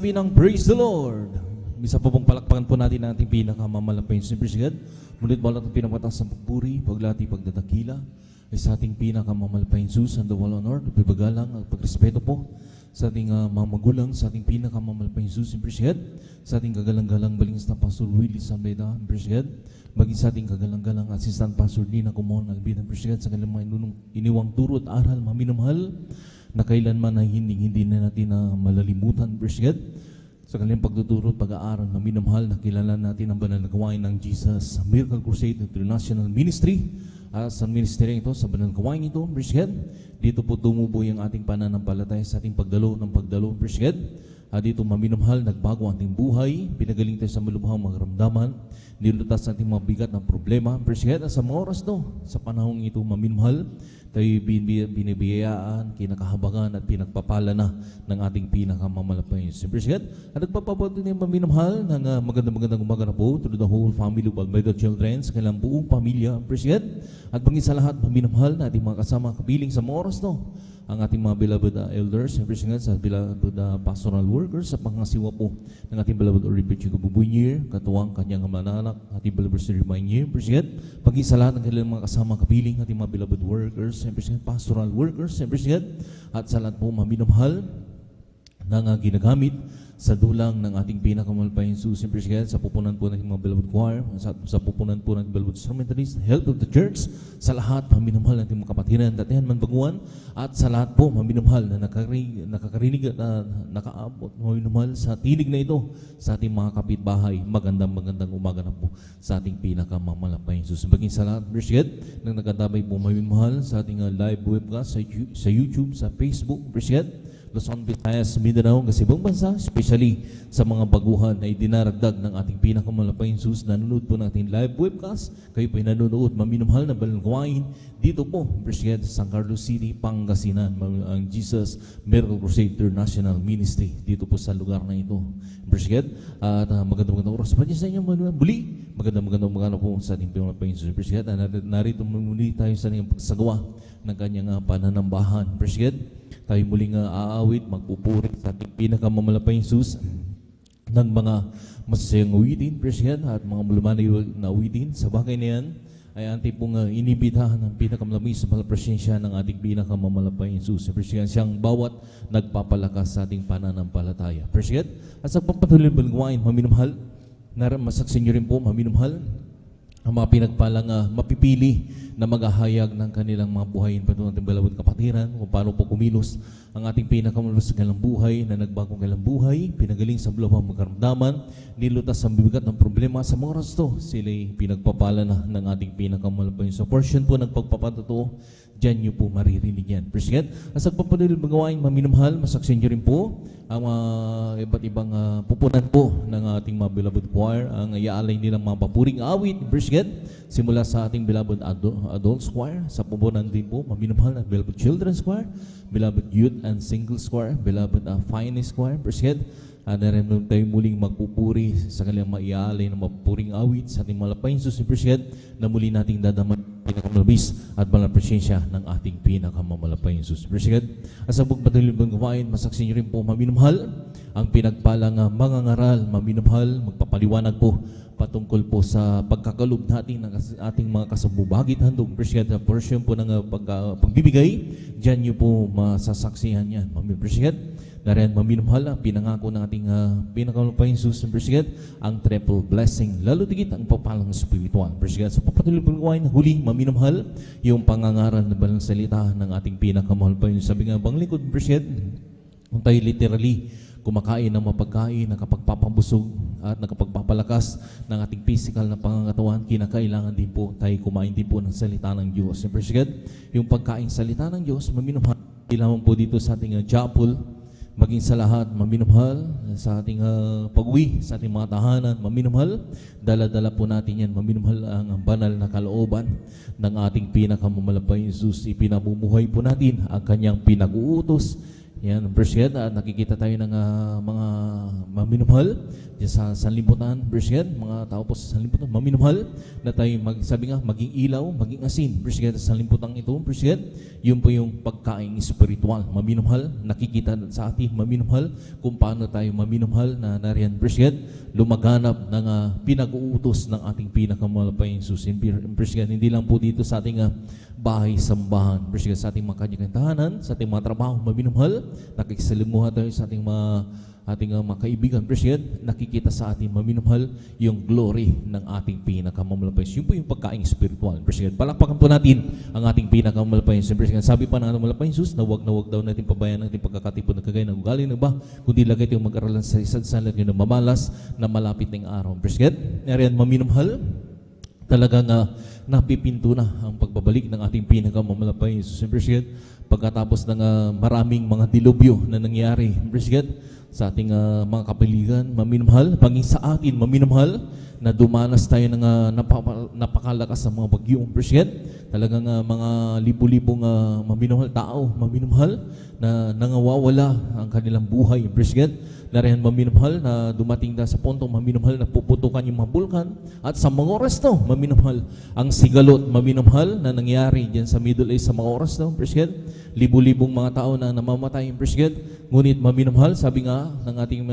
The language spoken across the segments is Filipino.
nagsasabi ng Praise the Lord. Misa po pong palakpakan po natin ang ating pinakamamalapayin sa God. Mulit balat ang pinapataas ng pagpuri, paglati, pagdadakila ay sa ating pinakamamalapayin Sus, and the wall honor, pagpagalang at pagrespeto po sa ating mga magulang, sa ating pinakamamalapayin Sus, God. Sa ating kagalang-galang balings na Pastor Willie Sambeda, God. Maging sa ating kagalang-galang Assistant Pastor Lina Kumon, Albina, God. Sa kanilang mga iniwang turo at aral, maminamahal, na kailanman ay hindi na natin na malalimutan, God. Sa kanilang pagtuturo at pag-aaral na minamahal, nakilala natin ang banal na gawain ng Jesus Miracle Crusade International Ministry. Sa ministry ito, sa banal na gawain ito, God. Dito po tumubo yung ating pananampalataya sa ating pagdalo, God. Dito maminamahal, nagbago ang ating buhay, pinagaling tayo sa malubhang mga ramdaman, nilutas ang ating mga bigat ng problema, God. Sa mga oras to, sa panahong ito, maminamahal, tayo binibiyayaan, kinakahabagan at pinagpapala na ng ating pinakamamalapayin. God. At nagpapabuti na yung maminamahal ng magandang umaga na po to the whole family of Almeida Children, sa kailang buong pamilya, God. At bangin sa lahat, maminamahal na ating mga kasama kapiling sa mga oras to, ang ating mga beloved elders, God, sa beloved pastoral workers, sa pangasiwa po ng ating beloved Oribet Chico Bubuynir, katuwang kanyang mananak, ating beloved Sir Rimaynir, God. Paging sa lahat ng kanilang mga kasama kapiling, ating mga beloved workers, God, pastoral workers, God, at sa lahat po maminamahal na ginagamit sa dulang ng ating pinakamalapayin Sus, God, sa pupunan po ng mga beloved choir, sa pupunan po ng beloved instrumentalist, help of the church, sa lahat maminamahal ng ating mga kapatiran, datihan man baguan, at sa lahat po maminamahal na nakakarinig at nakaabot, maminamahal sa tinig na ito sa ating mga kapitbahay. Magandang umaga na po sa ating pinakamamalapayin Sus. Baging sa lahat, God, nang nagkadabay po maminamahal sa ating live webcast sa YouTube, sa Facebook, God, Luzon, Visayas, Mindanao, Gasibang Bansa, especially sa mga baguhan na idinaragdag ng ating pinakamalapayin Sus. Nanonood po ng ating live webcast. Kayo po ay nanonood, maminamahal na balanggawain dito po, God, sa San Carlos City, Pangasinan, ang Jesus Miracle Crusade International Ministry dito po sa lugar na ito, God. At magandang oras pa sa inyo muli. Magandang umaga po sa ating pinakamalapayin Sus, God. Narito muli tayo sa ating pagsagawa ng kanyang pananambahan, God. Tayo muling aawit, magpupuri sa ating pinakamamalapayin Sus ng mga masasayang awitin, God, at mga mulumanay na awitin. Sa bagay na yan, ay ating pong inibitahan ng pinakamalapayin sa presensya ng ating pinakamamalapayin Sus, God, siyang bawat nagpapalakas sa ating pananampalataya, God. At sa pagpatuloy ng gawain, maminamahal, masaksin nyo rin po, maminamahal, ang mga pinagpalang mapipili na maghahayag ng kanilang mga buhayin patungo ng beloved kapatiran, kung paano po kumilos ang ating pinakamalabas sa kanilang buhay, na nagbagong kanilang buhay, pinagaling sa bulawang magkaramdaman, nilutas sa bibigat ng problema. Sa mga oras to, sila'y pinagpapala na ng ating pinakamalapayin. So portion po ng pagpapatotoo, diyan nyo po maririnig yan. God. At sa pagpapalit ng gawain, maminamahal, masaksin nyo rin po ang iba't ibang pupunan po ng ating mga beloved choir, ang iaalay nilang mga papuring awit, God, simula sa ating beloved adults choir, sa pupunan din po, maminamahal na beloved children's choir, beloved youth and singles choir, beloved finest choir, God. Narin tayo muling magpupuri sa kanilang maiaalay ng mapupuring awit sa ating malapayin Sus, God, na muli nating dadaman pinakamalabis at balang presensya ng ating pinakamamalapayin Sus, God. At sa pagpatuloy ng gawain, masaksin nyo rin po, maminamahal, ang pinagpalang mga ngaral, maminamahal, magpapaliwanag po patungkol po sa pagkakalob natin ng ating mga kasabubagit handog, God, sa portion po ng pagbibigay, dyan nyo po masasaksihan yan, God. Nariyan maminamahal ang pinangako ng ating pinakamalapayin Sus, God, ang triple blessing, lalo tigit ang papalang spiritual, God. Sa papatuloy ng gawain, huli, maminamahal, yung pangangaral na balang salita ng ating pinakamalapayin. Sabi nga bang lingkod, God, kung tayo literally kumakain ng mapagkain, nakapagpapabusog at nakapagpapalakas ng ating physical na pangangatawan, kinakailangan din po tayo kumain din po ng salita ng Diyos. God, yung pagkain salita ng Diyos, maminamahal, lamang po dito sa ating chapel, maging sa lahat, maminamahal, sa ating pag-uwi, sa ating mga tahanan, maminamahal, dala-dala po natin yan, maminamahal ang banal na kalooban ng ating pinakamamalapayin Sus. Ipinamumuhay po natin ang kanyang pinag-uutos, Yan, verse God, nakikita tayo ng mga maminumhal diyan sa sanlibutan, verse God, mga tao po sa sanlibutan, maminumhal na tayo, sabi nga, maging ilaw, maging asin, verse God, sa sanlibutan ito, verse God, yun po yung pagkain spiritual, maminumhal, nakikita sa atin, maminumhal, kung paano tayo maminumhal na nariyan, verse God, lumaganap ng pinag-uutos ng ating pinakamalapayang Jesus, verse God, hindi lang po dito sa ating bahay, sambahan, verse God, sa ating mga kanyang tahanan, sa ating mga trabaho, maminumhal, nakikisalimuha tayo sa ating mga kaibigan, verse God, nakikita sa ating maminumhal yung glory ng ating pinakamalapayang. Yun po yung pagkain spiritual, verse God. Palakpakan po natin ang ating pinakamalapayang, verse God. Sabi pa ng malapayang Jesus na wag daw natin pabayaan natin pagkakatipon ng kagaya ng ugali ng iba, kundi lagay tayong mag-aralan sa isa't salat yun na mamalas na malapit ng araw, verse God. Nariyan maminumhal, talagang napipinto na ang pagbabalik ng ating pinakamalapayang Jesus, verse God. Pagkatapos ng maraming mga dilubyo na nangyari, verse God, sa ating mga kapaligiran, maminumhal, paging sa atin, maminumhal, na dumanas tayo ng napakalakas ng mga bagyo, verse God. Talagang mga libo-libong maminumhal tao, maminumhal, na nangawawala ang kanilang buhay, verse God. Nariyan maminumhal na dumating na sa puntong maminumhal na puputukan yung mga bulkan at sa mga oras to, maminumhal ang sigalot, maminumhal na nangyari dyan sa Middle East sa mga oras to, verse God. Libo-libong mga tao na namamatay, verse God. Ngunit maminumhal, sabi nga ng ating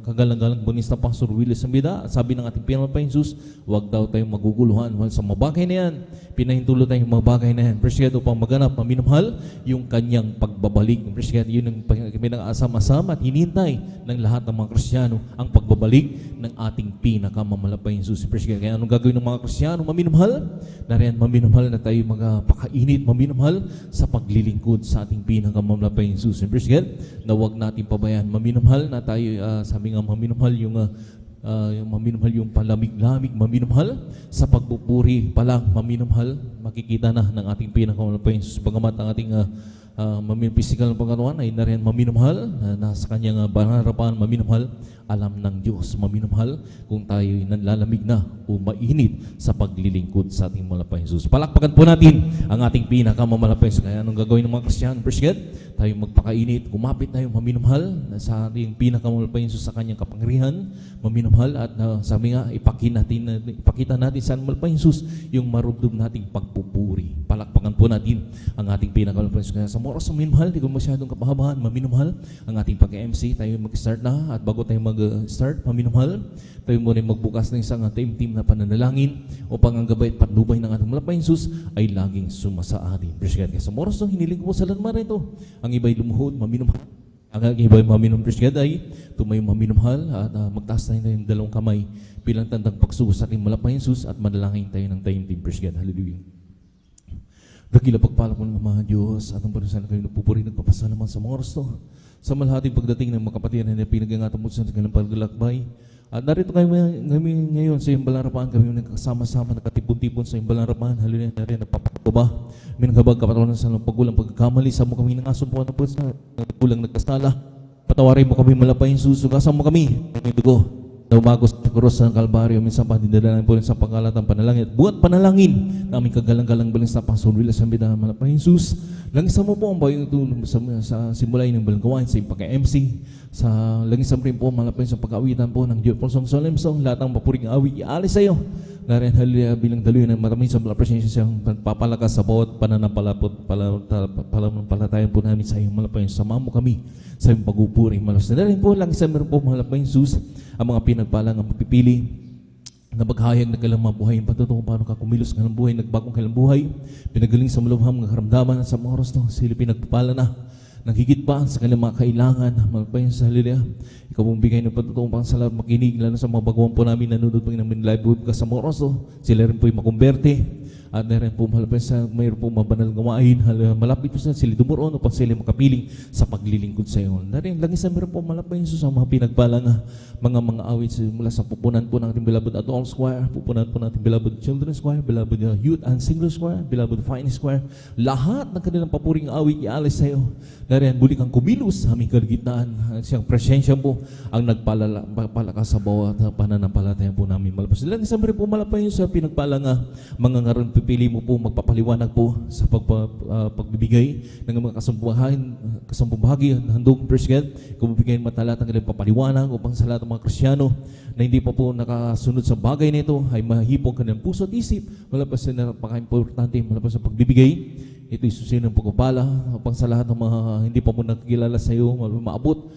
kagalang-galang bonista Pastor Willis Sambida, sabi ng ating pinapayang Jesus, huwag daw tayong maguguluhan sa mga bagay na yan. Pinahintulo tayong mga bagay na yan, verse God, upang maganap, maminumhal yung kanyang pagbabalik, verse God. Yun ang pinag-asama-asama at hinintay ng lahat ng mga Kristiyano ang pagbabalik ng ating pinakamamalapayang Jesus, verse God. Kaya anong gagawin ng mga Kristiyano? Maminumhal, nariyan maminumhal na tayo magpakainit, maminumhal sa paglilingkod sa ating pinakamamalapayang Jesus, verse God, na huwag natin pabayaan, maminumhal na tayo, sabi nga maminumhal yung maminumhal yung palamig-lamig, maminumhal sa pagpupuri pa lang, maminumhal, makikita na ng ating pinakamalapayang Jesus, bagamat ang ating physical na pagkatawan ay nariyan maminumhal, nasa kanyang banarapan, maminumhal, alam ng Diyos, maminumhal kung tayo nanlalamig na o mainit sa paglilingkod sa ating malapayang Jesus. Palakpakan po natin ang ating pinakamamalapayang Jesus. Kaya anong gagawin ng mga Kristiyano? Verse God, tayo magpakainit, kumapit tayo, maminumhal sa ating pinakamamalapayang Jesus sa kanyang kapangyarihan, maminumhal at sabi nga, ipakita natin sa malapayang Jesus yung marubdob nating pagpupuri. Palakpakan po natin ang ating pinakamamalapayang Jesus. Kaya sa oras sa maminumhal, di ko masyadong kapahabahan, maminumhal ang ating pag-MC, tayo mag-start na at bago tayo mag-start, maminumhal, tayo muna magbukas ng isang team na pananalangin upang ang gabay at patnubay ng ating malapayang Jesus ay laging sumasa atin. Praise God. Kaya sa oras ng hiniling ko po sa lanmar ito, ang iba'y lumuhod, maminumhal. Ang iba'y maminum, praise God, ay tumayo maminumhal at magtaas tayo ng dalawang kamay bilang tandang pagsugo sa ating malapayang Jesus at manalangin tayo ng taimtim. Praise God. Hallelujah. Dakila pagpala po ng mga Diyos at ang panusan na kayo nagpupuri, nagpapasalamat sa mga oras to. Sa malahating pagdating ng mga kapatiran na pinag-ingatan mo sa kanilang paglalakbay. At narito kayo ngayon sa iyong balarapan, kami nagkasama-sama, nakatipon-tipon sa iyong balarapan. Hallelujah, narin napapagpaba. Minagabag kapatawaran sa pagkulang pagkakamali. Sa mo kami ng asumpuan na po sa kulang nagkasala. Patawarin mo kami malapayang susugasan mo kami. Ang dugo na umagos sa krus ng Kalbaryo, minsan pa dinadalanan po rin sa pangkalatang panalangin at buhat panalangin na aming kagalang-galang baling sa Pastor Willis Sambida malapayang Jesus. Langisan mo po ang bayong ito sa simulay ng balanggawain sa pagka-MC, sa langisan rin po malapayang sa pag-awitan po ng Diyos Ponsong Solemn Song, lahat ng mapuring awit ialis sa iyo. Narin haliya bilang daluyan ng maraming sa presensya siyang papalakas sa bawat pananampalataya po namin sa iyong malapayang sama mo kami sa iyong pagupuri. Malos na rin po langisan meron po malapayang Jesus ang mga pinagpalang ang mapipili na maghayag na kailang mabuhay ang patutungo paano ka kumilos ng buhay, nagbagong kailang buhay, pinagaling sa malubham ng karamdaman at sa mga oras na sila pinagpapala na naghigit pa sa kanilang mga kailangan, malapayang sa halilya. Ikaw mong bigay ng patutungo pang salamat makinig, lalo sa mga baguhan po namin nanonood pag namin live webcast sa mga oras to, sila rin po yung makumberte. At meron po malapit sa mayroon po mabanal gawain, malapit po sila dumuroon upang sila makapiling sa paglilingkod sa iyo. Narin, langis na meron po malapit sa mga pinagpalang mga awit mula sa pupunan po ng ating beloved adult choir, pupunan po ng ating beloved children's choir, beloved youth and singles choir, beloved finest choir. Lahat ng kanilang papuring awit ialis sa iyo. Narin, buli kang kumilos sa aming kalagitnaan. Siyang presensya po ang nagpalakas sa bawat pananampalataya po namin. Malapit sila. Langis na meron po malapit sa pinagpalang mga ngaron pinapili mo po magpapaliwanag po sa pagbibigay ng mga kasambuhagi, handog, praise God, kung bibigay matalatang ilang papaliwanag upang sa lahat ng mga Kristyano na hindi pa po nakasunod sa bagay nito ay mahipong kanilang puso at isip, wala pa sa napaka-importante, wala pa sa pagbibigay. Ito'y susunod ng pagpapala upang sa lahat ng mga hindi pa mo nakikilala sa iyo, maabot,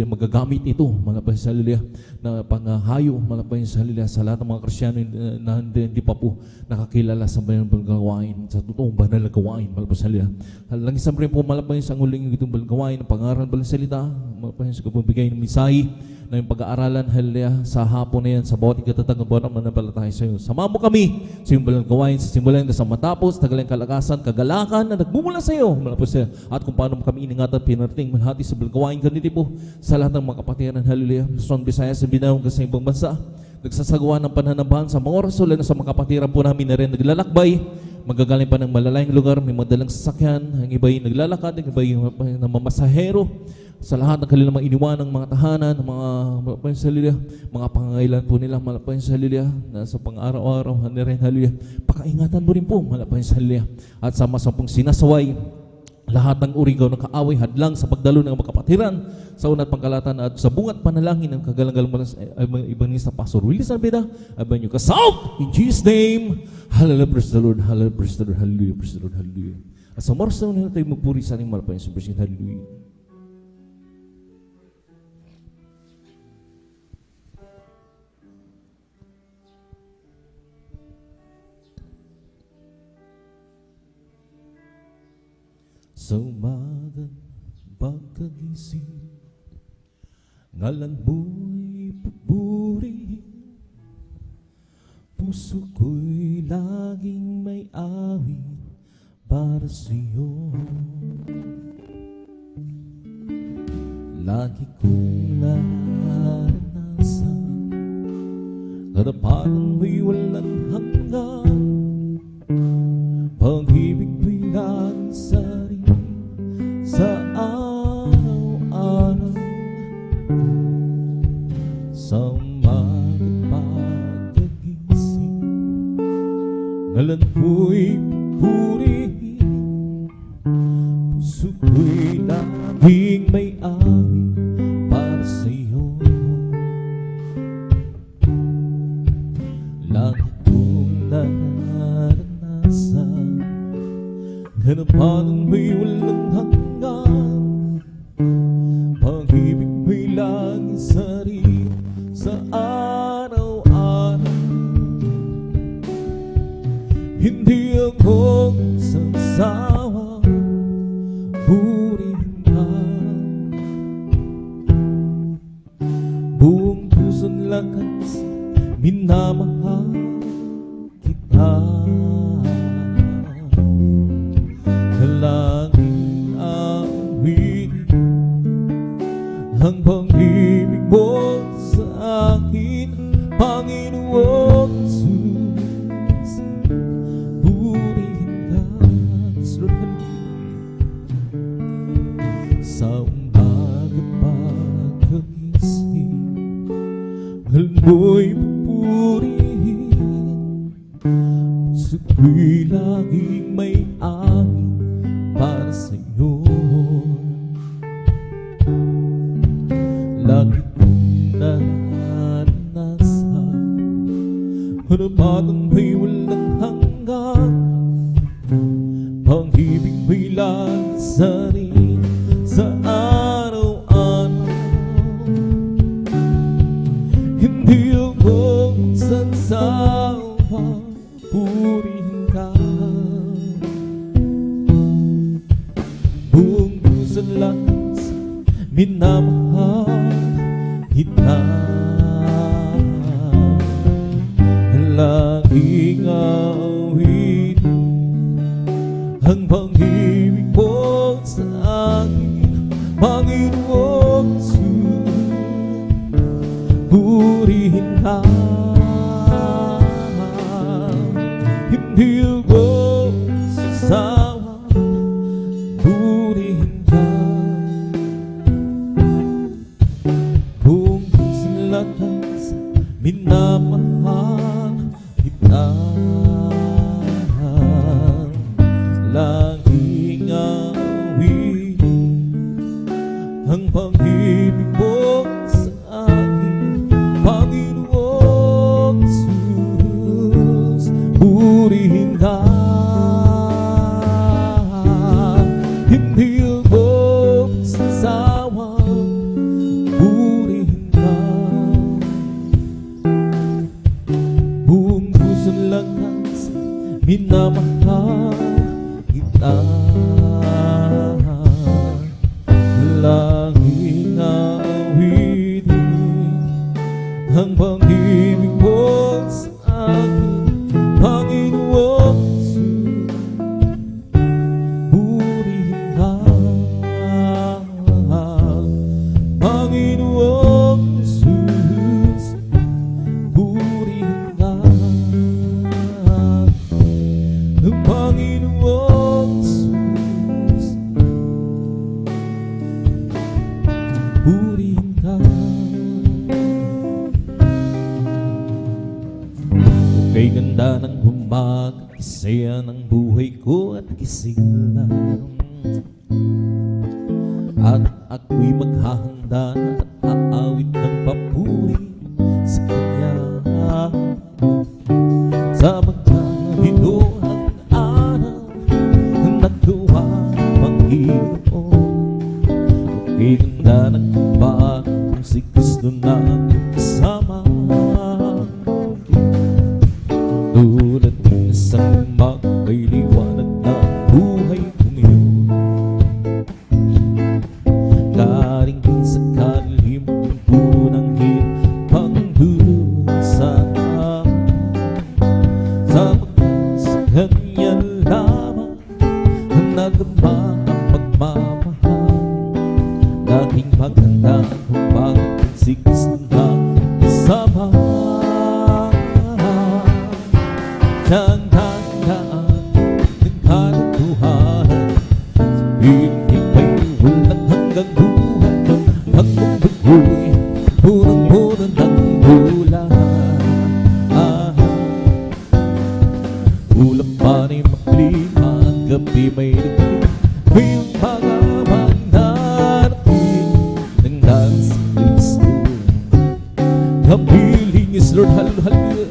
magagamit ito, malapahisalilya na panghayo, malapahisalilya sa lahat ng mga Kristyano na hindi pa po nakakilala sa banal gawain, sa totoong banal gawain, malapahisalilya. Lang isang rin po malapahis ang uling itong banal gawain, ang pangaral banal salita, malapahis sa kapabigay ng misahi, na yung pag-aaralan, halleluya, sa hapon na yan, sa bawat ikatatag ng bawat mananampalataya sa iyo. Sama mo kami sa iyong banal gawain, sa simulan na sa matapos, tagalang kalakasan, kagalakan na nagmumula sa iyo, malapos sa iyo. At kung paano mo kami iningatan, pinarating, malhati sa banal gawain, ganito po, sa lahat ng mga kapatiran, halleluya, Luzon, Visayas, sa binawang sa ibang bansa, nagsasagawa ng pananambahan sa mga oras, ulan sa mga kapatiran po namin na rin naglalakbay, magagaling pa ng malalayang lugar, may madalang sasakyan, ang iba'y naglalakad, ang iba'y namamasahero, sa lahat ng kanilang mga iniwan ng mga tahanan, ng mga malapayang salilya, mga pangangailan po nila, malapayang salilya, na sa pang-araw-araw, halleluya, pakaingatan mo rin po, malapayang salilya, at sama sa pong sinasaway, lahat ng urigaw ng kaaway, hadlang sa pagdalo ng mga kapatiran, sa unat pangkalatan at sa bungat panalangin ng kagalang-galang Evangelista Pastor Willis Arbeda, abanyo ka south in Jesus' name. Hallelujah, praise the Lord, hallelujah, praise the Lord, hallelujah, praise the Lord, hallelujah. At sa oras na nila tayo magpuri sa ating malapayang salilya, hallelujah. Sa umagang pagkagising, ngalan mo'y pupurihin, puso ko'y laging may awit para sa'yo. Lagi kong naranasan, kadapanan mo'y walang hanggan, pag-ibig mo'y laging sari sa araw-araw. Sa umagang pagkagising, ngalan ko'y pupurihin, puso ko'y laging may awit para sa'yo. Lagi kong naranasan, hanapan mo'y walang hanggan, pag-ibig mo'y laging sari sa araw-araw. Hindi ako sasawa, purihin ka, buong puso't lakas, minamahal kita. Laging awit ang pag-ibig mo sa akin, Panginoon Jesus. Purihin ka sa umagang pagkagising, ngalan mo'y pupurihin, puso ko'y laging may awit para sa'yo. Lagi kong naranasan, hanapan mo'y walang hanggan, pag-ibig mo'y laging sari sa araw-araw. Hindi ako magsasawa, purihin ka, buong puso't lakas, minamahal kita. Laging awit ang pag-ibig mo sa akin, Panginoon Jesus. Purihin ka, hindi ako sasawa, purihin ka, buong puso't lakas, minamahal kita. ka, hindi ako sasawang purihin ka. Buong pusong lakas minamahal kita. Langing awitin ang pag-ibig mo sa akin, Panginoon Jesus. Purihin ka, Panginoon Jesus. Purihin ka, Panginoon Jesus. Purihin ka. Kay ganda ng umaga, kisaya ng buhay ko at gising lang. At ako'y maghahanda na at aawit ng papuri sa Kanya. Sa magkalito ang araw nagawa Panginoon. Kay ganda ng umaga kung si Kristo na kasama. Tulad ng isang may liwanag na buhay ko ngayon. Galing din sa kalim ng puro ng hirapang dusa. Sa Kanya lamang nagama ang pagmamahal. Dating maganda kung bakit si Kristo na kasama. Siyang handaan ng katotohanan, sa piling may walang hanggang buhay. Ang mundo ko'y punong-puno ng bulan. Ulang pa rin maklima, ang gabi may nagpili. May mga manarating ng dahil sa Kristo. Kapiling is Lord, hallelujah.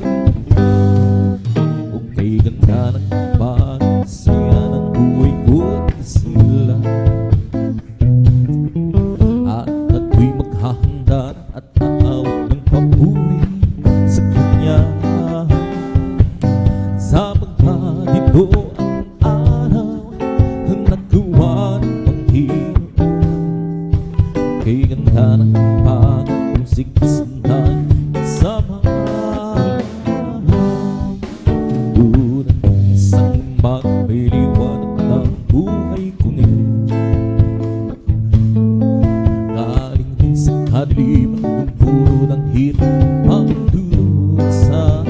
Kay ganda ng pagsaya ng buhay ko at sila. At ako'y maghahanda at aawit ng papuri sa Kanya. Sa magkalito ang araw nagawa ng Panginoon. Kay ganda ng pagkong si Kristo na kasama. May liwanag ng buhay ko ngayon. Galing din sa kadiliman ng puro ng hirap ang dusa.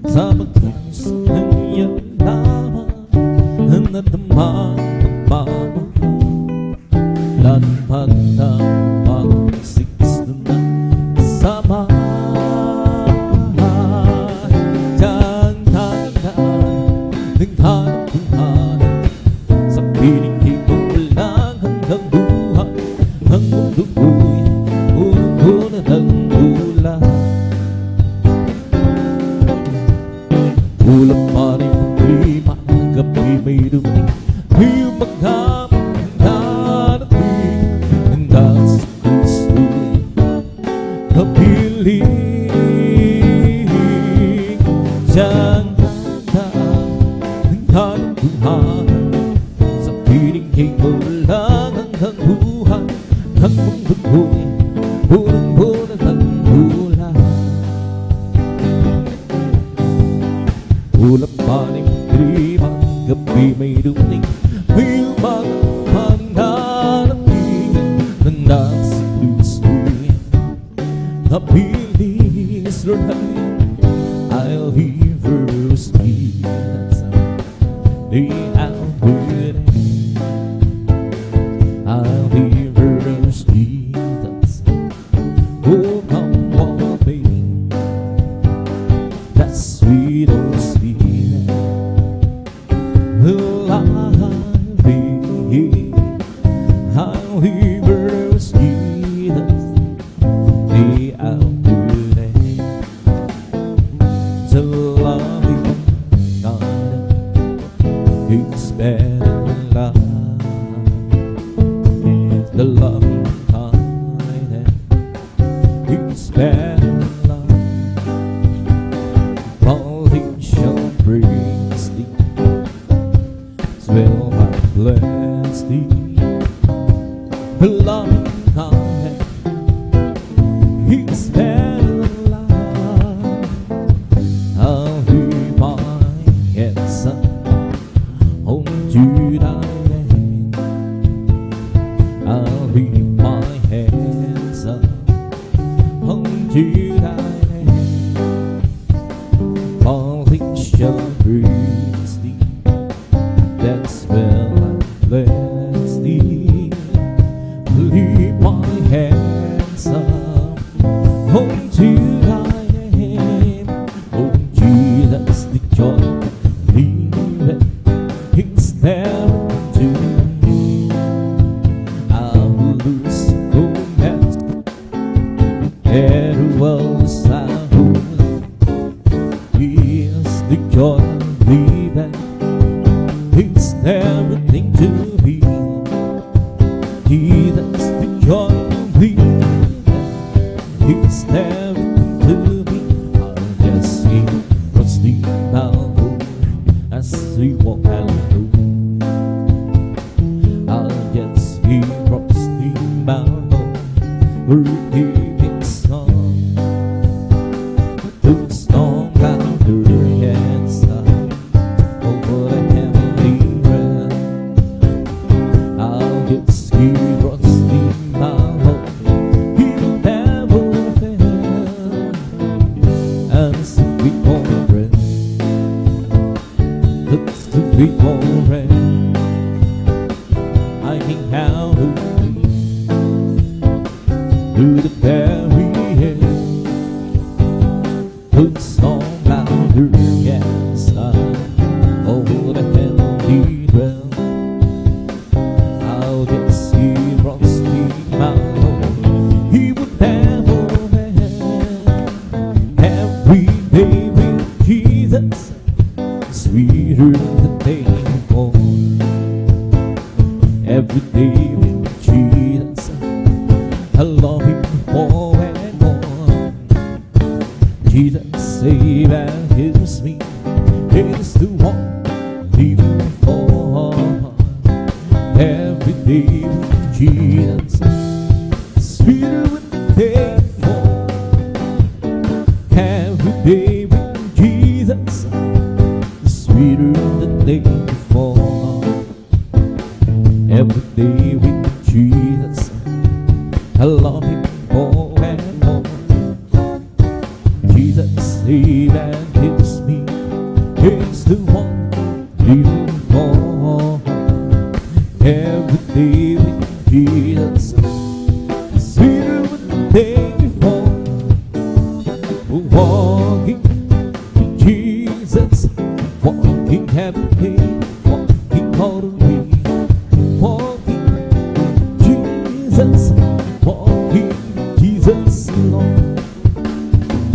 Sa magkakas sa Kanya lamang ang nadama ng pagmamahal. Laging pagtawag si Kristo na kasama. Naghanap buhay sa piling ko walang hanggang buhay. Ang mundo ko'y punong-puno ng bulan. Ulang pa rin ang klima, ang gabi may dumating. May maghamang narating ng dahil sa Kristo. Kapiling siyang katotohanan, sa piling ko walang hanggang buhay. Ang mundo ko'y punong-puno ng bulan. Ulang pa rin ang klima, gabi may dumating. May umaga pa rin narating ng dahil sa Kristo. Kapiling is Lord, I'll hear verse 3. I'll be verse Jesus. Oh, come on, baby. That's sweet, oh, sweet. Well, I'll be verse Jesus. I'll do that. So love you. better love. Politician brings thee, will I bless thee. Loving kind, He's better love. I'll be my hands up onto thy name. I'll be my hands up onto thy name. Politician brings thee, that's where I bless thee. Leave my hands up onto thy name. Oh Jesus, the joy of living is there to me. I'll lose romance, and was I is the joy of living. It's everything to me. Jesus, the joy of living. It's everything to me. I'll just see what's the now as we walk alone. I'll just see what's the now working song. The storm got her hands up over the heavenly realm. I'll get ski rusty mouth. He'll never fail. As we go red, that's the big old red. I can handle me through the barrier. The storm got her hands up over the heavenly realm. I'll get see rusty mouth. He would never fail. Every day with Jesus, sweeter than the day before. Every day with Jesus, I love Him more and more. Jesus save and heals me. Is the one living for. Every day with Jesus, sweeter than the day before. Every day with Jesus, sweeter than the day before. Every day with Jesus, I love Him more and more. Jesus save and heals me. Is the one living for. Every day with Jesus, sweeter than the day before. Walking with Jesus, walking every day, walking all the way. Walking with Jesus, walking with Jesus alone.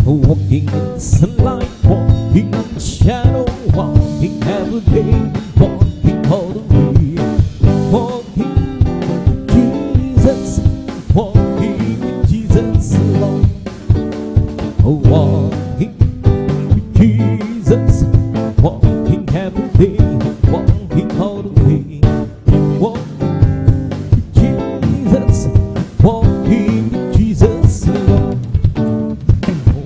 Walking in the sunlight, walking in the shadow, walking every day, walking all the way. Walking with Jesus, walking with Jesus alone. Walking with Jesus, walking every day, walking all the way. Walking with Jesus, walking with Jesus alone.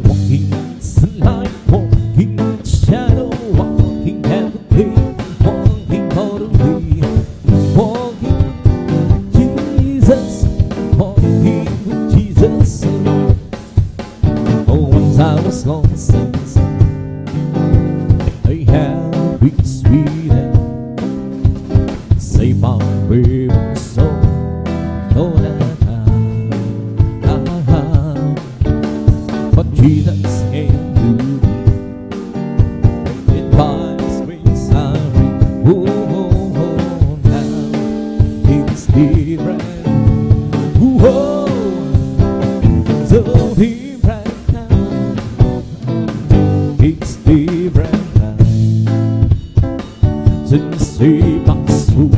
Walking in sunlight, walking in shadow, walking every day, walking all the way. Walking with Jesus, walking with Jesus alone. Oh, once I was lost, I had been sweet and saved my weary soul. Oh, but Jesus came to me, and by His grace I read. Oh, now it's different. Oh, so different now. It's different now. Since He passed through,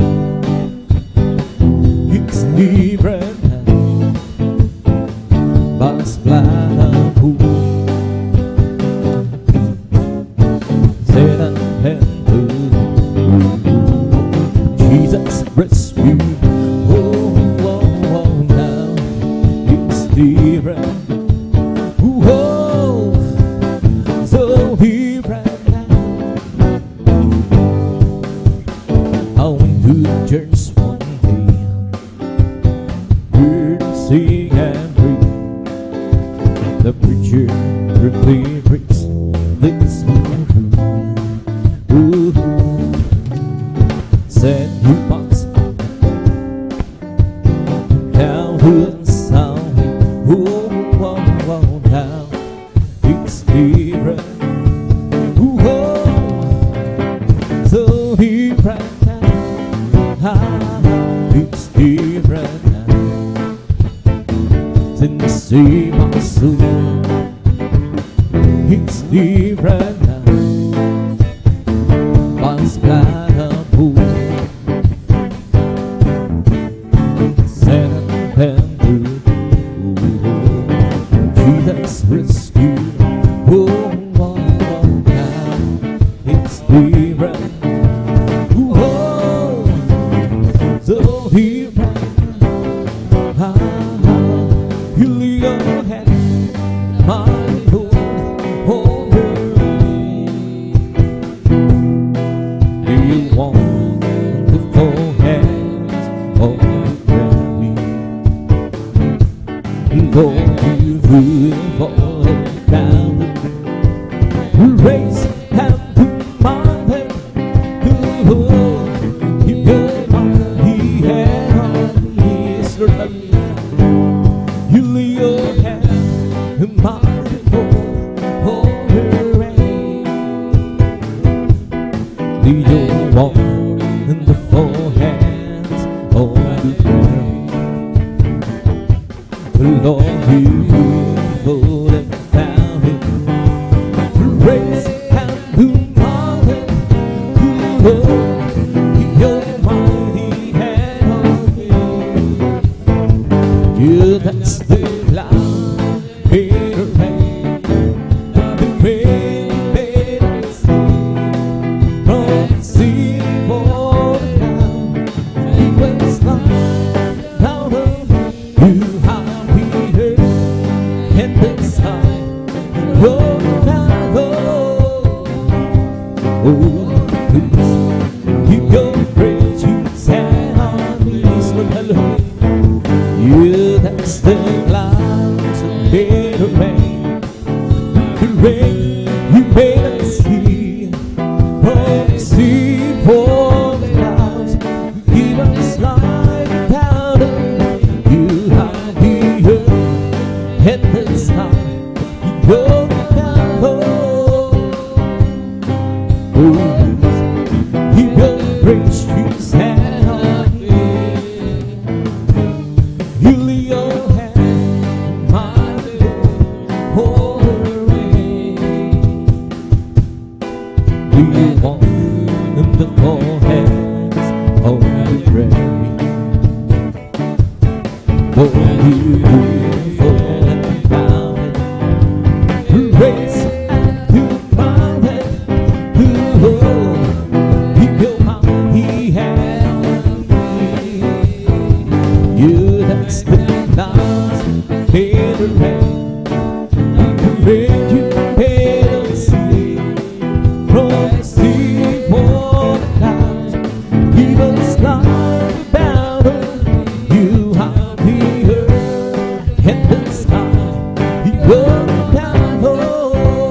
it's different now. But it's blind. The preacher prepares this wound. Ooh, said you box down inside. Oh, oh, oh, now it's different. Ooh, oh, so different now. It's different now. Since see my soul, it's different now. Once blood of pool, set and blue. Jesus rescue. Oh, oh, oh, now it's different. Oh, so different. Heal your head, my Lord, over me. Do you want the full hands of me? Lord, you will fall down. Raise hand to my head. Keep your mighty hand on his love. Heal your hand, my Lord, over me. Do you want the full hands of the prayer? Lord, you full and found it. Raise hand to my head. Keep your mighty hand on me. You that's the line, better rain, the rain, better sea, from sea for down, it was like down on you have the earth and the sky, oh, now, oh, please, keep your gracious hand on me, hallelujah. You that's the clouds of bitter rain, the rain you made us see, from sea for the clouds, give us light powder. You hide the earth and the sky, you go down low. Oh, you go gracious hand on me. Heal your hand, my Lord, over me. Do you want the full hands of the grave? Lord, you beautiful and found it. Raise and to my head, to hold, keep your mighty hand on me. You that's the last bitter rain, the rain you made us see, from sea for the clouds, give us light about us. You have the earth and the sky, you go down low.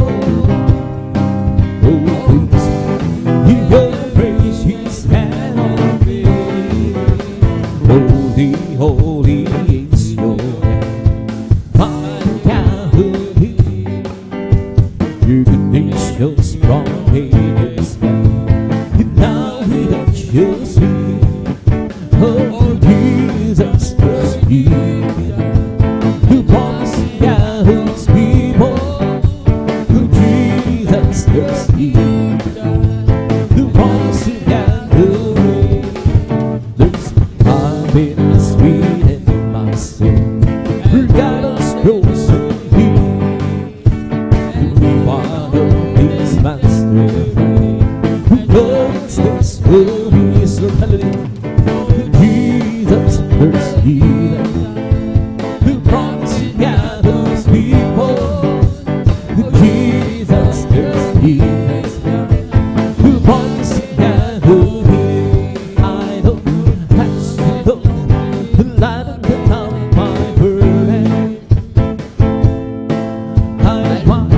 want to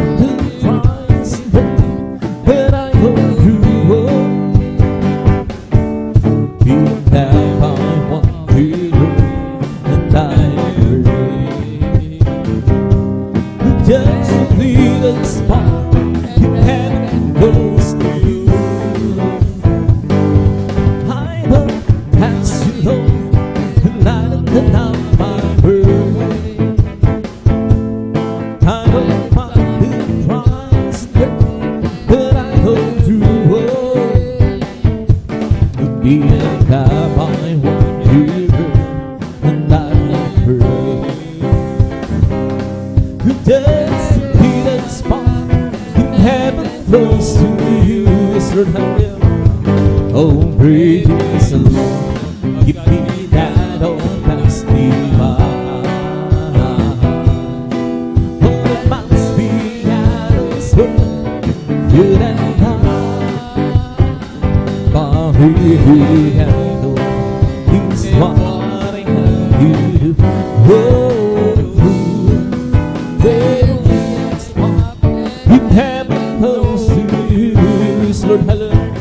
try something, but I go through being that I want to know, and I pray just to leave a spot in heaven close to you. I don't pass you low, and I don't deny my word. I don't want to try something, but I go through be a guy I want to go, and I pray who does be that spot in heaven close to you. Yes, Lord, hallelujah. Oh, praise the Lord, give me that old past divine. Oh, it must be out of this world, good and high. But we have no, it's what I have you do. Oh, there is spot in heaven close to you. Yes, Lord, hallelujah.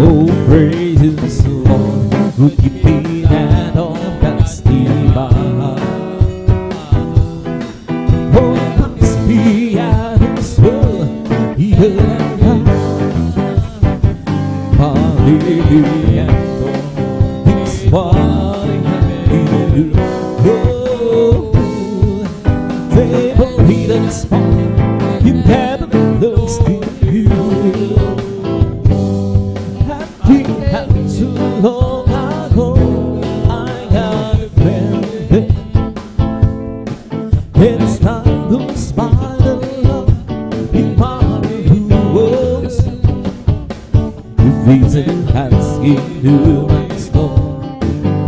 Oh, praise the Lord, who give me that all that's divine. Oh, it must be out of this world, even and hallelujah, it's what I have you do. Oh, they will be the spot in heaven close to you. Happy too long ago, I got a friend. It's time to smile and love in my words. The reason has into my soul,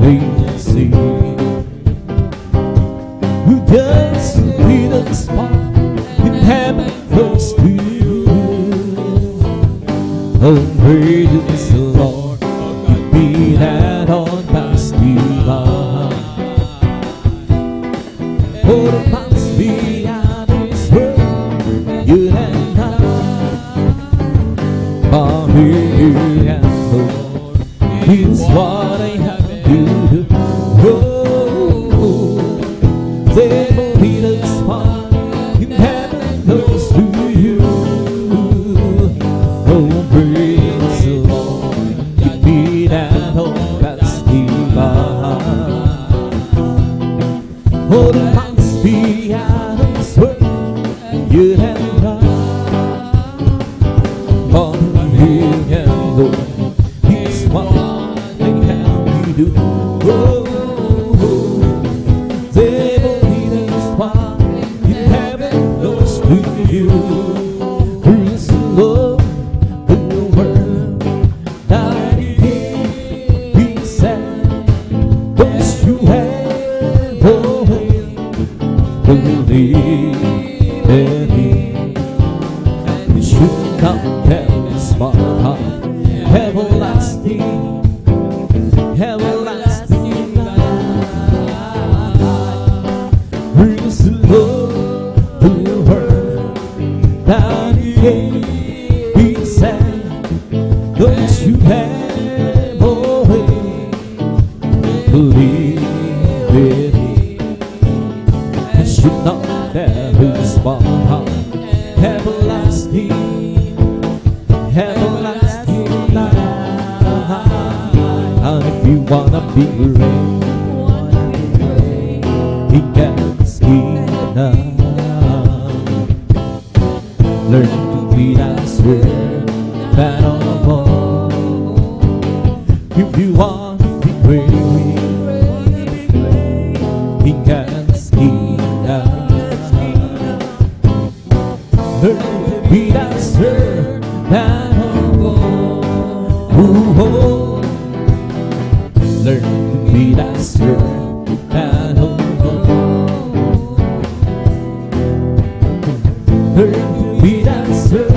we see who does be the spot in heaven close to you. Oh, praise the Lord, be that on past divine. Oh, it must be out of this world, you and I. Hallelujah, Lord, it's what I have to do. Oh, there will be the spot in heaven close to you. Oh, praise the Lord, give me that hope that's divine. Oh, there must be out of this world, you and I. Hallelujah, Lord, it's what I have to do. Oh, there will be the spot in heaven close to you. Praise the Lord, the world that it be sad. Don't you ever believe in me? You should not tell this my heart. Everlasting, everlasting life. Praise the Lord, the world that it be sad. Don't you ever believe in me? You should not tell this my heart. Everlasting, everlasting life. And if you wanna be great, he can ski now. Learn to be that sweet, that of all. If you want to be great, he can ski now. Learn to be that sweet, that of all. Oh, learn to be that sweet, that of all. Learn to be that sweet,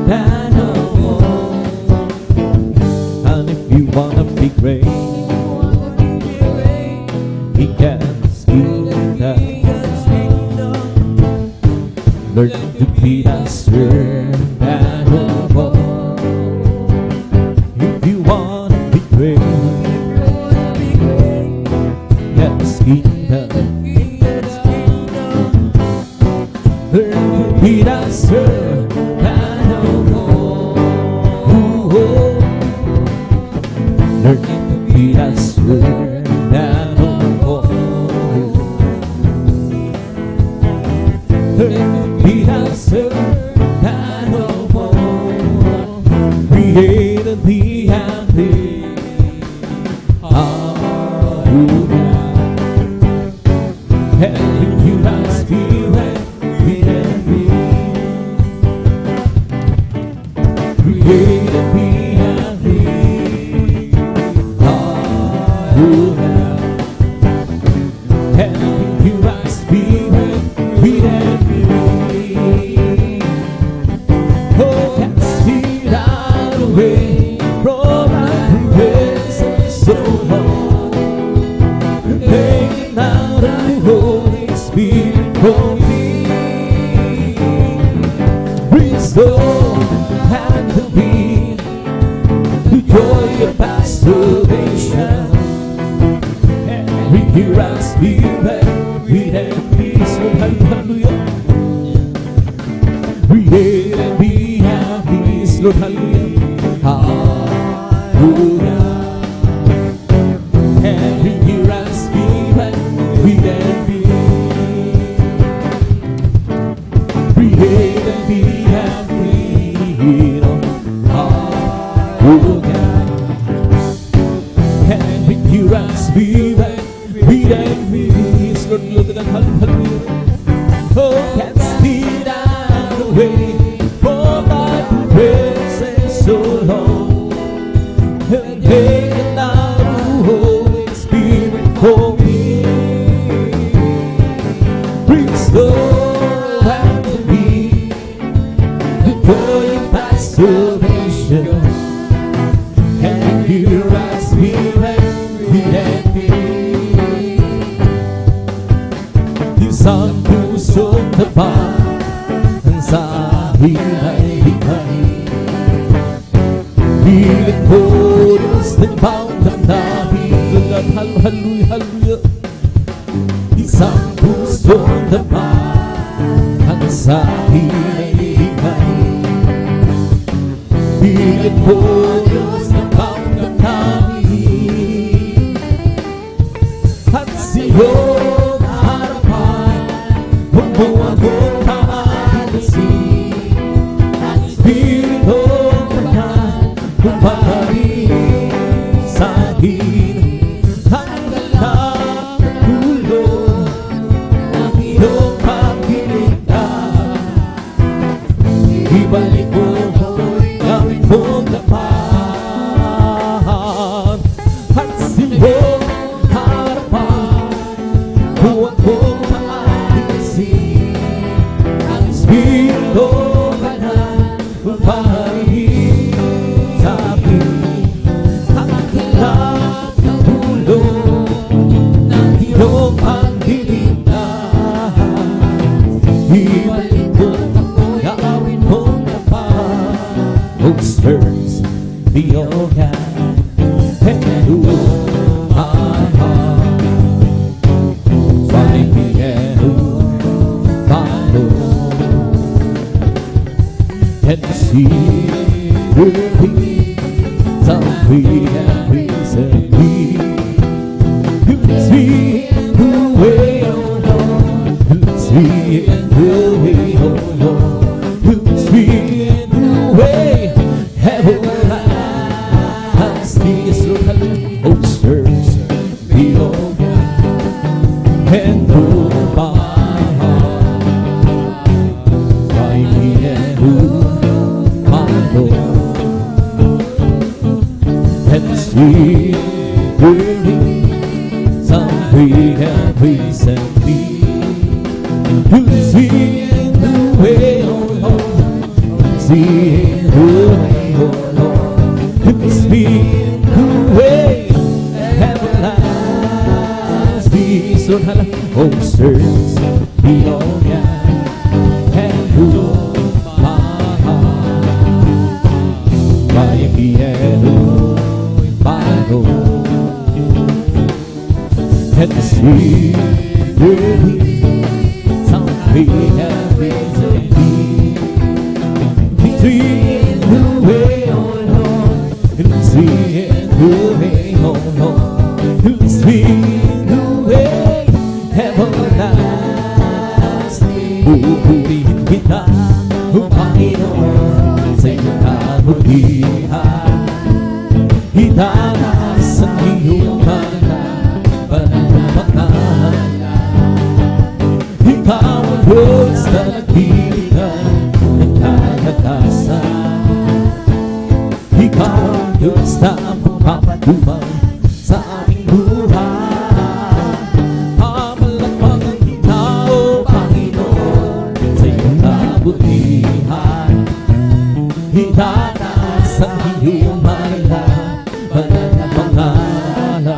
that of all. And if you wanna be great, he can ski down. Learn to be that servant no more. If you wanna be great, God's kingdom. Learn to be that servant no more. Learn to be that servant no more. Learn to be that servant no more. Created me and me. Hallelujah. Having you that spirit within me. Created me and me. Hallelujah. Having you that spirit within me. Oh, cast it out away from my presence so long. Taking out the Holy Spirit for me. Restore and to me the joy of my salvation. And renew our spirit within me. So hallelujah. Create me and peace, Lord, hallelujah. Hallelujah. And renew our spirit within me. Create me and freedom. Hallelujah. And renew our spirit within me. Lord, Lord, hallelujah. Oh, cast it out away from my presence so long. And taking out the Holy Spirit for me. Restore unto me the joy of my salvation. And hear our spirit within me. Isang pusong tapat ang sa hinay-hinay. Pilit mo Diyos ng bawang damdamin. Hallelujah, hallelujah. Isang pusong tapat ang sa hinay-hinay. Pilit mo Diyos ng bawang damdamin. At sa'yo huwag mo akong paalisin. Ang Espiritu Banal bumalik sa akin. Hanggang natulog ang iyong pagkiligtas. Ibalik mo gawin mong laman. At sa iyong harapan huwag mong Espiritu Banal bumalik sa akin. Ang lahat ng tulong ng iyong pagdiligtas. Ibalik mo ako, gawin mong lapat. Oh, stirs the old God and move my heart. Find me and move my Lord. And see really something and reason me. You can see the way, oh Lord. You can see the way, oh Lord. You can see the way. Everlasting is your hallelujah. Oh, stirs the old God and move my heart. Find me and move and see really something and reason me. You can see the way, oh Lord. See the way, oh Lord. You can see the way. Everlasting, so oh, sirs, the old God and see something happens in me. Between the way on and seeing the way on, between the way everlasting. Pupurihin kita, O Panginoon, sa iyong kabutihan. Itaas ang iyong mga pananampalataya. Ikaw ang Diyos na nagbibigay ng kalakasan. Ikaw ang Diyos na magpapatubay sa aming buhay. Pamalakpakan kita, O Panginoon, sa iyong kabutihan. Itataas ang iyong mga pananampalataya.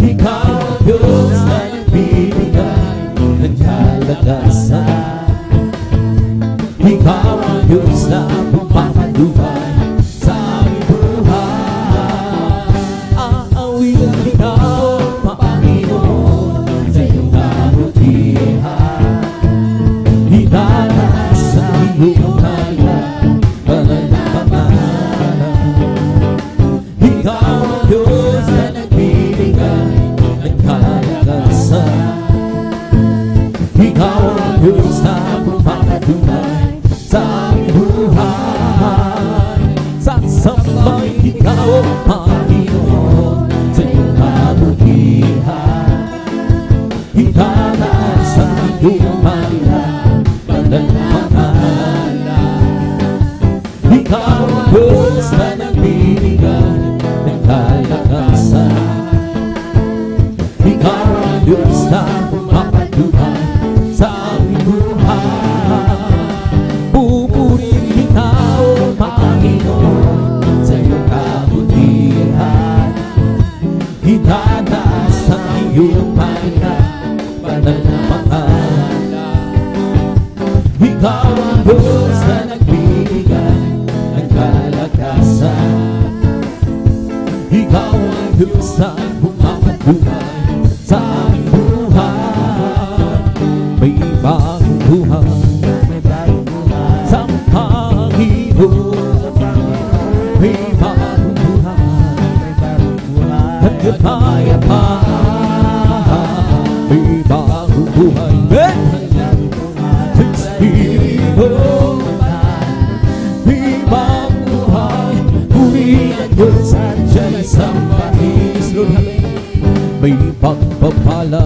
Ikaw ang Diyos na nagbibigay ng kalakasan. Ikaw ang Diyos na magpapatubay sa aming buhay. Aawitan kita, O Panginoon, sa iyong kabutihan. Itataas ang iyong mga pananampalataya. Ikaw ang Diyos na nagbibigay ng kalakasan. Ikaw ang Diyos na magpapatubay sa aming buhay. Sasambay kita, O Panginoon, sa iyong kabutihan. Itataas ang iyong mga pananampalataya. Ikaw ang Diyos na nagbibigay ng kalakasan. Ikaw ang Diyos na magpapatubay sa aming buhay. Pupurihin kita, O Panginoon, sa iyong kabutihan. Itataas ang iyong mga pananampalataya. Ikaw ang Diyos na nagbibigay ng kalakasan. Ikaw ang Diyos na magpapatubay sa aming buhay. May bagong buhay sa Panginoon. May bagong buhay at kapayapaan. May bagong buhay sa Espiritu. May bagong buhay, purihin ang Diyos at siya'y sambahin. May pagpapala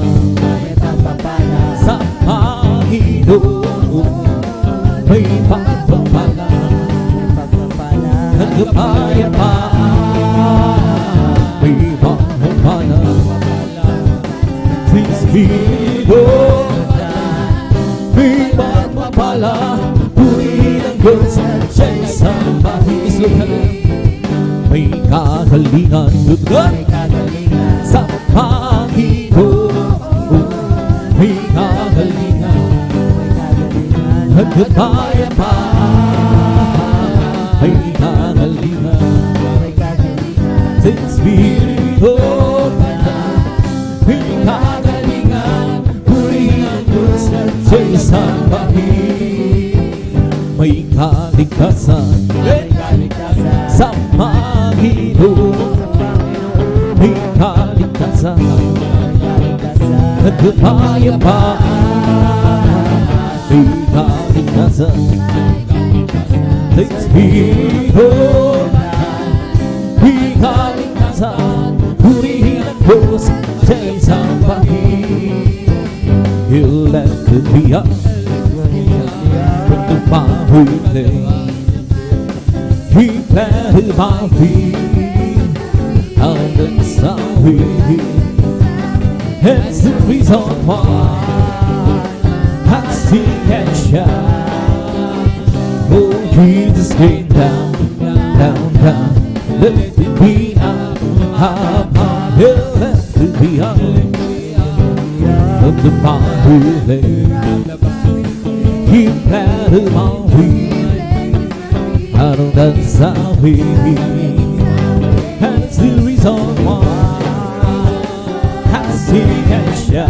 sa Panginoon. May pagpapala at kapayapaan. May pagpapala sa Espiritu. May pagpapala, purihin ang Diyos at siya'y sambahin. May kagalingan sa Panginoon. May kagalingan at kapayapaan. May kagalingan sa Espiritu. May kagalingan, purihin ang Diyos at siya'y sambahin. May kaligtasan sa Panginoon. May kaligtasan at kapayapaan. May kaligtasan sa Espiritu. May kaligtasan, purihin ang Diyos at siya'y sambahin. He'll let the beyond from the mahuli. He planted my feet on the solid. That's the reason why I sing and shout. Oh, Jesus came down, down, down. Let it be up, up, up. He'll let it be up from the mahuli. He planted my feet out of the solid. That's the reason why I sing and shout.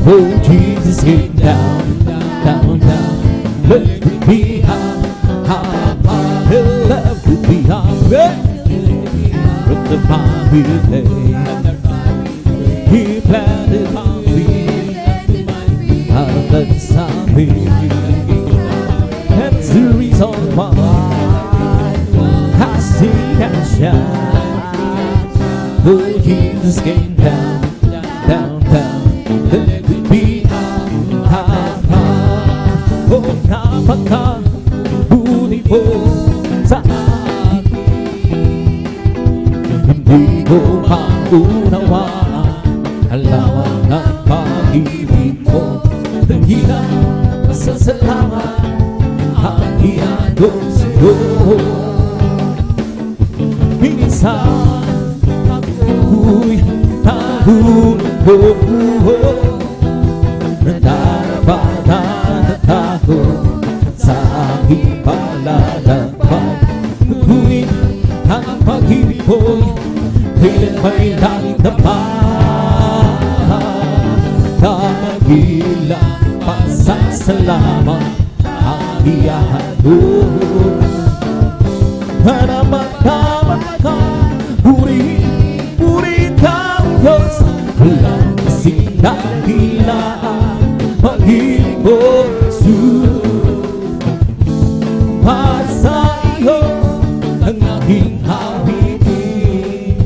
Oh, Jesus came down, down, down. Love to be high, high, high. Love to be high. From the Bible day, He planted my feet out of the sun. That's the reason why I sing and shout. Oh, Jesus came down, down, down. Let it be high, high, high. Oh, napaka-buti po sa akin. Hindi ko maunawaan ang laman ng pag-ibig mo. Dahilan sa salamat ang iado sa'yo. Minsan ako'y nahulog, nararapat at natakot sa aking palalagpag. Ngunit ang pag-ibig ko'y kailan may langit na pa. Dagilang pasasalamat ang iado. Hanaman ka, puri ka, Diyos. Walang kasing dahilan pag-ibig mo, Jesus. Para sa iyo ang aking hawitin.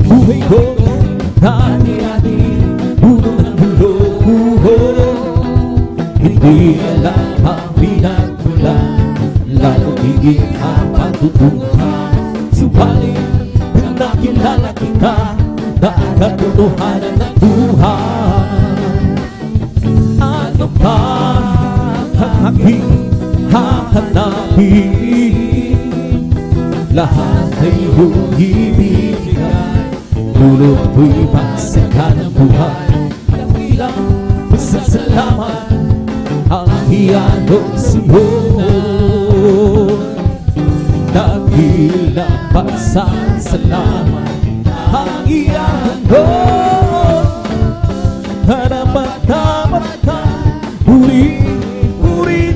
Buhay ko dati-dati, puno ng bulong. Hindi alam ang pinagmulan, lalo higit ang patutungan. Subalit, nang nakilala kita, nakakatotohanan ng buhay. Ano pa ang aking hahanapin? Lahat ay iyong ibibigay, tulog ko'y pagsaka ng buhay. Dakilang pasasalamat ang iano sa'yo. Dakilang pasasalamat ang iano. Hanaman-mata, puri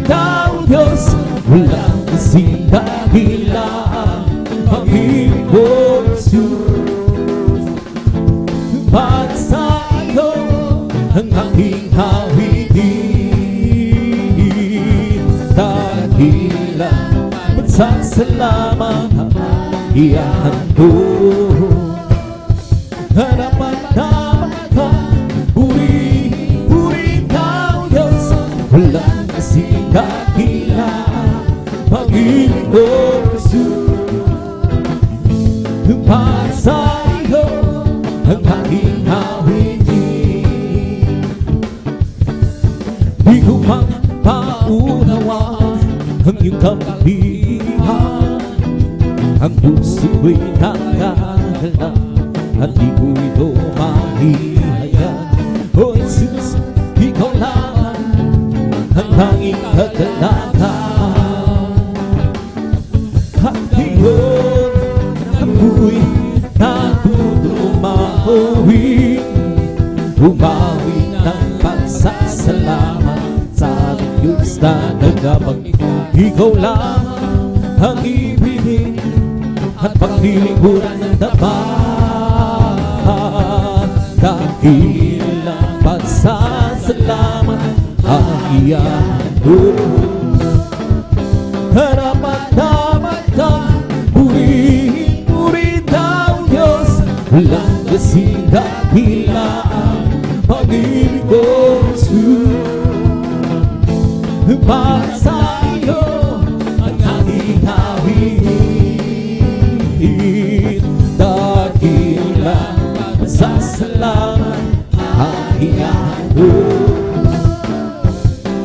daw Diyos. Walang kasing dahilan pag-ibig mo, Jesus. Para sa iyo ang aking hawitin. Dakilang pagsasalamat ang iahando. Hanaman-mata, puri daw Diyos. Walang kasing dahilan pag-ibig mo, Jesus. Para sa iyo ang aking hawitin. Di ko mang paunawaan ang iyong kapahihan. Ang puso'y nakakala at di ko ito mahihayan. O Jesus, ikaw lang ang tanging kagalakan. At ngayon ako'y natutumawi, umawi ng pagsasalamat sa Diyos na nagabang. Ikaw lang ang ibigin at paglilingkuran ng dapat. Dakilang pagsasalamat ang iano. Hanaman-mata, puri daw Diyos. Walang kasing dahilan pag-ibig mo, Jesus. Para sa iyo ang aking hawitin. Dakilang pasasalamat ang iano.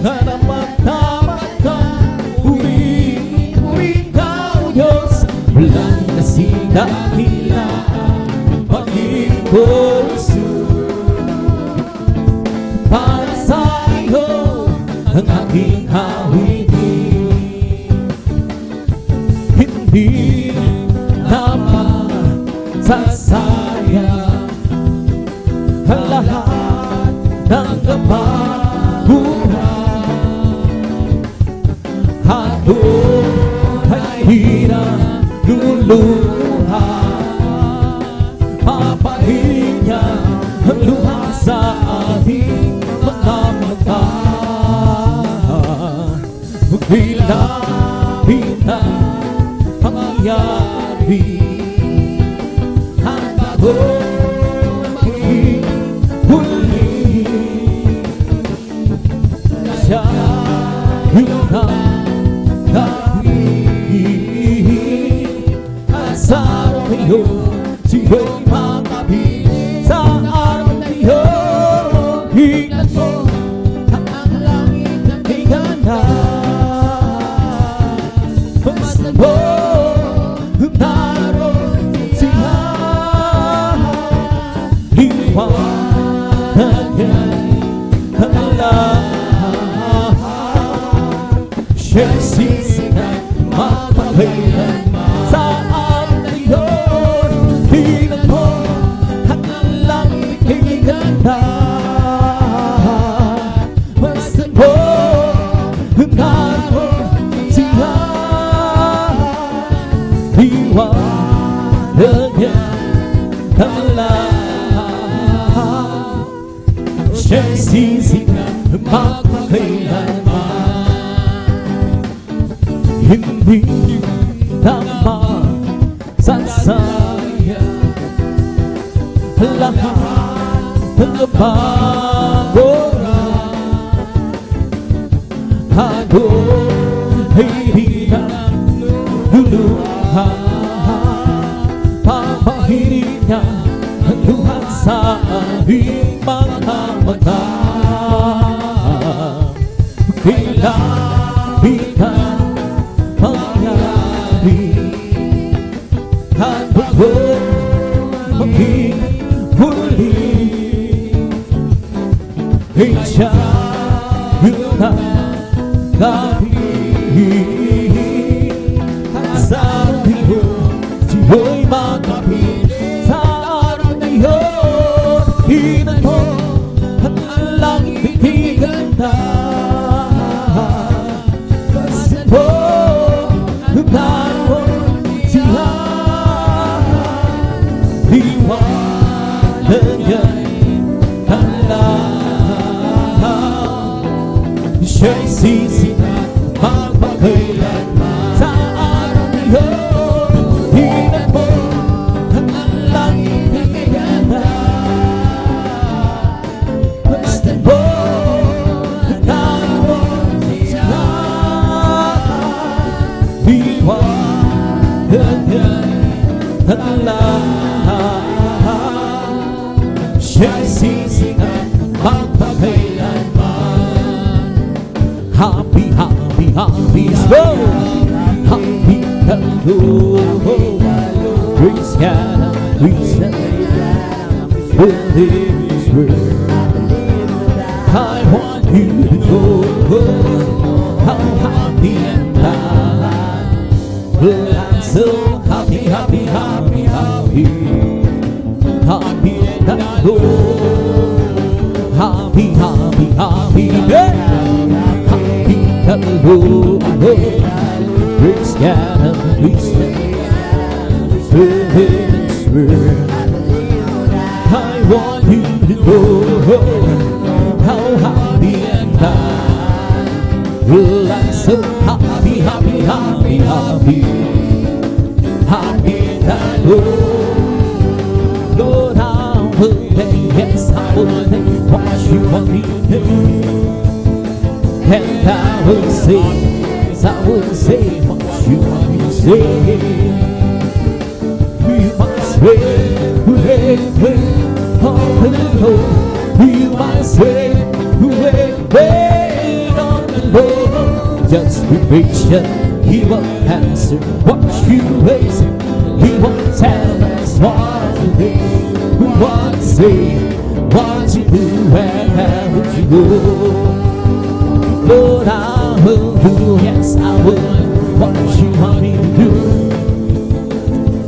Hanaman-mata, puri daw Diyos. Walang kasing dahilan pag-ibig mo, Jesus. Para sa iyo ang aking hawitin. Hindi naman sa sayang ang lahat ng kapabuhay. Ako ay hinaluluha, papahirin niya ang luha sa ating mga mata. Magbilapit na pangyayari ang bago maghihuli. Siya yung nagpili at sa araw na iyon siya'y makapili. Sa araw na iyon hingad mo ang langit na may ganda. Basta mo naroon siya, liwanag niya ang lahat. Siya'y sisikat magpakailanman. Sa araw na iyon tingnan mo ang langit ay ganda. Basta mo naroon siya, liwanag niya ang lahat. Siya'y sisikat magpakailanman. Hindi tama sasayang lahat ng kapaboran. Ako ay hinaluluha, papahirin niya ang luha sa aming mga mata. Kailangan mangyari ang bago maghihuli. Siya yung nagpili at sa araw na iyon siya'y makapili. Sa araw na iyon tingnan mo ang langit ay ganda. Basta mo naroon siya, liwanag niya ang lahat. Siya'y sisikat magpakailanman. Sa araw na iyon tingnan mo ang langit ay may ganda. Basta mo naroon siya, liwanag niya ang lahat. Siya'y sisikat magpakailanman. Happy, happy, happy, slow. Happy the Lord. Praise God, praise God. Believe His word. I want you to know how happy and glad. Well, I'm so happy, happy, happy, happy. Happy that Lord. Happy, happy, happy, yeah. Happy that Lord. Praise God, praise God. Praise word. I want you to know how happy and glad. Well, I'm so happy, happy, happy, happy. Happy that Lord, I will pay, yes, I will pay what you want me to do. And I will say, yes, I will say what you want me to say. We must wait, on the Lord. We must wait on the Lord. Just be patient, He will answer what you raise. He will tell us what to do, what to say, what to do, wherever you go. Lord, I will do, yes, I will, what you want me to do.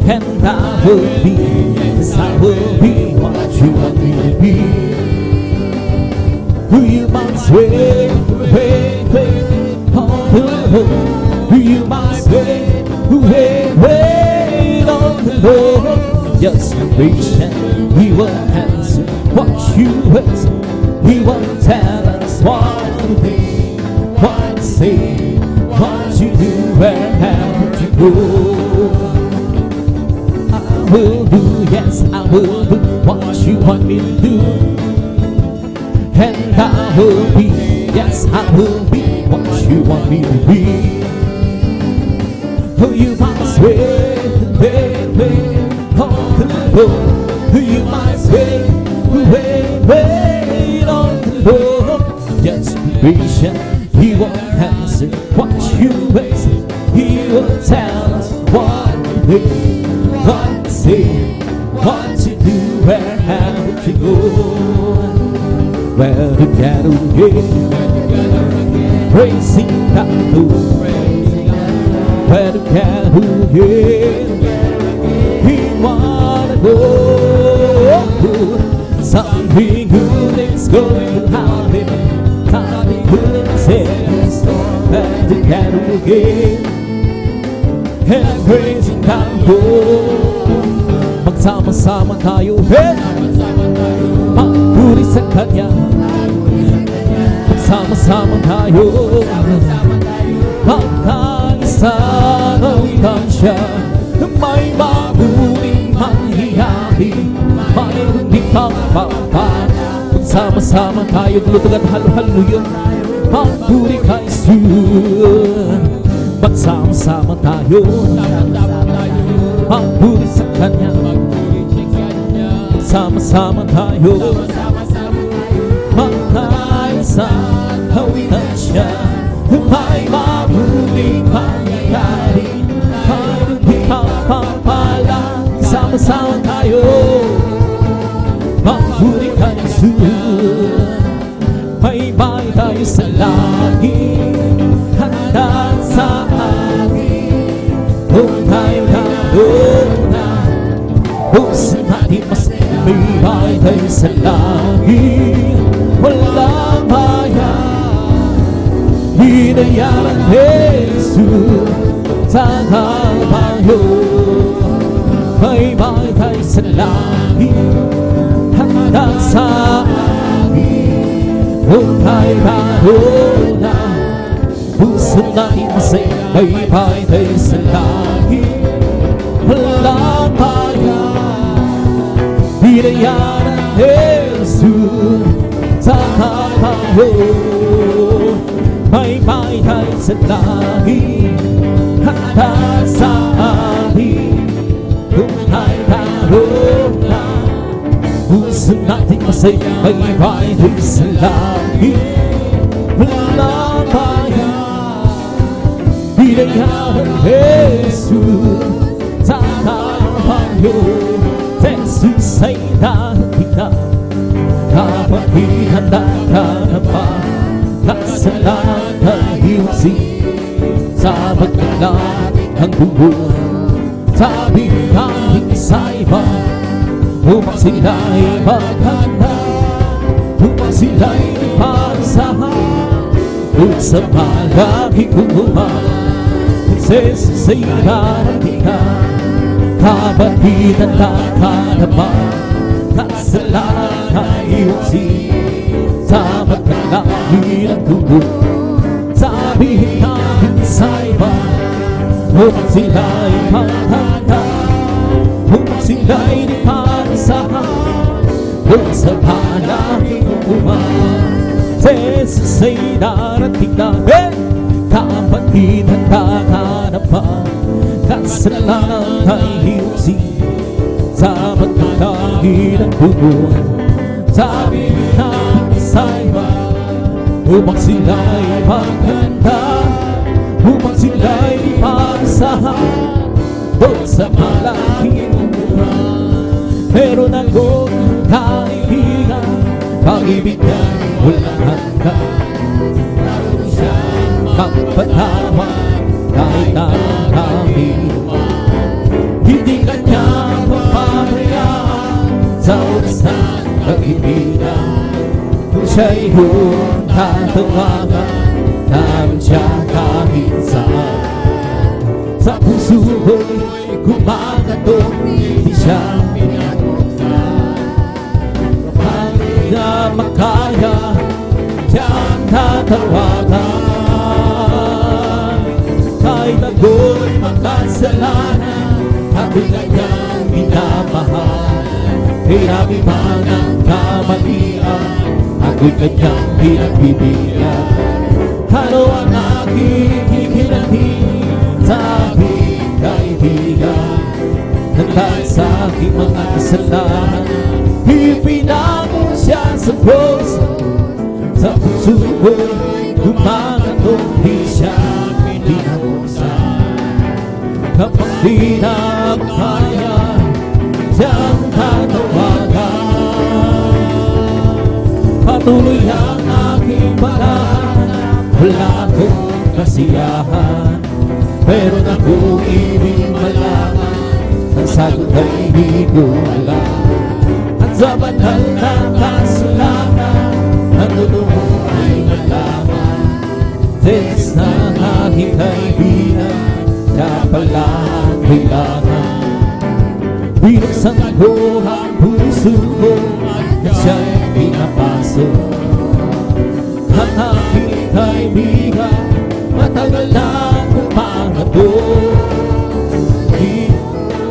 And I will be, yes, I will be what you want me to be. You must wait, wait, wait, on the Lord. You must wait, wait, wait on the Lord. Just be patient, He will answer what you ask. He will tell us what to be, what to say, what to do, where have to go. I will do, yes, I will do what you want me to do. And I will be, yes, I will be what you want me to be. Oh, you must wait, wait, wait on the Lord. You must wait, wait, wait on the Lord. Just be patient, He will answer what you ask. He will tell us what to do, what to say, what to do, where have to go. Where to get away, praising God, where to get away, He wanna go. Something good is going to happen, something good is where to get away, and praising God. Magsama-sama tayo, magpuri sa Kanya. Magsama-sama tayo, magkaisa ng siya. May mabuting mangyayari, mayroong di pagpapala. Magsama-sama tayo, lutog at halo-halo, magpuri kay Jesus. Magsama-sama tayo, magpuri sa Kanya. Magsama-sama tayo, magkaisa hawitan siya. May mabuting mangyayari, mayroong di pagpapala. Sama-sama tayo, magpuri kay Jesus. May bahay tayo sa langit, handa sa akin. Kung tayo naroon na, puso natin mas may bahay tayo sa langit. Walang bayan, hinayaran Jesus sa tayo. May bahay tayo sa langit, handa sa akin. Kung tayo naroon na, puso natin masay may bahay tayo sa langit. Walang bayan, hinayaran Jesus sa tayo. May bahay tayo sa langit, handa sa atin. Kung tayo naroon na, puso natin masay may bahay tayo sa langit. Walang bayan, hinayaran Jesus sa tayo. Jesus ay dating na, kapatid handa ka na ba? Kasalanan ay iwasin, sa magkalat ang dugo. Sabi ng isa iba, upang sila'y maghanda, upang sila'y ipasahan. Kung sa malaki kumuma, Jesus ay dating na, kapatid handa ka na ba? Kasalanan ay iwasin, sa magkalaki ng dugo. Sabihin natin sa iba, upang sila'y maghanda, upang sila'y ipasahan. Kung sa malaki kumuma, Jesus ay darating na. Kapatid handa ka na ba? Kasalanan ay iwasin, sa magkalaki ng dugo. Sabi natin sa iba, upang sila'y maghanda, upang sila'y ipasahan. Doon sa malaking umuran, meron akong kaibigan, pag-ibig niya'y walang hanggan. Naroon siyang magpatawad kahit ang kami. Hindi ka tinatawagan namin siya kahit saan. Sa puso ko'y kumakatong, di siya pinagmuksan. Kahit na makaya, siyang tatawagan. Kahit ako'y makasalanan, ako'y kanyang minamahal. Hirami man ang kamalian, ako'y kanyang pinagbibigyan. Ano ang aking hihinatid sa aking kaibigan? Nagdahil sa aking mga kasalanan, ipinako siya sa Diyos. Sa puso ko'y gumagatong, di siya pinagmuksan. Kapag di na makaya, siyang tatawagan. Patuloy ang aking paghahanap, wala akong kasiyahan, pero na kung ibig malaman, ang sagot ay di ko alam. At sa banal na kasulatan, ang totoo ay nalaman. Text na aking kaibigan, siya pala ang kailangan. Binuksan ko ang puso ko, at siya'y pinapasok. Ang aking kaibigan, matagal na kumangatog.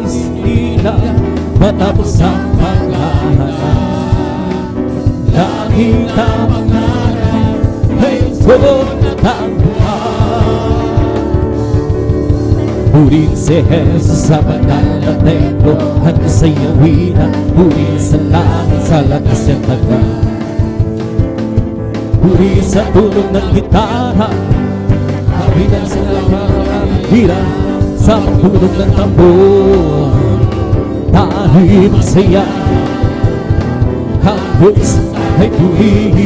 Hindi lang matapos ang paghahanap. Langit ang mangarap, ay gusto na tangguhan. Purihin si Jesus sa banal na templo, at sa iyawin at purihin sa langit sa lakas niyang tagal. Purihin sa tulong ng gitara, kapitan sa hira, sa pagtulog ng tambor. Tayo'y masaya, ang Diyos ay purihin.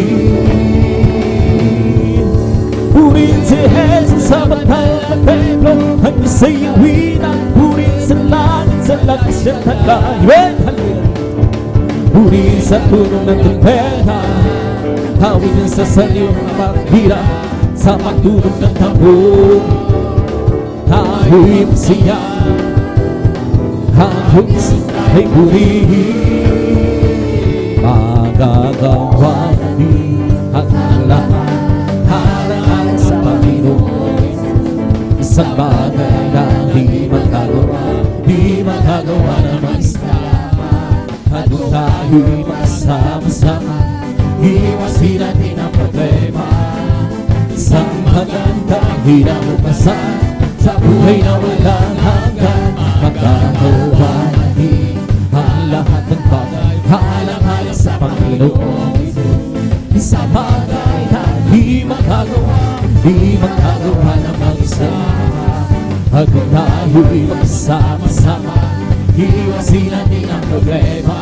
Purihin si Jesus sa banal na templo, at sa iyawin at purihin sa langit sa lakas niyang tagal. Purihin sa tulong ng gitara, hawin sa saliw ng paghira, sa pagtulog ng tambor. Tayo'y masaya, ang Diyos ay purihin. Magagawa natin ang lahat, harang sa Panginoon. Isang bagay na di magagawa na mag-isa. At kung tayo'y magsama-sama, iwasin natin ang problema. Isang magandang hinabukasan sa buhay na walang hanggan. Magagawa natin ang lahat ng bagay, halang-halang sa Panginoon. Isang bagay na di magagawa na mag-isa. At kung tayo'y magsama-sama, iwasin natin ang problema.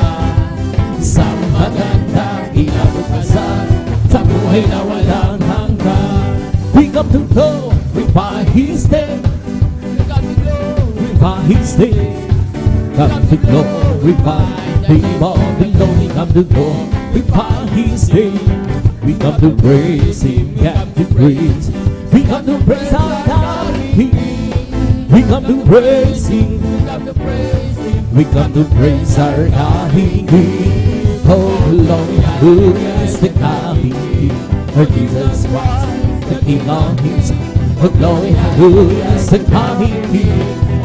Isang magandang hinabukasan sa buhay na walang hanggan. We come to glorify His name. Glorify His name. Come to glorify Him all alone. We come to glorify His name. We come to praise Him, come to praise. We come to praise our God. We come to praise Him. We come to praise our God. Oh, glory, hallelujah is the coming for Jesus Christ, the King of Kings. Oh, glory, hallelujah is the coming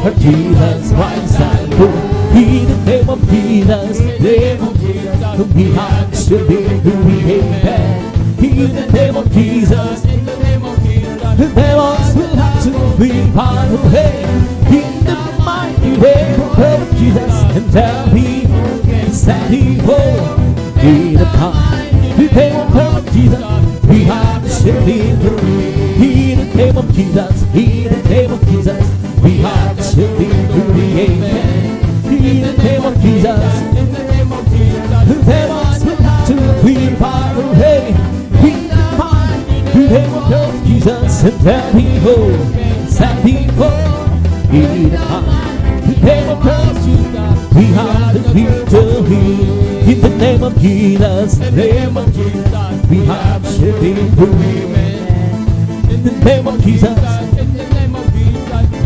for Jesus Christ, and in the name of Jesus, the name of Jesus, whom He has to be, amen. In the name of Jesus, in the name of Jesus, the devils will have to be far away. In the mighty name of Jesus, and tell me, stand evil. In the mighty name of Jesus, we have to live. In the name of Jesus, in the name of Jesus, we have to live. Amen. In the name of Jesus, in the name of Jesus, the devils will have to be far away. In the mighty name of Jesus, and tell people, stand evil. In the name of Jesus, we have the victory. In the name of Jesus, name of Jesus, we have victory. In the name of Jesus,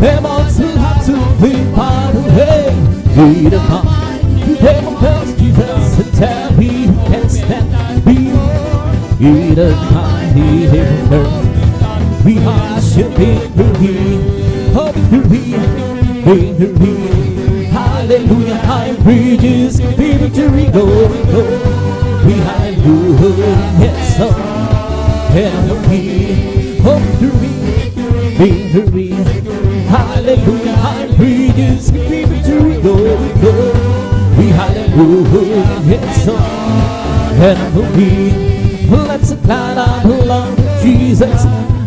demons will have to be far away. We the demon tells Jesus and tell me who can stand before. We the mighty heaven, we have victory. Oh, victory. Hallelujah, high bridges, victory, glory, glory. We hallelujah, yes, oh, victory, victory. Hallelujah, high bridges, victory, glory, glory. We hallelujah, yes, oh, victory. Let's climb out along Jesus.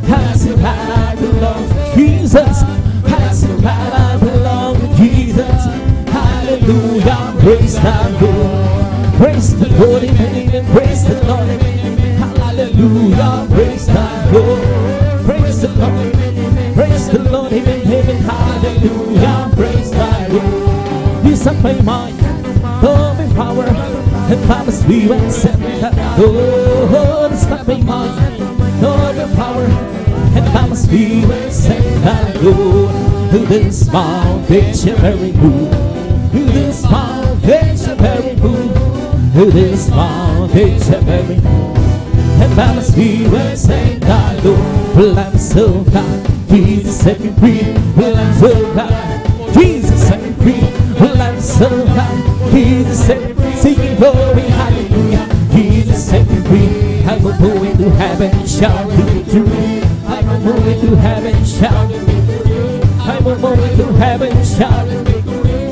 Let's climb out along Jesus. Let's climb out along Jesus. Hallelujah, praise the Lord. Praise the Lord in heaven, praise the Lord in heaven. Hallelujah, praise the Lord. Praise the Lord, praise the Lord in heaven. Hallelujah, praise the Lord. He's up my mind, love and power, and promise we will send that Lord. He's up my mind, love and power, and promise we will send that Lord. To this mountain shall very move. To this mountain shall very move. To this mountain shall very move. And promise we will sing the Lord. Well, I'm so glad Jesus set me free. Well, I'm so glad Jesus set me free. Well, I'm so glad Jesus set me free. Singing glory, hallelujah. Jesus set me free. I'm going to heaven, shout victory. I'm going to heaven, shout victory. I'm going to heaven, shout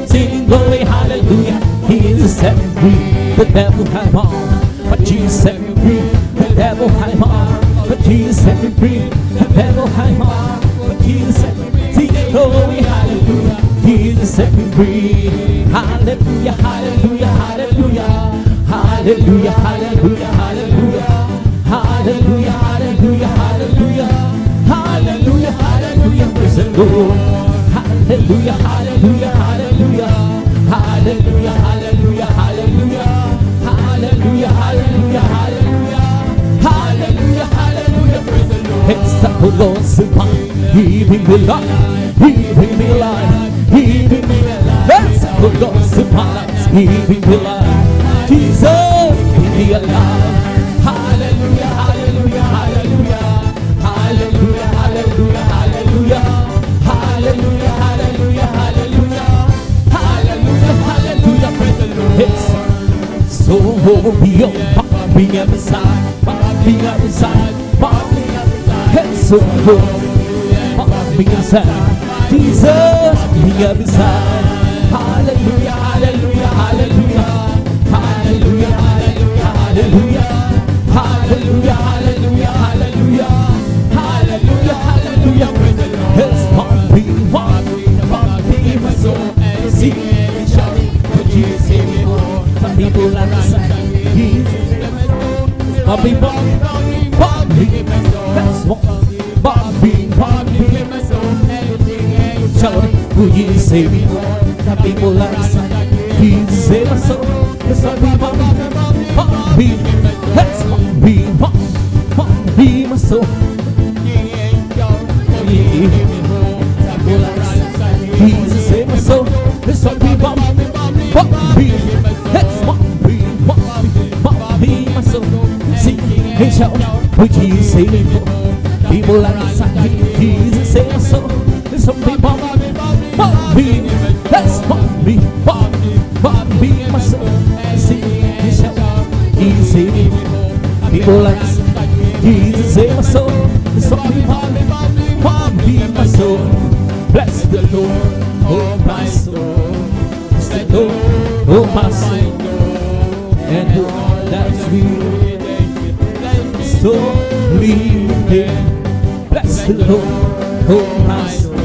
singing glory, hallelujah. Jesus set me free. The devil had him on, but Jesus set me free. The devil had him on, but Jesus set me free. The devil had him on, but Jesus set me free. Singing glory, hallelujah. Jesus set me free. Hallelujah, hallelujah, hallelujah. Hallelujah, hallelujah, hallelujah. Hallelujah, hallelujah, hallelujah. Hallelujah, hallelujah, praise the Lord. Hallelujah, hallelujah, hallelujah. Hallelujah, hallelujah, hallelujah. Hallelujah, hallelujah, hallelujah. Hallelujah, hallelujah, praise the Lord. It's the Lord's divine. He bring me life, He bring me life, He bring me life. It's the Lord's divine. He bring me life. Jesus, bring me alive. Hallelujah, hallelujah, hallelujah. Hallelujah, hallelujah, hallelujah. Hallelujah, hallelujah, hallelujah. Hallelujah, hallelujah, praise the Lord. It's so real, being every side, being every side, being every side. It's so real, being every side. Jesus, being every side. Hallelujah, hallelujah, hallelujah. Hallelujah, hallelujah, hallelujah. Hallelujah, hallelujah, hallelujah. Hallelujah, hallelujah, praise the Lord. It's one beat, my soul, and sing and shout, for Jesus save me more. Some people are not saying, Jesus, one beat, that's one beat, my soul, and shout, for Jesus save me more. Some people are not saying, Jesus save my soul. It's one beat, that's one beat, my soul. Jesus save my soul. This one be that's one be my soul. Sing and shout, would Jesus save me for? People like the sun. Jesus save my soul. This one be that's one be my soul. Sing and shout, Jesus save me for. People like the sun. Jesus save my soul. This one be my soul. Bless the Lord, oh my soul. Bless the Lord, oh my soul. And all that's within, so leave Him. Bless the Lord, oh my soul.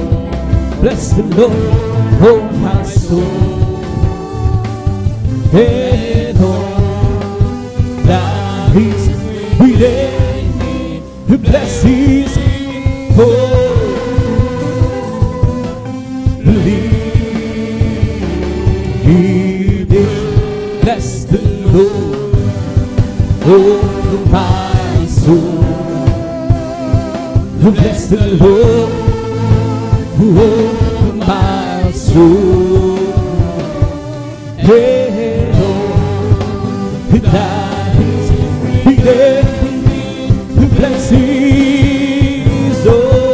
Bless the Lord, oh my soul. And all that is within me, bless His holy. Bless the Lord. Bless the Lord, oh, my soul. Hey, Lord, that is the blessings, oh,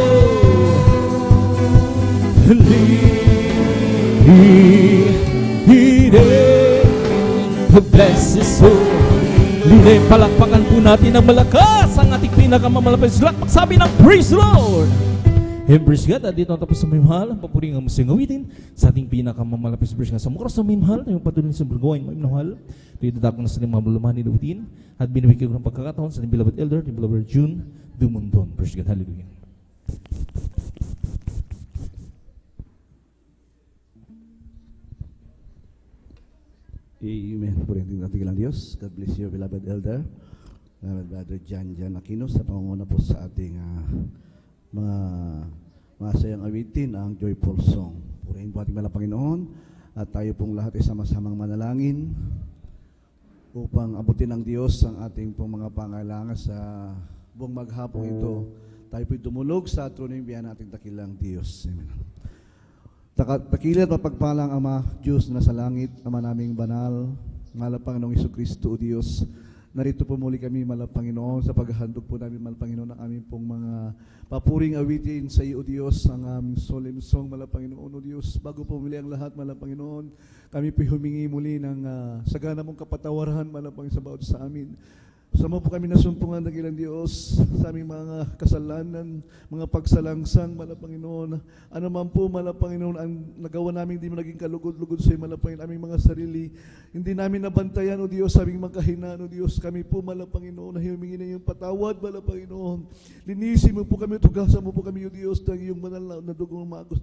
bless his soul. Lili, palakpakan po natin ng malakas ang ating pinakamamalapit sulat. Pagsabi ng praise the Lord. And praise God, at dito tapos sa may mahal, ang papuring ang musing awitin sa ating pinakamamalapit praise God. Sa mukha sa may mahal, yung patuloy sa bergawain may mahal. Ito dadako na sa limang malulumahan ni Davidin at binibigay ko ng pagkakataon sa ating beloved elder, ating beloved June Dumundon. Praise God, hallelujah. Amen. Purihin natin lang Diyos. God bless you, beloved elder. Brother Jan Aquino sa pangunguna po sa ating mga sayang awitin, ang joyful song. Purihin po ating mahal na Panginoon at tayo pong lahat ay sama-samang manalangin upang abutin ng Diyos ang ating pong mga pangailangan sa buong maghapong ito. Tayo po'y dumulog sa trono ng biyan nating dakilang Diyos. Amen. Takilid at mapagpalang Ama, Diyos na sa langit, Ama naming banal, mahal na Panginoong Jesucristo, O Diyos, narito po muli kami, mahal na Panginoon, sa paghahandog po namin, mahal na Panginoon, ng aming pong mga papuring awitin sa iyo, O Diyos, ang aming solemn song, mahal na Panginoon, O Diyos. Bago po muli ang lahat, mahal na Panginoon, kami po humingi muli ng sagana mong kapatawaran, mahal na Panginoon, sa bawat sa amin. Sama po kami nasumpungan ng ilang Diyos sa aming mga kasalanan, mga pagsalangsang, Mala Panginoon. Ano man po, Mala Panginoon, ang nagawa namin hindi mo naging kalugod-lugod sa iyo, Mala Panginoon, aming mga sarili. Hindi namin nabantayan, O Diyos, aming mga kahinaan, O Diyos. Kami po, Mala Panginoon, na humingi na iyong patawad, Mala Panginoon. Linisin mo po kami, tugasan mo po kami, O Diyos, ng iyong banal na dugong magos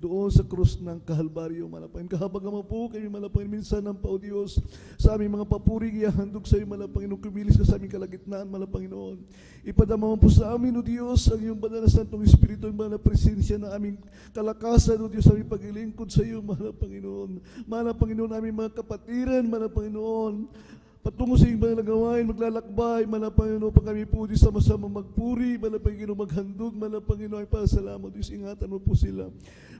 doon sa krus ng Kahalbaryo, Mala Panginoon. Kahabagan mo po kami, Mala Panginoon, minsan ng pa, O Diyos, sa aming mga papuring ihahandog sa iyo, Mala Panginoon, kumilis ka sa aming kalagitnaan, Mala Panginoon. Ipadama mo po sa amin, O Diyos, ang iyong banal na Santong Espiritu, ang banal na presensya na aming kalakasan, O Diyos, aming paglilingkod sa iyo, Mala Panginoon. Mala Panginoon, aming mga kapatiran, Mala Panginoon, patungo sa iyong banal na gawain, maglalakbay, Mala Panginoon, pag kami po, Diyos, sama-sama magpuri, Mala Panginoon, maghandog, Mala Panginoon, ay pasalamat, Diyos, ingatan mo po sila.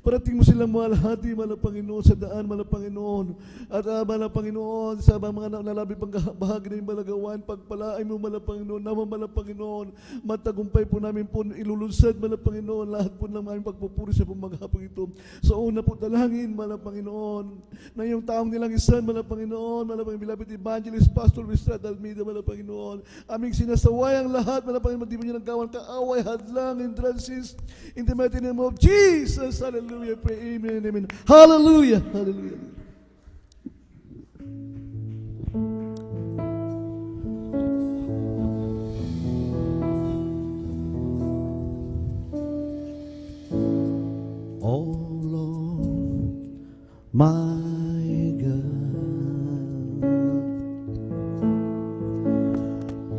Parating mo silang mahalhati, Mala Panginoon, sa daan, Mala Panginoon. At Mala Panginoon, sa mga nalabi pang bahagi na yung malagawan, pagpalaay mo, Mala Panginoon, naman, Mala Panginoon, matagumpay po namin po ilulunsad, Mala Panginoon, lahat po ng aming pagpupuri sa pumaghapong ito. Sa una po dalangin, Mala Panginoon, na yung taong nilang isan, Mala Panginoon, Mala Panginoon, beloved Evangelist, Pastor Wistrad Almeida, Mala Panginoon, aming sinasaway ang lahat, Mala Panginoon, di mo nyo nagkawan kaaway, hadlang, hindrances, in the mighty name of Jesus, hallelujah. Pray, amen, amen. Hallelujah, hallelujah. Oh Lord, my God,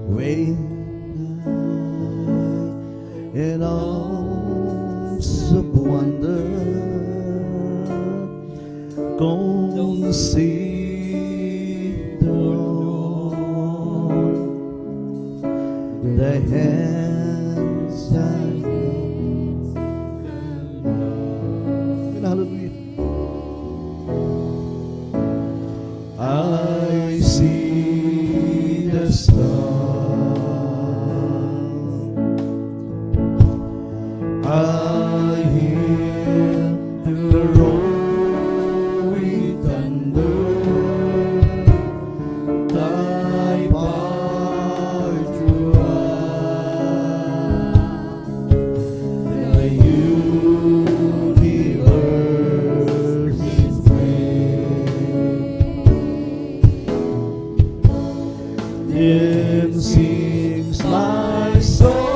when I in arms of wonder consider the hands and hallelujah. I see the stars, I hear the rolling thunder, thy power throughout the universe is great. Then sings my soul,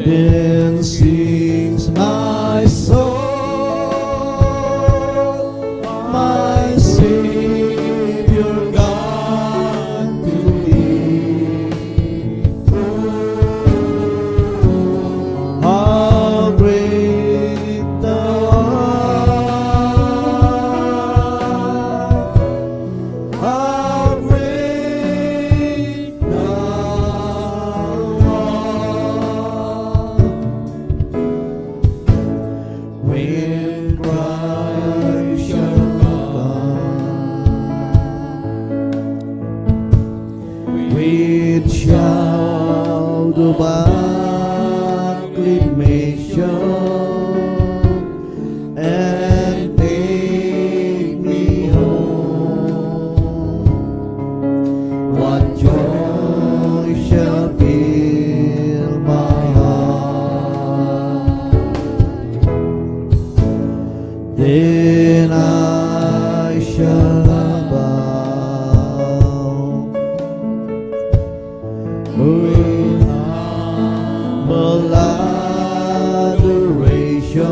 then sings my soul. then I shall bow with humble adoration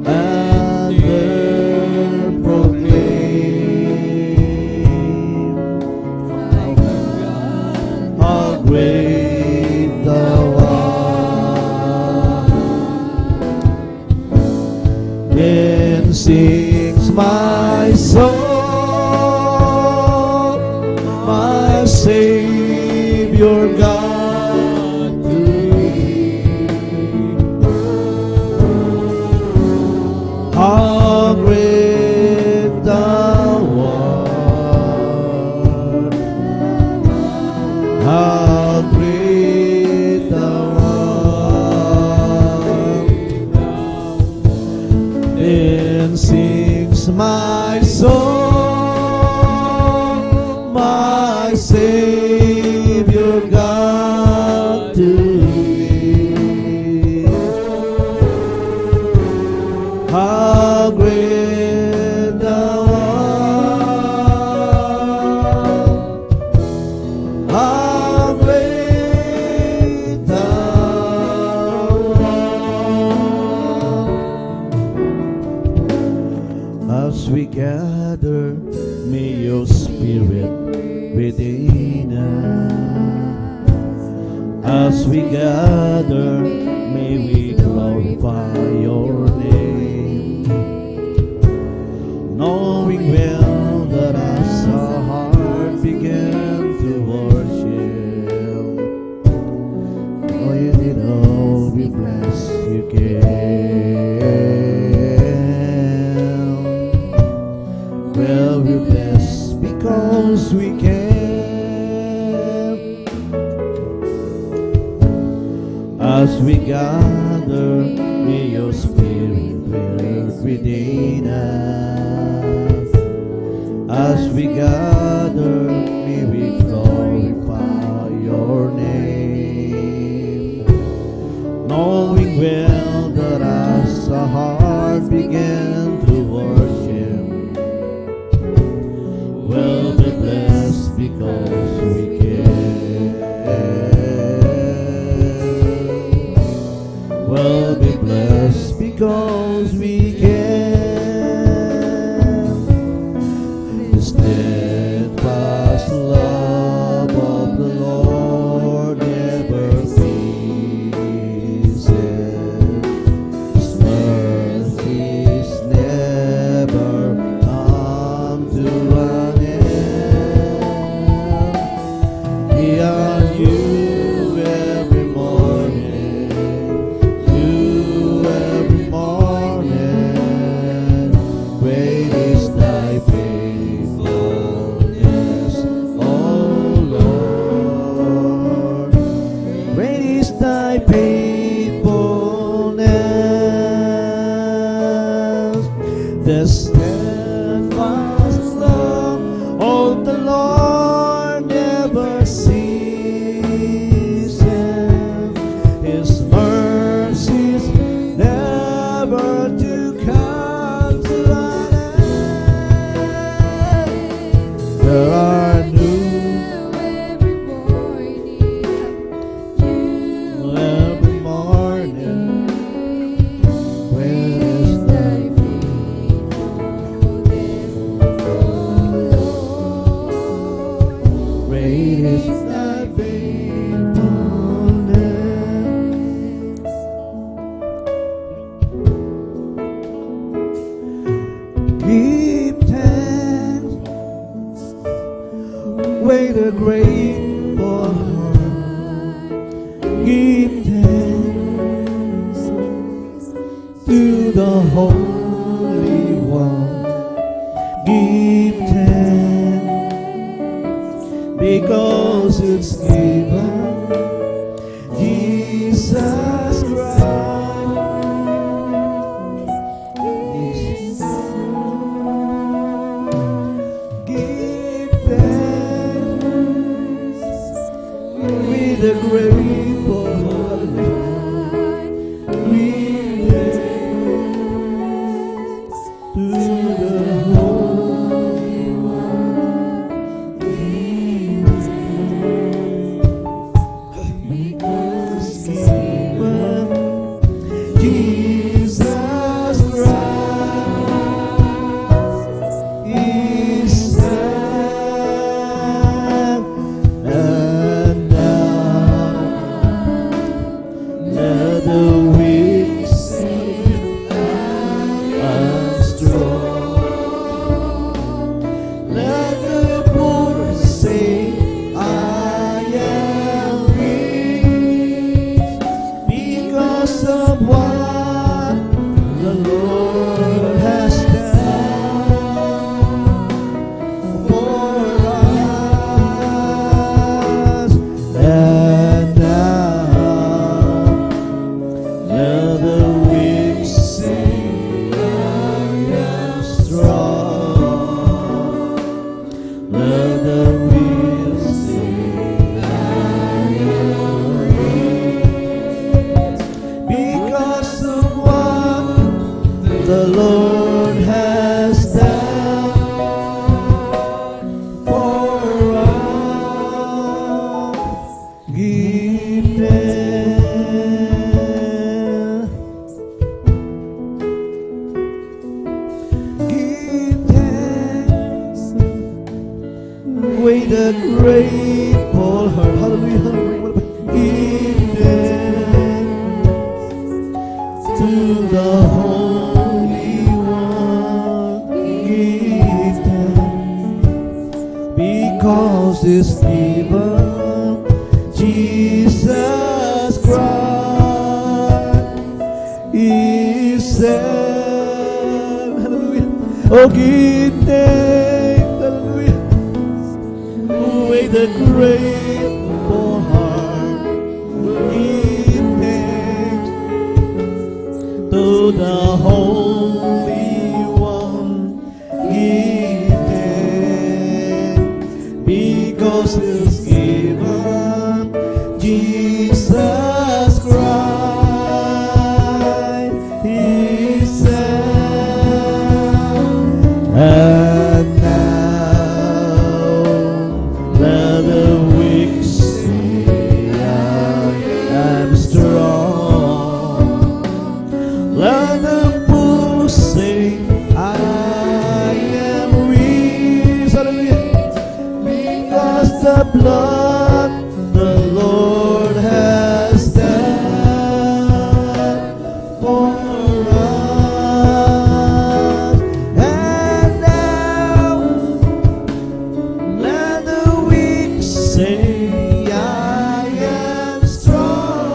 and then proclaim how great thou art. Then sings my soul, my Savior God to thee. How great thou art, how great thou art. Then sings my soul, my Savior God to thee. How great thou art, how great thou art. As we gather, may your Spirit within us. As we gather, may we glorify your name, knowing well that as our heart began to worship, oh, you did all we bless you can. Well, we bless because we can. As we gather, may your Spirit work within us. As we gather, may we glorify your name, knowing well that as our heart began to worship, we'll be blessed because we can. We'll be blessed because we can. The steadfast love of the Lord never ceases. His mercies never come to an end. They are new every morning, new every morning. Great is thy faithfulness, O Lord. Great is thy faithfulness. The steadfast love of the Lord never ceases. His mercies never to come to an end. There are new every morning. Where is thy great is thy faithfulness. Give thanks, wait a grateful heart. Give thanks to the Holy One. Give thanks because it's given Jesus Christ. Give thanks with a grateful heart. Give thanks of what the Lord has done for us. And now let the weak say, I am strong. Let the weak say, I am weak. Because of what the Lord has done for us, give thanks. Give thanks with a grateful heart. Hallelujah, hallelujah. Give thanks to the Holy One. Give thanks because it's given Jesus Christ is saved. Hallelujah. Oh, give thanks. Hallelujah. With a grateful heart, give thanks to the Holy One. Give thanks because it's given Jesus Christ is saved. And now let the weak say, I am strong. Let the poor say, I am weak. Hallelujah. Because the blood the Lord has done for us. And now let the weak say, I am strong.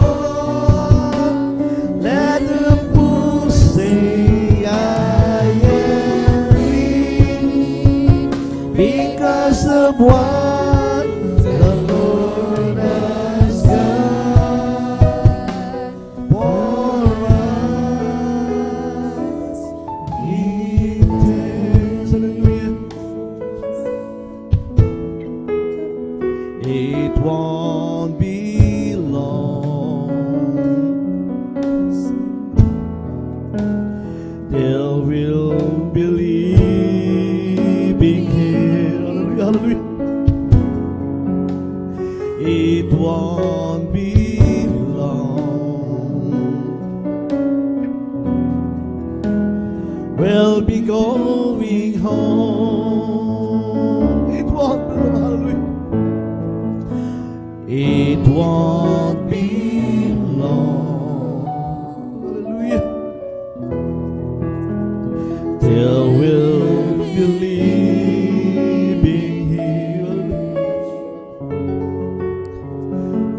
Let the poor say, I am weak. Because of what the Lord has done for us. Give thanks. Hallelujah. It won't be long till we'll believe in Him. Hallelujah, hallelujah. It won't be long. We'll be going home. It won't be long. Hallelujah. It won't be long. Hallelujah. Till we'll believe in Him.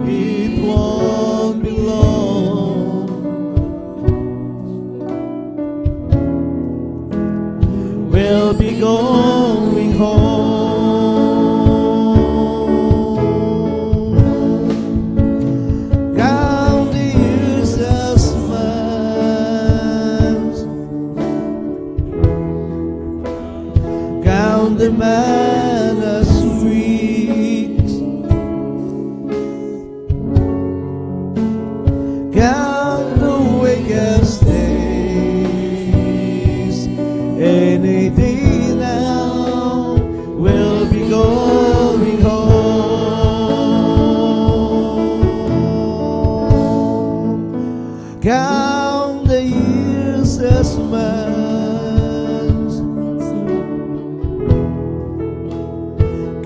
It won't be long. We'll be going home. Count the years as months. Count them as weeks. Count the week as days. Any day now we'll be going home. Count the years as months.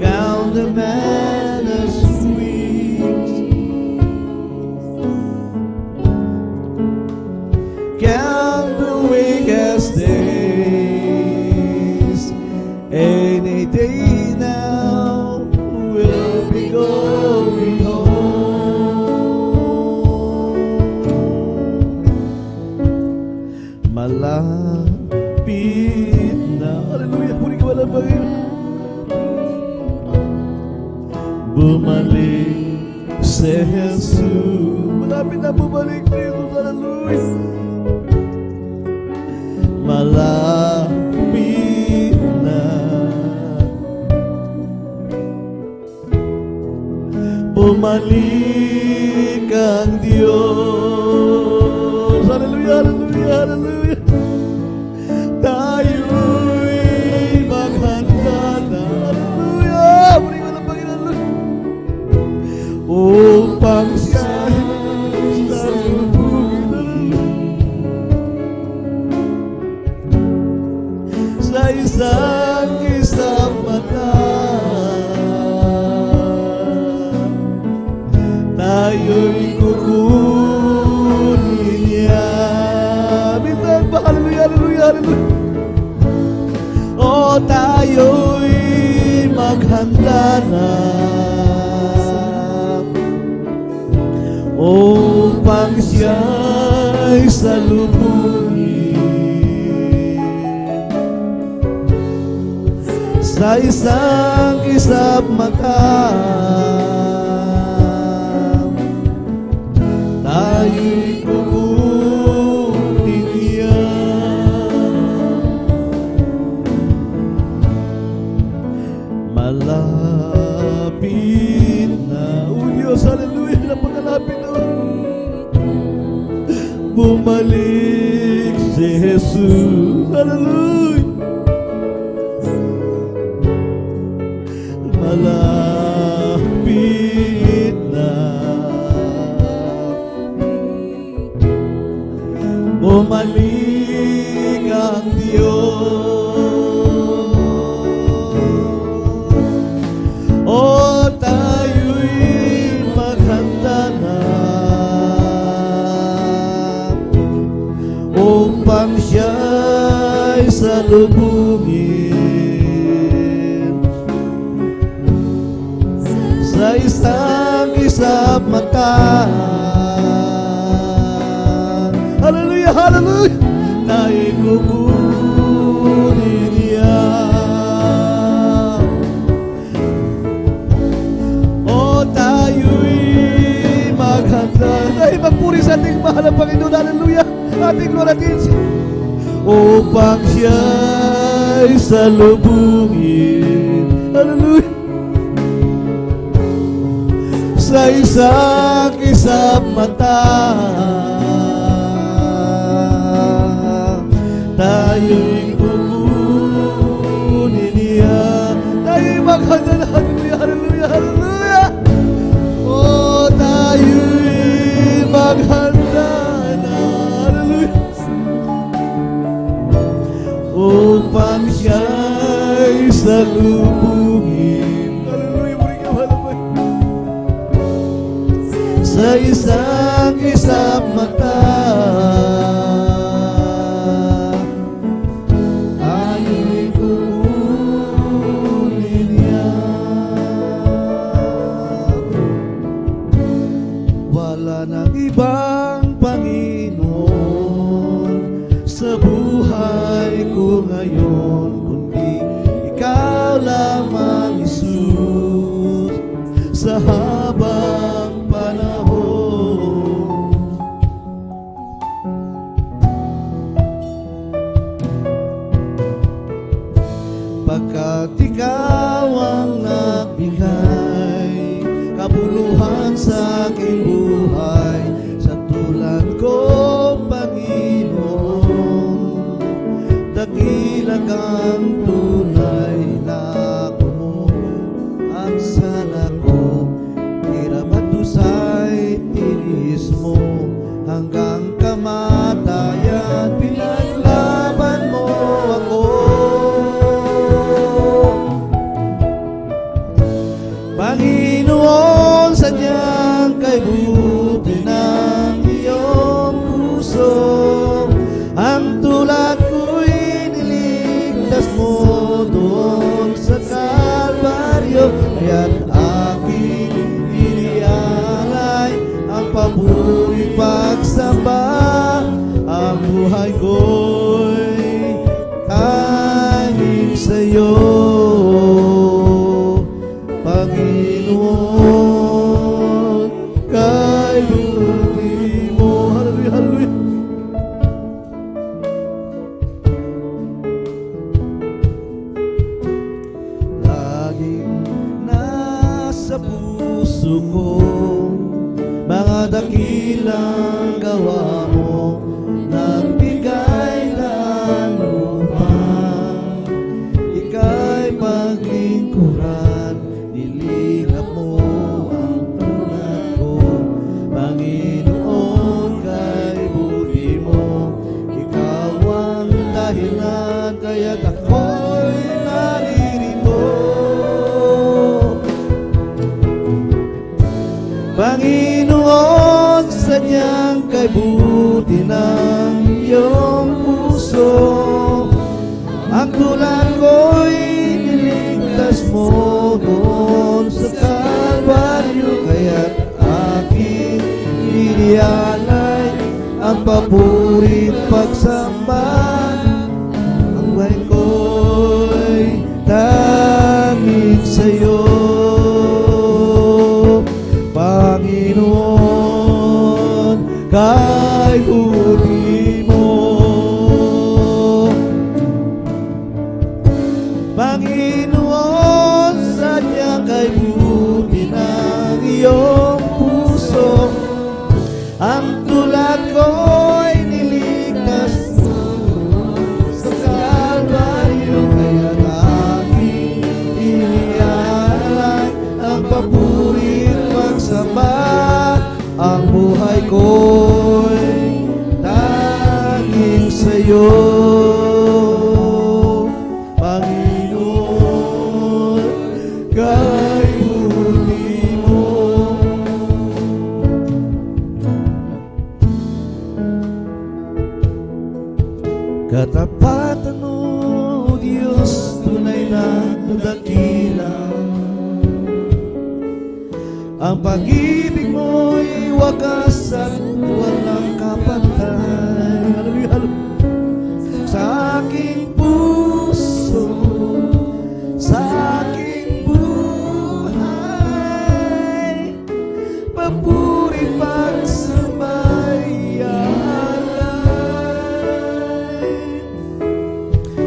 Count the man as weeks. Count the week as days. Any day now we'll be going home. malapit na. Hallelujah, puri ka wala Panginoon. Bumalik si Jesus. Malapit na bumalik si Jesus. Hallelujah. Malapit na. Bumalik ang Diyos. Hallelujah, hallelujah, hallelujah. Tayo'y maghanda na. Hallelujah. Muli mo ng Panginoon. Upang siya'y sa isang isang mata, tayo'y kukunin niya. Minsan ba? Hallelujah, hallelujah, hallelujah. O tayo'y maghanda na upang siya'y salubungin sa isang isang mata. Tayo'y kukunin niya. Malapit na. O Diyos, hallelujah, napakalapit na. Bumalik si Jesus. Hallelujah. Malapit na. Bumalik ang Diyos. O tayo'y maghanda na upang siya'y salubungin sa isang isang mata. Hallelujah, hallelujah. Tayo'y kukunin niya. O tayo'y maghanda. Tayo'y magpuri sa ating mahal na Panginoon. Hallelujah. Ating loratin siya upang siya'y salubungin. Hallelujah. Sa isang isang mata, tayo'y kukunin niya. Tayo'y maghanda na. Hallelujah, hallelujah, hallelujah. O tayo'y maghanda na. Hallelujah. Upang siya'y salubungin. Hallelujah, muli ka malapay. Sa isang isang mata, tayo'y kukunin niya. Wala nang ibang Panginoon sa buhay ko ngayon, kundi ikaw lamang, Jesus, sa habang panahon. Pagkat ikaw ang nagbigay kabuluhan sa aking buhay, sa tulad ko, Panginoon, dakila kang tunay na ako. Ang sala ko, hirap at dusay, tinis mo hanggang kamatayan. Pinaglaban mo ako, Panginoon, sadyang kay buti ng iyong puso. Ang tulad ko'y niligtas mo doon sa Kalbaryo, kaya't aking inialay ang papuri pagsamba. Ang buhay ko kaya't ako'y naririto. Panginoon, sadyang kay buti ng iyong puso. Ang tulad ko'y niligtas mo doon sa Kalbaryo, kaya't aking inialay ang papurit pagsamba. Ang buhay ko'y tanging sa'yo, Panginoon, kay buti mo. Panginoon, sadyang kay buti ng iyong puso. Ang tulad ko'y niligtas mo sa Kalbaryo, kaya't aking inialay ang papurit pagsamba. Ang buhay ko'y tanging sa'yo, Panginoon, kay buti mo. Katapatan mo, Diyos, tunay na dakila. Ang pag-ibig mo'y wagas at walang kapantay. Hallelujah. Sa aking puso, sa aking buhay, papuri pagsambayan.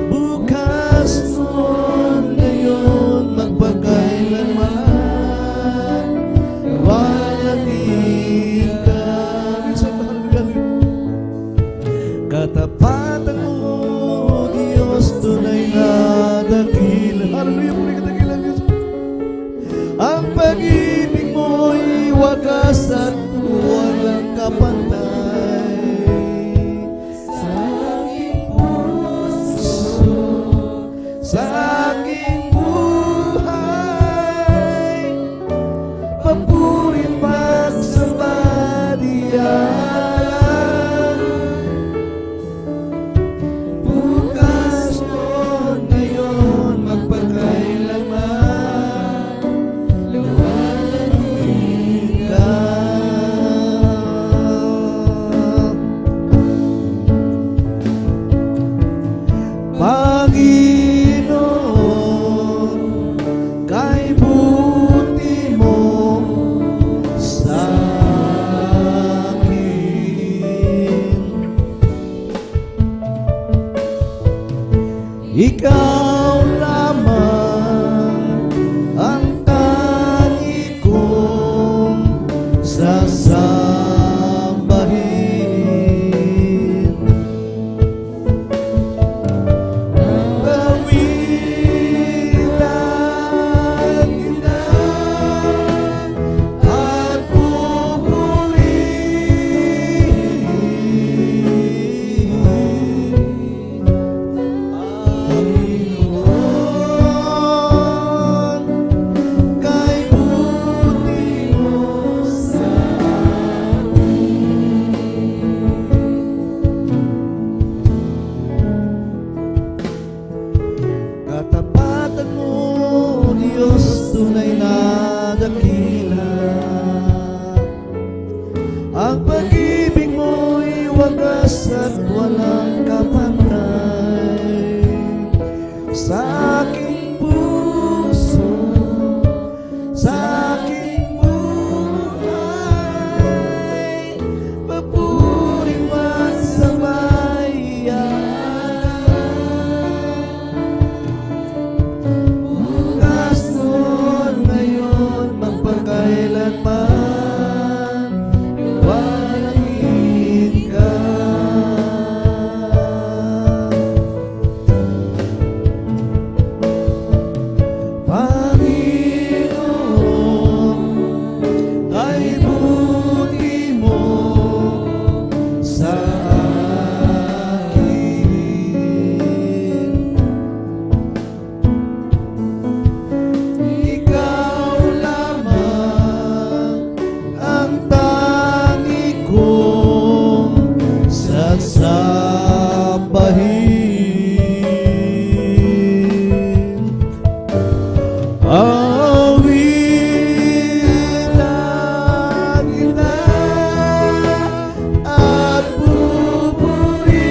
Bukas noon, ngayon, magpagkailanman, walagin ka. Katapatan mo, Diyos, tunay na dakila. Hallelujah, muli kadakilan, Diyos. Ang pag-ibig mo'y wagas at walang kapantay. Sa aking puso, sa aking buhay, papuri pagsamba diyan. Bukas mo, ngayon, magpagkailanman, luwalhati ka. Panginoon, kay buti mo sa akin. Ikaw lamang ang tangi kong sasambahin. Pawilan kita at pupurihin. Panginoon, kay buti mo sa katapatan mo, Diyos, tunay na dakila. Ang pag-ibig mo'y wagas at walang kapantay. Sa aking puso, sa aking buhay, papuri magsabayan. Bukas noon, ngayon, magpagkailanman, walangin ka. sambahin. Awitan kita at pupurihin,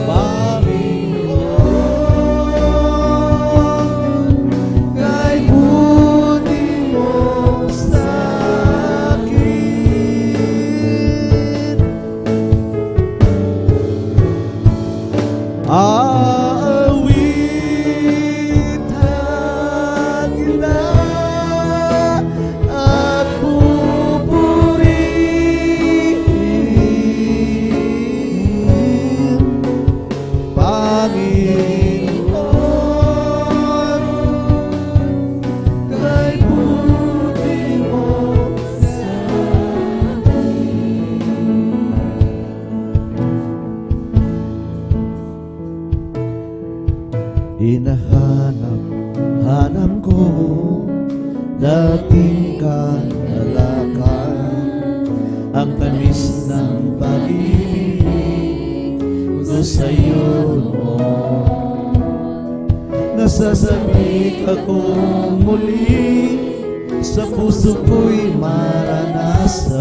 Panginoon, kay buti mo sa'kin. Aawitan kita at pupurihin, Panginoon, kay buti mo hinahanap ko dating kalalakan, ang tamis ng pag-ibig ko sa'yo noon. Nasasabik akong muli, sa puso ko'y maranasan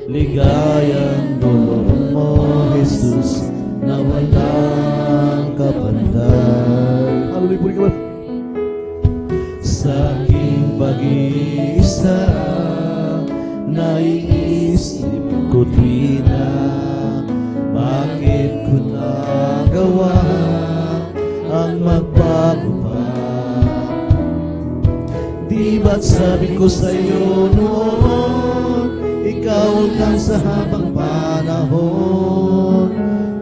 ligayang dulot mo, Jesus, na walang kapanday. Hallelujah, puri ka ba? Sa aking pag-iisa, naiisip ko tuwina, bakit ko nagawa ang magbago pa? Di ba't sabi ko sa'yo noon, ikaw lang sa habang panahon,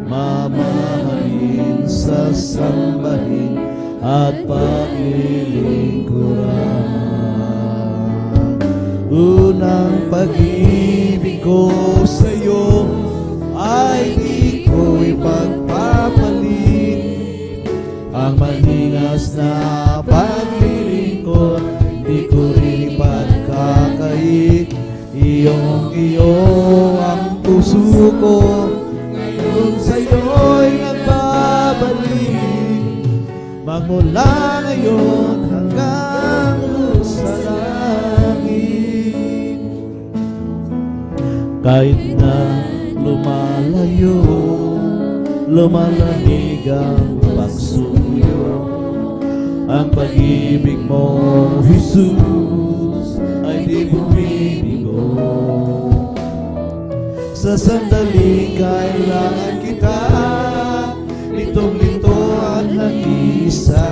mamahalin, sasambahin at paglilingkuran. Unang pag-ibig ko sa'yo ay di ko ipagpapalit, ang maningas na paglilingkod di ko rin ipagkakait. Iyong-iyo ang puso ko, ngayon sa'yo'y nagbabalik, magmula ngayon hanggang sa langit. Kahit na lumalamig ang pagsuyo, ang pag-ibig mo, Jesus, ay di bumibigo. Sa sandali kailangan kita, litong-lito at nag-isa,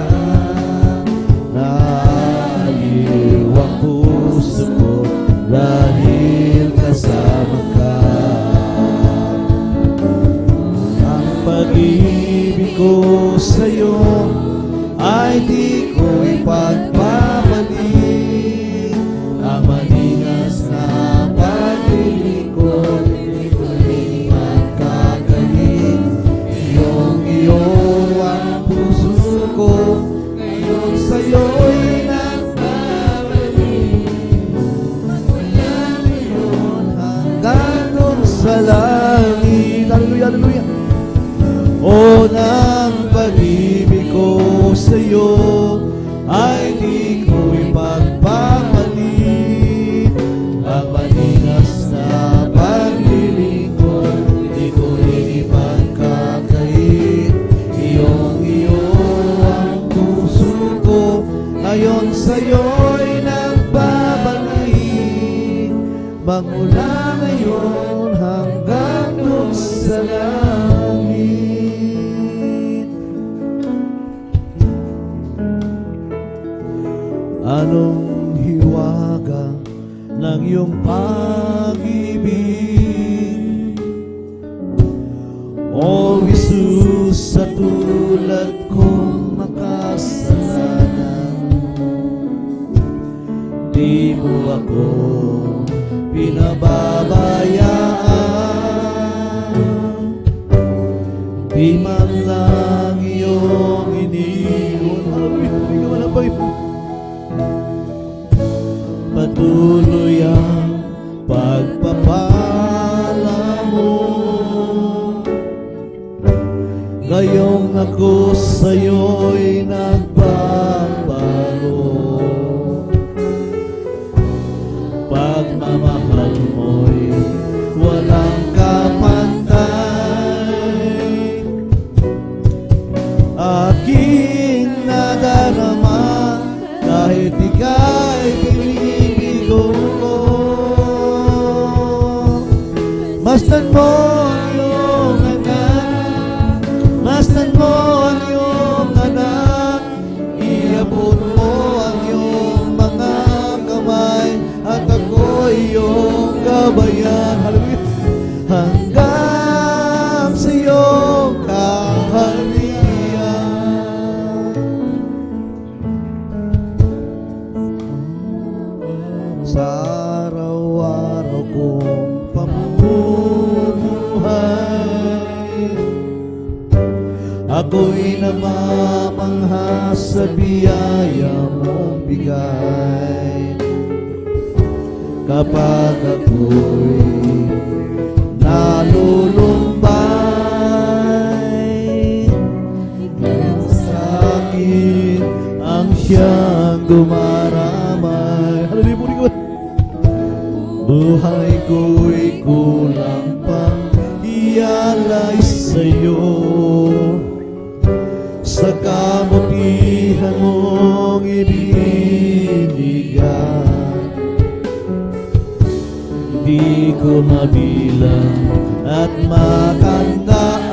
naaliw ang puso ko dahil kasama ka. Ang pag-ibig ko sa'yo ay di ko ipagpapalik, ang maningas na paglilingkod di ko rin ipagkakait. Iyong-iyo ang puso ko, ngayon sa'yo'y nagbabalik, mula ngayon hanggang doon sa langit. Hallelujah, hallelujah. O ng pag-ibig ko sa'yo ay di ko ipagpapalit, ang maningas na paglilingkod di ko rin ipagkakait. Iyong-iyo ang puso ko, ngayon sa'yo'y nagbabalik, magmula ngayon hanggang doon sa langit. Anong hiwaga ng iyong pag-ibig, O Jesus, sa tulad kong makasalanan, di mo ako pinababayaan, di man lang iyong iniwan. Patuloy pagpapala mo. Ngayong ako sa'yo'y nagbabago, pagmamahal mo'y walang kapantay. Aking nadarama kahit ika'y binibigo ko. Masdan mo ang iyong anak, masdan mo ang iyong anak, iabot mo ang iyong mga kamay, at ako iyong gabayan. Hallelujah. Hanggang sa iyong kaharian. Sa araw-araw kong pamumuhay, ako'y namamangha sa biyaya mong bigay. Kapag ako'y nalulumbay, ikaw sa akin ang siyang dumaramay. Hallelujah. Buhay ko'y kulang pang ialay sa'yo, sa kabutihan mong ibinigay. Di ko mabilang at matandaan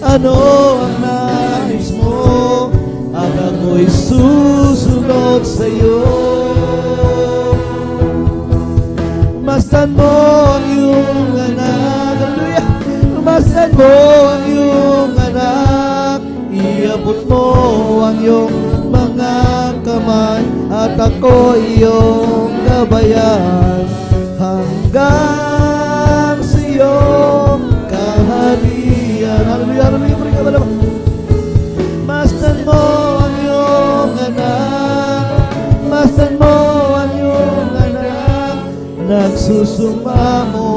ano ang nais mo, at ako'y susunod sa'yo. Masdan mo ang iyong anak, hallelujah. Masdan mo ang iyong anak, iabot mo ang iyong mga kamay, at ako iyong gabayan. Hanggang sa iyong kaharian. Hallelujah, hallelujah. Masdan mo ang iyong anak, masdan mo ang iyong anak, nagsusumamo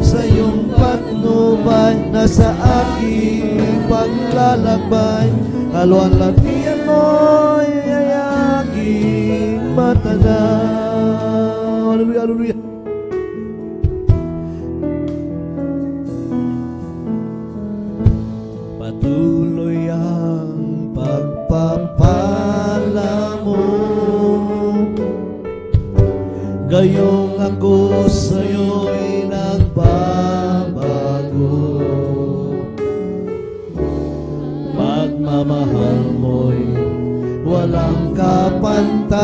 sa iyong patnubay, na sa aking paglalakbay, kalwan latian mo'y aking matanaw. Hallelujah, hallelujah. Patuloy ang pagpapala mo, gayong ako sa'yo'y nagbabago. Pagmamahal mo'y walang kapantay.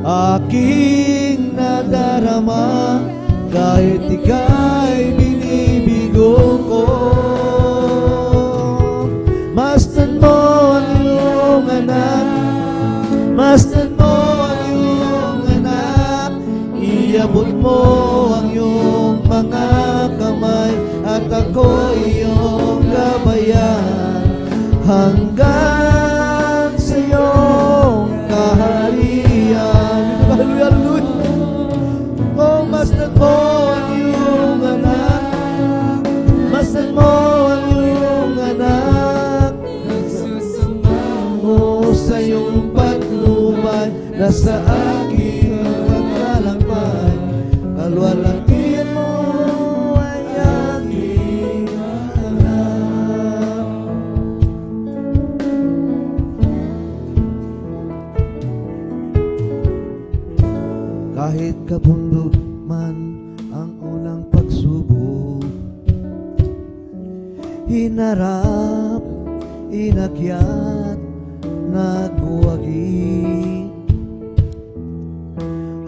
Aking nadarama kahit ika'y binibigo ko. Masdan mo ang iyong anak, masdan mo ang iyong anak, iabot mo ang iyong mga kamay, at ako iyong gabayan. Hanggang sa iyong kaharian. Hallelujah, hallelujah. Oh, masdan mo ang iyong anak, masdan mo ang iyong anak, nagsusumamo sa iyong patnubay, na sa aking paglalakbay, kalwalatian mo ay aking anak. Kahit kabundok man ang unang pagsubok, hinarap, inakyat, nagbuwagi,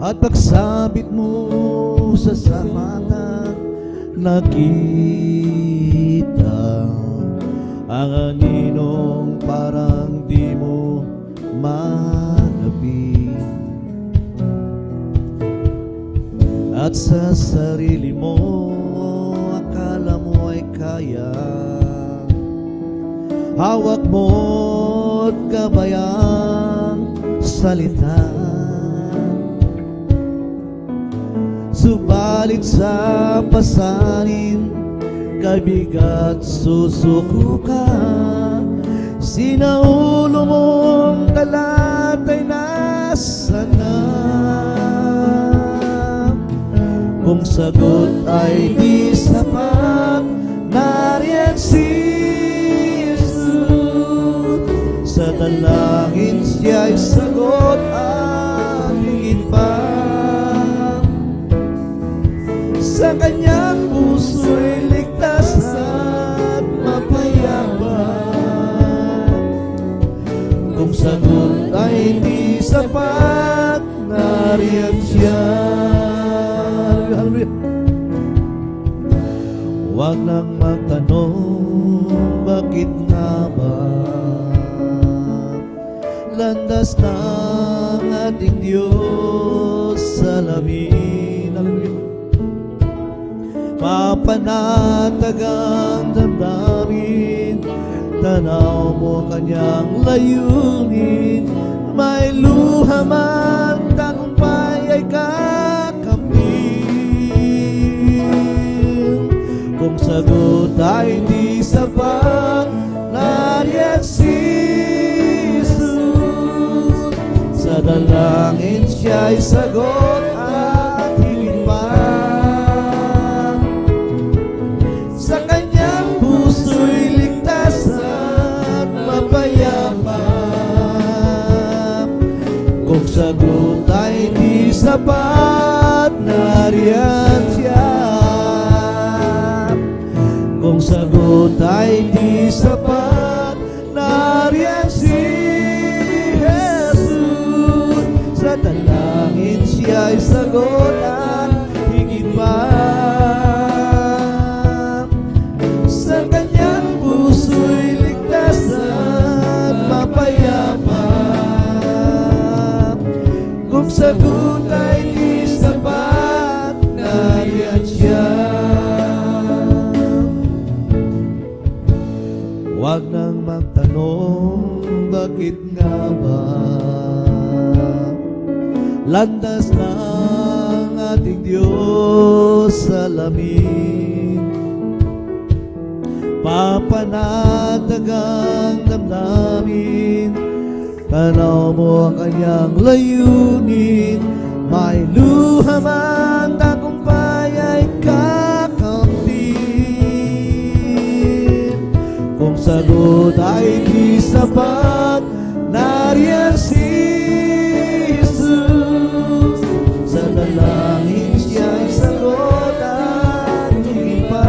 at pagsabit mo sa samatan, nakita ang aninong parang di mo manapin. At sa sarili mo, akala mo ay kaya, hawak mo't gabayan. salita. Subalit sa pasanin, kabigat susuko ka. Sinaulo mong talatay nasa na. Kung sagot ay di sapat, nariyan si Jesus. Sa dalangin siya'y sagot at higit pa. Sa kanyang puso'y ligtas at mapayapa. Kung sagot ay di sapat, nariyan siya. Hallelujah. Huwag nang magtanong, bakit nga ba? Landas ng ating Diyos sa lamin. Hallelujah. Mapanatag ang damdamin, tanaw mo kanyang layunin. May luha man, tagumpay ay kakamtin. Kung sagot ay di sapat, nariyan si Jesus. Sa dalangin siya'y sagot at higit pa. Sa kanyang puso'y ligtas at mapayapa. Kung sagot ay di sapat, nariyan siya. Kung sagot ay di sapat, nariyan si Jesus. Sa dalangin siya'y sagot at higit pa. Sa kanyang puso'y ligtas at mapayapa. Kung sagot ay di sapat, nariyan siya. Huwag nang magtanong, bakit nga ba? Landas ng ating Diyos sa lamin. Papanatag ang damdamin, tanaw mo ang kanyang layunin. May luha man, tagumpay ay kakamtin. Kung sagot ay di sapat, nariyan si Jesus. Sa dalangin siya'y sagot at higit pa.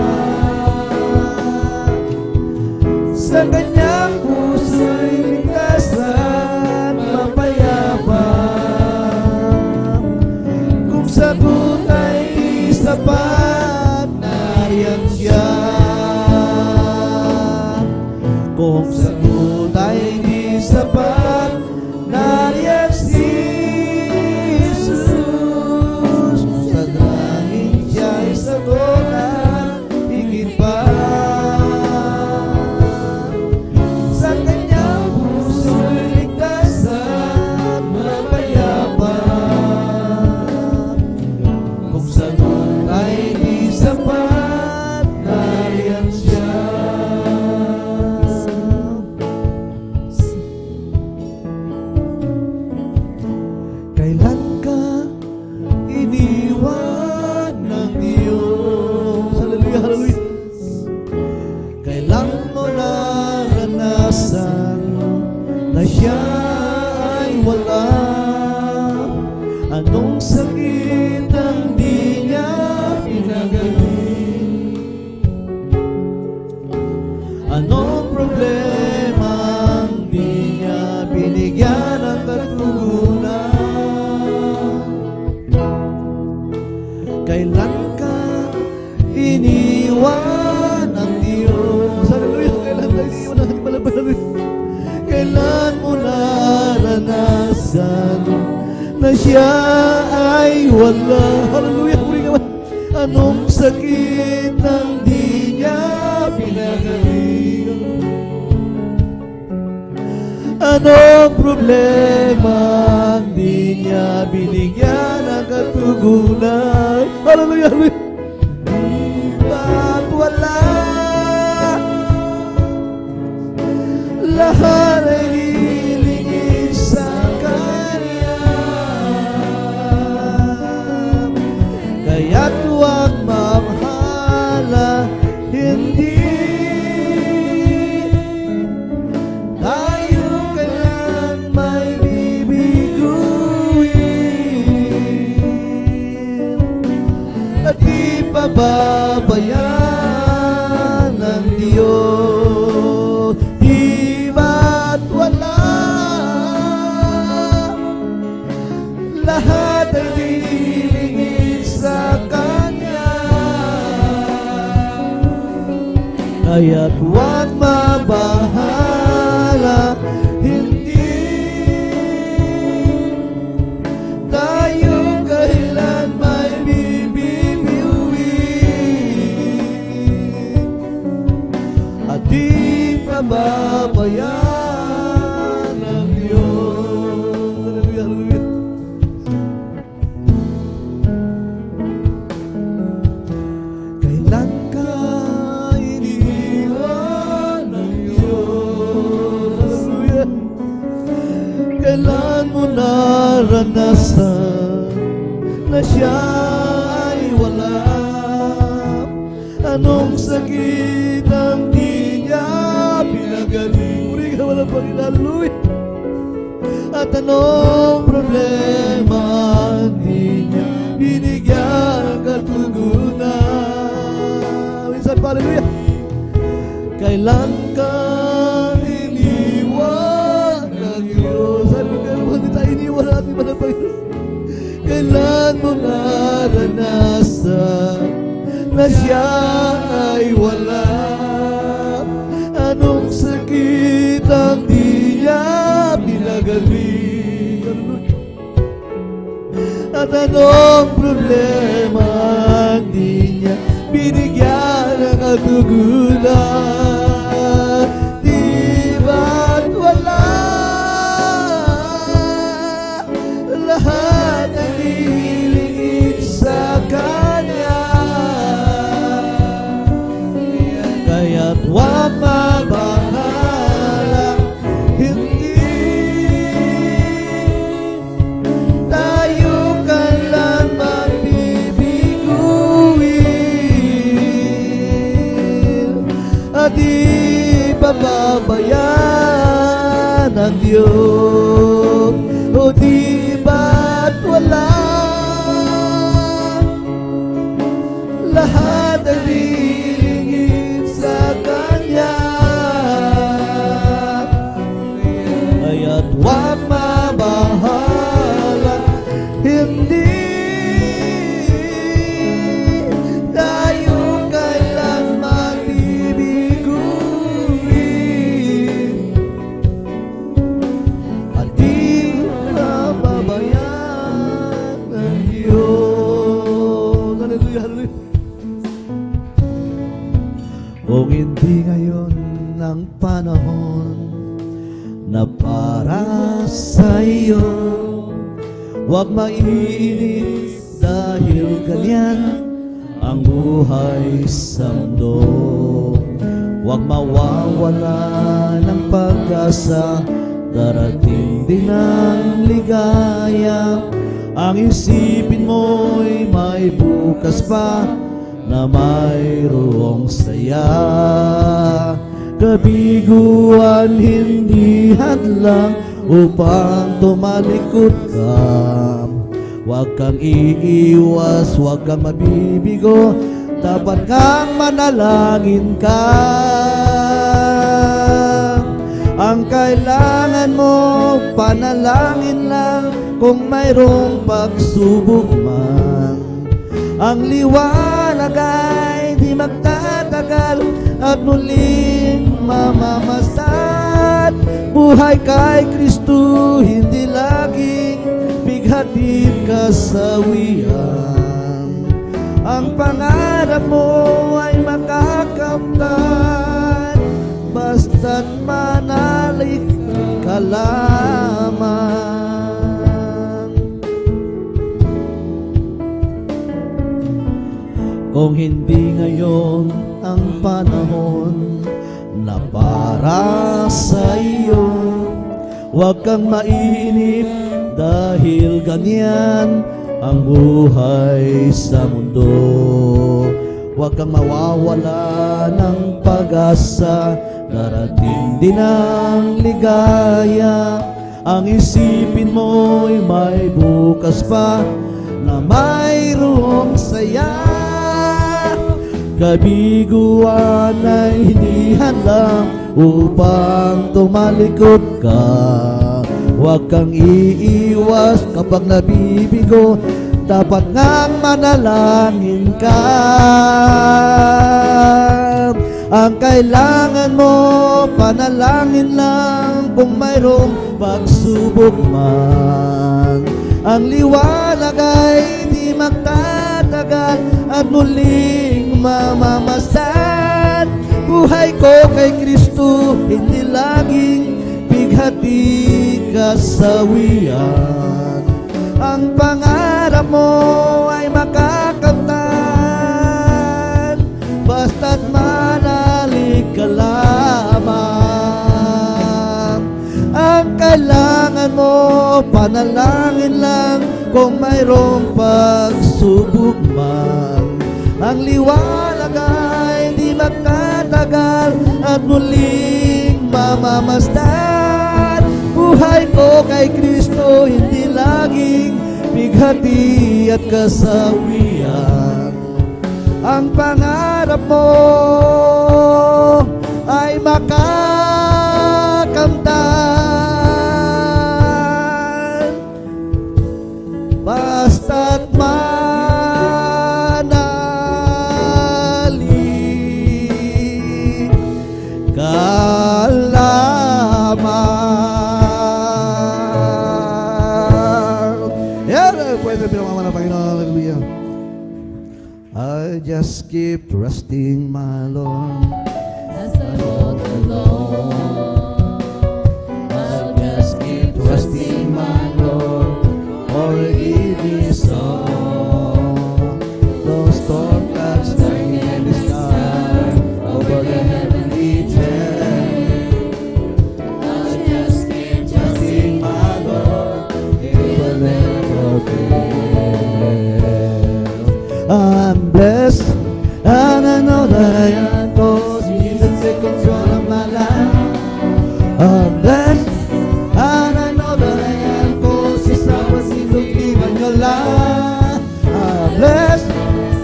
Sa kanyang puso'y ligtas at mapayapa. Kung sagot ay di sapat, nariyan siya. Kung sagot ay di sapat, nariyan si Jesus. Sa dalangin siya'y sagot at higit pa. Sa kanyang puso'y ligtas at mapayapa. Kung sagot ay di sapat, nariyan siya. Kailan ka iniwan ng Diyos? Hallelujah, hallelujah. Kailan mo naranasan na siya ay wala? Anong sakit ang di niya pinagaling? Anong problema ang di niya binigyan ng katugunan? Kailan ka iniwan ng Diyos? Hallelujah! Kailan ka iniwan ng Diyos? Kailan mo naranasan na siya ay wala? Hallelujah! Anong sakit ang di niya pinagaling? Anong problema di niya binigyan ng katugunan? Hallelujah, hallelujah. Ba't wala? Lahat ay hilingin sa Kanya. Kaya't huwag mamahala, hindi tayo kailan may bibiguin at di pababayaan ng Diyos. Di ba't wala? Lahat ay dilingin sa Kanya. Kaya't huwag mabahala, hindi tayo kailan may bibibiuin at di pababayaan ng Diyos. Hallelujah, hallelujah. Kailan ka iniwan ng Diyos? Hallelujah. Kailan mo naranasan na siya ay wala? Anong sakit ang di niya pinagaling? Puri ka walang Panginoon. Hallelujah. At anong problema di niya binigyan ng katugunan? Minsan pa, hallelujah. Kailan ka iniwan ng Diyos? Sabi ko, kailan mo hindi tayo iniwan natin ba ng Panginoon? Kailan mo naranasan na siya ay wala? Anong sakit ang di niya pinagaling? At anong problema ang di niya binigyan ng katugunan? Di ba't wala? Lahat ay hilingin sa Kanya. Kaya't huwag mabahala, hindi tayo kailan magbibiguin at di pababayaan ng Diyos. O di ba't wala? Lahat ay hilingin sa Kanya. Kaya't huwag mabahala, hindi tayo kailan magbibiguin at di pababayaan ng Diyos. Hallelujah, hallelujah. Kung hindi ngayon ang panahon na para sa iyo, huwag mainis dahil ganyan ang buhay sa mundo. Huwag mawawala ng pag-asa, darating din ang ligaya. Ang isipin mo'y may bukas pa na mayroong saya. Kabiguan hindi hadlang upang tumalikod ka. Huwag kang iiwas, huwag kang mabibigo, dapat kang manalangin ka. Ang kailangan mo, panalangin lang kung mayroong pagsubok man. Ang liwanag ay di magtatagal at muling mamamasdan. Buhay kay Kristo, hindi laging bighatid kasawian. Ang pangarap mo ay makakamtan, basta't manalig ka lamang. Kung hindi ngayon ang panahon na para sa iyo, huwag kang mainip dahil ganyan ang buhay sa mundo. Huwag kang mawawala ng pag-asa, darating din ang ligaya. Ang isipin mo'y may bukas pa na mayroong saya. Kabiguan ay hindi handang upang tumalikod ka. Huwag kang iiwas kapag nabibigo, dapat ngang manalangin ka. Ang kailangan mo, panalangin lang kung mayroong pagsubok man. Ang liwanag ay di magtatagal at muling mamamasdan. Buhay ko kay Kristo, hindi laging bighati kasawian. Ang pangarap mo ay makakamtan, basta't manalig ka lamang. Ang kailangan mo, panalangin lang kung mayroong pagsubok man. Ang liwanag ay di magtatagal at muling mamamasdan. Buhay ko kay Kristo, hindi laging bighati at kasawian. Ang pangarap mo ay makakamtan, basta't manalig ka lamang. Yan, pwede pinamaman ng Panginoon. Hallelujah. I just keep trusting my Lord As I walk alone, I just keep trusting my Lord, for He is song. Those storm clouds lying in the sky over the heavenly tent. I just keep Trusting my Lord, He will never fail. I'm blessed, and I know that I am, 'cause Jesus take control of my life. I'm blessed, and I know that I am, 'cause His love has been given your life. I'm blessed,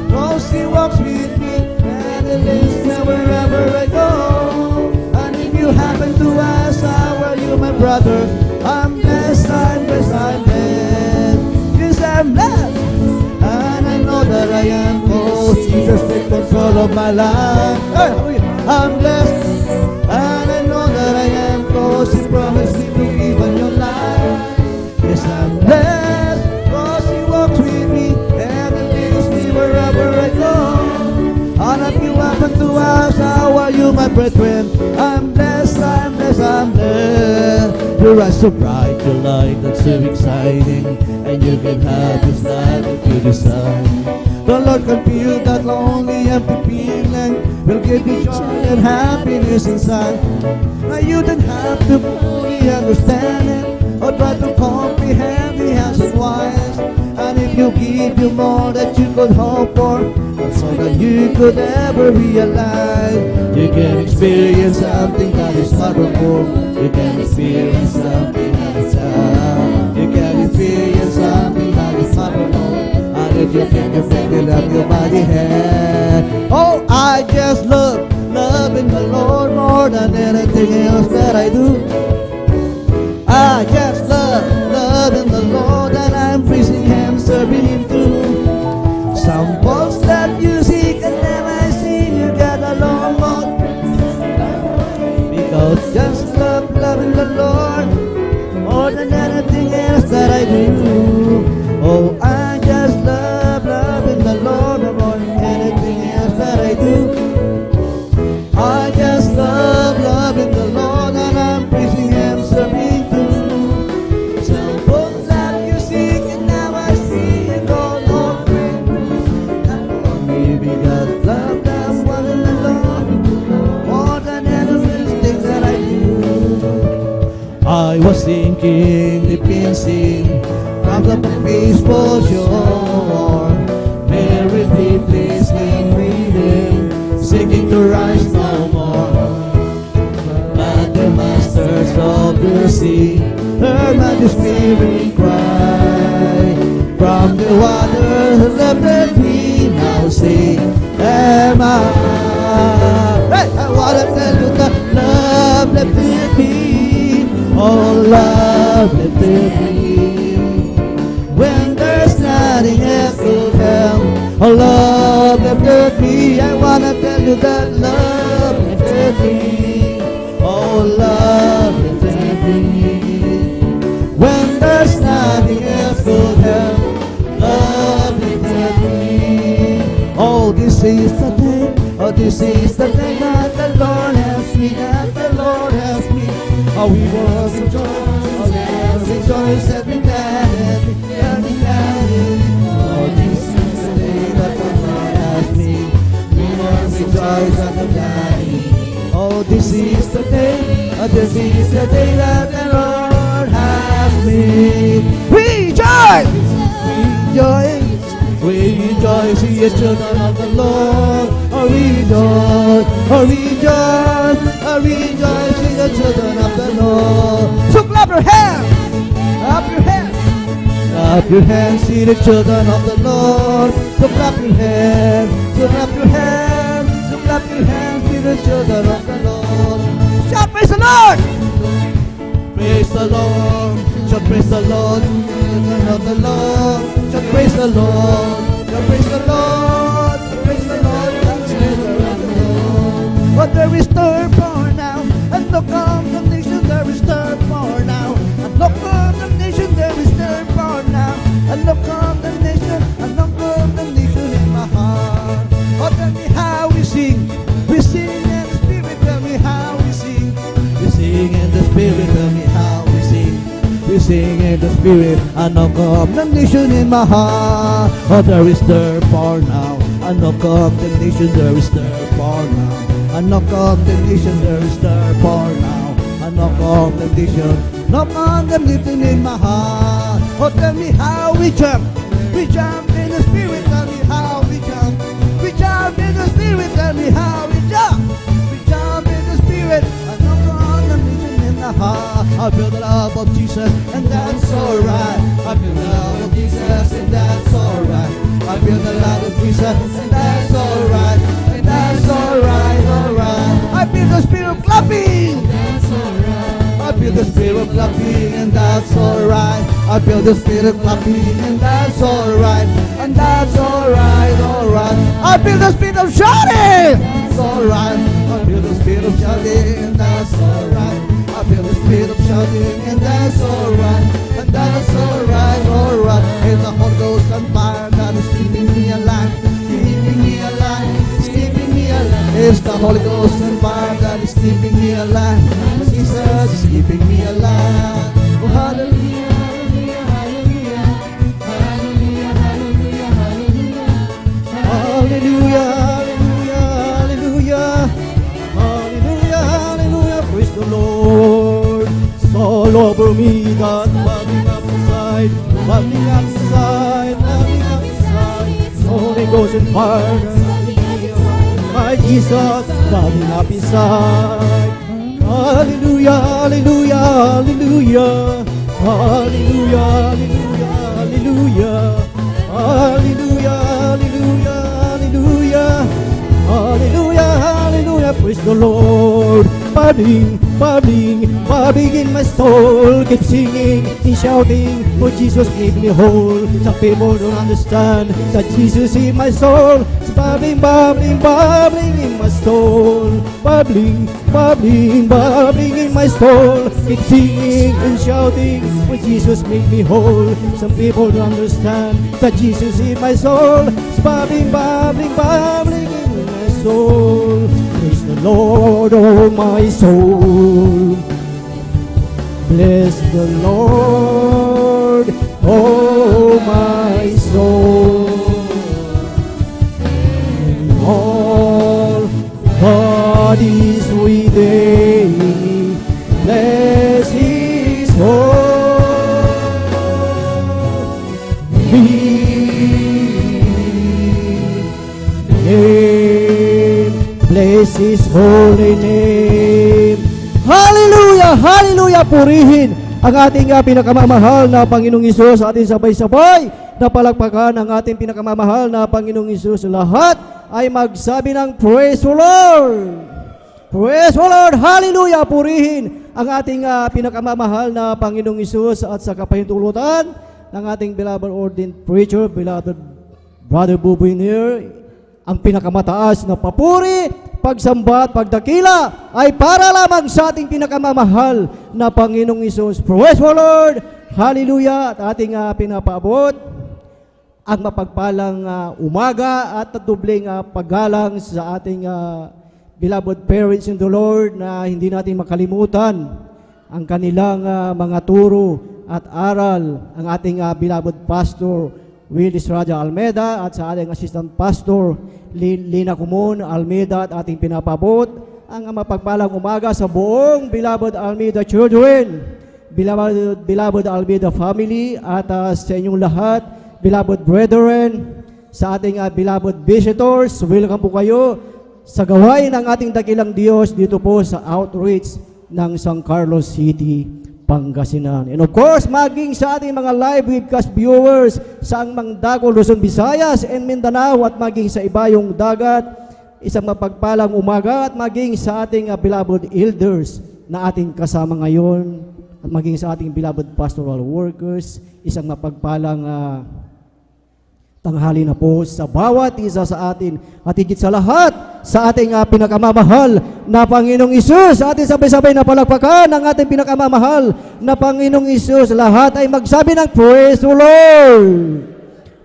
'cause He walks with me, and He leads me wherever I go. And if you happen to ask, how are you, my brother? I'm blessed, I'm blessed, I'm blessed. Yes, I'm blessed, and I know that I am, 'cause Jesus take control of my life. Hey, I'm blessed, and I know that I am, 'cause He promised me to give on your life. Yes, I'm blessed, 'cause He walks with me, and He leads me wherever I go. And if you happen to ask, how are you, my brethren? I'm blessed, I'm blessed, I'm blessed. Your eyes so bright, your light that's so exciting, and you can have this life if you decide. The Lord can feel that lonely, empty feeling, will give you joy and happiness inside. Now you don't have to fully understand it, or try to comprehend the answers wise. And if you give you more that you could hope for, that's all that you could ever realize. You can experience something that is wonderful. You can experience something that is love. You can experience something that is wonderful. And if you can, you feel up your body head. Oh, I just loving the Lord more than anything else that I do. I just loving the Lord, and I'm praising Him, serving Him too. Some folks that you see can never see you get along more, because just loving the Lord more than anything else that I do. Oh, I just loving the Lord more than anything else that I do. I just love sinking deep in sin, from the peaceful shore, very deeply slim breathing, seeking to rise no more. But the masters of the sea heard my despairing cry. From the water lifted me, now sing, am I? Hey, I wanna tell you that love lifted me, oh love lifted me. When there's nothing else to help, oh love lifted me. I wanna tell you that love lifted me, oh love lifted me. When there's nothing else to help, love lifted me. Oh, this is the day, oh this is the day that the Lord has made, that the Lord has made. Oh, we will rejoice, oh let us rejoice and be glad and be glad, be glad. Oh, this is the day that the Lord has made. We will rejoice and be glad. Oh, this is the day, oh this is the day that the Lord has made. Rejoice! Rejoice! We rejoice, we are children of the Lord. Oh, rejoice, oh, rejoice, oh, rejoice, we are children of the Lord. So clap your hands, clap your hands, clap your hands, see the children of the Lord. So clap your hands, so clap your hands, so clap your hands, see the children of the Lord. Shout, praise the Lord! Praise the Lord, shout praise the Lord, children of the Lord. Shout praise the Lord, shout praise the Lord, praise the Lord, children of the Lord. But there is turmoil now, and no condemnation, there is turmoil now, and no condemnation, there is turmoil now, and no condemnation, and no condemnation in my heart. Oh, tell me how we sing in the Spirit, tell me how we sing. We sing in the Spirit, tell me how we sing. We sing in the Spirit, and no condemnation in my heart. Oh, there is turmoil now, and no condemnation, there is turmoil now, and no condemnation, there is turmoil now, and no condemnation in my heart. Oh, tell me how we jump in the Spirit, tell me how we jump. We jump in the Spirit, tell me how we jump. We jump in the Spirit, and no condemnation in the heart. I feel the love of Jesus, and that's alright. I feel the love of Jesus, and that's alright. I feel the love of Jesus, and that's alright. And that's alright, alright. I feel the Spirit clapping. That's alright. I feel the Spirit clapping, and that's alright. I feel the Spirit clapping, and that's alright. And that's alright, alright. I feel the Spirit of shouting. That's alright. I feel the Spirit of shouting, and that's alright. I feel the Spirit of shouting, and that's alright. And that's alright, alright. And the Holy Ghost and fire that is keeping me alive, keeping me alive, keeping me alive. It's the Holy Ghost and fire that is keeping me alive. Jesus is keeping me alive. Oh, hallelujah, hallelujah, hallelujah, hallelujah, hallelujah, hallelujah, hallelujah, hallelujah, hallelujah. Praise the Lord. It's all over me, God, bubbling up inside, bubbling up inside, bubbling up inside. Holy Ghost and fire, my Jesus, bubbling up inside. Hallelujah, hallelujah, hallelujah, hallelujah, hallelujah, hallelujah, hallelujah, hallelujah, hallelujah, hallelujah. Praise the Lord. Bubbling, bubbling, bubbling in my soul. Keep singing and shouting, for Jesus made me whole. Some people don't understand that Jesus is my soul. It's bubbling, bubbling, bubbling in my soul. Bubbling, bubbling, bubbling in my soul. Keep singing and shouting, for Jesus made me whole. Some people don't understand that Jesus is my soul. It's bubbling, bubbling, bubbling in my soul. Praise the Lord, oh my soul. Bless the Lord, oh my soul. And all God is within me. Bless His holy name. Bless His holy name. Hallelujah! Hallelujah! Purihin ang ating pinakamamahal na Panginoong Hesus. Ating sabay-sabay na palakpakan ang ating pinakamamahal na Panginoong Hesus. Lahat ay magsabi ng Praise the Lord! Praise the Lord! Hallelujah! Purihin ang ating pinakamamahal na Panginoong Hesus at sa kapahintulutan ng ating beloved ordained preacher, beloved Brother Buboy Nier, ang pinakamataas na papuri, pagsamba at pagdakila ay para lamang sa ating pinakamamahal na Panginoong Hesus. Praise the Lord! Hallelujah! At ating pinapaabot ang mapagpalang umaga at dubling paggalang sa ating beloved parents in the Lord na hindi natin makalimutan ang kanilang mga turo at aral. Ang ating beloved pastor Willis Raja Almeida at sa ating assistant pastor Lina Kumon Almeida, at ating pinapabot ang mapagpalang umaga sa buong beloved Almeida children, beloved Almeida family, at sa inyong lahat, beloved brethren, sa ating beloved visitors. Welcome po kayo sa gawain ng ating dakilang Diyos dito po sa outreach ng San Carlos City, Pangasinan. And of course, maging sa ating mga live webcast viewers sa Mangdago, Luzon, Visayas, and Mindanao, at maging sa ibayong dagat, isang mapagpalang umaga, at maging sa ating beloved elders na ating kasama ngayon, at maging sa ating beloved pastoral workers, isang mapagpalang tanghali na po sa bawat isa sa atin, at higit sa lahat sa ating pinakamamahal na Panginoong Hesus. Ating sabay-sabay na palakpakan ang ating pinakamamahal na Panginoong Hesus. Lahat ay magsabi ng Praise the Lord!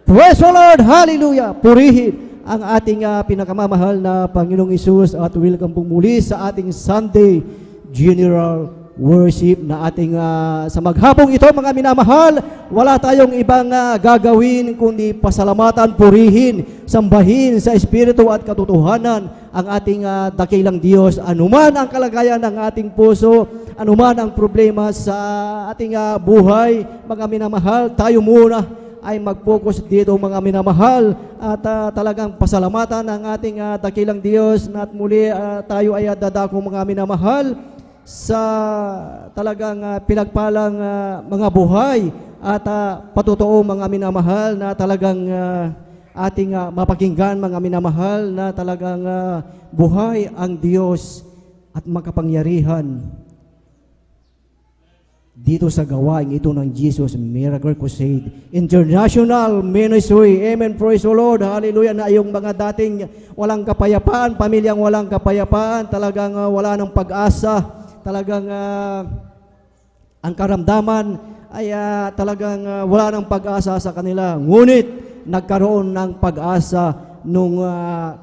Praise the Lord! Hallelujah! Purihin ang ating pinakamamahal na Panginoong Hesus, at welcome po muli sa ating Sunday General Worship na ating sa maghapong ito, mga minamahal. Wala tayong ibang gagawin kundi pasalamatan, purihin, sambahin sa espiritu at katotohanan ang ating dakilang Diyos. Anuman ang kalagayan ng ating puso, anuman ang problema sa ating buhay, mga minamahal, tayo muna ay mag-focus dito, mga minamahal, at talagang pasalamatan ang ating dakilang Diyos, na at muli tayo ay dadako, mga minamahal, sa talagang pinagpalang mga buhay at patotoo, mga minamahal, na talagang ating mapakinggan, mga minamahal, na talagang buhay ang Diyos at makapangyarihan dito sa gawain ito ng Jesus Miracle Crusade International Ministry. Amen. Praise the Lord. Hallelujah. Na yung mga dating walang kapayapaan, pamilyang walang kapayapaan, talagang wala ng pag-asa, talagang ang karamdaman ay talagang wala ng pag-asa sa kanila. Ngunit nagkaroon ng pag-asa nung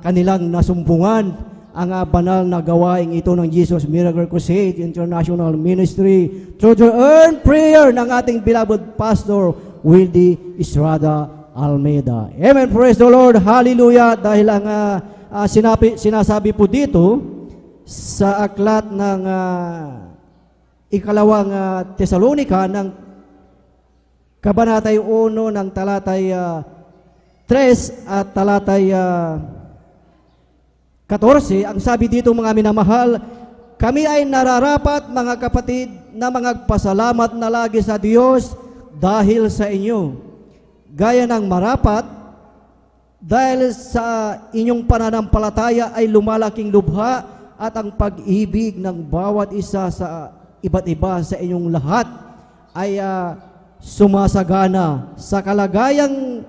kanilang nasumbungan ang banal na gawain ito ng Jesus Miracle Crusade International Ministry through the earned prayer ng ating beloved Pastor Wildy Estrada Almeida. Amen. Praise the Lord. Hallelujah. Dahil ang sinasabi po dito sa aklat ng ikalawang Tesalonika ng kabanatay 1 ng talatay 3 at talatay 14, ang sabi dito, mga minamahal, kami ay nararapat, mga kapatid, na magpasalamat na lagi sa Diyos dahil sa inyo, gaya ng marapat, dahil sa inyong pananampalataya ay lumalaking lubha, at ang pag-ibig ng bawat isa sa iba't iba sa inyong lahat ay sumasagana. Sa kalagayang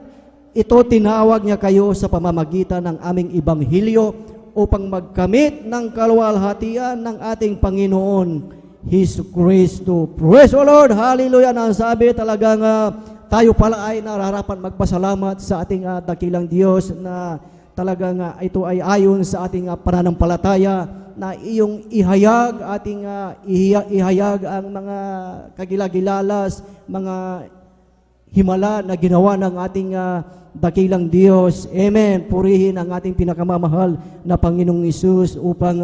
ito, tinawag niya kayo sa pamamagitan ng aming ibanghilyo upang magkamit ng kaluwalhatian ng ating Panginoon Hesus Kristo. Praise the Lord! Hallelujah! Na sabi talagang tayo pala ay nararapat magpasalamat sa ating dakilang Diyos, na talagang ito ay ayon sa ating pananampalataya, na iyong ihayag, ating ihayag ang mga kagilagilalas, mga himala na ginawa ng ating dakilang Diyos. Amen. Purihin ang ating pinakamamahal na Panginoong Hesus upang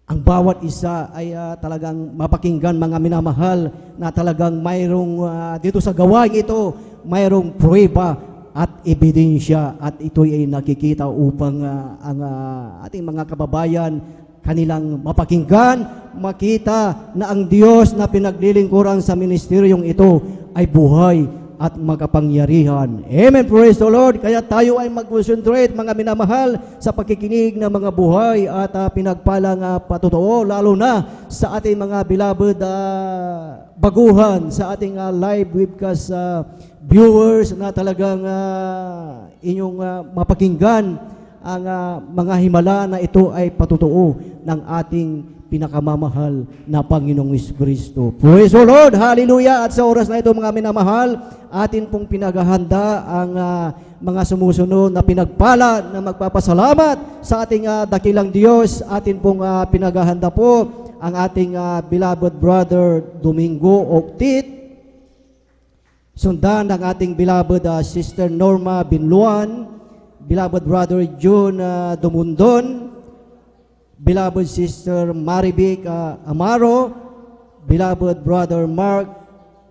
ang bawat isa ay talagang mapakinggan, mga minamahal, na talagang mayroong dito sa gawain ito, mayroong pruweba at ebidensya, at ito ay nakikita upang ang ating mga kababayan kanilang mapakinggan, makita na ang Diyos na pinaglilingkuran sa ministeryong ito ay buhay at makapangyarihan. Amen. Praise the Lord. Kaya tayo ay mag-concentrate, mga minamahal, sa pakikinig ng mga buhay at pinagpalang patotoo, lalo na sa ating mga beloved baguhan, sa ating live webcast viewers, na talagang inyong mapakinggan ang mga himala na ito ay patotoo ng ating pinakamamahal na Panginoong Kristo. Praise the Lord! Hallelujah! At sa oras na ito, mga minamahal, atin pong pinaghahanda ang mga sumusunod na pinagpala na magpapasalamat sa ating dakilang Diyos. Atin pong pinaghahanda po ang ating beloved brother Domingo Octit, sundan ng ating beloved sister Norma Binluan, beloved brother June Dumundon, beloved sister Marivic Amaro, beloved brother Mark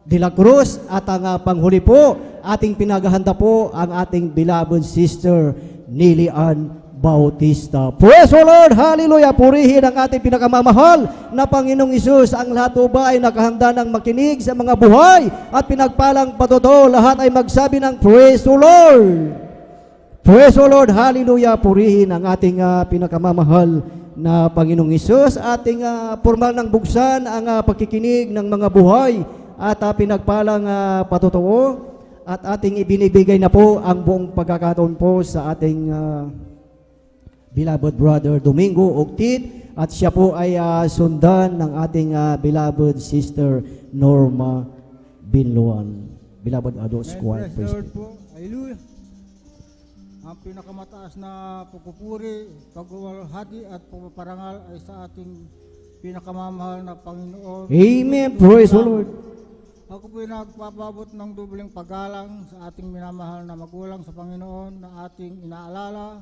de la Cruz, at ang panghuli po, ating pinaghahanda po ang ating beloved sister Nili Ann Bautista. Praise the Lord! Hallelujah! Purihin ang ating pinakamamahal na Panginoong Isus. Ang lahat po ba ay nakahanda ng makinig sa mga buhay at pinagpalang patotoo? Lahat ay magsabi ng Praise the Lord! Praise the Lord! Hallelujah! Purihin ang ating pinakamamahal na Panginoong Isus. Ating formal ng buksan ang pagkikinig ng mga buhay at pinagpalang patotoo, at ating ibinibigay na po ang buong pagkakataon po sa ating beloved brother Domingo Octit, at siya po ay sundan ng ating beloved sister Norma Binluan. Beloved Adult Squad. Praise the Lord po. Hallelujah. Ang pinakamataas na pagpupuri, pagwalhati at pagpaparangal ay sa ating pinakamamahal na Panginoon. Amen. Praise the Lord. Ako po'y nagpapabot ng dubling paggalang sa ating minamahal na magulang sa Panginoon, na ating inaalala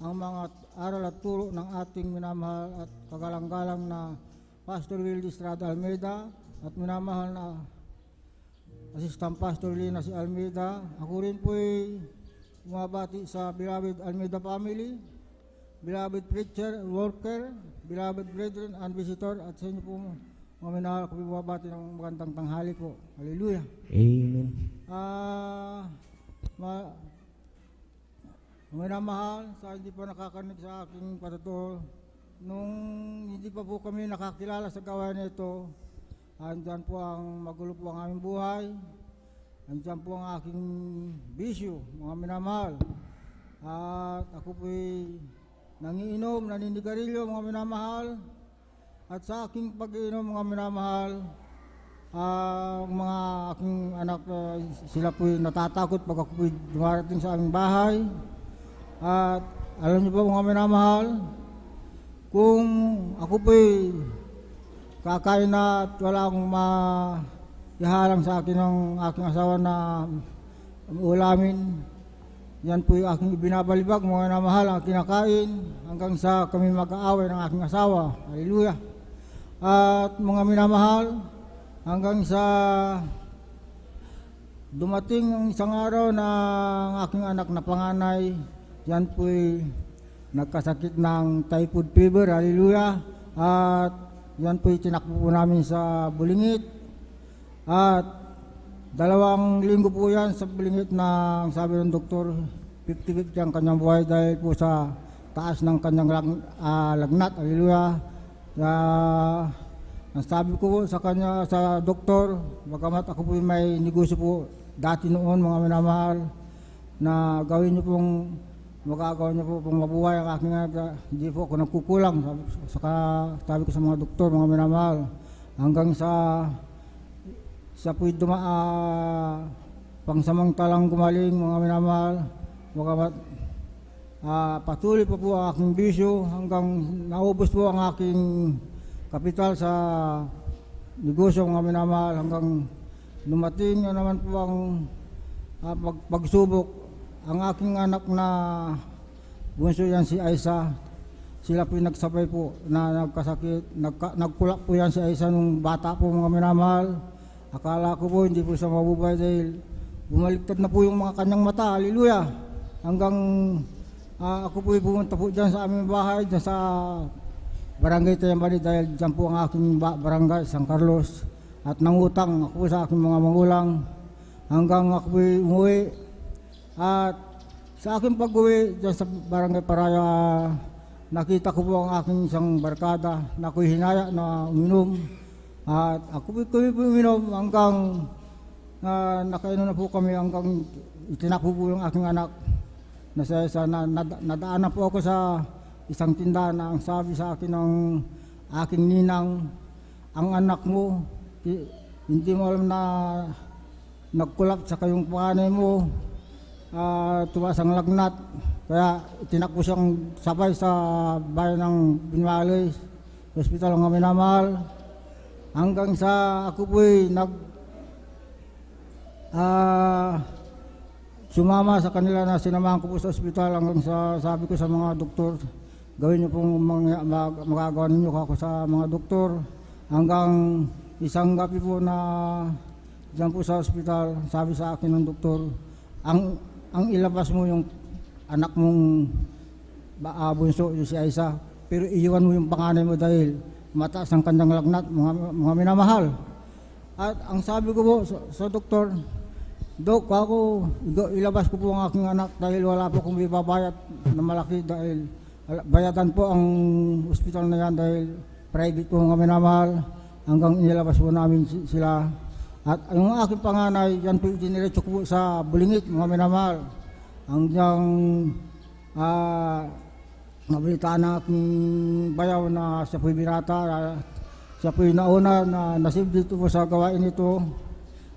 ang mga aral at turo ng ating minamahal at kagalang-galang na Pastor Will Estrada Almeida at minamahal na Assistant Pastor Lina si Almeida. Ako rin po'y bumabati sa beloved Almeida family, beloved preacher, worker, beloved brethren and visitor, at sa inyo po mga minahal ko bumabati ng magandang tanghali po. Hallelujah. Amen. Minamahal, sa hindi pa nakakanig sa aking patotoo, nung hindi pa po kami nakakilala sa gawain nito, andyan po ang magulo po ang aming buhay, andyan po ang aking bisyo, mga minamahal. At ako po'y nangiinom, naninigarilyo, mga minamahal. At sa aking pag-iinom, mga minamahal, ang mga aking anak, sila po'y natatakot pag ako po'y dumarating sa aming bahay. At alam niyo po, mga minamahal, kung ako po'y kakain na at wala akong maihalang sa akin ng aking asawa na ulamin, yan po yung aking ibinabalibag, mga minamahal, ang kinakain hanggang sa kami mag-aaway ng aking asawa. Hallelujah. At mga minamahal, hanggang sa dumating ang isang araw na ang aking anak na panganay, yan po'y nagkasakit ng typhoid fever. Hallelujah. At yan po'y tinakbo po namin sa Bulingit. At 2 linggo po yan sa Bulingit na ang sabi ng doktor, 50-50 ang kanyang buhay dahil po sa taas ng kanyang lagnat. Hallelujah. Ang sabi ko po sa kanya, sa doktor, bagamat ako po may negosyo po dati noon, mga minamahal, na gawin niyo pong magagawa niyo po pong mabuhay ang aking hindi po ako nagkukulang. Sabi ko sa mga doktor, mga minamahal, hanggang sa po'y pangsamantalang gumaling, mga minamahal, bagamat patuloy pa po ang aking bisyo hanggang naubos po ang aking kapital sa negosyo, mga minamahal, hanggang dumating na naman po ang pagsubok. Ang aking anak na bunso yan si Aisa, sila po yung nagsabay po na nagkasakit. Nagkulak po yan si Aisa nung bata po mga minamahal. Akala ko po hindi po siya mabubuhay dahil bumaliktad na po yung mga kanyang mata. Hallelujah! Hanggang ako po pumunta po dyan sa aming bahay, dyan sa Barangay Tayambani dahil dyan po ang aking barangay, San Carlos. At nangutang ako po sa aking mga magulang hanggang ako po umuwi. At sa aking pag-uwi dyan sa Barangay Paraya, nakita ko po ang aking isang barkada na ako'y hinaya na uminom. At ako po uminom hanggang nakainom na po kami hanggang itinakbo po yung aking anak. Nadaanan po ako sa isang tindahan na ang sabi sa akin ng aking ninang, ang anak mo, hindi mo alam na nagkulap sa kayong panganay mo, tuwas ang lagnat. Kaya itinakbo siyang sabay sa bayan ng Binmaloy, hospital ng minamahal. Hanggang sa ako po'y sumama sa kanila na sinamahan ko po sa ospital hanggang sa sabi ko sa mga doktor, gawin niyo pong magagawa ninyo ako sa mga doktor. Hanggang isang gabi po na dyan po sa ospital, sabi sa akin ng doktor, ang ilabas mo yung anak mong bunso, yung si Aisa, pero iiwan mo yung panganay mo dahil mataas ang kanyang lagnat, mga minamahal. At ang sabi ko po sa doktor, Dok, ako, ilabas ko po ang aking anak dahil wala po akong ibabayad na malaki dahil bayadan po ang ospital na yan dahil private po mga minamahal. Hanggang inilabas po namin sila. At yung aking panganay, yan po diniretso ko po sa Bulingit, mga minamahal. Hanggang nabalitaan na aking bayaw na siya po'y binata, siya po'y nauna na nasib dito po sa gawain ito.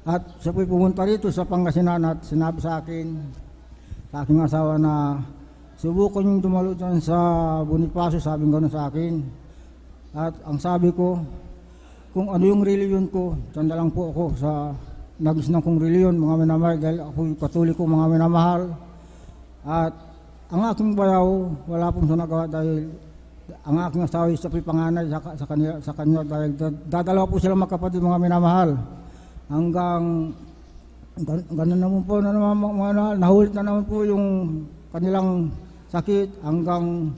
At siya po'y pumunta rito sa Pangasinan at sinabi sa akin, sa aking asawa na subukan yung dumalo dyan sa Bonifacio, sabi gano'n sa akin. At ang sabi ko, kung ano yung reliyon ko, dyan na lang po ako sa nagisnang kong reliyon, mga minamahal, dahil ako'y katoliko, mga minamahal. At ang aking bayaw, wala pong nagawa dahil ang aking asawa isa po'y panganay sa kanya dahil dadalawa po sila magkapatid, mga minamahal. Hanggang ganun naman po na naman, nahulit na naman po yung kanilang sakit hanggang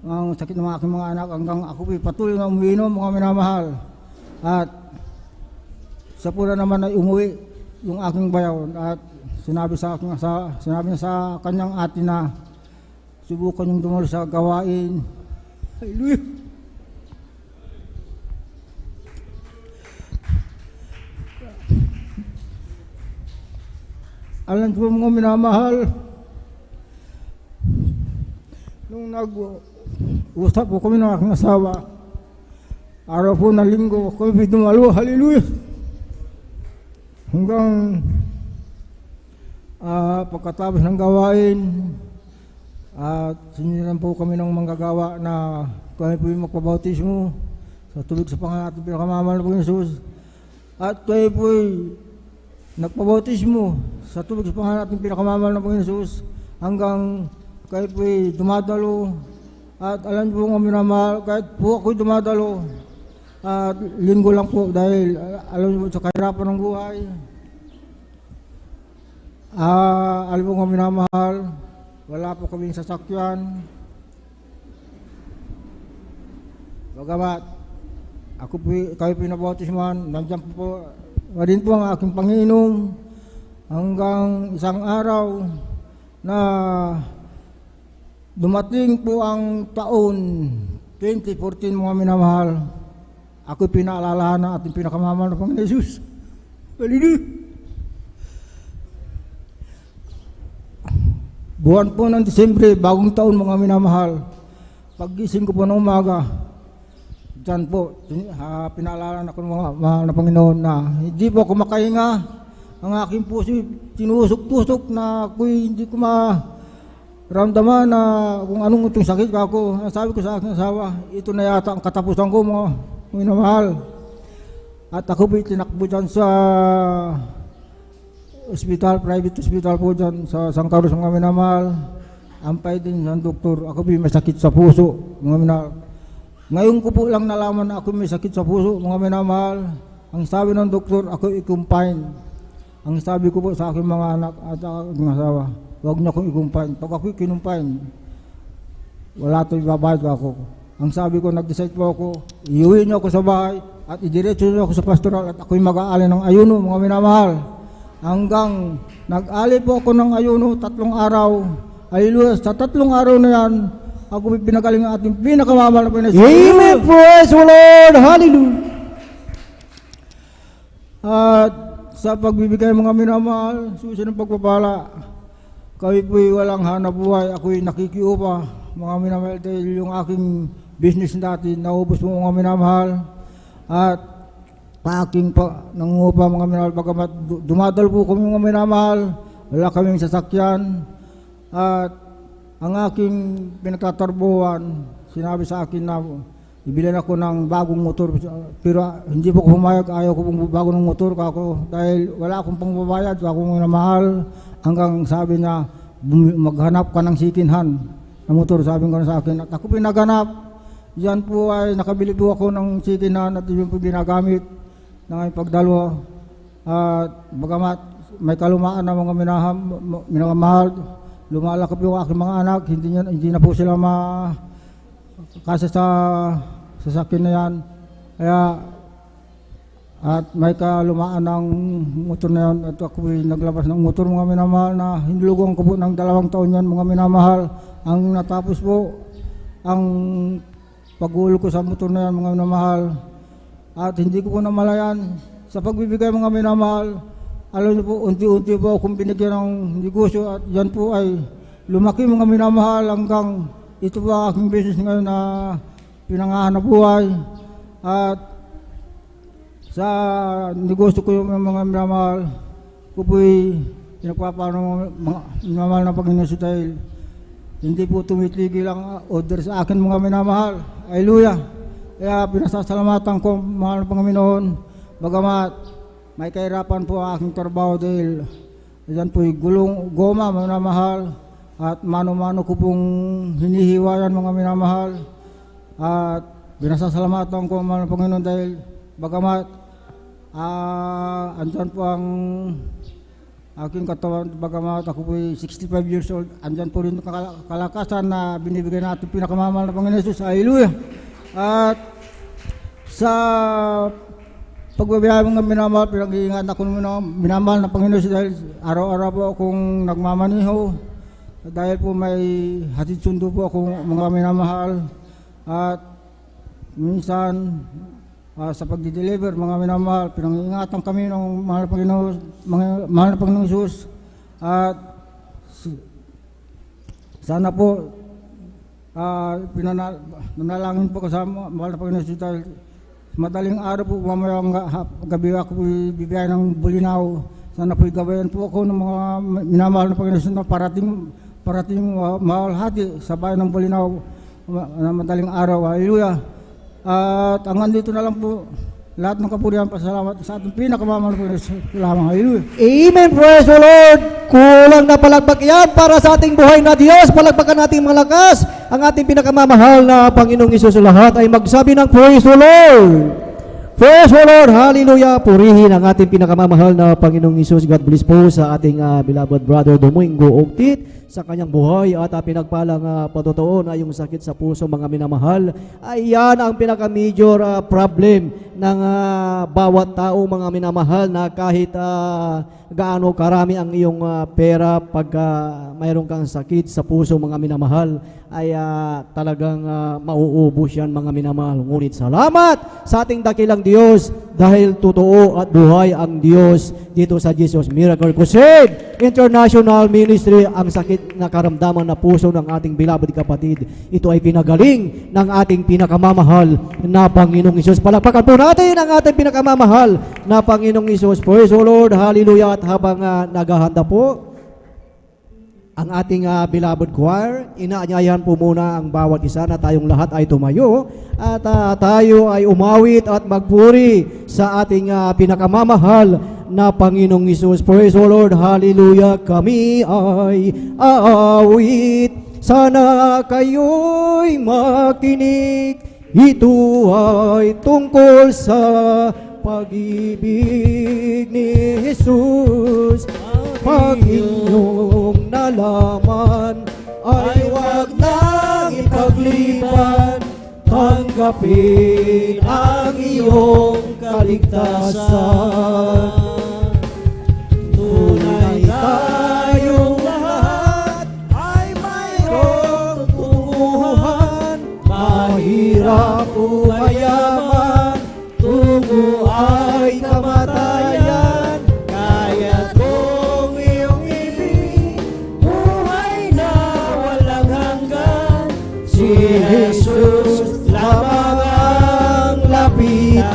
ang sakit ng aking mga anak hanggang ako po'y patuloy na umiinom, mga minamahal. At sa pula naman ay umuwi yung aking bayaw at sinabi niya sa kanyang ate na subukan yung dumalo sa gawain. Hallelujah! Alam ko mga minamahal, nung nag-usap po kami ng aking asawa, araw po na linggo, kami dumalo, hallelujah! Hanggang pagkatapos ng gawain, at sinilan po kami ng manggagawa na kami po yung magpabautismo sa tubig sa pangalan at pinakamamahal na po Jesus. At kami po nagpabautismo sa tubig sa pangalan at pinakamamahal na po Jesus hanggang kayo po'y dumadalo. At alam po nga minamahal, kahit po ako'y dumadalo at linggo lang po dahil alam niyo po sa kahirapan ng buhay. Alam po nga minamahal, wala po kaming sasakyan. Bagamat ako po, kayo pinabautisman, nandiyan po rin po ang aking Panginoon hanggang isang araw na dumating po ang taon 2014, mga minamahal. Ako pinaalalahan ng ating pinakamamahal na Panginoon Jesus. Hallelujah! Buwan po ng Disyembre, bagong taon, mga minamahal. Pag-gising ko po ng umaga, dyan po, pinaalala ako ng mga mahal na Panginoon na hindi po ako makahinga. Ang aking puso tinusok-tusok na ako'y hindi ko maramdaman na kung anong itong sakit ako. Sabi ko sa aking asawa, ito na yata ang katapusan ko, mga minamahal. At ako po tinakbo dyan sa ospital, private hospital po dyan sa San Carlos, mga minamahal. ampay din ng doktor, ako may sakit sa puso, mga minamahal. Ngayon ko po lang nalaman na ako may sakit sa puso, mga minamahal. Ang sabi ng doktor, ako i-confine. Ang sabi ko po sa aking mga anak at aking asawa, huwag na akong i-confine. Pag ako i-confine, wala ito ibabayad ako. Ang sabi ko, nag-decide po ako, iuwi niyo ako sa bahay at idiretso niyo ako sa pastoral at ako'y mag-aali ng ayuno, mga minamahal. Hanggang nag-ali po ako ng ayuno 3 araw. Hallelujah, sa 3 araw na yan, ako pinagaling ang ating pinakamamahal na Panginoon. Amen. Praise the Lord. Hallelujah. At sa pagbibigay mga minamahal, susunod ng pagpapala, kami po'y walang hanap buhay, ako'y nakikiupa, mga minamahal, dahil yung aking business dati, naubos mo mga minamahal, at aking nangungupa mga minamahal, bagamat dumadal po kami mga minamahal, wala kaming sasakyan, at ang aking pinagtatarbuhan, sinabi sa akin na ibilan ako ng bagong motor, pero hindi po ko pumayag, ayaw ko pong bago ng motor kako dahil wala akong pangbabayad, akong minamahal, hanggang sabi na maghanap ka ng sikinhan na motor, sabi ko sa akin, at ako pinaghanap, yan po ay nakabili po ako ng sikinhan at yun po ginagamit ng aking pagdalo, at bagamat may kalumaan na mga minamahal, lumalaki po yung aking mga anak, hindi na po sila kasi sa sasakyan na yan. Kaya, at may kalumaan ng motor na yan, at ako naglabas ng motor mga minamahal na hinulugan ko po ng 2 taon yan mga minamahal. Ang natapos po, ang pag-uul ko sa motor na yan mga minamahal. At hindi ko po namalayan sa pagbibigay mga minamahal. Alam niyo po, unti-unti po akong binigyan ng negosyo at yan po ay lumaki mga minamahal hanggang ito po ang aking business ngayon na pinangahanap buhay. At sa negosyo ko yung mga minamahal, ko po'y pinagpapano mga minamahal na Panginoon dahil hindi po tumitigil ang order sa akin mga minamahal. Hallelujah! Kaya pinasasalamatan ko mahal na Panginoon, bagamat may kahirapan po ang aking trabaho dahil yan po'y goma mga minamahal at mano-mano ko pong hinihiwayan mga minamahal at binasasalamatan ko mga Panginoon dahil bagamat andyan po ang aking katawan, bagamat ako po'y 65 years old, andyan po rin kalakasan na binibigay natin pinakamamahal na Panginoon Jesus. Hallelujah! At sa pagbabiyahe mga minamahal, pinag-iingat ako ng minamahal na Panginoon dahil araw-araw po akong nagmamaniho dahil po may hatid sundo po akong mga minamahal at minsan sa pagdi-deliver mga minamahal, pinag-iingatan kami ng mahal na Panginoon, mahal na Panginoon Jesus at sana po nanalangin po kasama mahal na Panginoon Jesus dahil madaling araw po, mamayang gabi ako bibigay ng bulinaw. Sana po'y gabayan po ako ng mga minamahal na Panginoon na parating mahal hati sa bayan ng bulinaw na madaling araw. Hallelujah! At hanggang dito na lang po, lahat ng kapurihan, pasalamat sa ating pinakamamahal na Panginoon. Salamat. Hallelujah! Amen. Praise the Lord. Kulang na palakpak yan para sa ating buhay na Diyos. Palakpakan natin malakas. Ang ating pinakamamahal na Panginoong Isus lahat ay magsabi ng Praise the Lord. Praise the Lord. Hallelujah. Purihin ang ating pinakamamahal na Panginoong Isus. God bless po sa ating beloved brother Domingo Octit sa kanyang buhay at pinagpalang patotoo na yung sakit sa puso mga minamahal ay yan ang pinaka-major problem ng bawat tao mga minamahal na kahit gaano karami ang iyong pera pag mayroon kang sakit sa puso mga minamahal ay talagang mauubos yan mga minamahal. Ngunit salamat sa ating dakilang Diyos dahil totoo at buhay ang Diyos dito sa Jesus Miracle Crusade International Ministry. Ang sakit na karamdaman na puso ng ating beloved kapatid, ito ay pinagaling ng ating pinakamamahal na Panginoong Isus. Palakpakan po natin ang ating pinakamamahal na Panginoong Isus. Praise the Lord. Hallelujah. At habang naghahanda po ang ating beloved choir, inaanyayahan po muna ang bawat isa na tayong lahat ay tumayo at tayo ay umawit at magpuri sa ating pinakamamahal na Panginoong Isus. Praise the Lord. Hallelujah. Kami ay aawit sana kayo'y makinig. Ito ay tungkol sa pag-ibig ni Jesus. Pag inyong nalaman, ay wag nang ipagliban. Tanggapin ang iyong kaligtasan. Tunay tayong lahat ay mayroong tunguhan. Mahirap o mayaman, tungo ay kamatayan. Kaya kung iyong ibig, buhay na walang hanggan. Si Jesus lamang ang lapitan.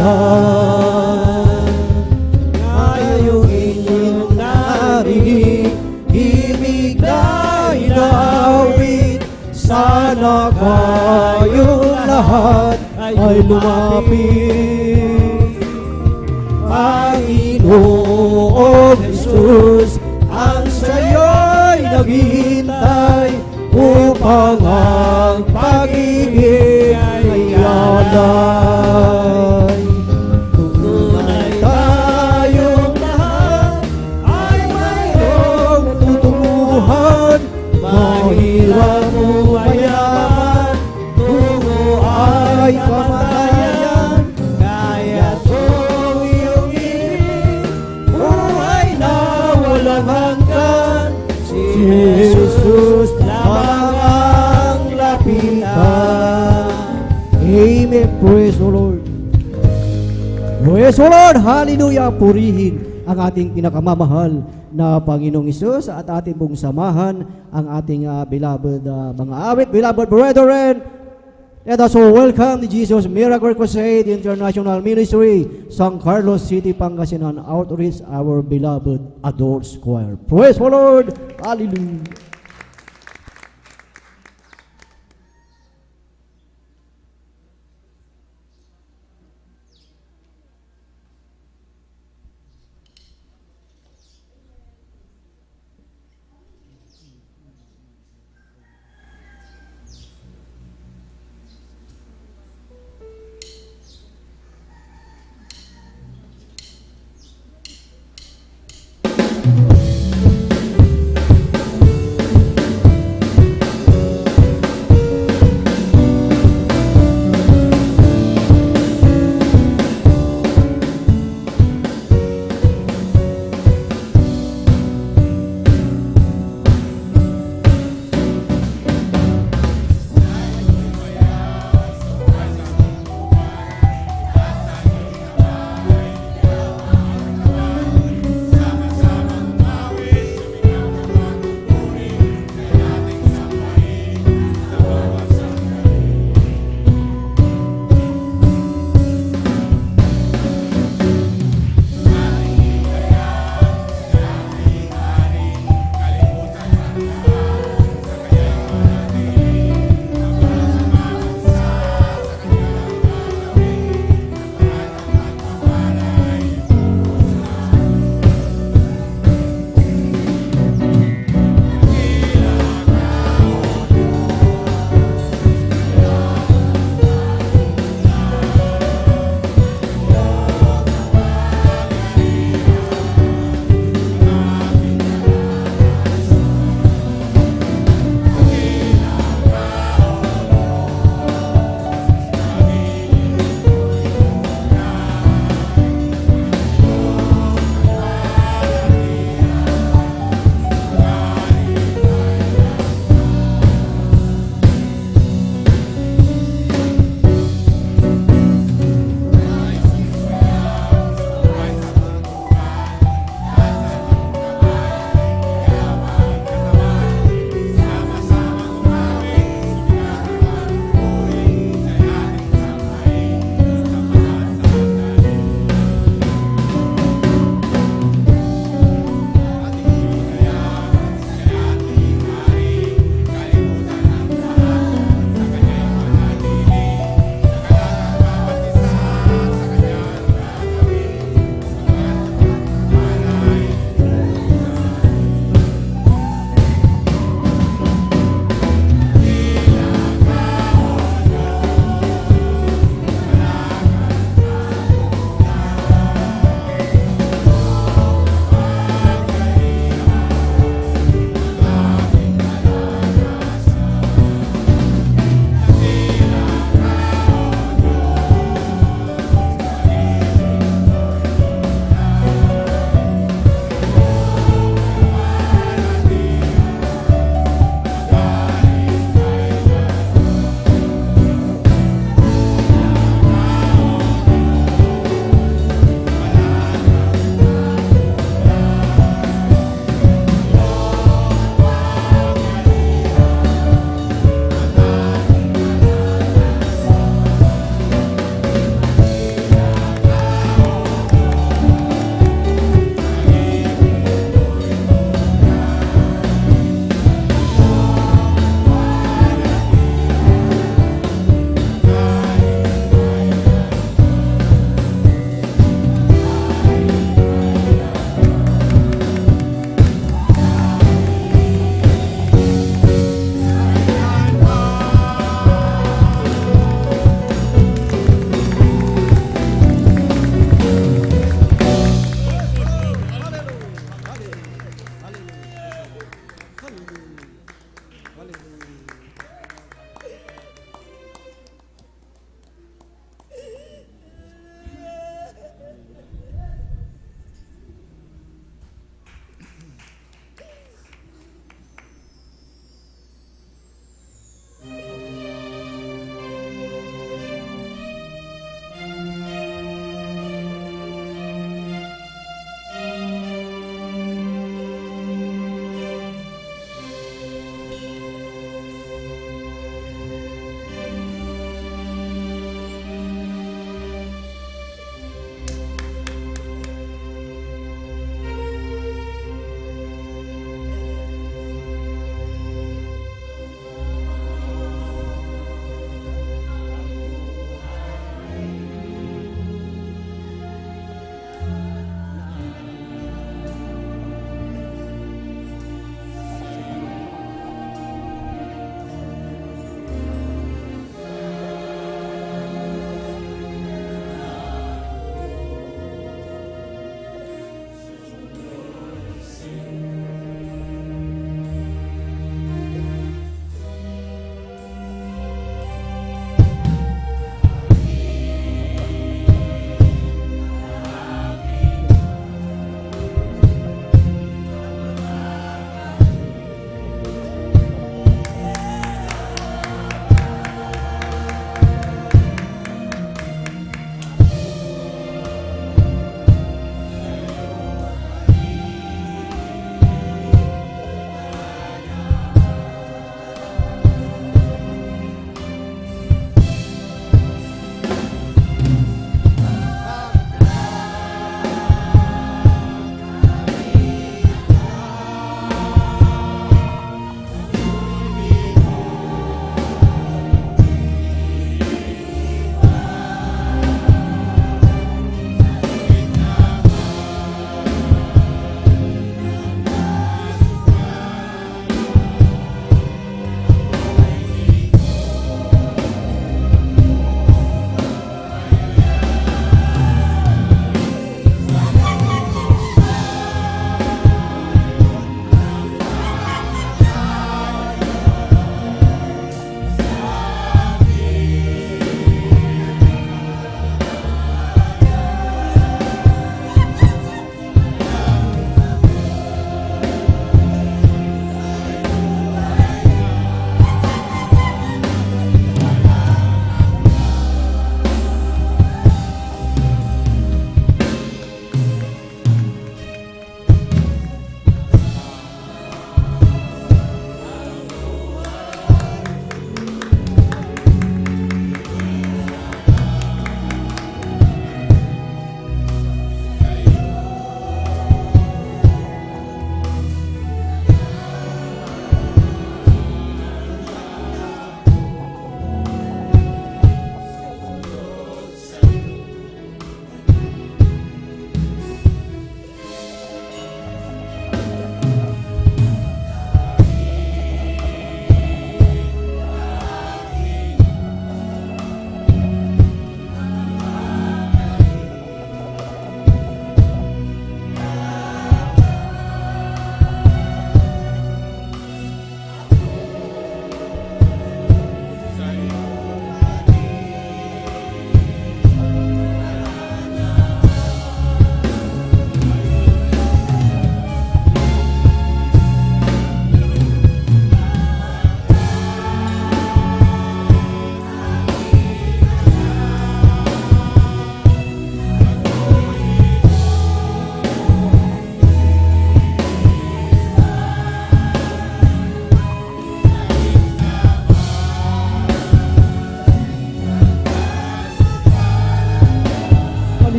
Ngayong inyong narinig, ibig na inaawit. Sana kayong lahat ay lumapit. Panginoong Jesus, ang sayo'y naghihintay upang ang pag-ibig ay alay. Tunay tayong lahat ay mayroong tutunguhan. Mahirap o mayaman, tungo ay kamatayan. Kaya kung iyong ibig, buhay na walang hanggan. Si Jesus lamang ang lapitan. Amen. Praise the Lord. Praise the Lord. Hallelujah. Purihin ang ating pinakamamahal na Panginoong Isus at ating pong samahan ang ating beloved mga awit, beloved brethren. Let us all welcome the Jesus Miracle Crusade International Ministry, San Carlos City, Pangasinan Outreach, our beloved Adults Choir. Praise the Lord. Hallelujah.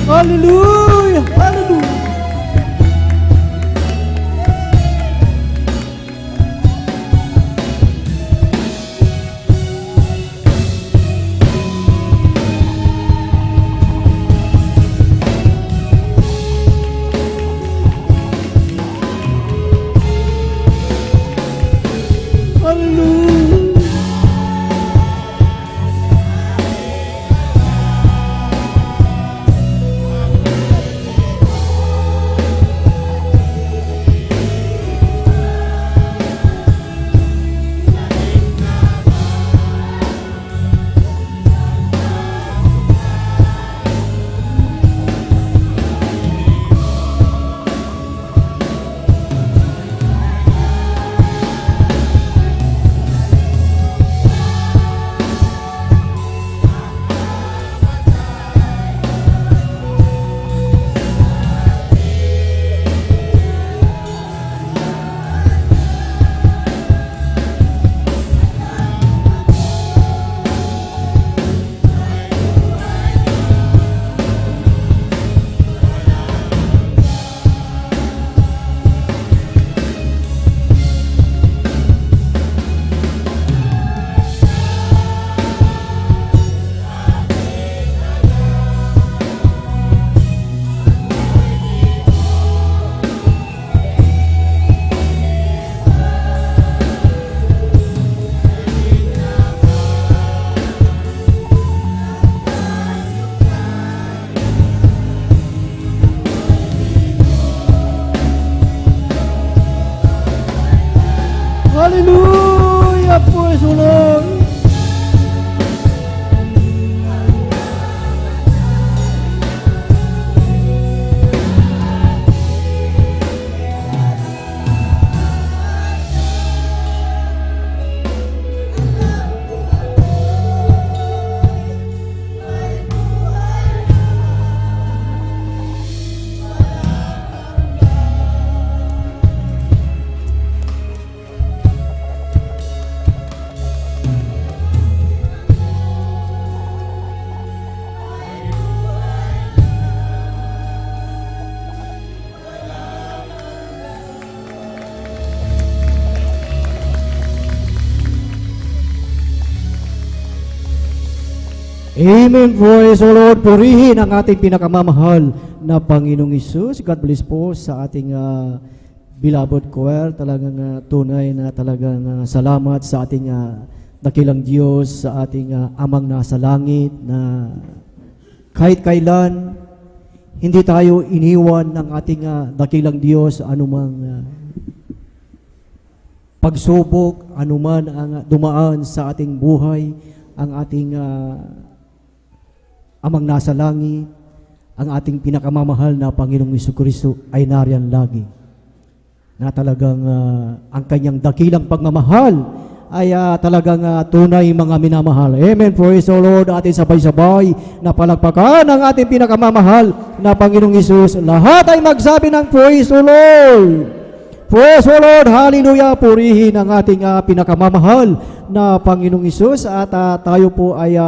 Hallelujah! Hallelujah! Hallelujah! Hallelujah! Praise the Lord! Amen. Praise the Lord. Purihin ang ating pinakamamahal na Panginoong Hesus. God bless po sa ating beloved choir. Talagang tunay na talagang salamat sa ating dakilang Diyos, sa ating amang nasa langit na kahit kailan hindi tayo iniwan ng ating dakilang Diyos anumang pagsubok, anuman ang dumaan sa ating buhay, ang ating amang nasa langit, ang ating pinakamamahal na Panginoong Jesucristo ay nariyan lagi. Na talagang ang kanyang dakilang pagmamahal ay talagang tunay mga minamahal. Amen. Praise the Lord. Ating sabay-sabay na palakpakan ang ating pinakamamahal na Panginoong Hesus. Lahat ay magsabi ng praise the Lord. Praise the Lord. Hallelujah. Purihin ang ating pinakamamahal na Panginoong Hesus. At tayo po ay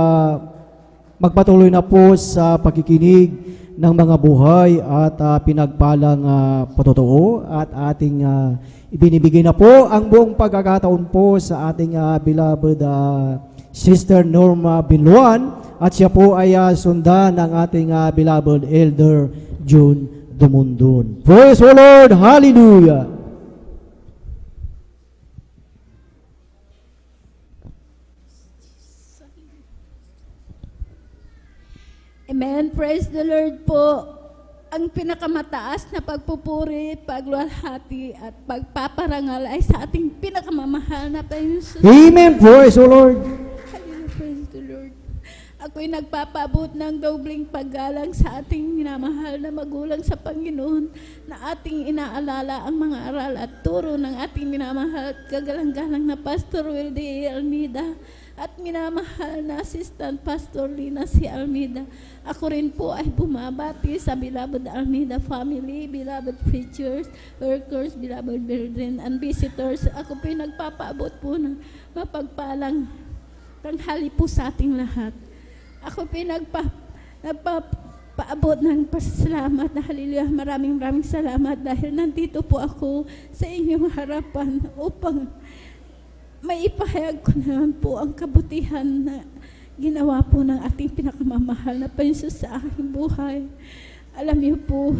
magpatuloy na po sa pakikinig ng mga buhay at pinagpalang patotoo at ating ibinibigay na po ang buong pagkakataon po sa ating beloved Sister Norma Binluan at siya po ay sundan ng ating beloved Elder June Dumundun. Praise the Lord! Hallelujah! Amen. Praise the Lord po. Ang pinakamataas na pagpupuri, pagluwalhati at pagpaparangal ay sa ating pinakamamahal na Panginoon. Amen. Praise the Lord. Hallelujah. Praise the Lord. Ako'y nagpapabot ng dobling paggalang sa ating minamahal na magulang sa Panginoon na ating inaalala ang mga aral at turo ng ating minamahal at kagalang-galang na Pastor Wilde Almeida at minamahal na Assistant Pastor Lina C. Almeida. Ako rin po ay bumabati sa beloved Almeida family, beloved preachers, workers, beloved brethren, and visitors. Ako po ay nagpapaabot po ng mapagpalang tanghali po sa ating lahat. Ako po ay nagpaabot ng pasasalamat na hallelujah. Maraming salamat dahil nandito po ako sa inyong harapan upang maipahayag ko naman po ang kabutihan na ginawa po ng ating pinakamamahal na Panginoon sa aking buhay. Alam niyo po,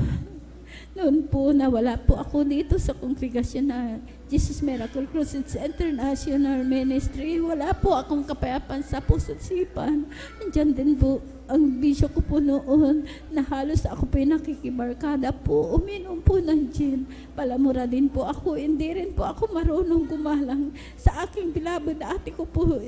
noon po na wala po ako dito sa kongregasyon na Jesus Miracle Crusade International Ministry. Wala po akong kapayapaan sa puso't isipan. Nandiyan din po ang bisyo ko po noon na halos ako po yung nakikibarkada po. Uminom po ng gin. Palamura din po ako. Hindi rin po ako marunong gumalang sa aking bilabad na ate ko po.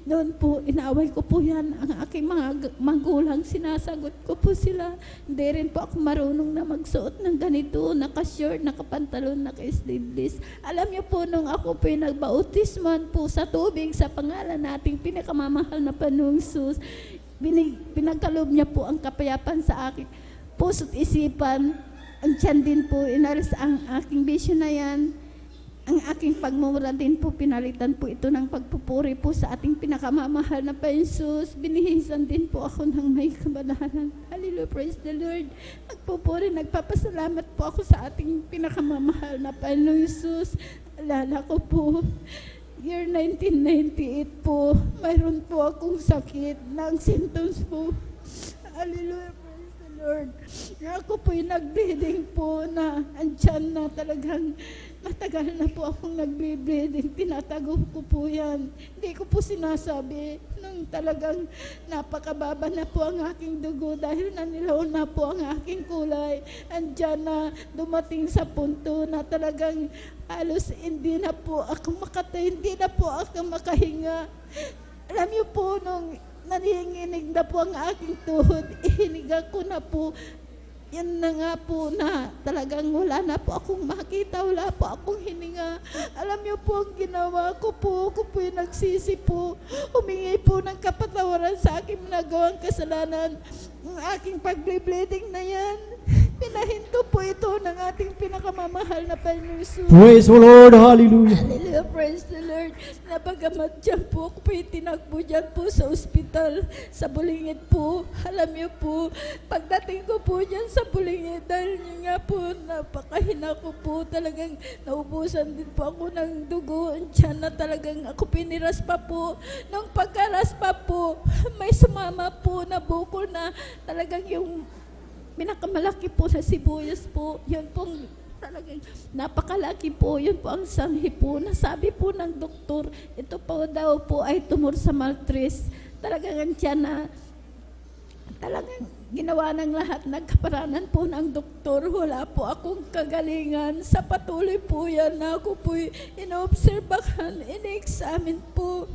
Noon po, inaaway ko po yan ang aking mga magulang. Sinasagot ko po sila. Hindi rin po ako marunong na magsuot ng ganito, naka-shirt, naka-pantalon, naka-sleeveless. Alam niyo po, nung ako po yung nagbautisman po sa tubig sa pangalan nating pinakamamahal na Panginoong Hesus, pinagkalob niya po ang kapayapaan sa akin. Puso't isipan, ang tiyan din po, inalis ang aking bisyo na yan. Ang aking pagmumura din po, pinalitan po ito ng pagpupuri po sa ating pinakamamahal na Panginoon. Binihisan din po ako ng may kabanalan. Hallelujah, praise the Lord. Nagpupuri, nagpapasalamat po ako sa ating pinakamamahal na Panginoon. Alala ko po, year 1998 po, mayroon po akong sakit ng symptoms po. Hallelujah, praise the Lord. Ako po yung nag-bleeding po na andyan na talagang matagal na po akong nagbe-bleeding, tinatago ko po yan. Hindi ko po sinasabi nung talagang napakababa na po ang aking dugo dahil nanilaw na po ang aking kulay. Andyan na dumating sa punto na talagang halos hindi na po ako makatay, hindi na po ako makahinga. Alam niyo po, nung nanginginig na po ang aking tuhod, ihiniga ko na po. Yan na nga po na talagang wala na po akong makita, wala po akong hininga. Alam niyo po ang ginawa ko po, ako po yung nagsisi po. Humingi po ng kapatawaran sa aking nagawang kasalanan. Ang aking pag-bleeding na yan, pinahinto po ito ng ating pinakamamahal na Panginoon Hesus. Praise the Lord, hallelujah. Hallelujah, praise the Lord. Napagamat dyan po, ako po yung tinagpo dyan po sa ospital, sa Bulingid po. Alam niyo po, pagdating ko po dyan sa Bulingid, dahil yun nga po, napakahina ko po, talagang naubusan din po ako ng dugo. Dyan na talagang ako piniras pa po. Nung pagkaras pa po, may sumama po na bukol na talagang yung pinakamalaki po sa sibuyas po. Yun pong talagang napakalaki po. Yun po ang sanhi po. Nasabi po ng doktor, ito po daw po ay tumor sa maltris. Talagang tiyan na talagang ginawa ng lahat. Nagkaparanan po ng doktor. Wala po akong kagalingan. Sa patuloy po yan na ako po inoobserbahan, in-examine po.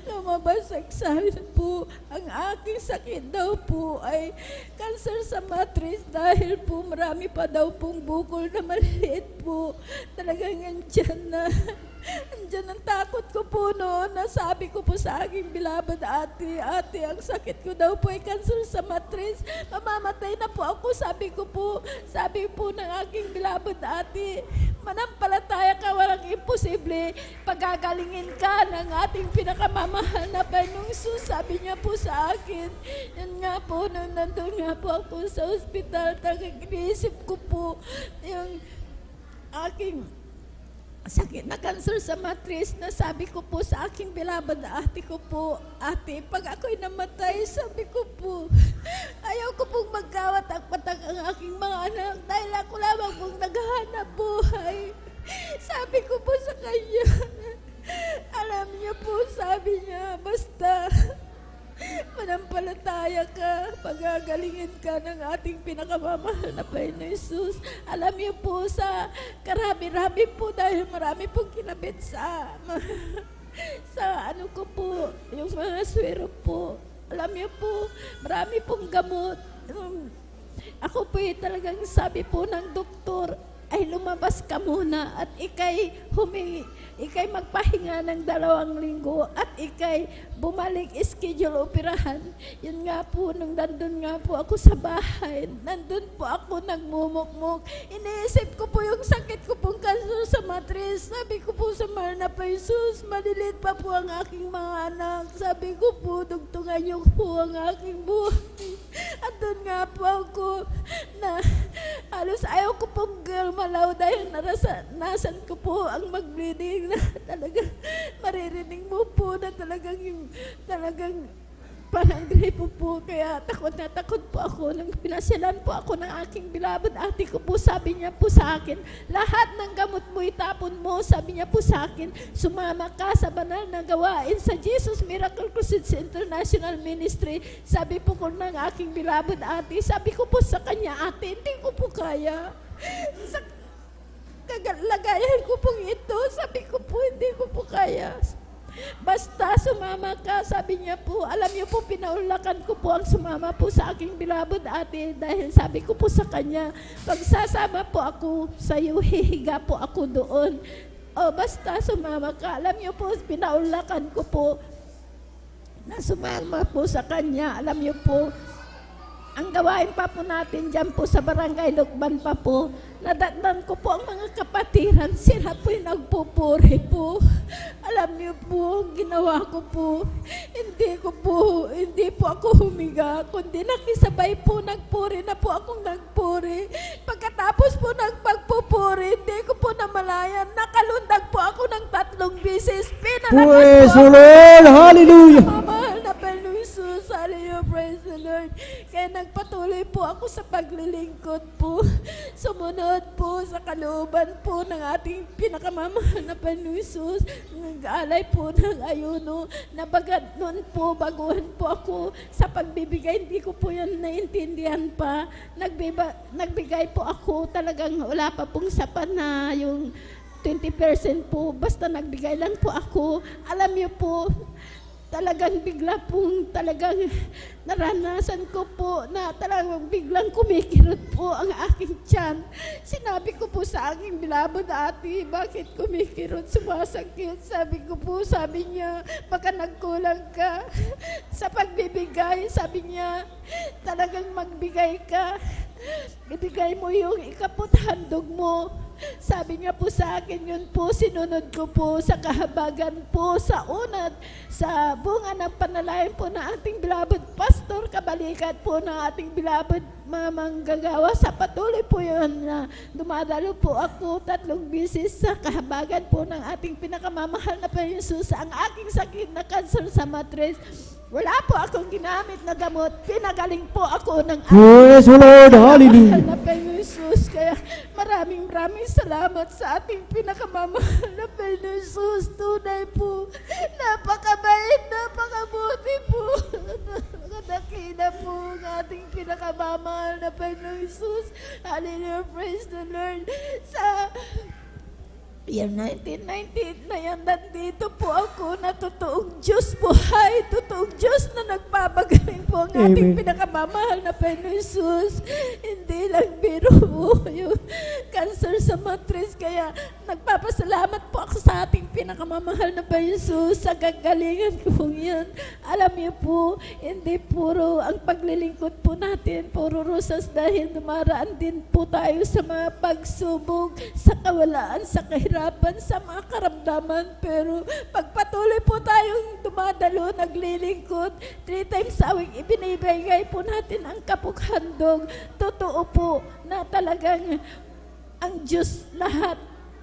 Lumabas sa examine po. Ang aking sakit daw po ay cancer sa matrix dahil po marami pa daw pong bukol na maliliit po. Talagang andyan na. Andyan ang takot ko po noon. Nasabi ko po sa aking bilabad ate, ang sakit ko daw po ay cancer sa matrix. Mamamatay na po ako, sabi po ng aking bilabad ate, manampalataya ka, walang imposible. Pagagalingin ka ng ating pinakamamahal na Panginoong Hesus, sabi niya po sa akin. Yan nga po, nung nandun nga po ako sa ospital, talagang iniisip ko po yung aking sakit na cancer sa matrix na sabi ko po sa aking bilabad na ate ko po, ate, pag ako'y namatay, sabi ko po, ayaw ko pong magkawatak-patak ang aking mga anak dahil ako lamang pong naghahanap buhay. Sabi ko po sa kanya, alam niya po, sabi niya, basta manampalataya ka, pagagalingin ka ng ating pinakamamahal na Panginoon Hesus. Alam niyo po, sa karami-rami po dahil marami pong kinabit sa ano ko po, yung mga swero po. Alam niyo po, marami pong gamot. Ako po talagang sabi po ng doktor, ay lumabas ka muna at ikay magpahinga ng 2 linggo at ikay bumalik schedule operahan. Yun nga po, nung nandun nga po ako sa bahay, nandun po ako nagmumukmuk. Iniisip ko po yung sakit ko pong cancer sa matrix. Sabi ko po sa mahal na Panginoon, malilit pa po ang aking mga anak. Sabi ko po, dugtungan niyo po ang aking buhay. At doon nga nga po ako na halos ayaw ko pong gumalaw dahil nasan ko po ang mag-bleeding na talagang maririnig mo po na talagang parang gripo po. Kaya takot na takot po ako. Nang pinasyalan po ako ng aking bilabad ate ko po, sabi niya po sa akin, lahat ng gamot mo itapon mo, sabi niya po sa akin, sumama ka sa banal na gawain sa Jesus Miracle Crusade International Ministry. Sabi po ko ng aking bilabad ate, sabi ko po sa kanya, ate, hindi ko po kaya. Sa kagalagayan ko pong ito, sabi ko po, hindi ko po kaya. Basta sumama ka, sabi niya po. Alam niyo po, pinaulakan ko po ang sumama po sa aking bilabad ate dahil sabi ko po sa kanya, pag sasama po ako sa iyo, hihiga po ako doon. O basta sumama ka. Alam niyo po, pinaulakan ko po na sumama po sa kanya. Alam niyo po, ang gawain pa po natin dyan po sa Barangay Lukban pa po, nadatnan ko po ang mga kapatiran, sila po yung nagpupuri po. Alam niyo po, ginawa ko po, hindi po ako humiga, kundi nakisabay po, nagpuri na po akong nagpuri. Pagkatapos po ng pagpupuri, hindi ko po namalayan, nakalundag po ako ng 3 beses. Praise the Lord! Hallelujah! Mamahal na Panginoon Jesus, hallelujah, praise the Lord. Kaya nagpatuloy po ako sa paglilingkod po. Sumunod po sa kalooban po ng ating pinakamamahal na Panginoon Jesus. Nag-aalay po ng ayuno. Nabagat noon po, baguhan po ako sa pagbibigay. Hindi ko po yan naintindihan pa. Nagbigay po ako. Talagang wala pa pong sapat na yung 20% po. Basta nagbigay lang po ako. Alam niyo po, talagang bigla pong naranasan ko po na talagang biglang kumikirot po ang aking tiyan. Sinabi ko po sa aking bilabad ate, bakit kumikirot, sumasakit? Sabi niya, baka nagkulang ka sa pagbibigay. Sabi niya, talagang magbigay ka. Ibigay mo yung ikaputhandog mo. Sabi niya po sa akin, yun po, sinunod ko po sa kahabagan po, sa unat, sa bunga ng panalayan po na ating bilabad pastor, kabalikat po ng ating bilabad mamang gagawa. Sa patuloy po yun na dumadalo po ako 3 beses sa kahabagan po ng ating pinakamamahal na Panginoon Jesus. Ang aking sakit na cancer sa matres, wala po akong ginamit na gamot. Pinagaling po ako ng Praise the Lord! Hallelujah! na Panginoon Jesus. Kaya maraming salamat sa ating pinakamamahal na Panginoon Jesus. Tunay po, napakabait, napakabuti po. Nakadakila po ang ating pinakamamahal na Panginoon Jesus. Hallelujah, praise the Lord. Sa year 1998 na yan, nandito po ako na totoong Diyos buhay, totoong Diyos na nagpapagaling po ang ating Amen. pinakamamahal na Panginoon Jesus. Hindi lang biro po yung cancer sa matres. Kaya nagpapasalamat po ako sa ating pinakamamahal na Panginoon Jesus sa kagalingan ko pong yan. Alam niyo po, hindi puro ang paglilingkod po natin, puro rosas, dahil dumaraan din po tayo sa mga pagsubok, sa kawalaan, sa kahirapan, sa mga karamdaman. Pero pagpatuloy po tayong dumadalo, naglilingkod, 3 times a week, ibinibigay po natin ang kapukhandog. Totoo po na talagang ang Diyos lahat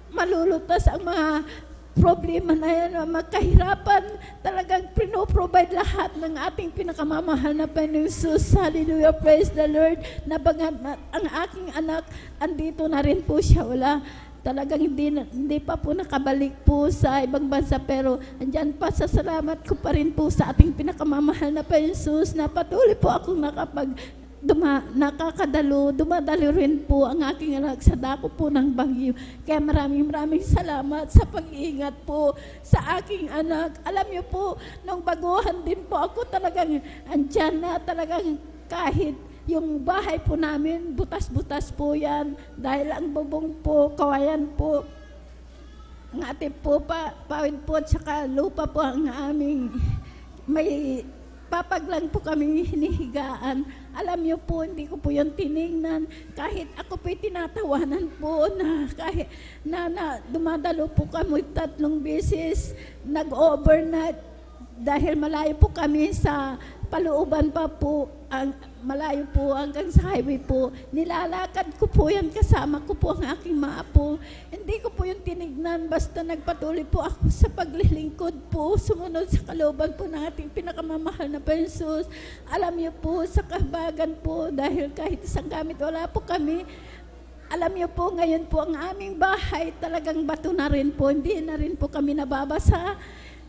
malulutas ang mga problema na yan, ang mga kahirapan, talagang pinoprovide lahat ng ating pinakamamahal na Panginoon Jesus. Hallelujah, praise the Lord. Nabangat na ang aking anak, andito na rin po siya. Wala, talagang hindi pa po nakabalik po sa ibang bansa, pero andyan pa, sa salamat ko pa rin po sa ating pinakamamahal na Panginoon Jesus na patuloy po akong dumadalo rin po ang aking anak sa dako po ng bagyo. Kaya maraming salamat sa pag-iingat po sa aking anak. Alam niyo po, nung baguhan din po ako, talagang andyan na, talagang kahit yung bahay po namin, butas-butas po yan, dahil ang bubong po, kawayan po, ang ating po, pawid po, at saka lupa po ang aming may papaglang po kami hinihigaan. Alam niyo po, hindi ko po yun tinignan. Kahit ako po'y tinatawanan po na kahit na dumadalo po kami 3 beses, nag-overnight dahil malayo po kami sa palooban pa po, ang malayo po hanggang sa highway po. Nilalakad ko po yan, kasama ko po ang aking mga apo. Hindi ko po yung tinignan, basta nagpatuloy po ako sa paglilingkod po, sumunod sa kalooban po ng ating pinakamamahal na Panginoon. Alam niyo po, sa kahabagan po, dahil kahit isang gamit wala po kami, alam niyo po, ngayon po ang aming bahay talagang bato na rin po, hindi na rin po kami nababasa.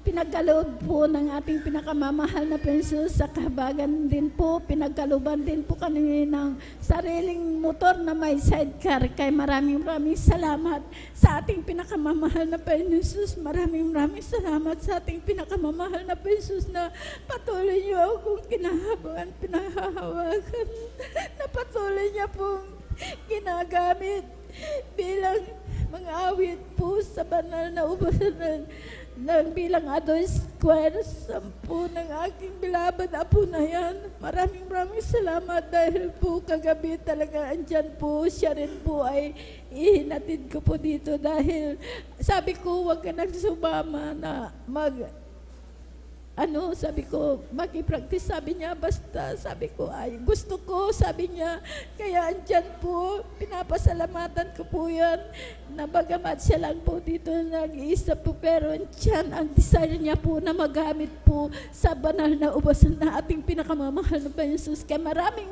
Pinagkaloob po ng ating pinakamamahal na Panginoon, sa kahabagan din po, pinagkalooban din po kami ng sariling motor na may sidecar. Kaya maraming salamat sa ating pinakamamahal na Panginoon. Maraming salamat sa ating pinakamamahal na Panginoon na patuloy niyo akong kinahabagan, pinahahawakan, na patuloy niya pong ginagamit bilang mga awit po sa banal na ubasan ng bilang Adonis Choir, 10 ng aking bilabad apo na yan. Maraming salamat dahil po kagabi talaga andyan po, siya rin po ay ihinatid ko po dito dahil sabi ko wag ka nagsumama na sabi ko, maki-practice, sabi niya, basta, sabi ko, ay, gusto ko, sabi niya, kaya andyan po, pinapasalamatan ko po yan, na bagamat siya lang po dito nag-iisa po, pero andyan ang desire niya po na magamit po sa banal na ubasan na ating pinakamamahal na Panginoon. Kaya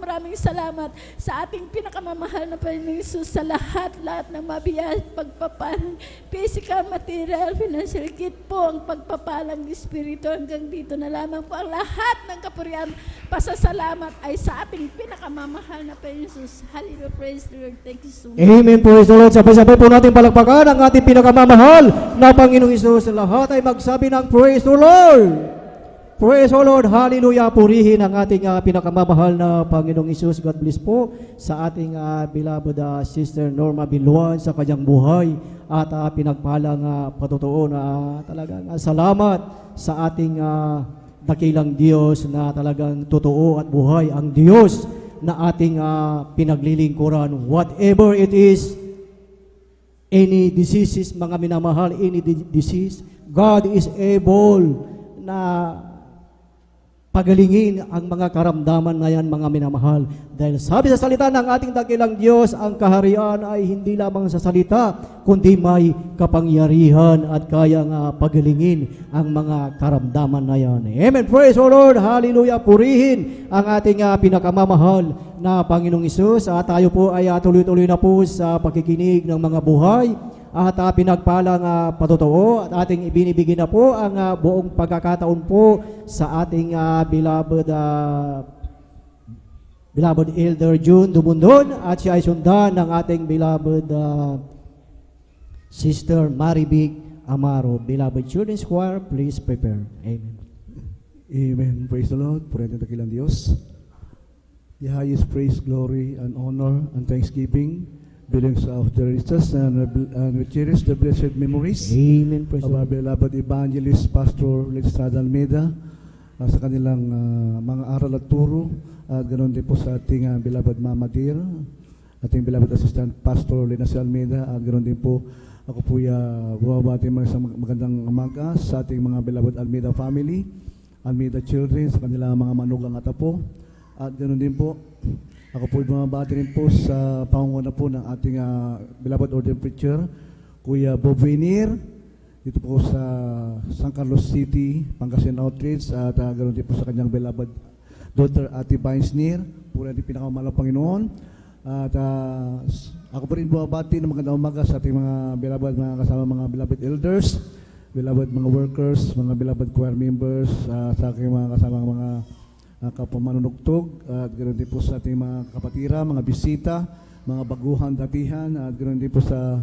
maraming salamat sa ating pinakamamahal na Panginoon sa lahat ng mabiyas, pagpapalang, physical, material, financial, kit po ang pagpapalang Espiritu hanggang dito na lamang po ang lahat ng kapurihan, pasasalamat ay sa ating pinakamamahal na Panginoon. Hallelujah, praise the Lord. Thank you so much. Amen, praise the Lord. Sabay-sabay po natin palakpakan ang ating pinakamamahal na Panginoong Hesus. Lahat ay magsabi ng praise the Lord. Praise the Lord, hallelujah. Purihin ang ating pinakamamahal na Panginoong Hesus. God bless po sa ating beloved Sister Norma Biluan sa kanyang buhay at pinagpalang patotoo na talagang salamat sa ating dakilang Diyos na talagang totoo at buhay ang Diyos na ating pinaglilingkuran. Whatever it is, any diseases, mga minamahal, any disease, God is able na pagalingin ang mga karamdaman na yan, mga minamahal. Dahil sabi sa salita ng ating dakilang Diyos, ang kaharian ay hindi lamang sa salita, kundi may kapangyarihan at kayang pagalingin ang mga karamdaman na yan. Amen. Praise the Lord. Hallelujah. Purihin ang ating pinakamamahal na Panginoong Hesus. Tayo po ay tuloy-tuloy na po sa pakikinig ng mga buhay at pinagpalang patotoo at ating ibinibigay na po ang buong pagkakataon po sa ating beloved Elder June Dumundon at siya ay sundan ng ating beloved Sister Maribig Amaro. Beloved Children's Choir, please prepare. Amen. Amen. Praise the Lord. Purihin ang dakilang Diyos. The highest praise, glory, and honor, and thanksgiving belongs of the richest and we cherish the blessed memories Amen. Praise of our the Lord. beloved evangelist, Pastor Legislado Almeida, sa kanilang mga aral at turo, at ganoon din po sa ating beloved Mama Dear, ating beloved assistant Pastor Lenas Almeida, at ganoon din po ako po bumabati mga isang magandang umaga sa ating mga beloved Almeida family, Almeida children, sa kanilang mga manugang at apo, at ganoon din po ako po bumabati rin po sa pangunguna po ng ating beloved ordained preacher, Kuya Bob Venier, dito po sa San Carlos City, Pangasinan Outreach, at ganoon din po sa kanyang beloved daughter Ate Bainsnir, puro natin pinakamahal ng Panginoon. At ako po rin bumabati ng magandang umaga sa ating mga beloved, mga kasama mga beloved elders, beloved mga workers, mga beloved choir members, sa aking mga kasama mga kapamanunugtog, at ganoon din po sa ating mga kapatira, mga bisita, mga baguhan datihan, at ganoon din po sa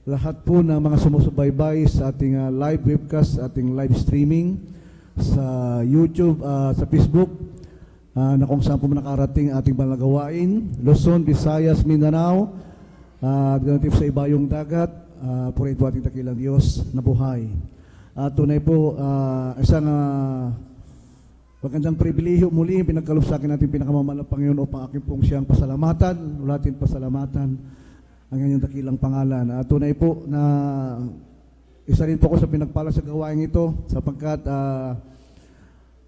lahat po ng mga sumusubaybay sa ating live webcast, ating live streaming sa YouTube, sa Facebook, na kung saan po nakarating ating panagawain, Luzon, Visayas, Mindanao, at ganoon din po sa ibayong dagat, purihin po ating dakilang Diyos na buhay. At tunay po, isang magandang pribilehiyo muli, pinagkaloob sa akin natin pinakamamahal ng Panginoon upang aking pong siyang pasalamatan, ulatin pasalamatan ang kanyang dakilang pangalan. At tunay po na isa rin po ako sa pinagpala sa gawain ito sapagkat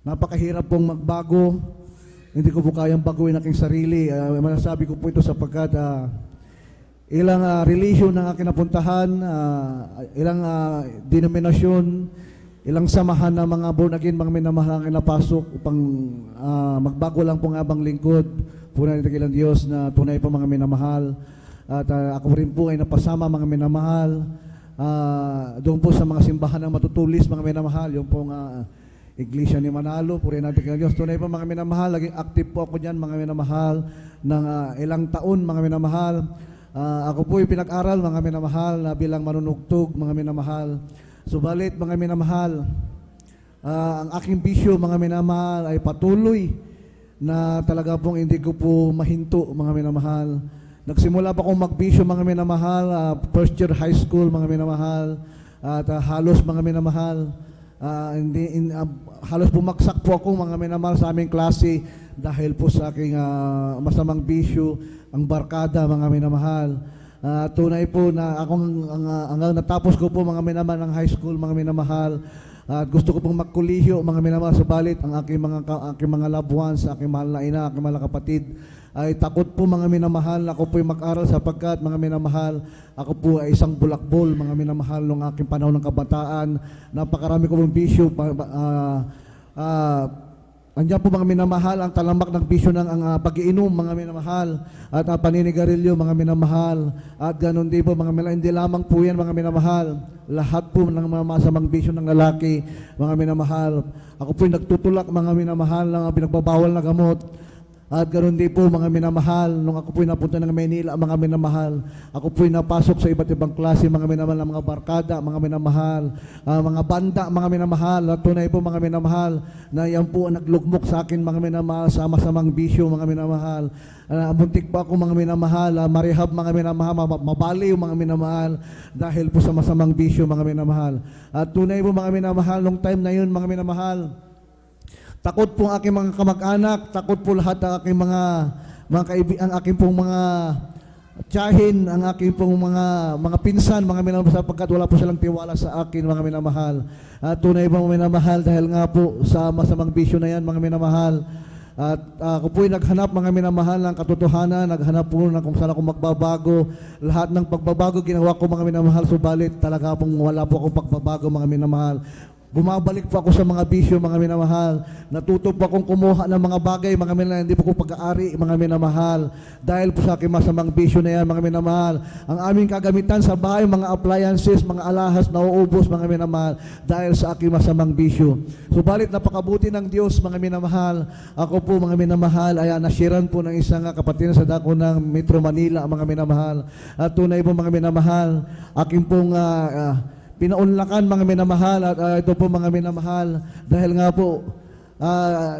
Napakahirap pong magbago. Hindi ko po kayang baguhin aking sarili. Masasabi ko po ito sapagkat ilang religion ang aking napuntahan, ilang denominasyon, ilang samahan ng mga born again, mga minamahal ang napasok upang magbago lang po ng abang lingkod. Puna natin kilang Diyos na tunay po mga minamahal. At ako rin po ay napasama mga minamahal. Doon po sa mga simbahan ng matutulis mga minamahal, yung pong Iglesia ni Manalo, puri natin kay Diyos. Tunay po mga minamahal, laging active po ako dyan mga minamahal ng ilang taon mga minamahal. Ako po yung pinag-aral mga minamahal na bilang manunugtog mga minamahal. Subalit mga minamahal, ang aking bisyo mga minamahal ay patuloy na talaga pong hindi ko po mahinto mga minamahal. Nagsimula pa akong magbisyo mga minamahal, first year high school mga minamahal, at halos mga minamahal, halos bumagsak po ako mga minamahal sa aming klase dahil po sa aking masamang bisyo, ang barkada mga minamahal. Tunay po na akong hanggang natapos ko po mga minamahal ng high school mga minamahal, at gusto ko pong magkulihiyo mga minamahal, subalit ang aking mga loved ones, aking mahal na ina, aking mahal na kapatid ay takot po mga minamahal. Ako po ay mag-aral sapagkat mga minamahal, ako po ay isang bulakbol mga minamahal nung aking panahon ng kabataan. Napakarami ko pong bisyo. Andiyan po mga minamahal ang talamak ng bisyo ng pag-iinom mga minamahal, at paninigarilyo mga minamahal, at ganun din po mga minamahal. Hindi lamang po yan mga minamahal, lahat po ng mga masamang bisyo ng lalaki mga minamahal. Ako po ay nagtutulak mga minamahal ng pinagbabawal na gamot. At ganoon din po mga minamahal, nung ako po'y napunta ng Maynila mga minamahal, ako po'y napasok sa iba't ibang klase mga minamahal ng mga barkada, mga minamahal, mga banda mga minamahal. At tunay po mga minamahal na yan po ang naglugmok sa akin mga minamahal sa masamang bisyo mga minamahal. Muntik pa ako mga minamahal, marehab mga minamahal, mabaliw mga minamahal dahil po sa masamang bisyo mga minamahal. At tunay po mga minamahal, nung time na yun mga minamahal, takot po ang aking mga kamag-anak, takot po lahat ang aking mga kaibigan, ang aking pong mga tiyahin, ang aking pong mga pinsan, mga minamahal, sapagkat wala po silang tiwala sa akin, mga minamahal. At tunay po mga minamahal, dahil nga po sa masamang bisyo na yan, mga minamahal. At ako po ay naghanap mga minamahal ng katotohanan, naghanap po na kung saan ako magbabago. Lahat ng pagbabago ginawa ko mga minamahal, subalit talaga pong wala po akong pagbabago mga minamahal. Bumabalik po ako sa mga bisyo mga minamahal. Natuto po akong kumuha ng mga bagay mga minamahal, hindi po ko pag-aari mga minamahal. Dahil po sa aking masamang bisyo na yan mga minamahal. Ang aming kagamitan sa bahay, mga appliances, mga alahas, nauubos mga minamahal dahil sa aking masamang bisyo. Subalit napakabuti ng Diyos mga minamahal. Ako po mga minamahal ay nashiran po ng isang kapatid sa dako ng Metro Manila mga minamahal. At tunay po mga minamahal, aking pong pinaunlakan mga minamahal, at ito po mga minamahal, dahil nga po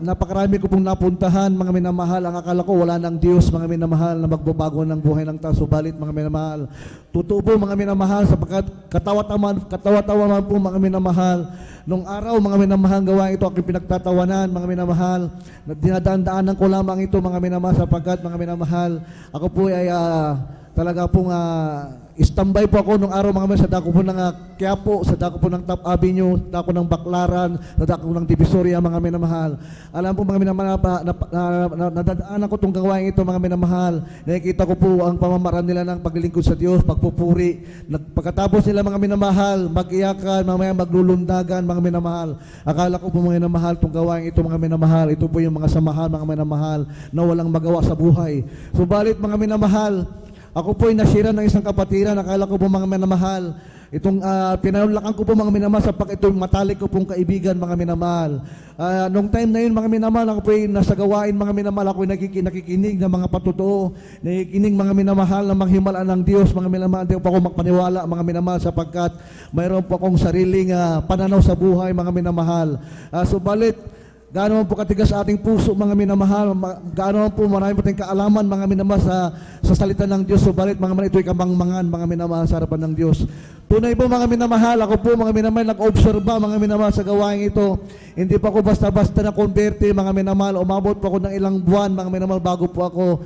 napakarami ko pong napuntahan mga minamahal. Ang akala ko wala ng Diyos mga minamahal na magbabago ng buhay ng tao, subalit mga minamahal, totoo po mga minamahal, sapagkat katawa-tawa man po mga minamahal. Nung araw mga minamahal, gawain ito aking pinagtatawanan mga minamahal, dinadaan-daanan ko lamang ito mga minamahal, sapagkat mga minamahal, ako po ay talaga pong standby po ako nung araw mga minamahal, sa dako po ng Quiapo, sa dako po ng Top Avenue, sa dako ng Baclaran, sa dako ng Divisoria mga minamahal. Alam po mga minamahal, nadadaanan ko itong gawain ito mga minamahal. Nakikita ko po ang pamamaraan nila ng paglilingkod sa Diyos, pagpupuri. Pagkatapos nila mga minamahal, mag-iyakan, mamaya maglulundagan mga minamahal. Akala ko po mga minamahal, itong gawain ito mga minamahal, ito po yung mga samahan mga minamahal na walang magawa sa buhay. Subalit mga minamahal, ako po ay nasira ng isang kapatiran. Akala ko po mga minamahal, itong pinanulakan ko po mga minamahal, sapag itong matalik ko pong kaibigan mga minamahal. Nung time na yun mga minamahal, ako po ay nasa gawain mga minamahal, ako ay nakikinig ng mga patutuo, nakikinig mga minamahal na manghimalaan ng Diyos mga minamahal. Hindi po ako magpaniwala mga minamahal, sapagkat mayroon po akong sariling pananaw sa buhay mga minamahal. Subalit, gaano man po katigas sa ating puso mga minamahal, gaano man po marami po tayong kaalaman mga minamahal sa salita ng Diyos, subalit mga minamahal, ito'y kamangmangan mga minamahal sa harapan ng Diyos. Tunay po mga minamahal, ako po mga minamahal, nag-obserba mga minamahal sa gawain ito. Hindi pa ako basta-basta na-converte mga minamahal. Umabot po ako ng ilang buwan mga minamahal bago po ako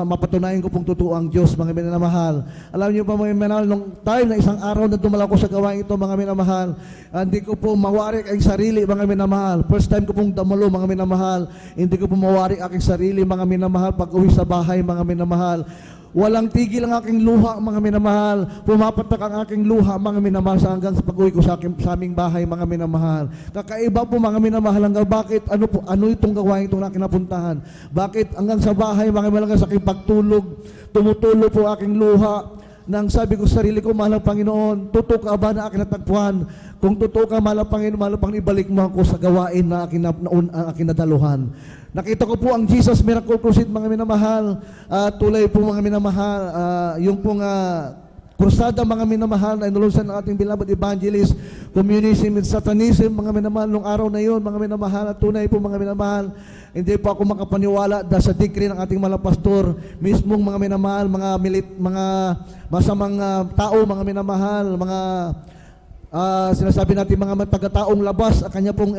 mapatunayan ko pong totoo ang Diyos mga minamahal. Alam niyo pa mga minamahal, nung time na isang araw na dumala ko sa gawain ito mga minamahal, hindi ko po mawarik ang sarili mga minamahal. First time ko pong damalo mga minamahal, hindi ko po mawarik aking sarili mga minamahal pag uwi sa bahay mga minamahal. Walang tigil ang aking luha, mga minamahal. Pumapatak ang aking luha, mga minamahal, sa hanggang sa pag-uwi ko sa aming bahay, mga minamahal. Kakaiba po, mga minamahal, hanggang bakit, ano itong gawain itong aking napuntahan? Bakit hanggang sa bahay, mga minamahal, sa aking pagtulog, tumutulo po aking luha, nang sabi ko sa sarili ko, mahal ang Panginoon, totoo ka ba na aking natagpuan? Kung totoo ka, mahal ang Panginoon, mahal ang Panginoon, ibalik mo ako sa gawain na aking nadaluhan. Nakita ko po ang Jesus Miracle Crusade, mga minamahal. Tulay po mga minamahal, yung pong krusada mga minamahal na inulunsan ng ating beloved evangelist, communism and satanism, mga minamahal, nung araw na yun, mga minamahal, at tunay po mga minamahal, hindi po ako makapaniwala dahil sa decree ng ating mga pastor, mismong mga minamahal, mga masamang tao, mga minamahal, mga sinasabi natin mga taga-taong labas, kanya pong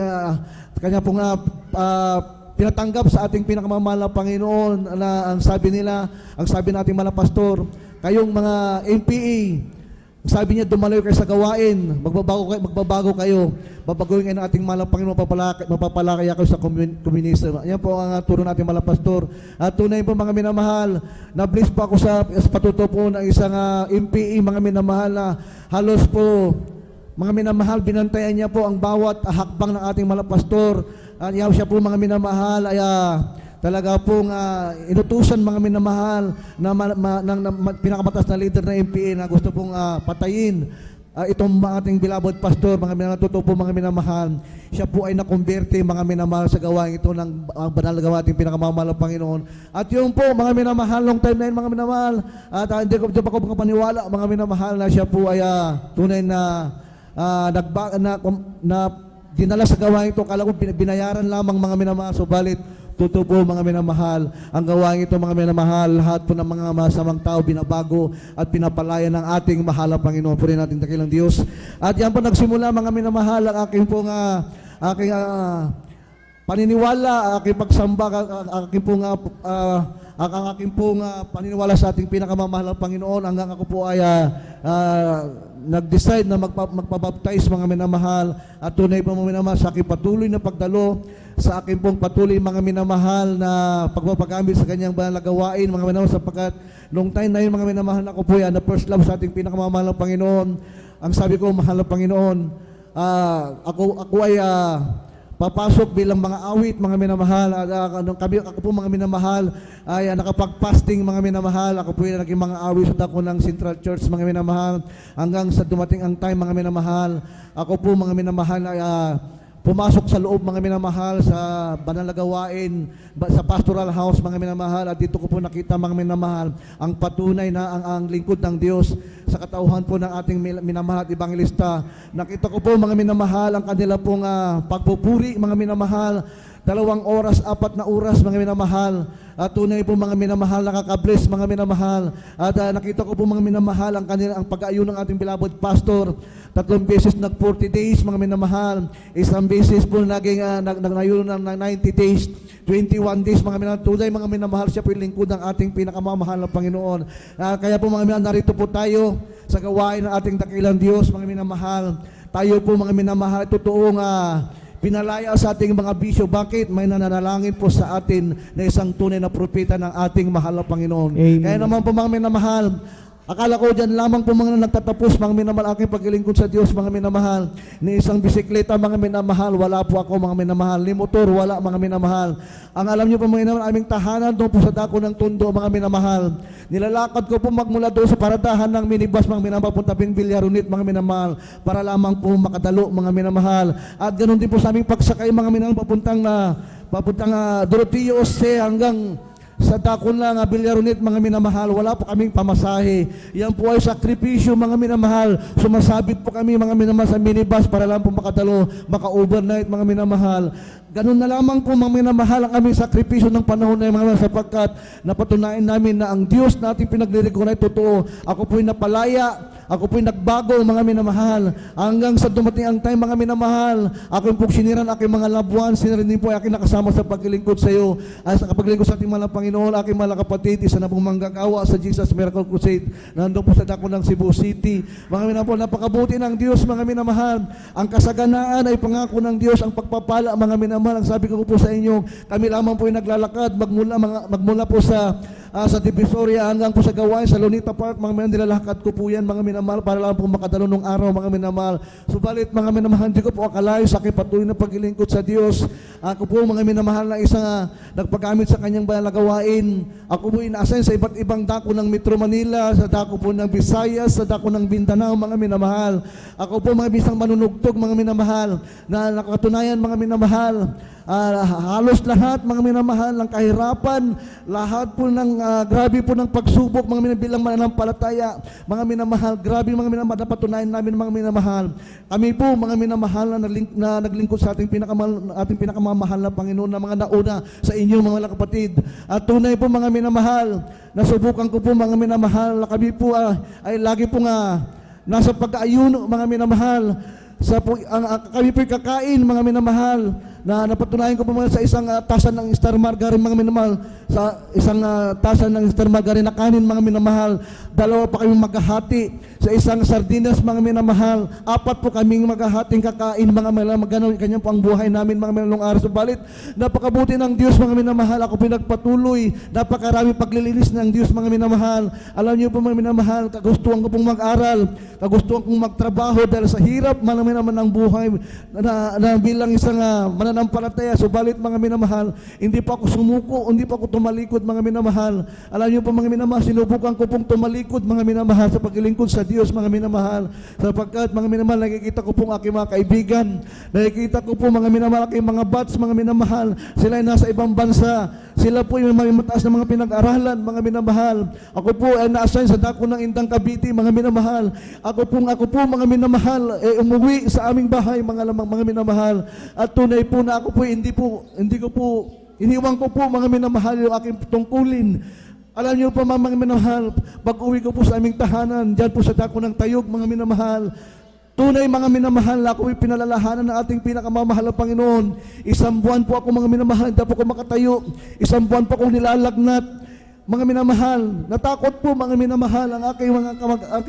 pinatanggap sa ating pinakamamahal na Panginoon na ang sabi nating mga pastor, kayong mga NPA, sabi niya, dumalayo kayo sa gawain, magbabago kayo, babaguhin kayo ng ating mahal na Panginoon, mapapalakaya kayo sa communism. Yan po ang turo natin mga pastor. At tunay po mga minamahal, na-bless po ako sa patuto po ng isang NPA, mga minamahal, na halos po, mga minamahal, binantayan niya po ang bawat hakbang ng ating mga pastor. At siya po mga minamahal ay talaga pong inutusan mga minamahal na pinakamatas na leader ng MPA na gusto pong patayin itong ating beloved pastor, mga minamahal, totoo po mga minamahal. Siya po ay nakonverte mga minamahal sa gawain ito ng banal na gawa ating pinakamamahal ng Panginoon. At yung po mga minamahal, long time na yun mga minamahal, at hindi ko pa ako makapaniwala mga minamahal na siya po ay tunay na dinala sa gawain ito. Kala ko binayaran lamang mga minamahal, subalit totoo po mga minamahal, ang gawain ito mga minamahal, lahat po ng mga masamang tao binabago at pinapalaya ng ating mahal na Panginoon. Purihin natin dakilang Diyos. At yan po nagsimula mga minamahal ang aking pong paniniwala, aking pagsamba, ang aking pong paniniwala sa ating pinakamamahal na Panginoon, hanggang ako po ay nag-decide na magpabaptize mga minamahal. At tunay po mga minamahal sa aking patuloy na pagdalo, sa aking pong patuloy mga minamahal na pagpapagamit sa kanyang banal na gawain mga minamahal, sapagkat nung time na yun mga minamahal, ako po na first love sa ating pinakamamahal na Panginoon. Ang sabi ko, mahal na Panginoon, ako ay papasok bilang mga awit mga minamahal. Ako po mga minamahal ay nakapag-fasting mga minamahal. Ako po ay naging mga awit sa dako ng Central Church mga minamahal, hanggang sa dumating ang time mga minamahal. Ako po mga minamahal ay pumasok sa loob mga minamahal sa banal na gawain, sa pastoral house mga minamahal. At dito ko po nakita mga minamahal ang patunay na ang lingkod ng Diyos sa katauhan po ng ating minamahal at ebangelista. Nakita ko po mga minamahal ang kanila pong pagpupuri mga minamahal. 2 oras, 4 na oras mga minamahal. At tunay po mga minamahal, nakaka-bless mga minamahal. At nakita ko po mga minamahal ang pag-aayon ng ating beloved pastor. 3 beses nag 40 days mga minamahal. Isang beses po naging nagnayon ng 90 days, 21 days mga minamahal. Tunay mga minamahal, siya po yung lingkod ng ating pinakamamahal na Panginoon. Kaya po mga minamahal, narito po tayo sa gawain ng ating dakilang Diyos mga minamahal. Tayo po mga minamahal, totoong pinalaya sa ating mga bisyo. Bakit? May nananalangin po sa atin na isang tunay na propeta ng ating mahal na Panginoon. Amen. Kaya naman po mga minamahal, akala ko dyan lamang po mga nagtatapos mga minamahal aking paglilingkod sa Diyos mga minamahal. Ni isang bisikleta mga minamahal, wala po ako mga minamahal. Ni motor, wala mga minamahal. Ang alam niyo po mga minamahal, aming tahanan doon po sa dako ng Tondo mga minamahal. Nilalakad ko po magmula doon sa paradahan ng minibus mga minamahal, punta ping Villarunit mga minamahal, para lamang po makadalo mga minamahal. At ganoon din po sa aming pagsakay mga minamahal, papuntang Doroteo Jose hanggang sa dakon lang Villarunit mga minamahal. Wala po kaming pamasahe. Yan po ay sakripisyo mga minamahal. Sumasabit po kami mga minamahal sa minibus para lang po makadalo, maka-overnight mga minamahal. Ganun na lamang po mga minamahal ang aming sakripisyo ng panahon na mga minamahal, sapagkat napatunayan namin na ang Diyos natin pinaglilingkuran ay totoo. Ako po ay napalaya Ako po'y nagbago, mga minamahal. Hanggang sa dumating ang time, mga minamahal, ako po'y siniran aking mga labuan, siniran din po aking nakasama sa paglilingkod sa iyo. Ay sa paglilingkod sa ating mga Panginoon, aking mga kapatid, isa na pong manggagawa sa Jesus Miracle Crusade. Nandun po sa dako ng Cebu City. Mga minamahal, napakabuti ng Diyos, mga minamahal. Ang kasaganaan ay pangako ng Diyos, ang pagpapala, mga minamahal. Ang sabi ko po sa inyo, kami lamang po ay naglalakad, magmula po sa Divisoria hanggang po sa Gawain, sa Lunita Park, mga minamahal, nilalakad ko po yan, mga minamahal, para lang po makadalo ng araw, mga minamahal. Subalit, mga minamahal, hindi ko po akalayo sa aking patuloy na paglilingkod sa Diyos. Ako po, mga minamahal, na isang nagpagamit sa kanyang banal na gawain. Ako po ina-assign sa iba't ibang dako ng Metro Manila, sa dako po ng Visayas, sa dako ng Mindanao, mga minamahal. Ako po, mga bisang manunugtog, mga minamahal, na nakatunayan, mga minamahal, halos lahat, mga minamahal, ng kahirapan, lahat po ng grabe po ng pagsubok, mga bilang mananampalataya, mga minamahal, grabe, mga minamahal, napatunayan namin, mga minamahal. Kami po, mga minamahal, na naglingkod sa ating pinakamamahal na Panginoon, na mga nauna sa inyo, mga kapatid. At tunay po, mga minamahal, nasubukan ko po, mga minamahal, na kami po ay lagi po nasa pag-aayuno, mga minamahal. Kami po'y kakain, mga minamahal, na napatunayan ko po mga sa isang tasan ng star margarine, mga minamahal, sa isang tasan ng star margarine na kanin, mga minamahal, 2 pa kami maghahati, sa isang sardinas, mga minamahal, 4 po kaming maghahating kakain, mga minamahal, ganyan po ang buhay namin, mga minamahal, araw. Subalit, napakabuti ng Diyos, mga minamahal, ako pinagpatuloy, napakarami paglilinis ng Diyos, mga minamahal. Alam niyo po, mga minamahal, kagustuhan ko pong mag-aral, kagustuhan kong magtrabaho dahil sa hirap, mga naman ng buhay na bilang isang mananampalataya. Subalit, mga minamahal, hindi pa ako sumuko, hindi pa ako tumalikod, mga minamahal. Alam niyo po, mga minamahal, sinubukan ko pong tumalikod, mga minamahal, sa paglilingkod sa Diyos, mga minamahal. Sapagkat, mga minamahal, nakikita ko pong aking mga kaibigan, nakikita ko po, mga minamahal, aking mga bats, mga minamahal, sila ay nasa ibang bansa, sila po yung may mataas na mga pinag-aralan, mga minamahal. Ako po ay na-assign sa dako ng Indang Cavite, mga minamahal. Ako po, mga minamahal, umuwi sa aming bahay, mga minamahal. At tunay po na ako po, iniwan ko po, mga minamahal, yung aking tungkulin. Alam niyo po, mga minamahal, pag-uwi ko po sa aming tahanan, dyan po sa dako ng Tayog, mga minamahal, tunay, mga minamahal, ako ay pinalalahanan ng ating pinakamamahal na Panginoon. 1 buwan po ako, mga minamahal, hindi po ako makatayo. 1 buwan po akong nilalagnat. Mga minamahal, natakot po, mga minamahal, ang aking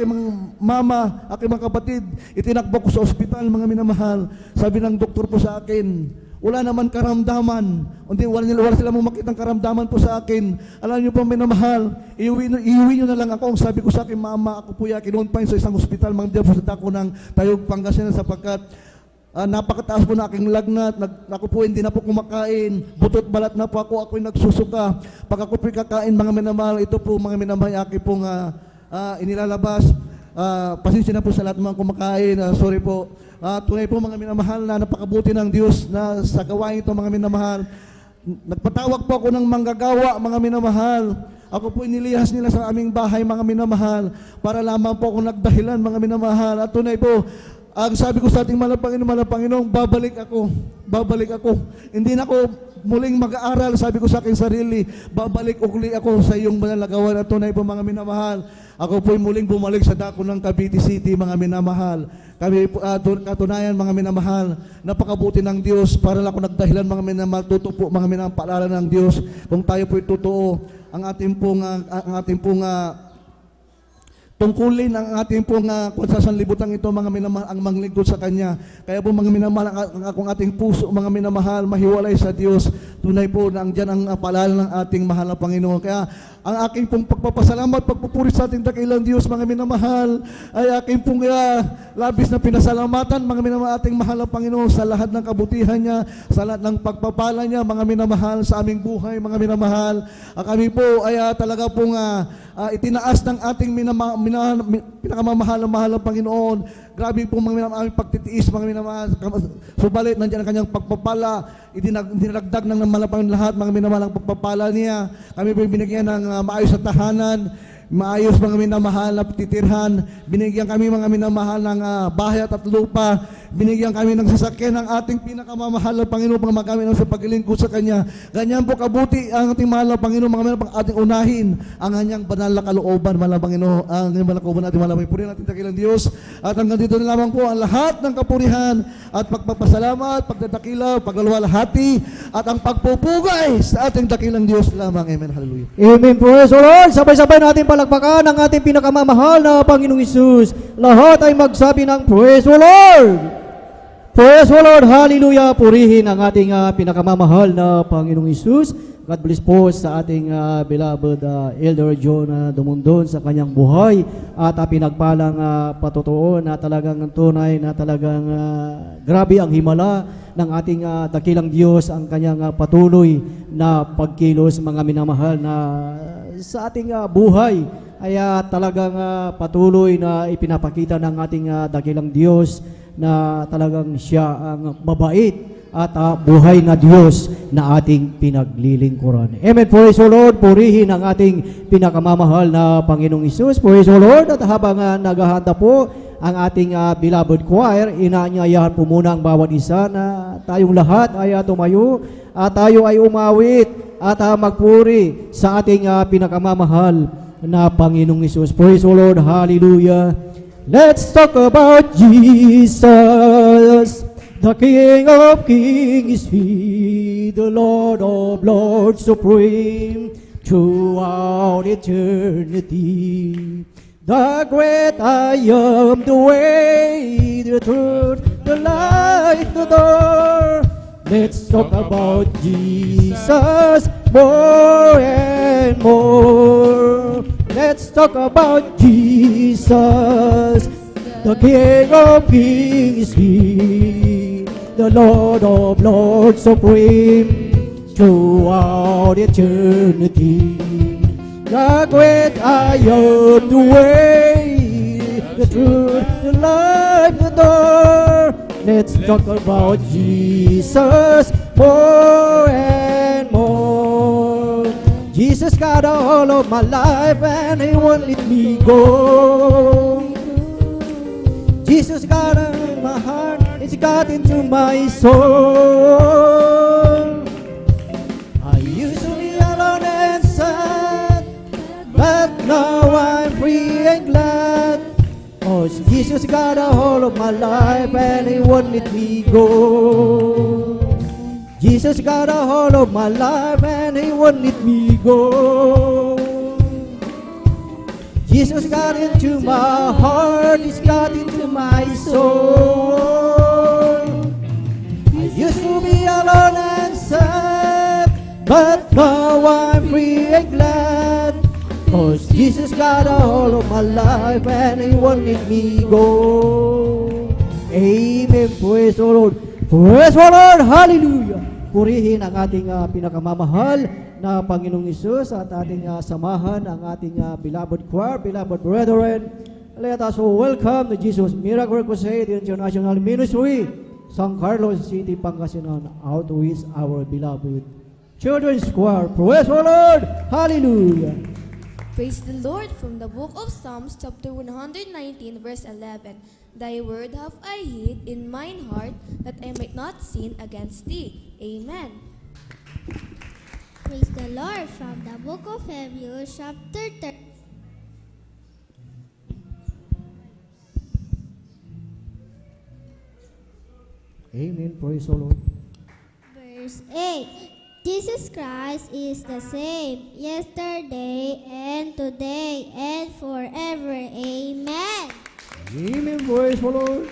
mga mama, aking mga kapatid, itinakbo ko sa ospital, mga minamahal. Sabi ng doktor po sa akin, wala naman karamdaman. Wala sila mong makitang karamdaman po sa akin. Alam niyo po, minamahal, iuwi niyo na lang ako. Ang sabi ko sa akin, mama, ako po kinonfine sa isang ospital, mga diyan po sa dako ng Tayog, Pangasinan, sapagkat napakataas po na aking lagnat. Ako po hindi na po kumakain. Butot balat na po ako. Ako'y nagsusuka. Pag ako po'y kakain, mga minamahal, ito po, mga minamahal, aking pong inilalabas. Pasensya na po sa lahat ng mga kumakain. Sorry po. Tunay po, mga minamahal, na napakabuti ng Diyos na sa gawain ito, mga minamahal. Nagpatawag po ako ng manggagawa, mga minamahal. Ako po inilihas nila sa aming bahay, mga minamahal, para lamang po ako nagdahilan, mga minamahal. At tunay po, ang sabi ko sa ating mahal na Panginoon, babalik ako. Hindi na ako muling mag-aaral, sabi ko sa aking sarili, babalik uli ako sa iyong banal na gawain. At tunay po, mga minamahal, ako po'y muling bumalik sa dako ng Cavite City, mga minamahal. Kami katunayan, mga minamahal, napakabuti ng Diyos, para lang ako nagdahilan, mga minamahal, totoo po, mga minamahal, paalala ng Diyos, kung tayo po'y totoo, ang ating pong tungkulin ang ating pong sanlibutan ito, mga minamahal, ang manglingkod sa Kanya. Kaya po, mga minamahal, ang ating puso, mga minamahal, mahiwalay sa Diyos. Tunay po na andyan ang paalala ng ating mahal na Panginoon. Kaya ang aking pong pagpapasalamat, pagpupuri sa ating dakilang Diyos, mga minamahal, ay aking pong labis na pinasalamatan, mga minamahal, ating mahal na Panginoon, sa lahat ng kabutihan niya, sa lahat ng pagpapala niya, mga minamahal, sa aming buhay, mga minamahal. Kami po ay talaga pong itinaas ng ating pinakamamahal na mahal na Panginoon. Grabe po, mga minamahal, aming pagtitiis, mga minamahal. Subalit, nandiyan ang kanyang pagpapala. Idinagdag ng mahal na Panginoon lahat, mga minamahal, ang pagpapala niya. Kami po binigyan ng maayos sa tahanan. maayos mga minamahal na titirhan. Binigyan kami mga minamahal ng bahay at lupa. Binigyan kami ng sasakyan ng ating pinakamamahal na Panginoon pang magamit sa paglilingkod sa Kanya. Ganyan po kabuti ang ating mahal na Panginoon, mga minamahal, pang ating unahin ang Kanyang banal na kalooban, mahal na Panginoon, ang Kanyang banal na kalooban natin, mahal na Purihin natin dakilang Diyos. At hanggang dito na lamang po ang lahat ng kapurihan at pagpapasalamat, pagdadakila, paglalwalhati at ang pagpupugay sa ating dakilang Diyos lamang. Amen. Hallelujah. Amen. Praise the Lord. Sabay-sabay natin palakpakan ang ating pinakamamahal na Panginoong Isus. Lahat ay magsabi ng Praise the Lord. Praise the Lord. Hallelujah. Purihin ang ating pinakamamahal na Panginoong Isus. God bless po sa ating beloved Elder John Dumundon sa kanyang buhay at pinagpalang patotoo na talagang tunay na talagang grabe ang himala ng ating dakilang Diyos, ang kanyang patuloy na pagkilos, mga minamahal, na sa ating buhay ay talagang patuloy na ipinapakita ng ating dakilang Diyos na talagang siya ang mabait at buhay na Diyos na ating pinaglilingkuran. Amen. Praise the Lord. Purihin ang ating pinakamamahal na Panginoong Isus. Praise the Lord. At habang naghahanda po ang ating beloved choir, inaanyayahan po muna ang bawat isa na tayong lahat ay tumayo at tayo ay umawit at magpuri sa ating pinakamamahal na Panginoong Isus. Praise the Lord. Hallelujah. Let's talk about Jesus. The King of Kings is He, the Lord of Lords supreme, throughout eternity. The great I am, the way, the truth, the light, the door. Let's talk about Jesus more and more. Let's talk about Jesus. The King of Kings is He, the Lord of Lords supreme, throughout eternity. The great I am, the way, the truth, the life, the door. Let's talk about Jesus more and more. Jesus got a hold of my life and He won't let me go. Jesus got in my heart, it's got into my soul. I used to be alone and sad, but now I'm free and glad. Oh, Jesus got a hold of my life and He won't let me go. Jesus got a hold of my life and He won't let me go. Jesus got into my heart, He's got into my soul. I used to be alone and sad, but now I'm free and glad. 'Cause Jesus got a hold of my life and He won't let me go. Amen. Praise the Lord. Praise the Lord. Hallelujah. Purihin ang ating pinakamamahal na Panginoong Isus at ating samahan ang ating beloved choir, beloved brethren. Let us welcome the Jesus Miracle Crusade International Ministry, San Carlos City, Pangasinan, out with our beloved children's choir. Praise the Lord! Hallelujah! Praise the Lord from the book of Psalms, chapter 119, verse 11. Thy word have I hid in mine heart, that I might not sin against thee. Amen. Praise the Lord from the book of Hebrews, chapter 3. Amen. Praise the Lord. Verse 8. Jesus Christ is the same yesterday and today and forever. Amen. Amen. Praise the Lord.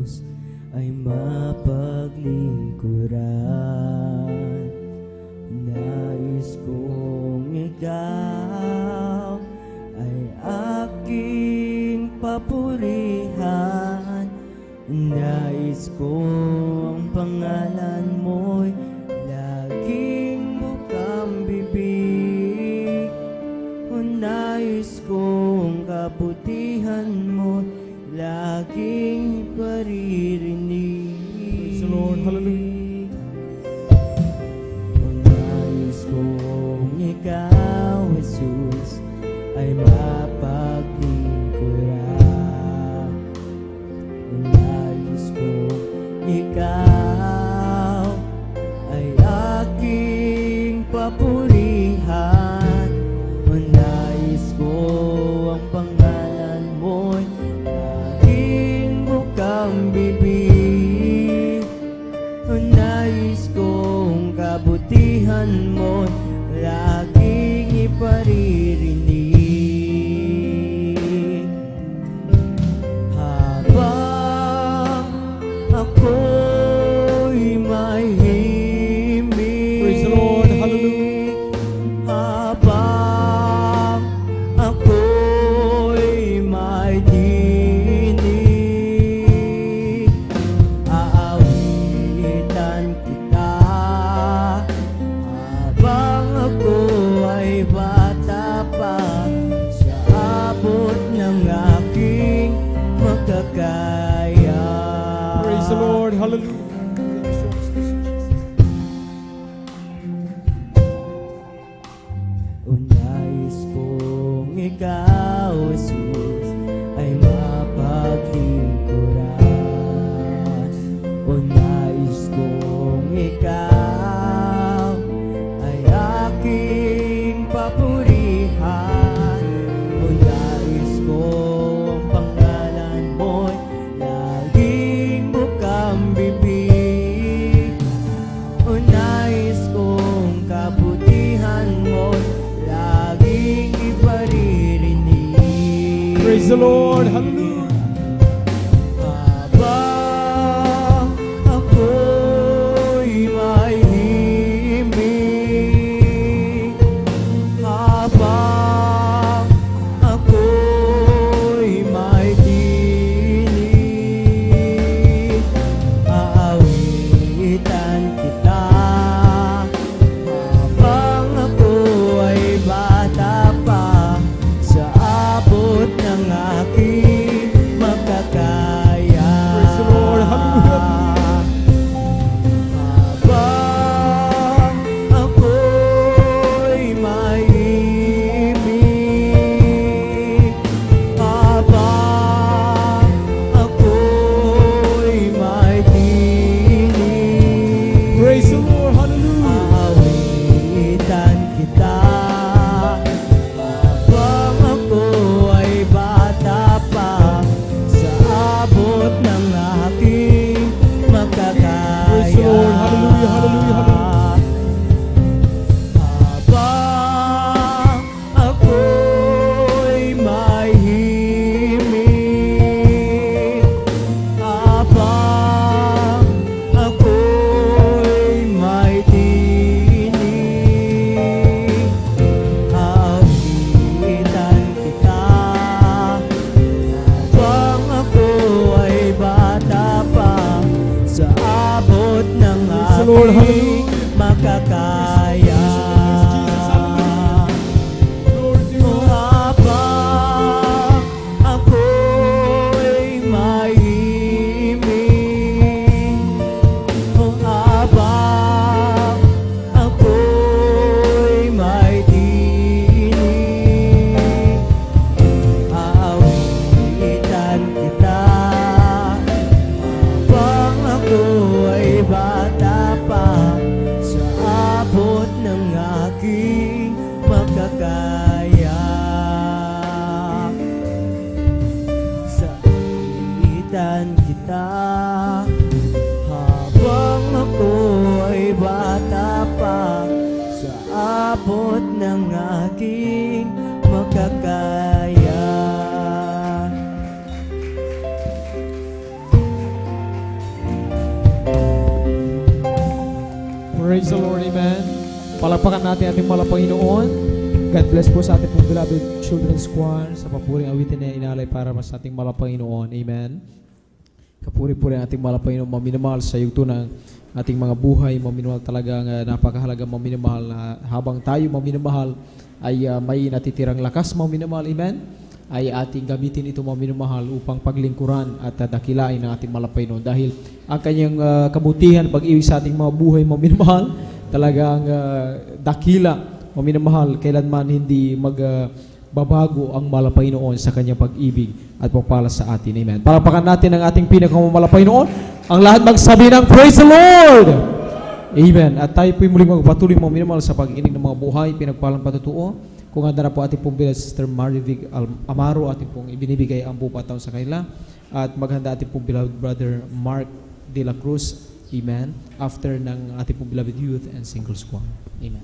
Jesus ay mapaglingkuran. Nais kong ikaw ay aking papurihan. Nais kong ang pangalan mo'y laging bukang bibig. Nais kong kabutihan mo laging iparirinig. Praise the Lord. Hallelujah. Nais kong ikaw, Jesus, ay mapaglingkuran. Nais kong ikaw ay aking papurihan. Nais ko ang pangalan mo'y laging bukang bibig. Nais kong kabutihan mo'y laging iparirinig. Habang ako'y may himig, Praise the Lord. Hallelujah. habang ako'y may dinig, aawitan kita. Habang ako ay bata pa, sa abot ng aking makakaya. Praise the Lord. Hallelujah. O nais kong ikaw, Jesus, ay mapaglingkuran. O nais kong ikaw ay aking papurihan. O nais kong pangalan mo'y laging bukang bibig. O nais kong kabutihan mo'y laging iparirinig. Praise the Lord. Hallelujah. Habang ako'y may himig, habang ako'y may dinig, aawitan kita. Habang ako ay bata pa, sa abot ng aking makakaya. Praise the Lord. Hallelujah. Habang ako'y may ibig, habang ako'y may dinig, Praise the Lord. Hallelujah. aawitan kita. Habang ako ay bata pa, sa abot ng aking makakaya. Praise the Lord. Hallelujah. Hallelujah. Hallelujah. Habang ako'y may himig, habang ako'y may dinig, aawitan kita. Habang ako ay bata pa, sa abot ng Praise the Lord. aking Hallelujah. makakaya. Glory to you. Habang ako'y may himig, habang ako'y may dinig, aawitan kita. Habang ako ay bata pa, sa abot Praise the Lord, amen. Palakpakan natin ating mahal na Panginoon. God bless po sa ating pong beloved children's choir sa papuring awitin na inalay para sa ating mahal na Panginoon, amen. Kapuri po rin ating mahal na Panginoon, maminamahal sa yugto ng ating mga buhay, maminamahal talagang napakahalaga maminamahal na habang tayo maminamahal ay may natitirang lakas maminamahal, amen, ay ating gamitin ito maminamahal upang paglingkuran at dakilain ng ating mahal na Panginoon dahil ang kanyang kabutihan, pag-ibig sa ating mga buhay maminamahal, talagang dakila maminamahal, kailanman hindi magbabago ang mahal na Panginoon sa kanyang pag-ibig at pagpala sa atin, amen. Palakpakan natin ang ating pinakamamahal na Panginoon. Ang lahat magsabi ng Praise the Lord! Amen. At tayo po'y muling magpatuloy mga minamahal sa pag-inig ng mga buhay, pinagpalang patutuo. Kung handa na po ating pong bilang Sister Marivic Amaro, ating pong ibinibigay ang buong taon sa kanila. At maghanda ating pong beloved brother Mark De La Cruz. Amen. After ng ating pong beloved youth and singles choir. Amen.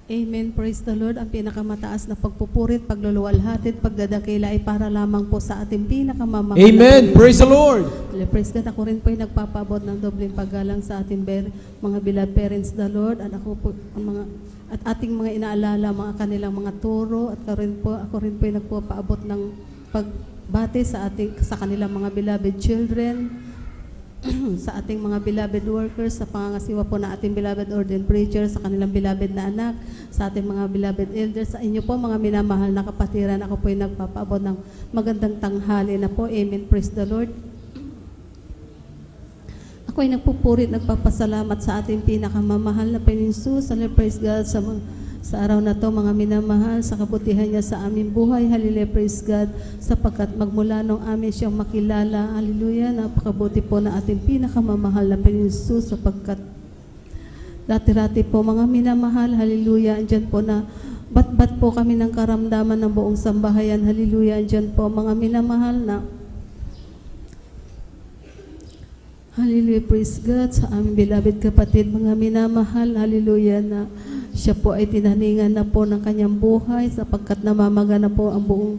Amen. Praise the Lord. Ang pinakamataas na pagpupurit, pagluluwalhati, pagdadakila ay para lamang po sa ating pinakamamahal. Amen. Praise the Lord. Praise God. Ako rin po ay nagpapabot ng dobleng paggalang sa ating mga beloved parents, the Lord. At ako po, at ating mga inaalala, mga kanilang mga turo. At ako rin po ay nagpapaabot ng pagbati sa kanilang mga beloved children, sa ating mga beloved workers, sa pangangasiwa po na ating beloved ordained preacher, sa kanilang beloved na anak, sa ating mga beloved elders, sa inyo po mga minamahal na kapatiran, ako po ay nagpapaabot ng magandang tanghali na po. Amen. Praise the Lord. Ako ay nagpupurit, nagpapasalamat sa ating pinakamamahal na Panginoon Jesus. Praise God sa araw na to, mga minamahal, sa kabutihan niya sa aming buhay. Hallelujah, praise God, sapagkat magmula nung amin siyang makilala. Hallelujah, napakabuti po na ating pinakamamahal na Panginoon Jesus, sapagkat dati-rati po mga minamahal, hallelujah, andyan po na bat-bat po kami ng karamdaman ng buong sambahayan. Hallelujah, andyan po mga minamahal na hallelujah, praise God, sa aming beloved kapatid, mga minamahal, hallelujah, na siya po ay tinaningan na po ng kanyang buhay sapagkat namamaga na po ang buong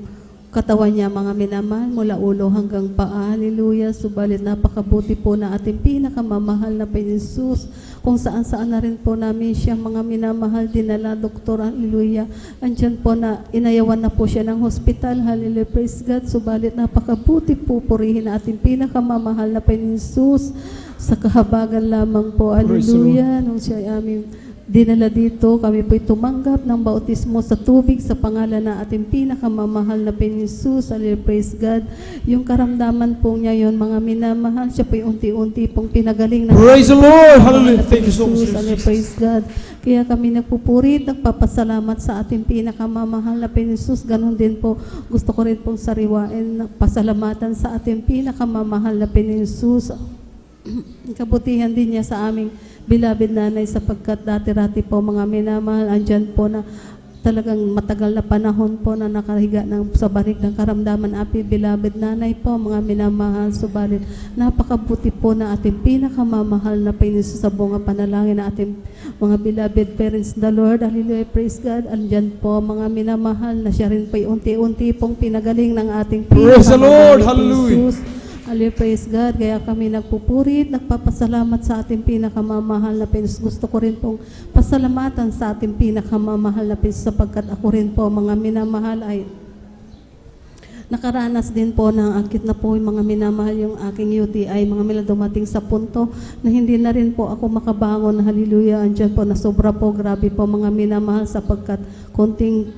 katawan niya, mga minamahal, mula ulo hanggang paa. Hallelujah. Subalit napakabuti po na ating pinakamamahal na Panginoon Jesus, kung saan-saan na rin po namin siya, mga minamahal, dinala, doktor. Hallelujah. Andyan po na inayawan na po siya ng hospital. Hallelujah. Praise God. Subalit napakabuti po, purihin na ating pinakamamahal na Panginoon Jesus sa kahabagan lamang po. Hallelujah. Nung siya ay aming dinala dito, kami po'y tumanggap ng bautismo sa tubig sa pangalan na ating pinakamamahal na Panginoon Jesus. Hallelujah, praise God. Yung karamdaman po niya yon, mga minamahal, siya po'y unti-unti pong pinagaling ng Praise the Lord. Hallelujah. Thank you so much. Hallelujah, praise God. Kaya kami nagpupurit, nagpapasalamat sa ating pinakamamahal na Panginoon Jesus. Ganon din po, gusto ko rin pong sariwain, pasalamatan sa ating pinakamamahal na Panginoon Jesus. Kabutihan din niya sa aming beloved nanay, sapagkat dati-rati po mga minamahal, andyan po na talagang matagal na panahon po na nakahiga sa barik ng karamdaman. Api beloved nanay po, mga minamahal, subalit napakabuti po na ating pinakamamahal na Panginoon sa bunga panalangin na ating mga beloved parents, the Lord. Hallelujah, praise God. Andyan po mga minamahal na siya rin po unti-unti pong pinagaling ng ating Praise the Lord. pinakamamahal na Hallelujah. Jesus. Hallelujah, praise God. Kaya kami nagpupurit, nagpapasalamat sa ating pinakamamahal na Panginoon. Gusto ko rin pong pasalamatan sa ating pinakamamahal na Panginoon, sapagkat ako rin po, mga minamahal, ay nakaranas din po ng akit na po yung mga minamahal, yung aking UTI, mga mila dumating sa punto na hindi na rin po ako makabangon. Hallelujah, andyan po na sobra po, grabe po mga minamahal, sapagkat konting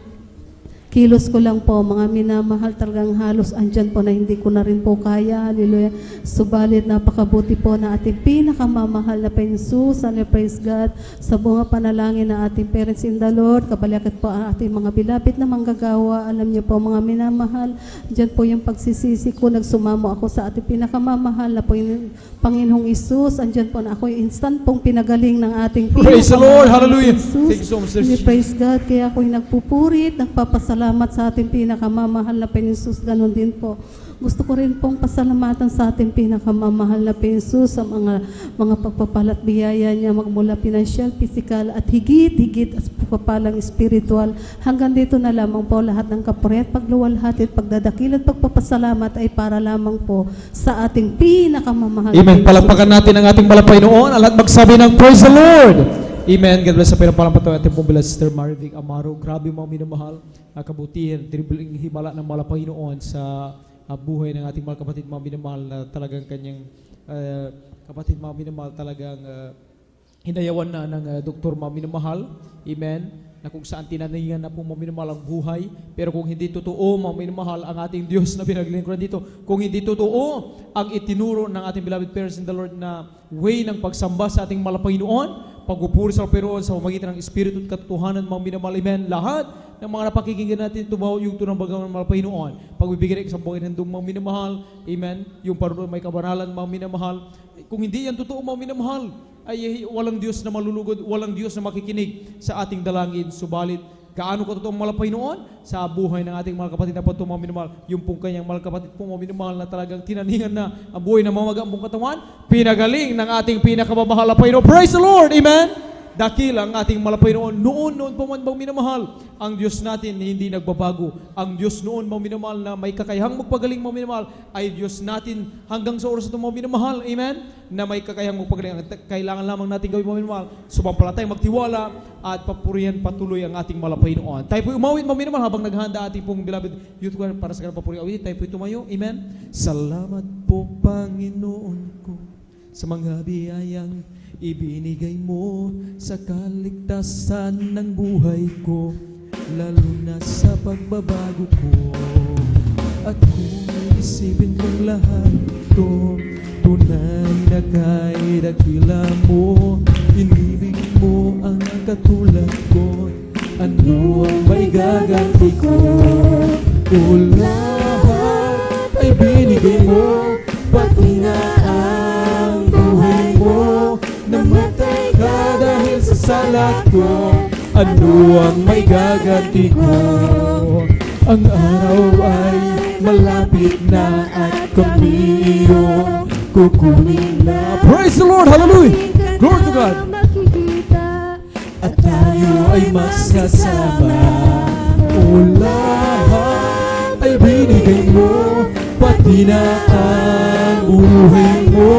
kilos ko lang po, mga minamahal, talagang halos andyan po na hindi ko na rin po kaya. Hallelujah. Subalit napakabuti po na ating pinakamamahal na Panginoon Jesus. Hallelujah, praise God. Sa bunga panalangin na ating parents in the Lord, kabalakit po ang ating mga bilapit na manggagawa. Alam niyo po, mga minamahal, andyan po yung pagsisisi ko. Nagsumamo ako sa ating pinakamamahal na po yung Panginoong Isus. Andyan po na ako yung instant pong pinagaling ng ating Praise the Lord. Hallelujah. Jesus. Thank you so much, Hallelujah, praise God. Kaya ako'y nagpupurit, nagpapasalamat sa ating pinakamamahal na Panginoon Jesus. Ganon din po. Gusto ko rin pong pasalamatan sa ating pinakamamahal na Jesus sa mga pagpapalat biyaya niya magmula pinansyal, pisikal at higit at pagpapalang espiritual. Hanggang dito na lamang po lahat ng kapuri at pagluwalhati at pagdadakil at pagpapasalamat ay para lamang po sa ating pinakamamahal. Amen. Palakpakan natin ang ating malapay noon. At magsabi ng praise the Lord. Amen. God bless sa pinapalang patuloy ating pong bila Sister Marvic Amaro. Grabe mga minamahal na kabutihan, tribling himala ng malapay noon sa buhay ng ating mga kapatid mga minamahal na talagang kanyang kapatid mga minamahal talagang hinayawan na ng doktor mga minamahal. Amen. Na kung saan tinaningan na po mga minamahal ang buhay. Pero kung hindi totoo mga minamahal ang ating Diyos na pinaglingkuran dito, kung hindi totoo ang itinuro ng ating beloved parents in the Lord na way ng pagsamba sa ating malapay noon, pagpupuri sa Panginoon sa pamamagitan ng Espiritu at katotohanan mga minamahal. Amen. Lahat ng mga napakikinggan natin tumaw yung tunang bagang ng malapay noon. Pagbibigyan sa buhay ng mga minamahal. Amen. Yung parang may kabanalan mga minamahal. Kung hindi yan totoo mga minamahal, ay walang Diyos na malulugod, walang Diyos na makikinig sa ating dalangin. Subalit, gaano ka totoong malapay noon sa buhay ng ating mga kapatid na pato mga minamahal, yung pong kanyang mga kapatid pong mga minamahal na talagang tinaningan na ang buhay na mamaga ang pong katawan, pinagaling ng ating pinakamamahal na Panginoon. Praise the Lord! Amen! Dakil ang ating malapay noon pa man bang minamahal, ang Diyos natin hindi nagbabago. Ang Diyos noon mga minamahal na may kakayahang magpagaling mga minamahal, ay Diyos natin hanggang sa oras ito mga minamahal. Amen? Na may kakayahang magpagaling. Kailangan lamang natin gawin mga minamahal, sumampalatay, magtiwala, at papurihan patuloy ang ating malapay noon. Tayo po umawit mga minamahal habang naghahanda ating pong beloved youth choir para sa kanang papurihan awit. Tayo po tumayo. Amen? Salamat po Panginoon ko sa mga biyayang ibinigay mo sa kaligtasan ng buhay ko, lalo na sa pagbabago ko. At kung isipin kong lahat to, tunay na kay dakila mo, inibig mo ang katulad ko, ano ang may gaganti ko? O lahat ay binigay mo, pati na ang buhay mo. Namatay ka dahil sa sala ko, ano ang may gaganti ko? Ang araw ay malapit na at kami iyong kukunin na. Praise the Lord! Hallelujah! Glory to God! At tayo ay magsasama. O lahat ay binigay mo, pati na ang buhay mo.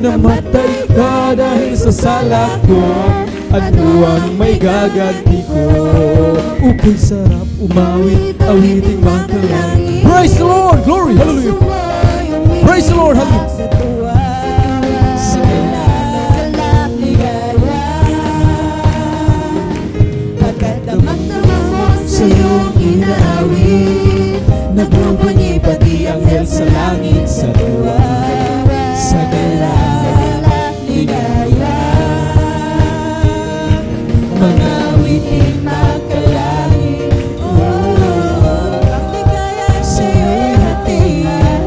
Namatay ka dahil sa sala ko, ano ang may gaganti ko? Okay, sarap umawit, awiting magkalangit. Praise the Lord! Glory! Hallelujah! Praise the Lord! Hallelujah! Sa iyong inaawit, nagbubunyi pati ang hel sa langit sa tuwa. Sa galak, ligaya, mga awiting magkalangit. Ang ligaya sa'yo'y hatian,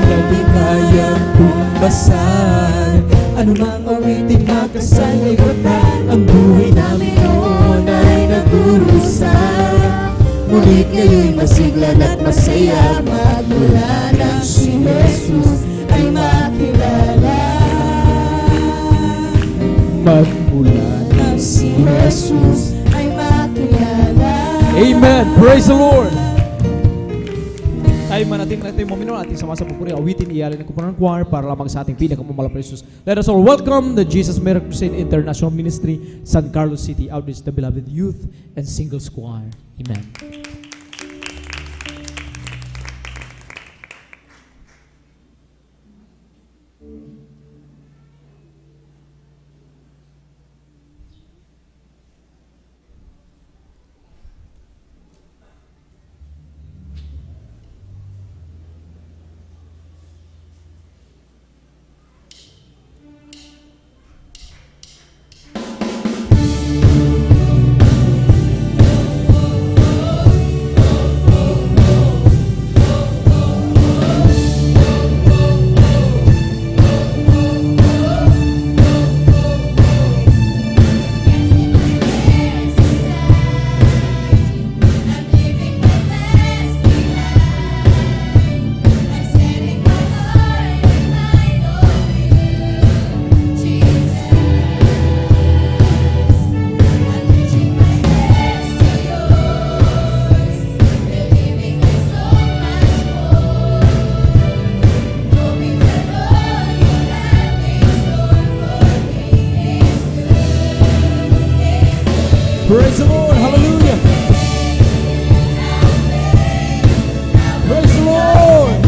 na di kayang tumbasan. Ano mang awiting magkasalimutan, ang buhay namin noon ay nagdurusan. Ngunit ngayon'y masiglan at masaya, magmula ng si Jesus ay makilala. Magmula ng si Jesus ay makilala. Amen! Praise the Lord! Tayo manating natin mga minor, ating sama sa pupuri, awitin ialin ng Kupunan Choir para lamang sa ating pinakamalapay Jesus. Let us all welcome the Jesus Miracle Crusade International Ministry, San Carlos City Outreach, the beloved youth and singles choir. Amen. Praise the Lord. Hallelujah. Praise the Lord.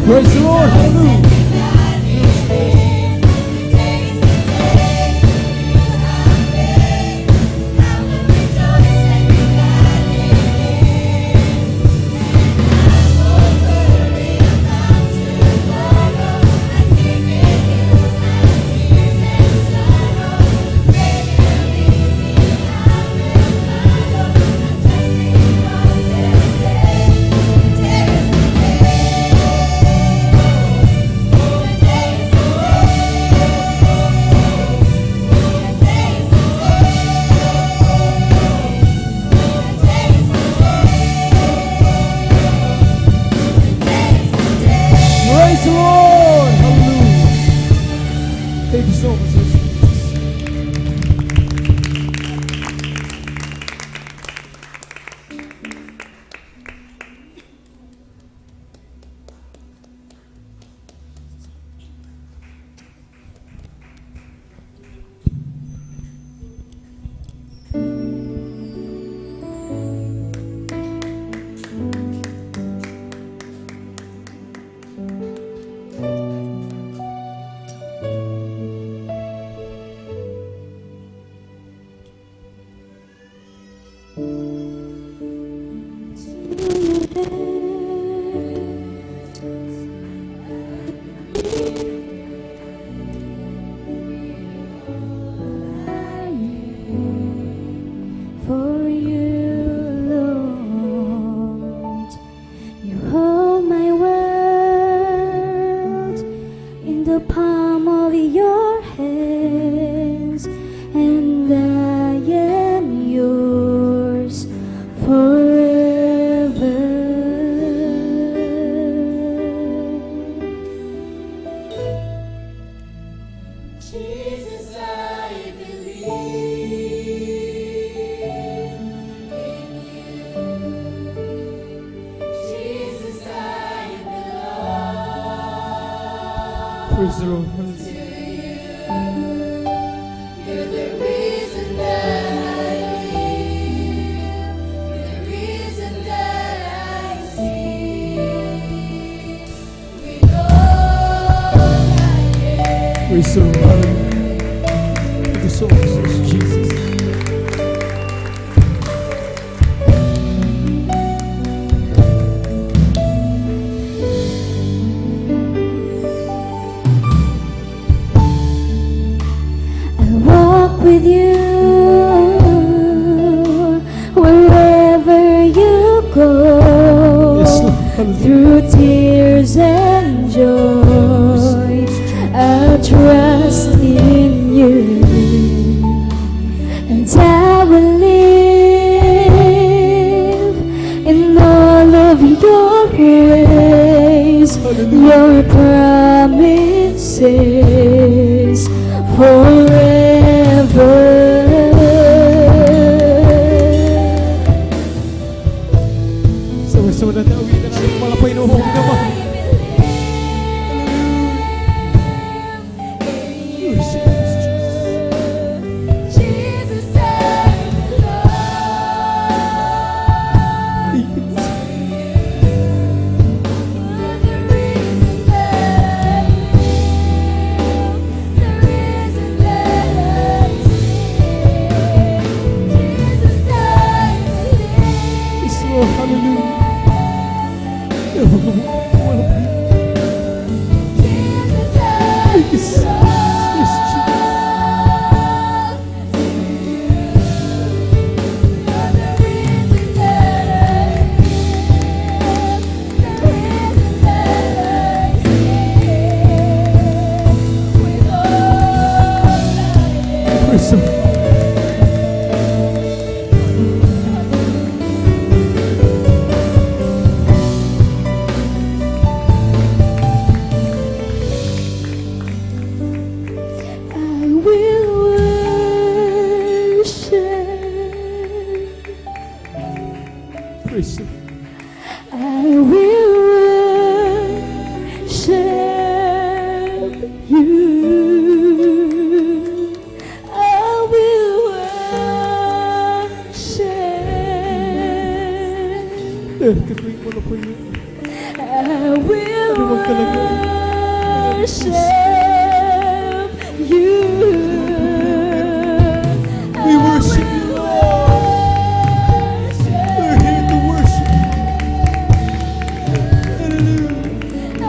Praise the Lord. Hallelujah. Praise the Lord. Hallelujah. Thank you so much. For you, Lord, you hold my world in the palm of your hands, and I am yours forever. Jesus, I Praise the Lord. You're the reason that I live. You're the reason that I sing. With all Praise the Lord. Thank you so much, Jesus. I'll walk with you wherever you go. Yes, Lord. Hallelujah. Through tears and joy, I'll trust in you, and I will live in all of your ways, your promises forever. Sama-sama natin awitin natin malapay na uhong naman. Praise the Lord. I will worship you. I will worship. Dahil katuwing malapay na. I will Ano bang kalagayan? worship you. We worship you, Lord. We're here to worship you. Hallelujah. I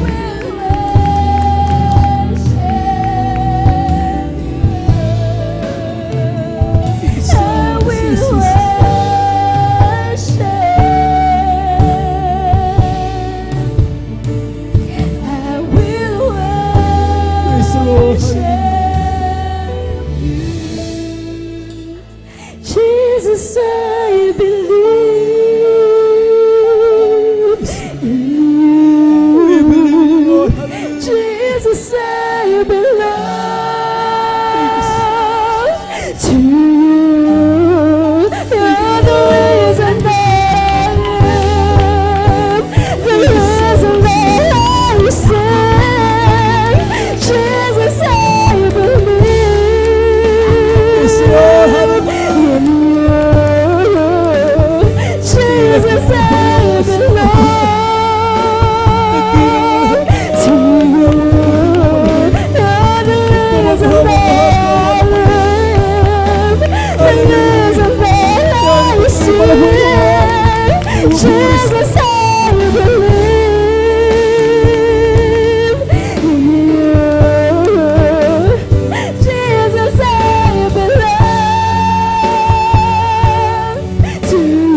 will worship you. I will Praise the Lord. Jesus, I believe in We you. believe you, Lord. Hallelujah. Jesus, I belong to you. You're the reason that I live, the reason that I sing. Jesus, I believe Yes, Lord. Hallelujah. in you. Jesus, I belong to you. You're the reason that I live, the reason that I sing. Jesus, I believe in you. Jesus, I belong to you.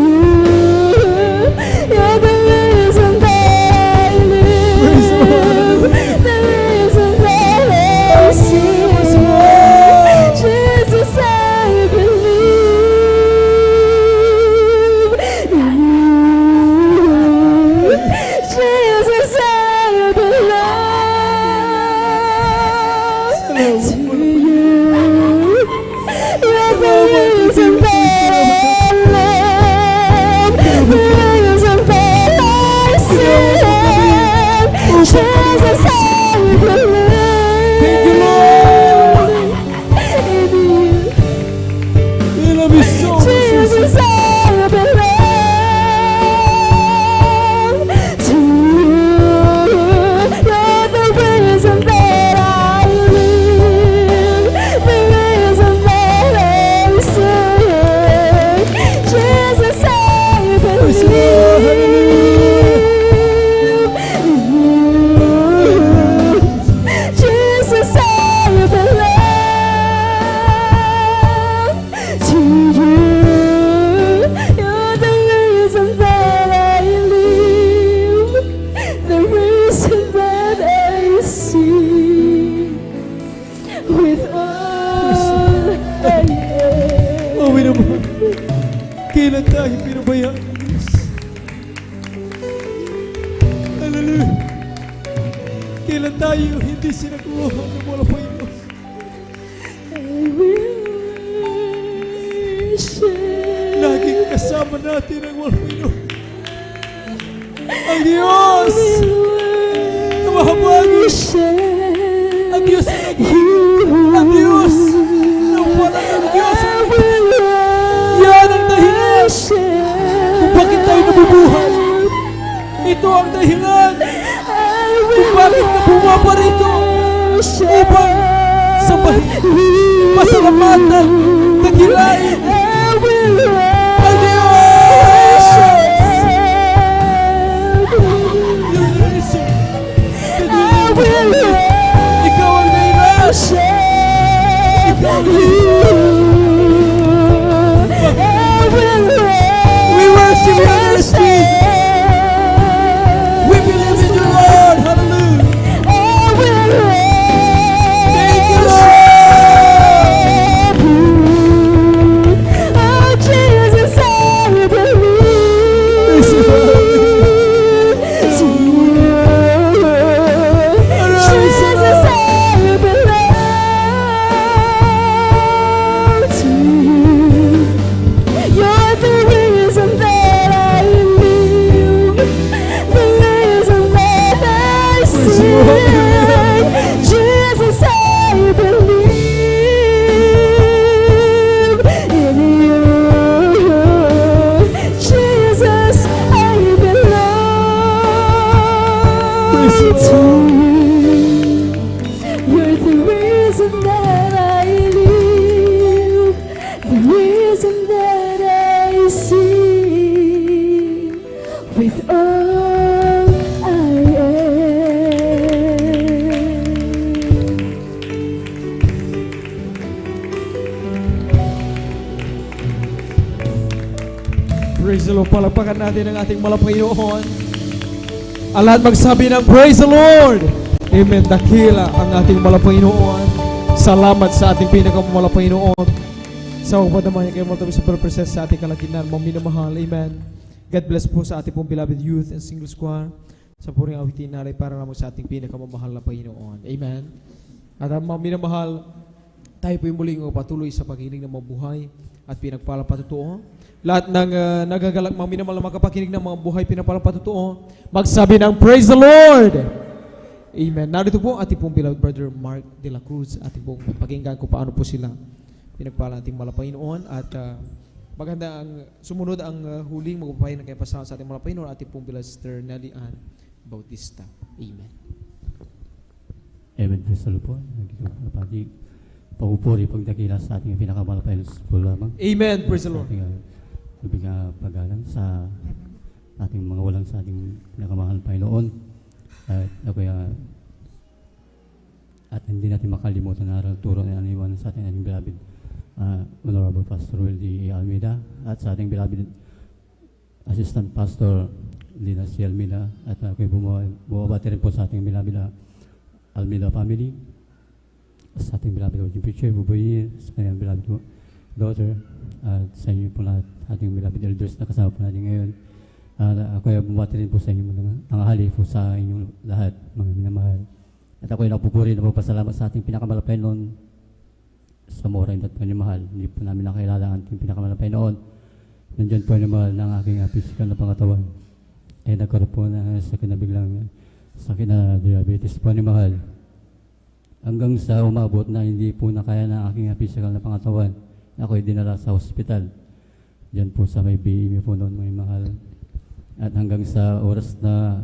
You're the reason that I live, the reason that I sing. Jesus, I believe in you. Jesus, I belong to you. You're the reason that I live, the reason that I sing. Jesus, I believe Thank you, Lord. in you. We love you so much. Jesus, I belong to you. You're the reason that I live, Praise the Lord. Jesus, I belong to you. You're the reason that I live, the reason that I see. With all I am. Oh, minamahal. Kailan tayo pinabayaan ng Diyos? Hallelujah. Kailan tayo hindi sinakuha ng wala Panginoon? I worship. Laging kasama natin ang wala Panginoon. Ang Diyos na mahabagin. Ang Diyos na naging. Ang Diyos na wala ng Diyos. Yan ang dahilan kung bakit tayo nabubuhay. Ito ang dahilan kung bakit ka bumaparito upang sabahin, pasalamatan, dakilain ang Diyos. Ikaw ang dahilan. Ikaw ang dahilan. We worship you, Lord Jesus. We believe in you, Lord. Hallelujah. Thank you, Lord. Oh, Jesus, I believe. Praise the Lord. Jesus, I belong to you. You're the reason that I live, the reason that I sing. Jesus, I believe in you. Jesus, I belong Praise the to Lord. you. You're the reason that I live, the reason that I see. With all I am. Praise the Lord. Palagpakan natin ang ating malapanginoon. Ang lahat magsabi ng Praise the Lord. Amen. Dakila ang ating malapanginoon. Salamat sa ating pinakamalapanginoon. Sa upadaman niya kayo matabi sa purposes sa ating kalakinan, maminamahal. Amen. God bless po sa ating pong beloved youth and single choir. Sa puring awitin nalay para naman sa ating pinakamamahal na Panginoon. Amen. At ang maminamahal, tayo po yung muling patuloy sa pagkinig ng mabuhay at pinagpalang patotoo. Lahat ng nagagalak mga minamahal na makapakinig ng mga buhay pinagpalang patotoo, magsabi ng Praise the Lord! Amen. Narito po ating pong beloved brother Mark de la Cruz. Ating pong pakinggan kung paano po sila pinagpalang ating malapanginoon. At maganda ang sumunod ang huling magpapahin ng kapasahan sa ating malapanginoon, ating pong beloved Sister Nelly Ann Bautista. Amen. Amen. Praise the Lord po. Pati pagpupuri, pagdakila sa ating pinakamalapayang po lamang. Amen. Praise the Lord. Lubig na paggalang sa ating mga walang sa ating pinakamahal Panginoon. At hindi natin makalimutan na aral turo na aniwan sa ating beloved Honorable Pastor Will D. Almeida at sa ating beloved Assistant Pastor Lina C. Almeida at ako'y bumabati rin po sa ating beloved Almeida family, sa ating beloved Lord Preacher Buboy, sa kanyang beloved daughter, at sa inyo po lahat ating beloved elders na kasama po natin ngayon. Ako'y bumabati rin po sa inyo mga tanghali po sa inyong lahat, mga minamahal. At ako'y napupuri na po pasalamat sa ating pinakamalapay noon sa moray at panimahal. Hindi po namin nakilala ang ating pinakamalapay noon. Nandiyan po yung mahal ng aking physical na pangatawan. Ay nagkaroon po na sa kinabiglang sakit na diabetes po ni mahal. Hanggang sa umabot na hindi po nakaya ng aking physical na pangatawan, ako'y dinala sa hospital. Diyan po sa may BME po noon, mga mahal. At hanggang sa oras na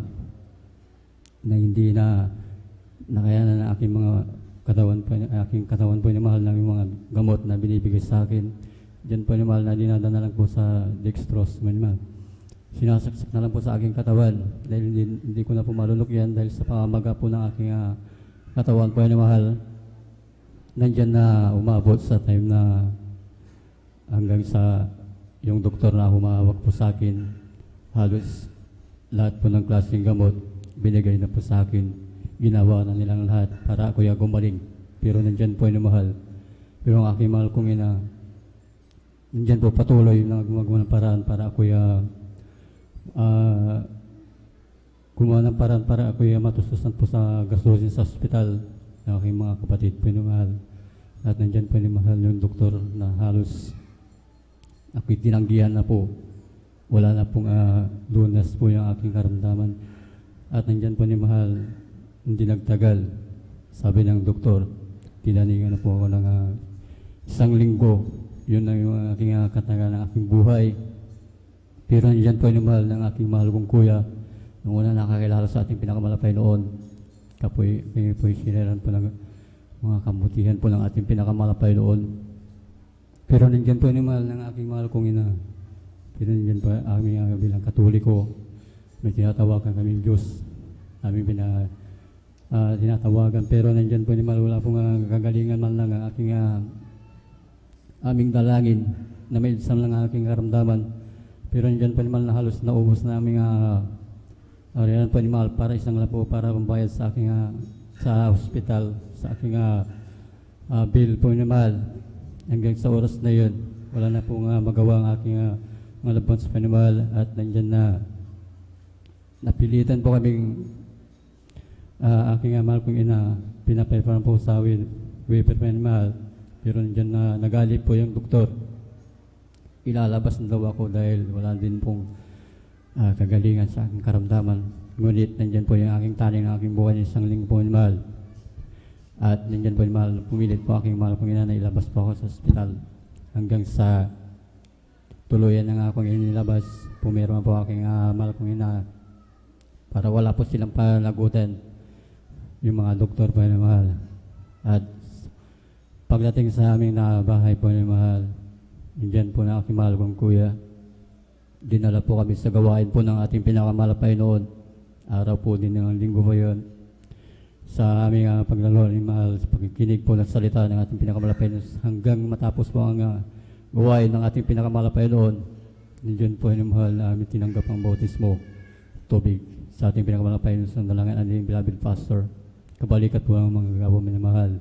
hindi na nakayanan ng aking mga katawan po ni mahal ng mga gamot na binibigay sa akin. Diyan po ni mahal na dinadala lang po sa dextrose, mga mahal. sinasaksak na lang po sa aking katawan dahil hindi ko na po malunok yan dahil sa pamamaga po ng aking katawan po na mahal. Nandyan na umabot sa time na hanggang sa yung doktor na humawak po sa akin, halos lahat po ng klaseng gamot binigay na po sa akin. Ginawa na nilang lahat para ako gumaling. Pero nandyan po na mahal. Pero ang aking mahal kong ina, nandyan po patuloy na gumagawa ng paraan para ako gumawa ng paraan para ako matustusan po sa gastusin sa ospital ng aking mga kapatid po na mahal. At nandyan po ni mahal yung doktor na halos ako'y tinanggihan na po. Wala na pong lunas po yung aking karamdaman. At nandyan po ni mahal, hindi nagtagal. Sabi ng doktor, tinaningan na po ako ng 1 linggo. Yun na yung aking katagal ng aking buhay. Pero nandyan po ni mahal ng aking mahal kong kuya. Nung una nakakilala sa ating pinakamalapay noon, kapoy siniran po ng mga kabutihan po ng ating pinakamalapay noon. Pero nandyan po ni mahal ng aking mahal kong ina. Pero nandyan po aming bilang Katoliko. May tinatawagan kaming Diyos. Aming tinatawagan. Pero nandyan po ni mahal, wala pong kagalingan man lang ang aking aming dalangin na may isang lang ang aking karamdaman. Pero nandyan po ni mahal na halos naubos na aming ariyan po ni mahal para isang lang po para pambayad sa aking sa hospital, sa aking bill po ni mahal. Hanggang sa oras na yun, wala na pong magawa ang aking mga labons po ni mahal. At nandyan na napilitan po kaming aking mahal kong ina, pinapayparan po sa waiver po ni mahal. Pero nandyan na nagalit po yung doktor. Ilalabas na daw ako dahil wala din pong kagalingan sa aking karamdaman. Ngunit nandyan po yung aking taning ng aking buhay ng 1 linggo po ni mahal. At nandyan po ni mahal, pumilit po aking mahal kong ina na ilabas po ako sa ospital. Hanggang sa tuluyan na nga akong inilabas, pumirma po aking mahal kong ina para wala po silang panagutan yung mga doktor po ni mahal. At pagdating sa aming bahay po ni mahal, nandyan po na aking mahal kong kuya. Dinala po kami sa gawain po ng ating pinakamalapay noon. Araw po din ng linggo po yun. Sa aming paglalaro ni mahal, sa pagkikinig po ng salita ng ating pinakamalapay noon, hanggang matapos po ang gawain ng ating pinakamalapay noon, nandiyan po ni mahal na aming tinanggap ang bautismo, tubig, sa ating pinakamalapay noon sa dalangan ating beloved pastor. Kabalikat po ang mga gawa ni mahal.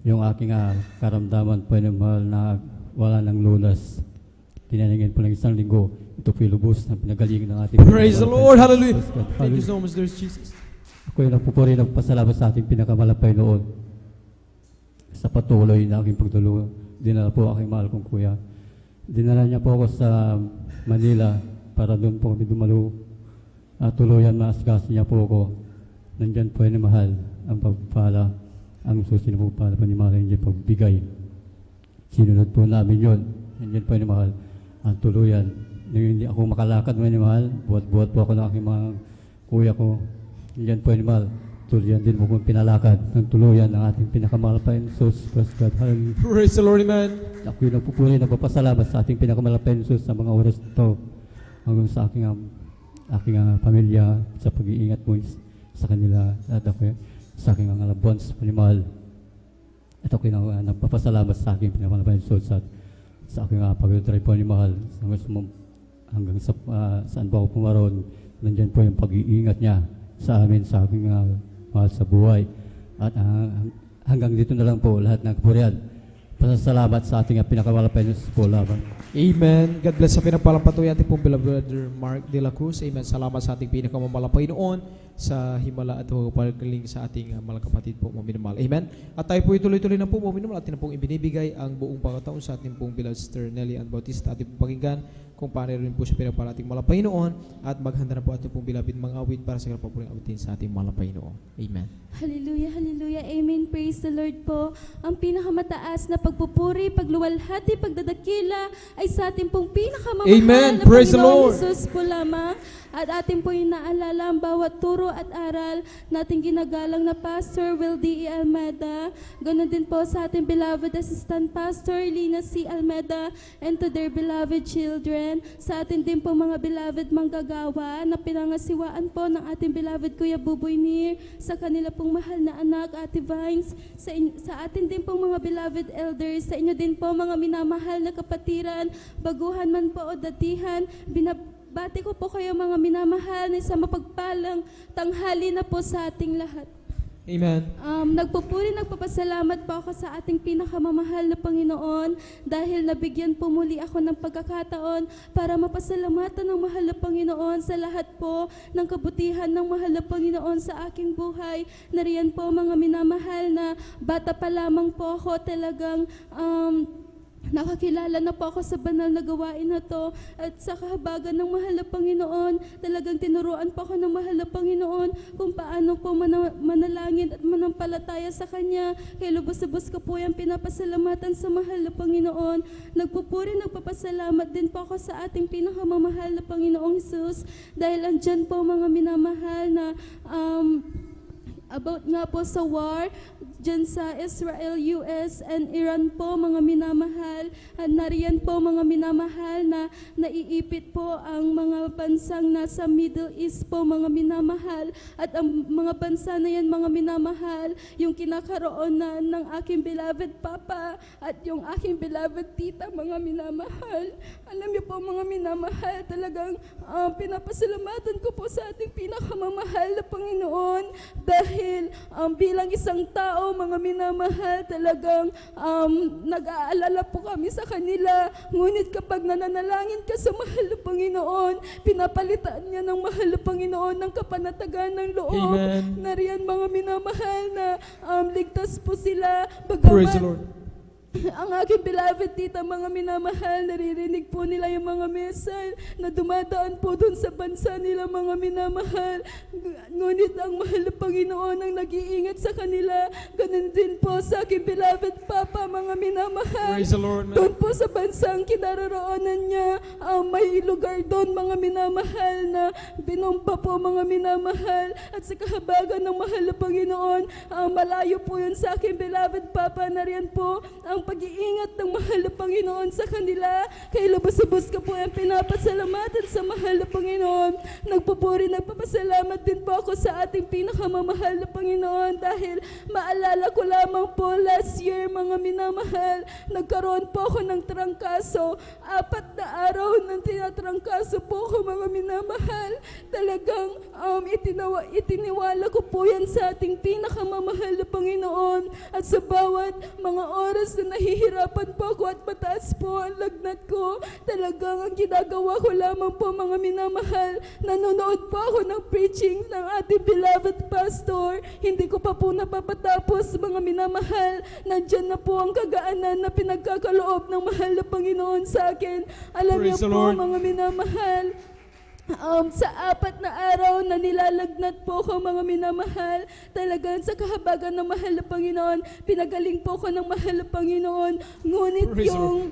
Yung aking karamdaman po ni mahal na wala ng lunas. Tinaningin po ng 1 linggo. Ito po yung lubos na pinagaling ng ating Praise the Lord! Hallelujah! Thank you so much, Lord Jesus. Ako yung nagpupuri ng pasalamat sa ating pinakamalapay noon. Sa patuloy na aking pagtulungan, dinala po aking mahal kong kuya. Dinala niya po ako sa Manila para doon po kami dumalo. Tuluyan na asikaso niya po ako. Nandyan po ni mahal ang pagpala, ang susi na pagpala po ni mahal yung pagbigay. Sinunod po namin yun. Nandyan po ni mahal ang tuluyan. Nung hindi ako makalakad mo ni mahal, buhat-buhat po ako ng aking mga kuya ko. Nandyan po ni mahal. Tuluyan din po kong pinalakad ng tuluyan ng ating pinakamalapay ng Jesus. Praise God. Hallelujah. Praise the Lord, amen. Ako yung nagpupuri, nagpapasalamat sa ating pinakamalapay ng Jesus sa mga oras ito. Hanggang sa aking pamilya, sa pag-iingat mo sa kanila. At ako sa aking mga labons, panimahal. At ako yung nagpapasalamat sa aking pinakamalapay ng Jesus sa aking pag-drive po ni mahal. Hanggang sa saan po ako pumaroon, nandyan po yung pag-iingat niya sa amin, sa aking mahal sa buhay. At hanggang dito na lang po lahat ng kapurihan. Pasasalamat sa ating pinakamalapay ng po laban. Amen. God bless sa pinapalampatuloy ating pong beloved brother Mark de la Cruz. Amen. Salamat sa ating pinakamamalapay noon sa himala at pagkaling sa ating mga kapatid po mga minamahal. Amen. At tayo po ituloy-tuloy na po mga minamahal. Atin na pong ibinibigay ang buong pagkataon sa ating pong beloved Sister Nelly Ann Bautista. Ating pong pakinggan kung paano rin po siya pinapalating malapay noon at maghanda na po ating pong beloved mga awit para sa kapapuling awitin sa ating malapay noon. Amen. Hallelujah, hallelujah, amen. Praise the Lord po. Ang pinakamataas na pagpupuri, pagluwalhati, pagdadakila ay sa ating pong pinakamamahal Amen. na Praise the Panginoon Lord. Jesus po lamang. At atin po inaalala ang bawat turo at aral nating ginagalang na Pastor Will D. Almeida. Ganon din po sa ating beloved Assistant Pastor Lina C. Almeida and to their beloved children. Sa atin din po mga beloved manggagawa na pinangasiwaan po ng ating beloved Kuya Buboy Nir, sa kanila pong mahal na anak, Ate Vines, sa atin din pong mga beloved elders, sa inyo din po mga minamahal na kapatiran, baguhan man po o datihan, binabati ko po kayo mga minamahal na sa mapagpalang tanghali na po sa ating lahat. Amen. Nagpapasalamat po ako sa ating pinakamamahal na Panginoon dahil nabigyan po muli ako ng pagkakataon para mapasalamatan ng mahal na Panginoon sa lahat po ng kabutihan ng mahal na Panginoon sa aking buhay. Nariyan po mga minamahal na bata pa lamang po ako talagang nakakilala na po ako sa banal na gawain na to at sa kahabagan ng mahal na Panginoon, talagang tinuruan po ako ng mahal na Panginoon kung paano po manalangin at manampalataya sa Kanya. Kaya lubos-lubos ko po yung pinapasalamatan sa mahal na Panginoon. Nagpapasalamat din po ako sa ating pinakamamahal na Panginoong Hesus dahil andyan po mga minamahal na about nga po sa war dyan sa Israel, US, and Iran po mga minamahal. At nariyan po mga minamahal na naiipit po ang mga bansang nasa Middle East po mga minamahal. At ang mga bansa na yan mga minamahal, yung kinakaroon na ng aking beloved Papa at yung aking beloved Tita mga minamahal. Alam niyo po mga minamahal, talagang pinapasalamatan ko po sa ating pinakamamahal na Panginoon dahil bilang isang tao mga minamahal, talagang nag-aalala po kami sa kanila. Ngunit kapag nananalangin ka sa mahal na Panginoon, pinapalitan niya ng mahal na Panginoon ng kapanatagan ng loob. Amen. Nariyan mga minamahal na ligtas po sila. Praise the Lord. Ang aking beloved tita, mga minamahal, naririnig po nila yung mga message na dumadaan po doon sa bansa nila, mga minamahal. Ngunit ang mahal na Panginoon ang nag-iingat sa kanila. Ganun din po sa aking beloved Papa, mga minamahal. Praise the Lord, man. Doon po sa bansang kinaroroonan niya, may lugar doon, mga minamahal, na binomba po, mga minamahal. At sa kahabagan ng mahal na Panginoon, malayo po yun sa aking beloved Papa. Nariyan po ang pag-iingat ng mahal na Panginoon sa kanila. Kaya lubos-lubos ka po ang pinapasalamatan sa mahal na Panginoon. Nagpapasalamat din po ako sa ating pinakamamahal na Panginoon dahil maalala ko lamang po last year, mga minamahal, nagkaroon po ako ng trangkaso. 4 na araw nang tinatrangkaso po ako, mga minamahal. Talagang itiniwala ko po yan sa ating pinakamamahal na Panginoon. At sa bawat mga oras na nahihirapan po ako at mataas po ang lagnat ko, talagang ang ginagawa ko lamang po, mga minamahal, nanonood po ako ng preaching ng ating beloved pastor. Hindi ko pa po napapatapos, mga minamahal. Nandyan na po ang kagaanan na pinagkakaloob ng mahal na Panginoon sa akin. Alam niyo po, mga minamahal, sa 4 na araw na nilalagnat po ko, mga minamahal, talagang sa kahabagan ng mahal na Panginoon, pinagaling po ko ng mahal na Panginoon. Ngunit yung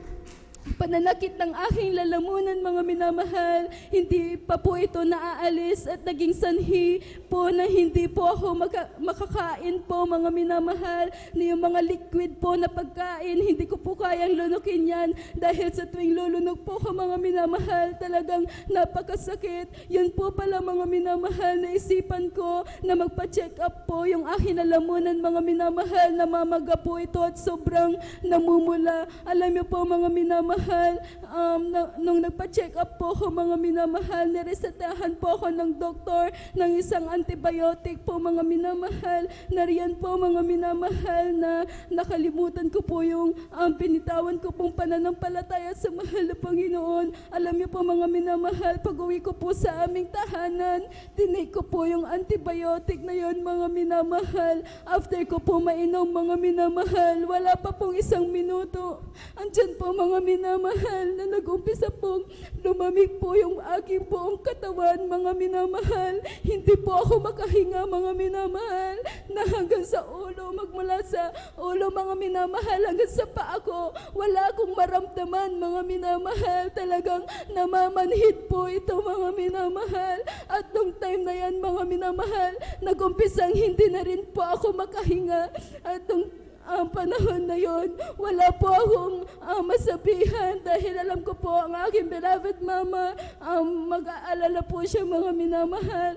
pananakit ng aking lalamunan, mga minamahal, hindi pa po ito naaalis at naging sanhi po na hindi po ako makakain po, mga minamahal, na yung mga liquid po na pagkain, hindi ko po kayang lunukin yan dahil sa tuwing lulunok po ko, mga minamahal, talagang napakasakit. Yun po pala, mga minamahal, na isipan ko na magpa-check up po yung aking lalamunan, mga minamahal, namamaga po ito at sobrang namumula. Alam niyo po, mga minamahal, nung nagpa-check up po ako, mga minamahal, niresetahan po ako ng doktor ng isang antibiotic po, mga minamahal. Nariyan po, mga minamahal, na nakalimutan ko po yung pinitawan ko pong pananampalataya sa mahal na Panginoon. Alam niyo po, mga minamahal, pag-uwi ko po sa aming tahanan, tinake ko po yung antibiotic na yon, mga minamahal. After ko po mainom, mga minamahal, wala pa pong 1 minuto, andyan po, mga minamahal, na nag-umpisa pong lumamig po yung aking buong katawan, mga minamahal. Hindi po ako makahinga, mga minamahal, na hanggang sa ulo magmula sa ulo, mga minamahal, hanggang sa paa ko. Wala akong maramdaman, mga minamahal. Talagang namamanhid po ito, mga minamahal. At nung time na yan, mga minamahal, nag-umpisang hindi na rin po ako makahinga. At nung panahon na yon, wala po akong masabihan dahil alam ko po ang aking beloved mama, mag-aalala po siya, mga minamahal.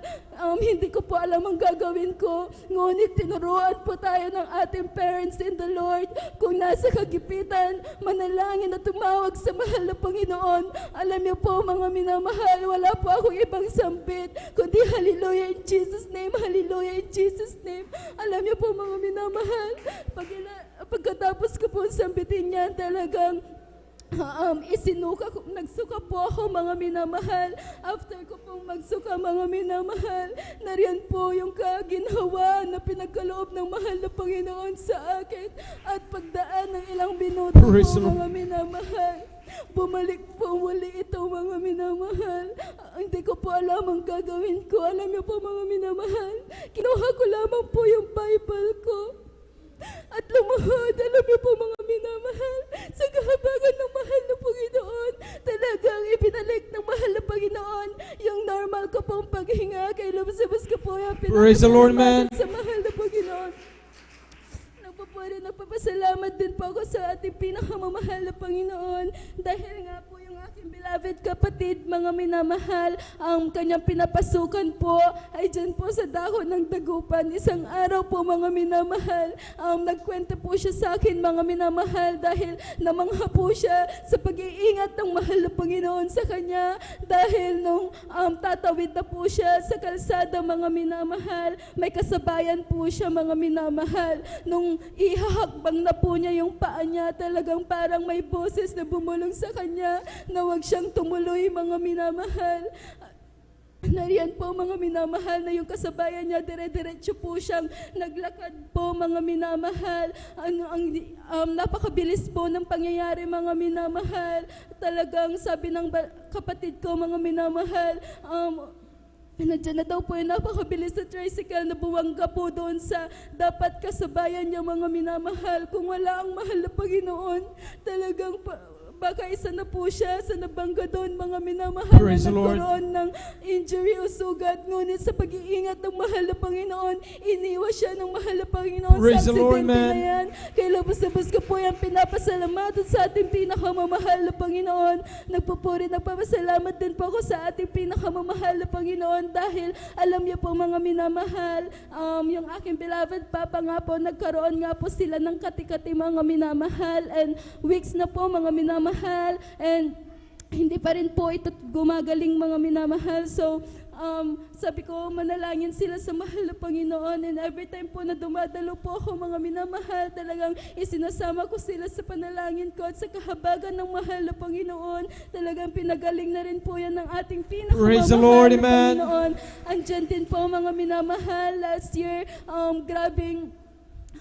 Hindi ko po alam ang gagawin ko, ngunit tinuruan po tayo ng ating parents in the Lord. Kung nasa kagipitan, manalangin at tumawag sa mahal na Panginoon. Alam niyo po, mga minamahal, wala po akong ibang sambit kundi hallelujah in Jesus' name, hallelujah in Jesus' name. Alam niyo po, mga minamahal, pagkatapos ko po sambitin niyan, talagang nagsuka po ako, mga minamahal. After ko pong magsuka, mga minamahal, nariyan po yung kaginawa na pinagkaloob ng mahal na Panginoon sa akin. At pagdaan ng ilang minuto po, mga minamahal, bumalik po muli ito, mga minamahal. Hindi ko po alam ang gagawin ko. Alam niyo po, mga minamahal, kinuha ko lamang po yung Bible ko at lumuhod. Alam niyo po, mga minamahal, sa kahabagan ng mahal na Panginoon, talagang ibinalik ng mahal na Panginoon yung normal ko pong paghinga. Kay lumabas ko po yung Praise the Lord, man. sa mahal na Panginoon. Nagpapasalamat din po ako sa ating pinakamamahal na Panginoon dahil nga po yung aking beloved kapatid, mga minamahal, ang kanyang pinapasukan po ay dyan po sa dahon ng dagupan. Isang araw po, mga minamahal, nagkwento po siya sa akin, mga minamahal, dahil namangha po siya sa pag-iingat ng mahal na Panginoon sa kanya dahil nung tatawid na po siya sa kalsada, mga minamahal, may kasabayan po siya, mga minamahal. Nung ihahakbang na po niya yung paa niya, talagang parang may boses na bumulong sa kanya na huwag siyang tumuloy, mga minamahal. Nariyan po, mga minamahal, na yung kasabayan niya, dire-diretso po siyang naglakad po, mga minamahal. Napakabilis po ng pangyayari, mga minamahal. Talagang sabi ng kapatid ko, mga minamahal, nandiyan na daw po yung napakabilis na tricycle na buwangga po doon sa dapat kasabayan niya, mga minamahal. Kung wala ang mahal na Panginoon, talagang baka isa na po siya sa nabangga doon, mga minamahal, Praise na the Lord. nagkaroon ng injury o sugat. Ngunit sa pag-iingat ng mahal na Panginoon, iniwas siya ng mahal na Panginoon Praise sa the Lord, aksidente man. na yan. Kaya labas-labas ko po yan pinapasalamatan sa ating pinakamamahal na Panginoon. Nagpupuri, nagpapasalamat din po ako sa ating pinakamamahal na Panginoon dahil alam niyo po, mga minamahal, yung aking beloved Papa nga po, nagkaroon nga po sila ng kati-kati, mga minamahal, and weeks na po, mga minamahal, and hindi pa rin po ito gumagaling, mga minamahal. So, sabi ko, manalangin sila sa mahal na Panginoon, and every time po na dumadalo po ako, mga minamahal, talagang isinasama ko sila sa panalangin ko at sa kahabagan ng mahal na Panginoon. Talagang pinagaling na rin po yan ng ating Praise the Lord, pinakamamahal na amen. Panginoon. Andyan din po, mga minamahal, last year, grabing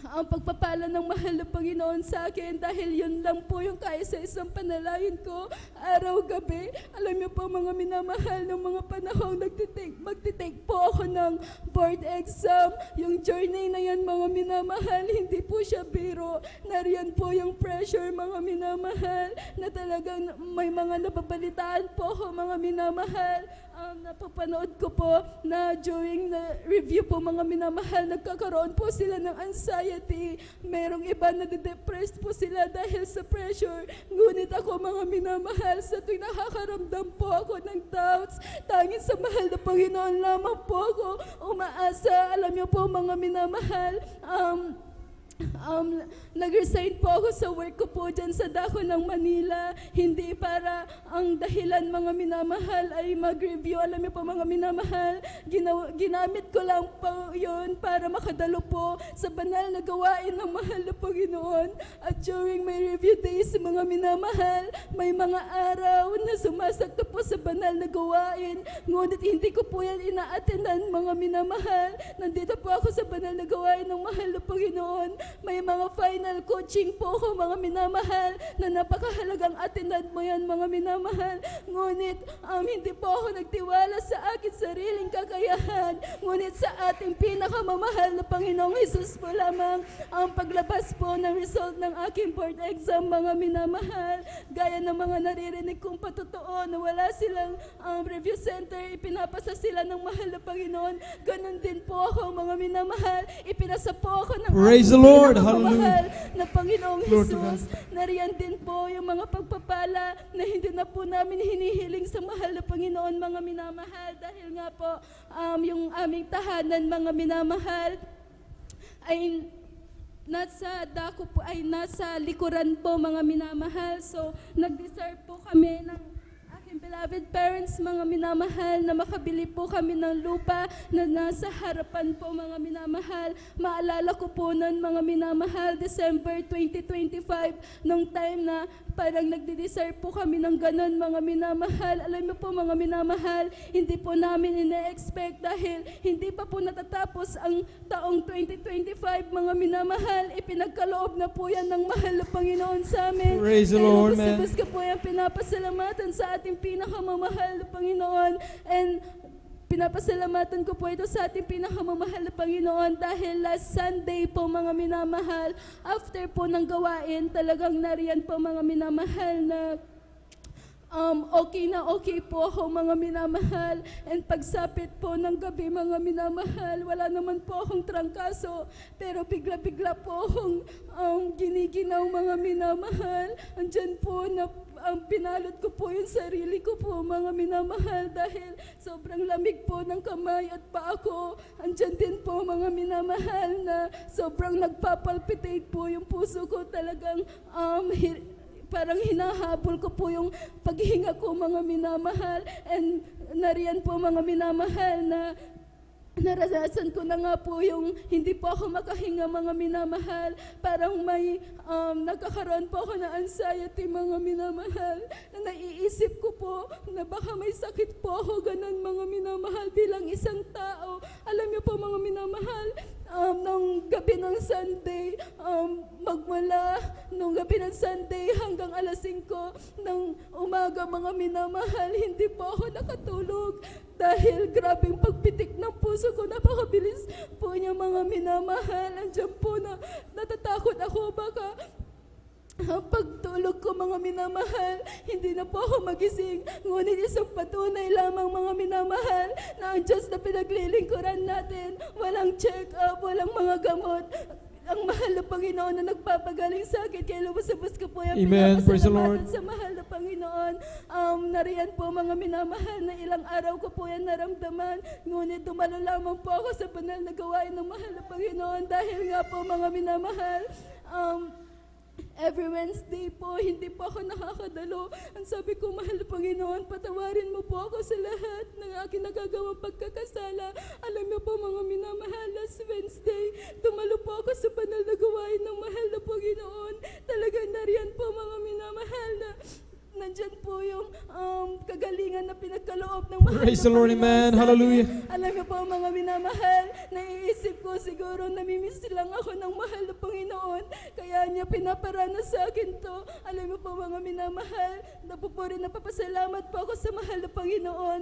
ang pagpapala ng mahal na Panginoon sa akin dahil yun lang po yung kaisa-isang panalangin ko araw-gabi. Alam niyo po, mga minamahal, ng mga panahong magtitake po ako ng board exam. Yung journey na yan, mga minamahal, hindi po siya biro. Nariyan po yung pressure, mga minamahal, na talagang may mga napabalitaan po ako, mga minamahal. Napapanood ko po na during the review po, mga minamahal, nagkakaroon po sila ng anxiety. Merong iba na depressed po sila dahil sa pressure. Ngunit ako, mga minamahal, sa tuwing nakakaramdam po ako ng doubts, tanging sa mahal na Panginoon lamang po ako umaasa. Alam niyo po, mga minamahal, nag-resign po ako sa work ko po dyan sa dako ng Manila. Hindi para ang dahilan, mga minamahal, ay mag-review. Alam niyo po, mga minamahal, ginamit ko lang po yun para makadalo po sa banal na gawain ng mahal na Panginoon. At during my review days, mga minamahal, may mga araw na sumasakto po sa banal na gawain. Ngunit hindi ko po yan ina-attendan, mga minamahal. Nandito po ako sa banal na gawain ng mahal na Panginoon. May mga final coaching po ako, mga minamahal, na napakahalagang attendant mo yan, mga minamahal. Ngunit hindi po ako nagtiwala sa akin sariling kakayahan, ngunit sa ating pinakamamahal na Panginoong Hesus po lamang ang paglabas po ng result ng aking board exam, mga minamahal. Gaya ng mga naririnig kong patotoo na wala silang review center, ipinapasa sila ng mahal na Panginoon. Ganon din po ako, mga minamahal. Ipinasa po ako ng Praise aking the Lord. pinakamamahal na Panginoong Glory to Hesus. Nariyan din po yung mga pagpapala na hindi na po namin hinihiling sa mahal na Panginoon, mga minamahal. Dahil nga po, yung aming tahanan, mga minamahal, ay nasa dako po, ay nasa likuran po, mga minamahal. So, nag-deserve po kami ng aking beloved parents, mga minamahal, na makabili po kami ng lupa na nasa harapan po, mga minamahal. Maalala ko po noon, mga minamahal, December 2025, nung time na parang nagde-deserve po kami ng ganon, mga minamahal. Alam mo po, mga minamahal, hindi po namin ina-expect dahil hindi pa po natatapos ang taong 2025, mga minamahal. Ipinagkaloob na po yan ng mahal na Panginoon sa amin. Praise the Lord, man. Gusto ko po yan pinapasalamatan sa ating pinakamamahal na Panginoon. And pinapasalamatan ko po ito sa ating pinakamamahal na Panginoon dahil last Sunday po, mga minamahal, after po ng gawain, talagang nariyan po, mga minamahal, na okay po ako, mga minamahal. And pagsapit po ng gabi, mga minamahal, wala naman po akong trangkaso, pero bigla-bigla po akong giniginaw, mga minamahal. Andyan po na pinalot ko po yung sarili ko po, mga minamahal, dahil sobrang lamig po ng kamay at paa ko. Andyan din po, mga minamahal, na sobrang nagpapalpitate po yung puso ko. Talagang parang hinahabol ko po yung paghinga ko, mga minamahal. And nariyan po, mga minamahal, na naranasan ko na nga po yung hindi po ako makahinga, mga minamahal. Parang may nagkakaroon po ako na anxiety, mga minamahal, na naiisip ko po na baka may sakit po ako, ganun, mga minamahal, bilang isang tao. Alam niyo po, mga minamahal, nung gabi ng Sunday, magmula nung gabi ng Sunday hanggang alas 5 ng umaga, mga minamahal, hindi po ako nakatulog dahil grabing pagpitik ng puso ko, napakabilis po niya, mga minamahal. Andiyan po na natatakot ako, baka ang pagtulog ko, mga minamahal, hindi na po ako magising. Ngunit isang patunay lamang, mga minamahal, na ang Diyos na pinaglilingkuran natin, walang check-up, walang mga gamot. Ang mahal na Panginoon na nagpapagaling sa akin, kaya lumusabos ko po yung Amen. Praise the Lord. sa mahal na Panginoon. Nariyan po, mga minamahal, na ilang araw ko po yan naramdaman, ngunit dumalo lamang po ako sa banal na gawain ng mahal na Panginoon. Dahil nga po, mga minamahal, every Wednesday po, hindi po ako nakakadalo. Ang sabi ko, mahal na Panginoon, patawarin mo po ako sa lahat ng aking nagagawang pagkakasala. Alam mo po, mga minamahal, last Wednesday, dumalo po ako sa banal na gawain ng mahal na Panginoon. Talagang nariyan po, mga minamahal, na nandyan po yung kagalingan na pinagkaloob ng mahal Praise na the Lord, Panginoon amen. sa akin. Hallelujah. Alam niyo po, mga minamahal, naiisip ko siguro namimiss lang ako ng mahal na Panginoon, kaya niya pinaparanas sa akin to. Alam niyo po, mga minamahal, napapasalamat po ako sa mahal na Panginoon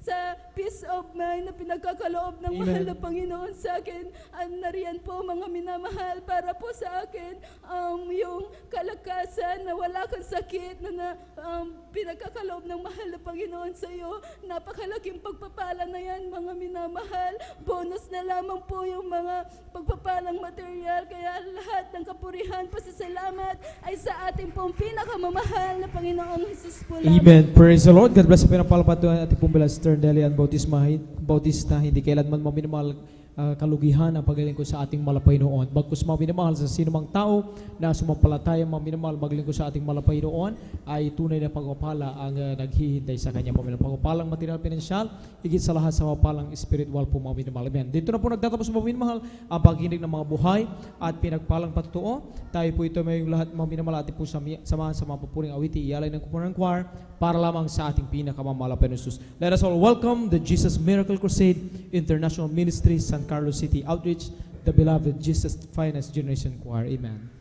sa peace of mind na pinagkakaloob ng mahal na Panginoon sa akin. Nariyan po, mga minamahal, para po sa akin yung kalakasan na wala kang sakit na pinagkakaloob ng mahal na Panginoon sa iyo. Napakalaking pagpapala na yan, mga minamahal. Bonus na lamang po yung mga pagpapalang material. Kaya lahat ng kapurihan, pasasalamat ay sa ating pong pinakamamahal na Panginoong Hesus po lamang. Amen. Praise the Lord. God bless sa pinapalapatuan ating pong Stern Delian Bautista. Hindi kailanman maminimahal kalugihan ang paglingkod sa ating malapaynoon. Bagkus maminamahal sa sinumang tao na sumampalataya, maminamahal maglingkod sa ating malapaynoon, ay tunay na pagpapala ang naghihintay sa kanya. Pagpapalang material pinansyal, higit sa lahat sa papalang spiritual po, maminamahal. Amen. Dito na po nagtatapos, maminamahal, ang paghinig ng mga buhay at pinagpalang patutuo. Tayo po ito may lahat maminamahal atin po samahan sa mga papuring awiti, ialay ng Kupunan Choir para lamang sa ating pinakamamalapan ng Jesus. Let us all welcome the Jesus Miracle Crusade International Ministry, San Carlos City Outreach, the beloved Jesus Finest Generation Choir. Amen.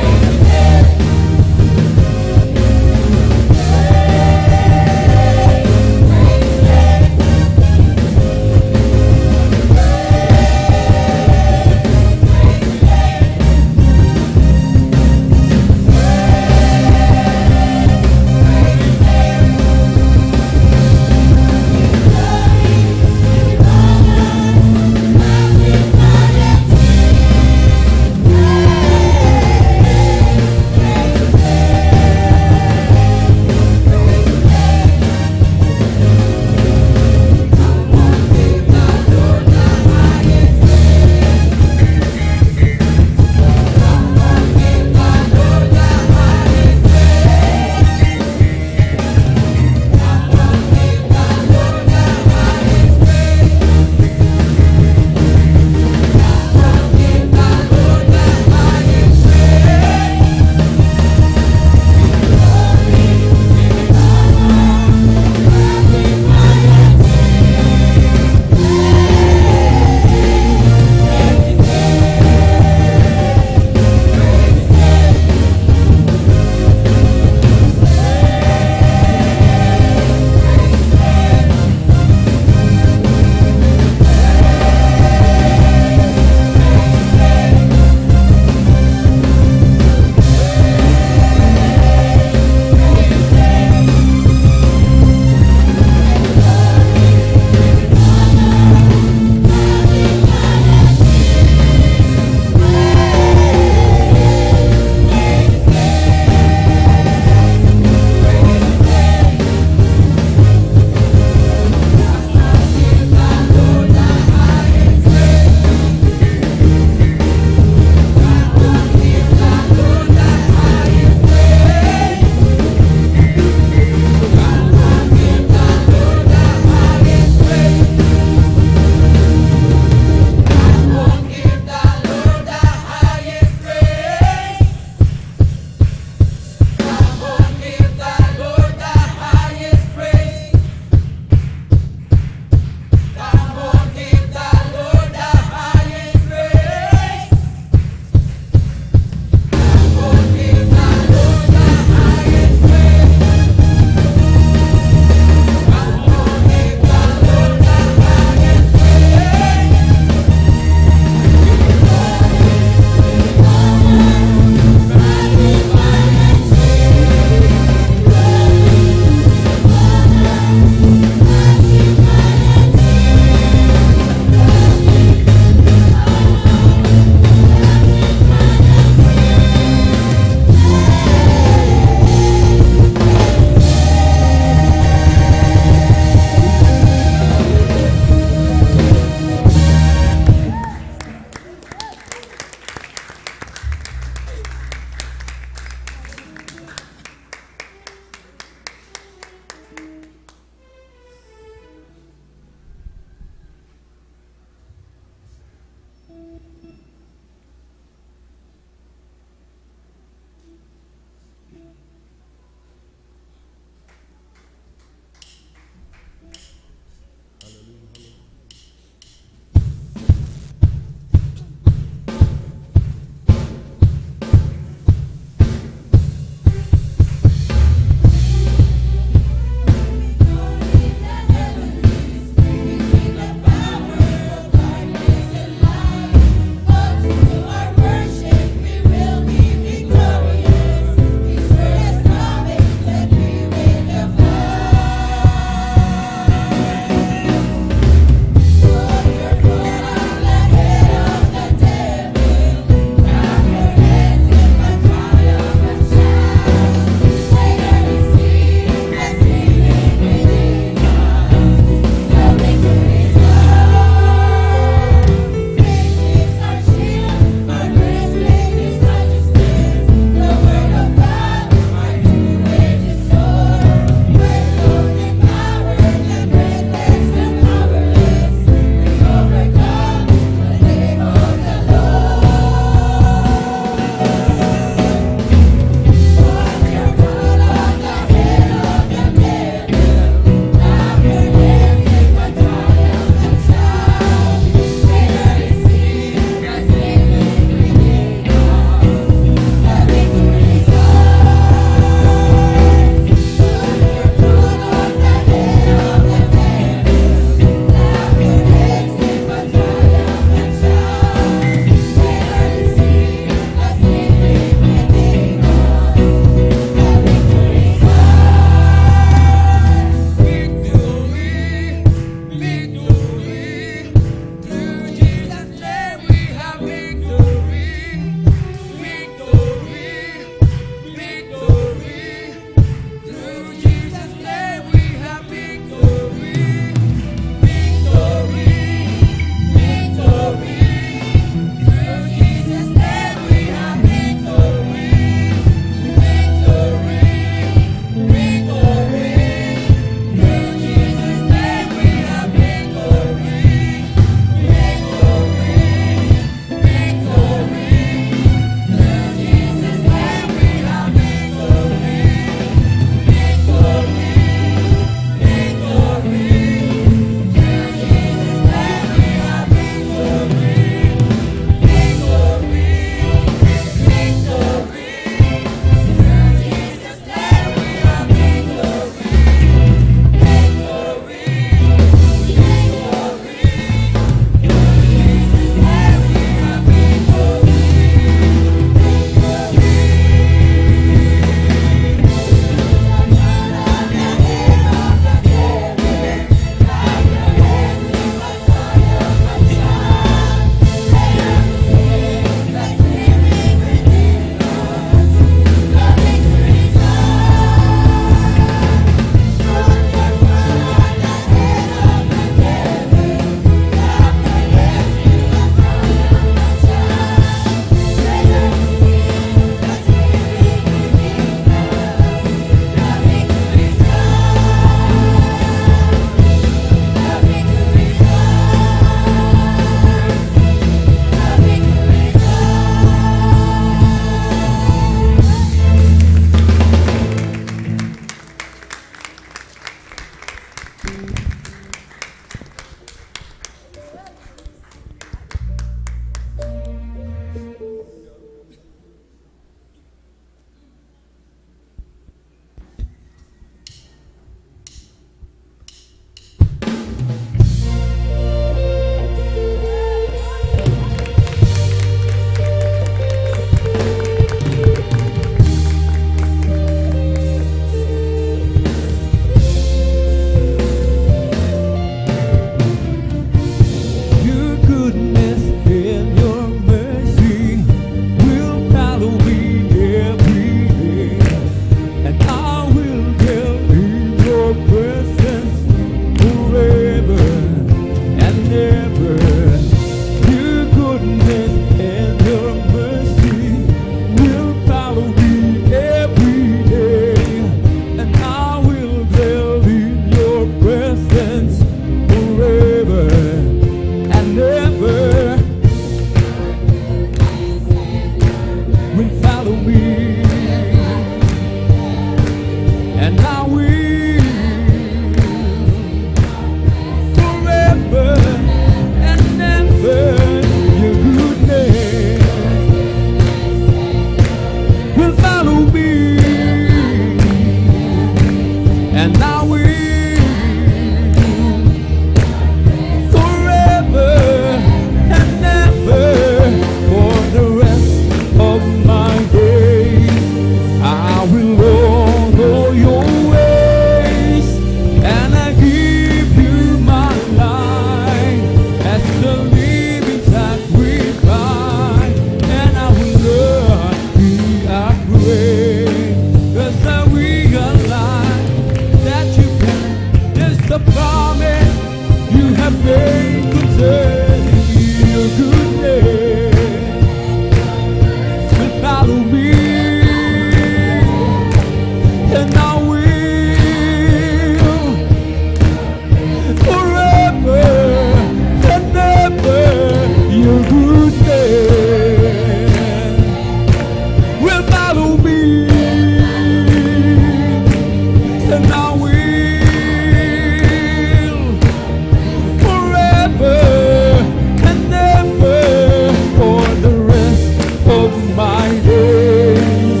my days,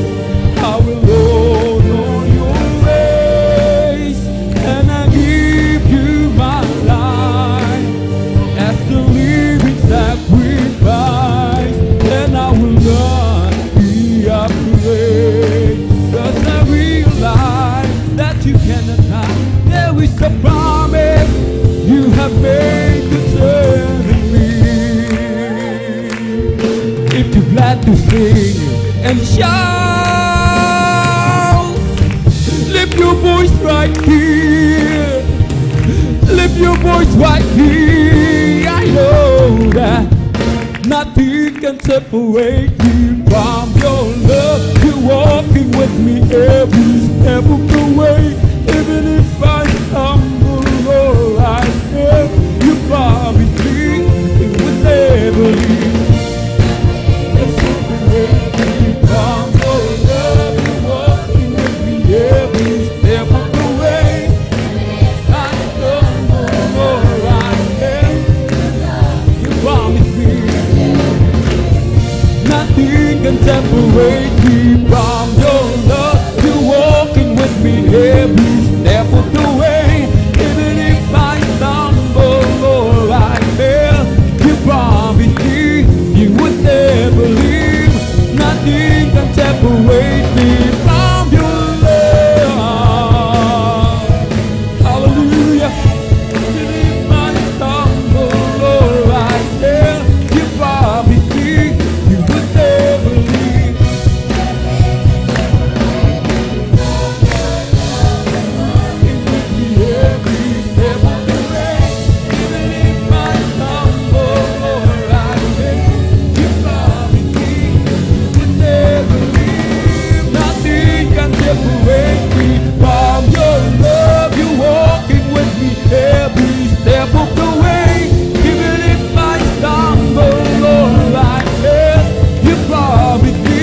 I will honor your ways, and I give you my life as the living sacrifice, and I will not be afraid, 'cause I realize that you cannot hide. There is a promise you have made concerning me. If you're glad to sing and shout, lift your voice right here. Lift your voice right here. I know that nothing can separate me from your love. You're walking with me every step of the way. Even if I stumble or I fail, you promise me it will never leave. Separate me from your love. You're walking with me every step of the way. I stumble or I fail, you promise me nothing can separate me from your love. You're walking with me every step of the way. Even if I stumble or I fail, you promise me you would never leave. Nothing can separate me from your love. Hallelujah. Even if I stumble or I fail, you promise me you would never leave. Every step of the way, even if I stumble or I fail, you promise me you would never leave. Nothing can separate me from your love. You're walking with me every step of the way. Even if I stumble or I fail, you promise me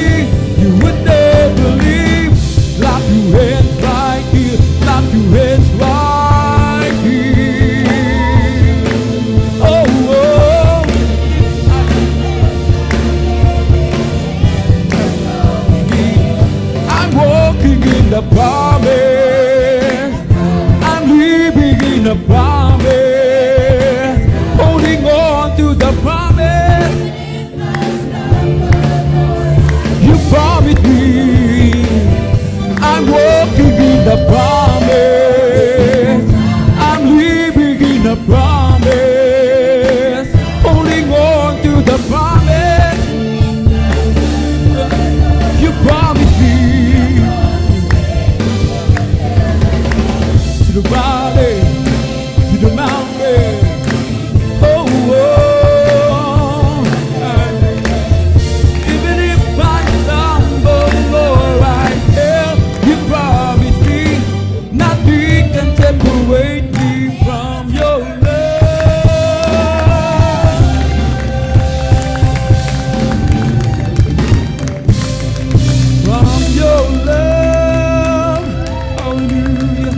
you would never leave. Clap your hands right here, clap your hands right here. Oh, oh. I'm walking in the promise, I'm living in the promise, holding on to the promise. You promised me, I'm walking in the promise, I'm living in the promise, holding on to the promise. You promised me, to the valley, to the mountain. Oh, oh. Even if I stumble or I fail, you promise me nothing can separate me from your love. From your love. Hallelujah.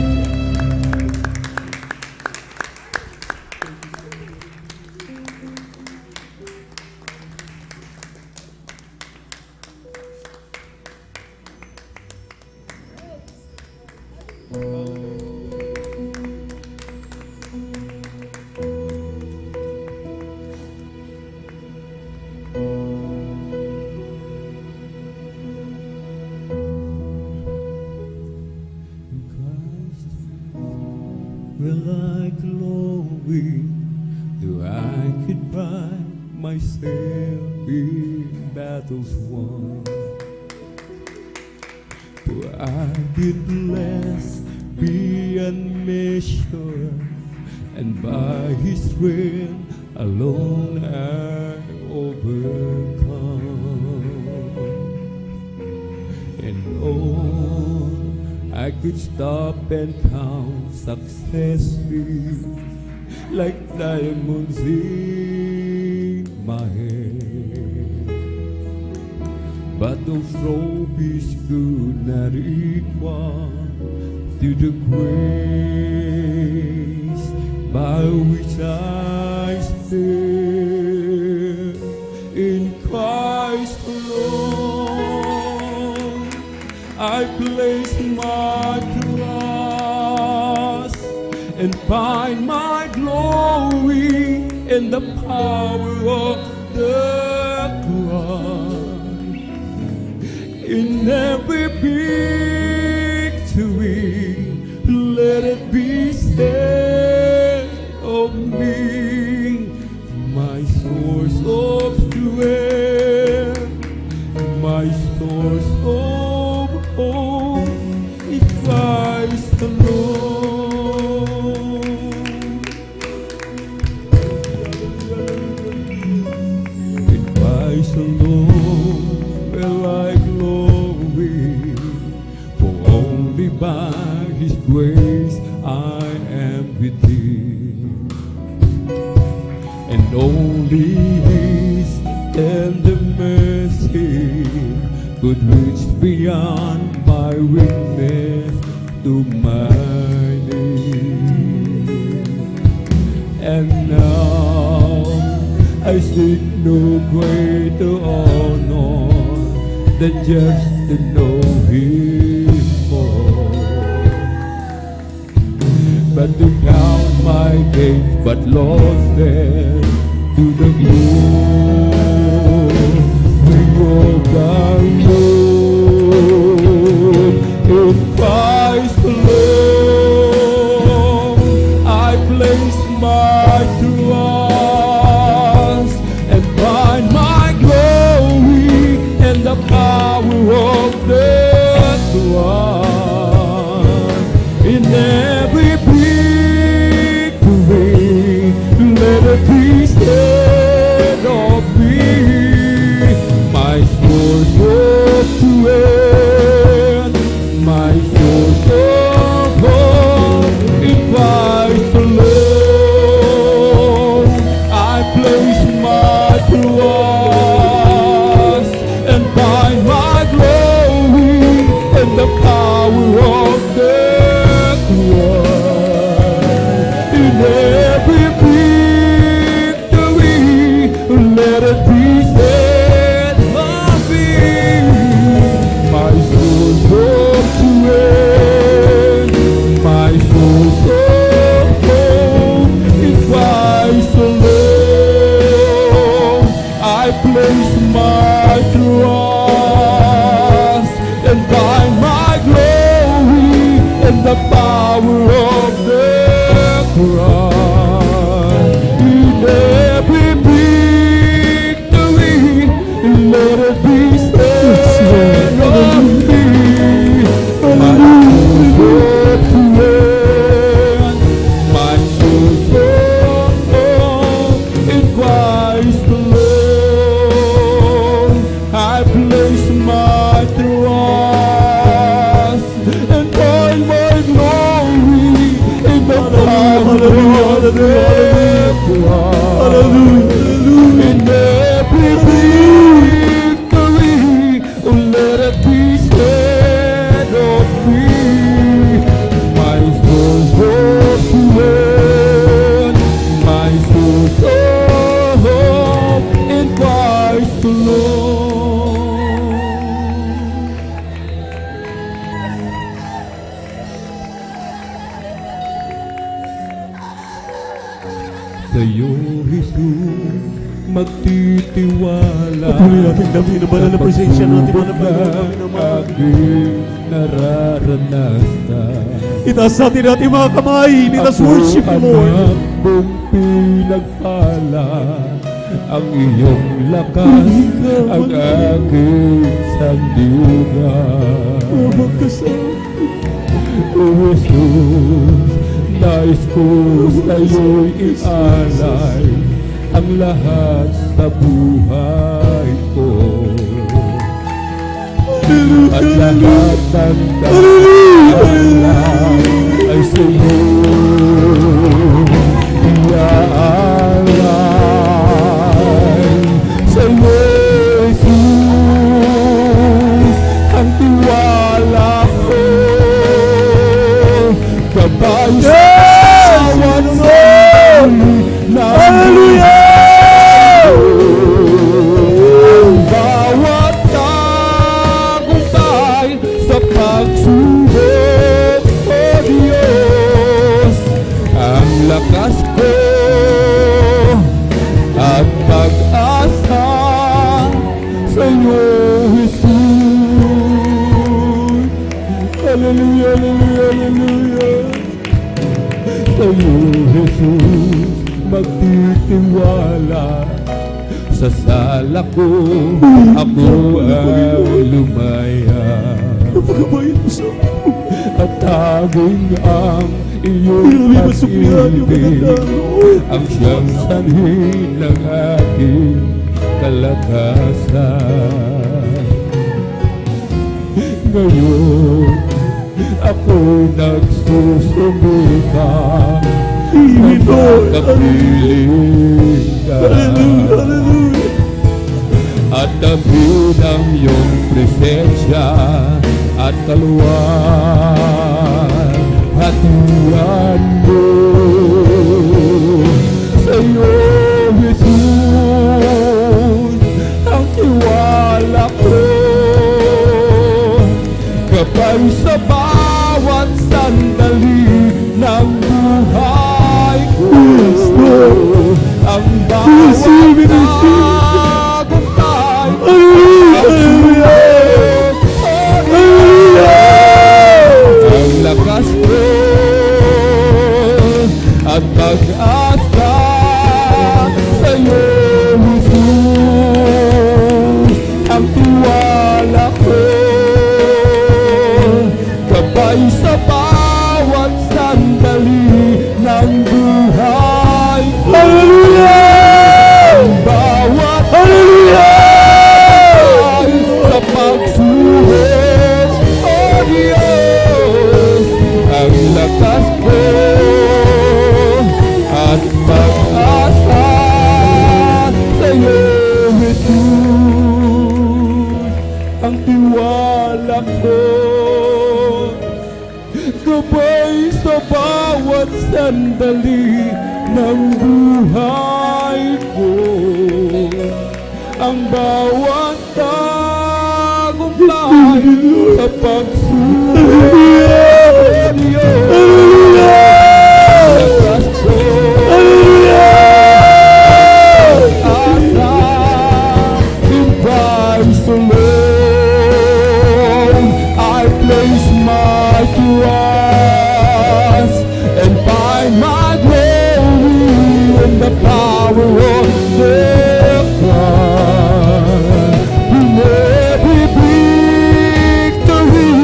Will I glory, though I could find myself in battles won? For I did bless beyond measure, and by His strength alone I overcome. And oh, I could stop and count successfully like diamonds in my hand, but those trophies could not equal to the grace by which I stand in Christ alone. I place my trust and find my glory in the power of the cross. In every victory, let it be said of me, my source of strength, my source of hope is Christ alone. In Christ alone will I glory, for only by His grace I am redeemed, and only His tender mercy could reach beyond my weakness to my need. And now I seek no greater honor than just to know Him more, but to count my days but lost them to the glory of the Lord. In Christ alone I place my trust and find my glory in the power of the cross. In every victory, let it be said of me, my source of strength, my source of hope in Christ alone. I place my trust and find my glory in the power of the cross. In every victory, let it be said of me, my source of strength, my source of hope in Christ alone. I place my trust and find my glory in the power of the cross. In every victory, let it be said of me, my source of strength, my source of hope in Christ alone. I place my trust and find my glory in the power of the cross. In every victory, let it be said of me, my source of strength, my source of hope in Christ alone. Sa'yo, Jesus, magtitiwala. Patuloy natin dami na banal na presensya natin, mga Panginoon. aking nararanasan. Itaas natin natin mga kamay. Let us worship the Lord. Anak mong pinagpala, ang iyong lakas, ang aking sandigan. O Jesus, nais ko sa'yo'y ialay ang lahat sa buhay ko. At lahat ng dahilan ay sa'yo iaalay. Sa'yo, Jesus, ang tiwala ko. Gabay sa awan mo. Hallelujah! Bawat tagumpay sa pagsubok, O Diyos, ang lakas ko at pag-asa sa iyo, Jesus. Hallelujah, hallelujah, hallelujah. Sa iyo, Jesus, magtitiwala. Sa sala ko, ako ay lumaya. At tagong ang iyong pag-ibig, ang siyang sanhi ng aking kalakasan. Ngayon, ako nagsusumika, magkakapiling ka. At damhin ang iyong presensya at kaluwalhatian mo. Sa iyo, Jesus, ang tiwala ko, kapag sa bawat sandali ng buhay ko, ang bawat tagumpay ang sulit, ang lakas ko at pag-asa sa iyo, Jesus, ang tiwala ko, kapay sa bawat sandali ng buhay. Hallelujah! Bawat hallelujah! Sa pagsubok, O Diyos, ang lakas ko at pag-asa sa iyo, Jesus, ang tiwala ko, gabay sa bawat sandali ng buhay ko, ang bawat tagumpay sa pagsubok, lakas ko, asa, in Christ alone, I place my trust and find my glory in the power of the cross. In every victory,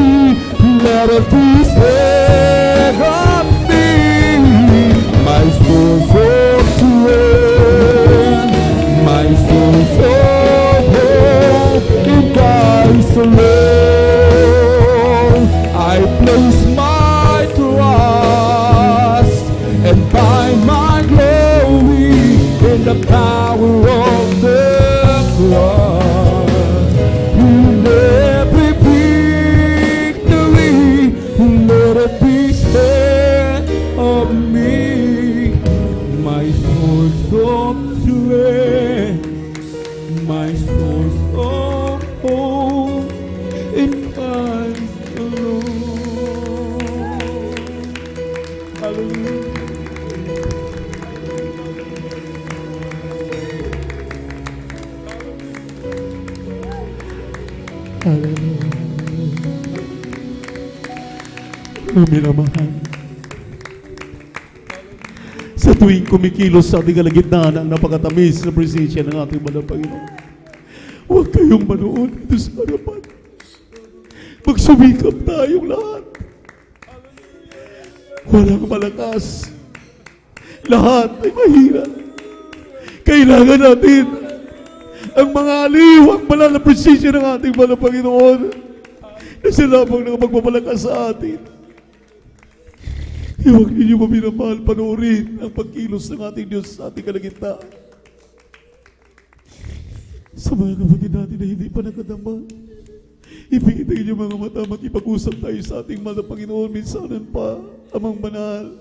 let it be said of me, my source of strength, my source of hope, in Christ alone, I place my trust and find my glory in the power of the cross. In every victory, let it be said of me, my source of strength, my source of hope, in Christ alone. Hallelujah. Minamahal, sa tuwing kumikilos sa ating kalagitnaan ang napakatamis na presensya ng ating Banal Panginoon, huwag kayong manood dito sa harapan. Magsumikap tayong lahat. Walang malakas. Lahat ay mahirap. Kailangan natin ang mga aliw, ang banal na presensya ng ating Banal Panginoon na sila pang magpapalakas sa atin. Huwag ninyo maminamahal, panoorin ang pagkilos ng ating Diyos sa ating kalagitnaan. Sa mga kapatid natin na hindi pa nakadama, ipikita inyong mga mata, makipag-usap tayo sa ating Mahal na Panginoon, minsanan pa, Amang Banal.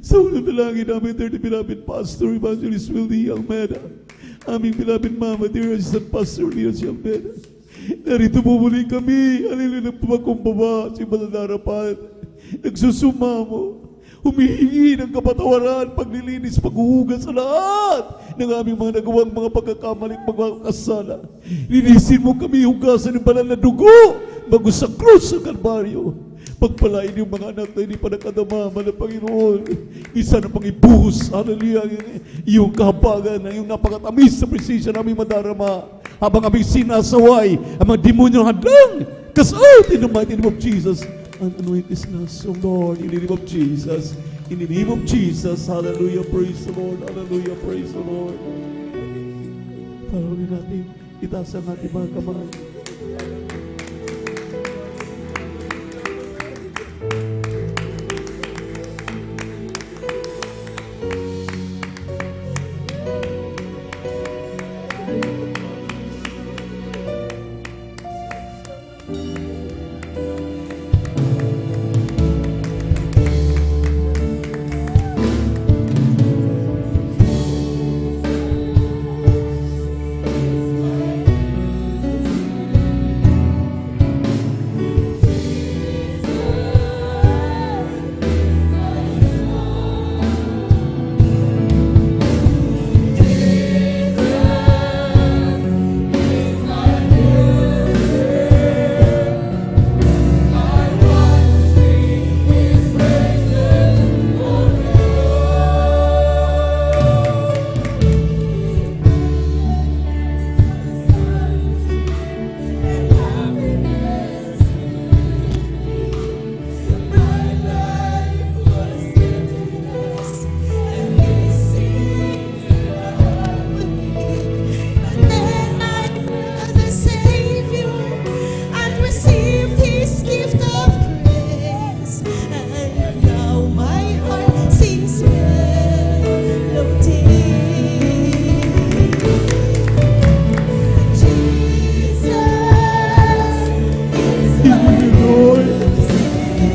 Sa unang dalangin namin, dear beloved Pastor Evangelist Willie Almeida, aming beloved Mama, dear Assistant Pastor Leon C. Almeida, Narito po muli kami, hallelujah, nagpapakumbaba si Maladarapan. Nagsusumamo, humihingi ng kapatawaran, paglilinis, paghuhugas sa lahat ng aming mga nagawang mga pagkakamaling mga kasala. Linisin mo kami, hugasan ng banal na dugo bago sa krus sa Kalbaryo. Pagpalain yung mga anak na hindi pa nakadama, ng Panginoon. Isa na pang ibuhos, hallelujah, yung kahabagan, yung napakatamis sa presensya namin madarama. Habang aming sinasaway, ang mga demonyo hadlang, cast out in the mighty name of Jesus. And anoint this nas, O Lord, in the name of Jesus. In the name of Jesus, hallelujah, praise the Lord, hallelujah, praise the Lord. Parauli natin, itaas ang ating mga kamay.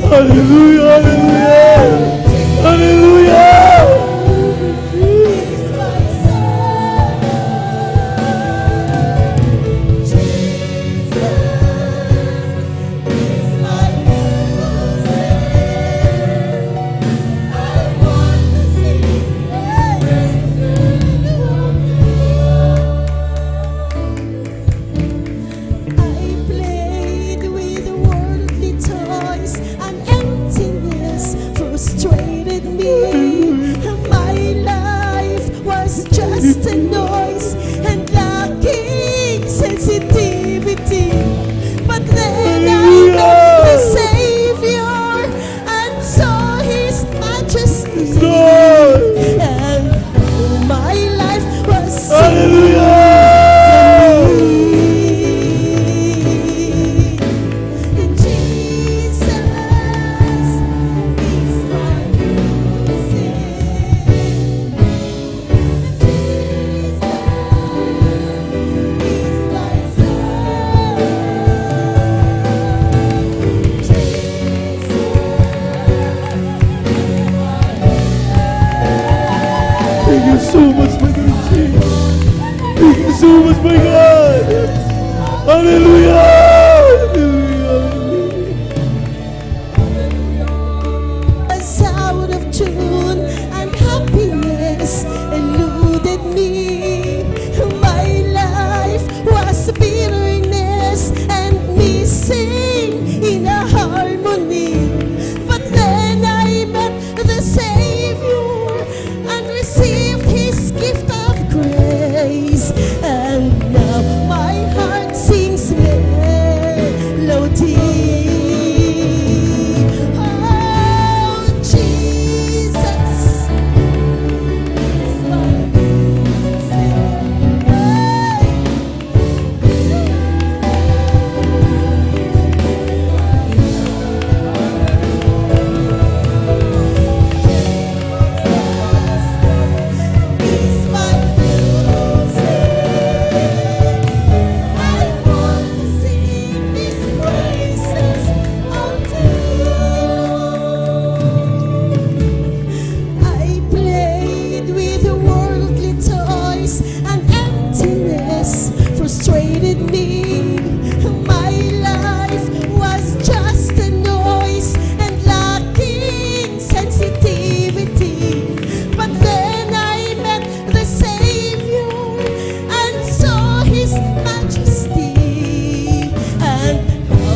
Hallelujah, hallelujah, hallelujah. I played with worldly toys and emptiness.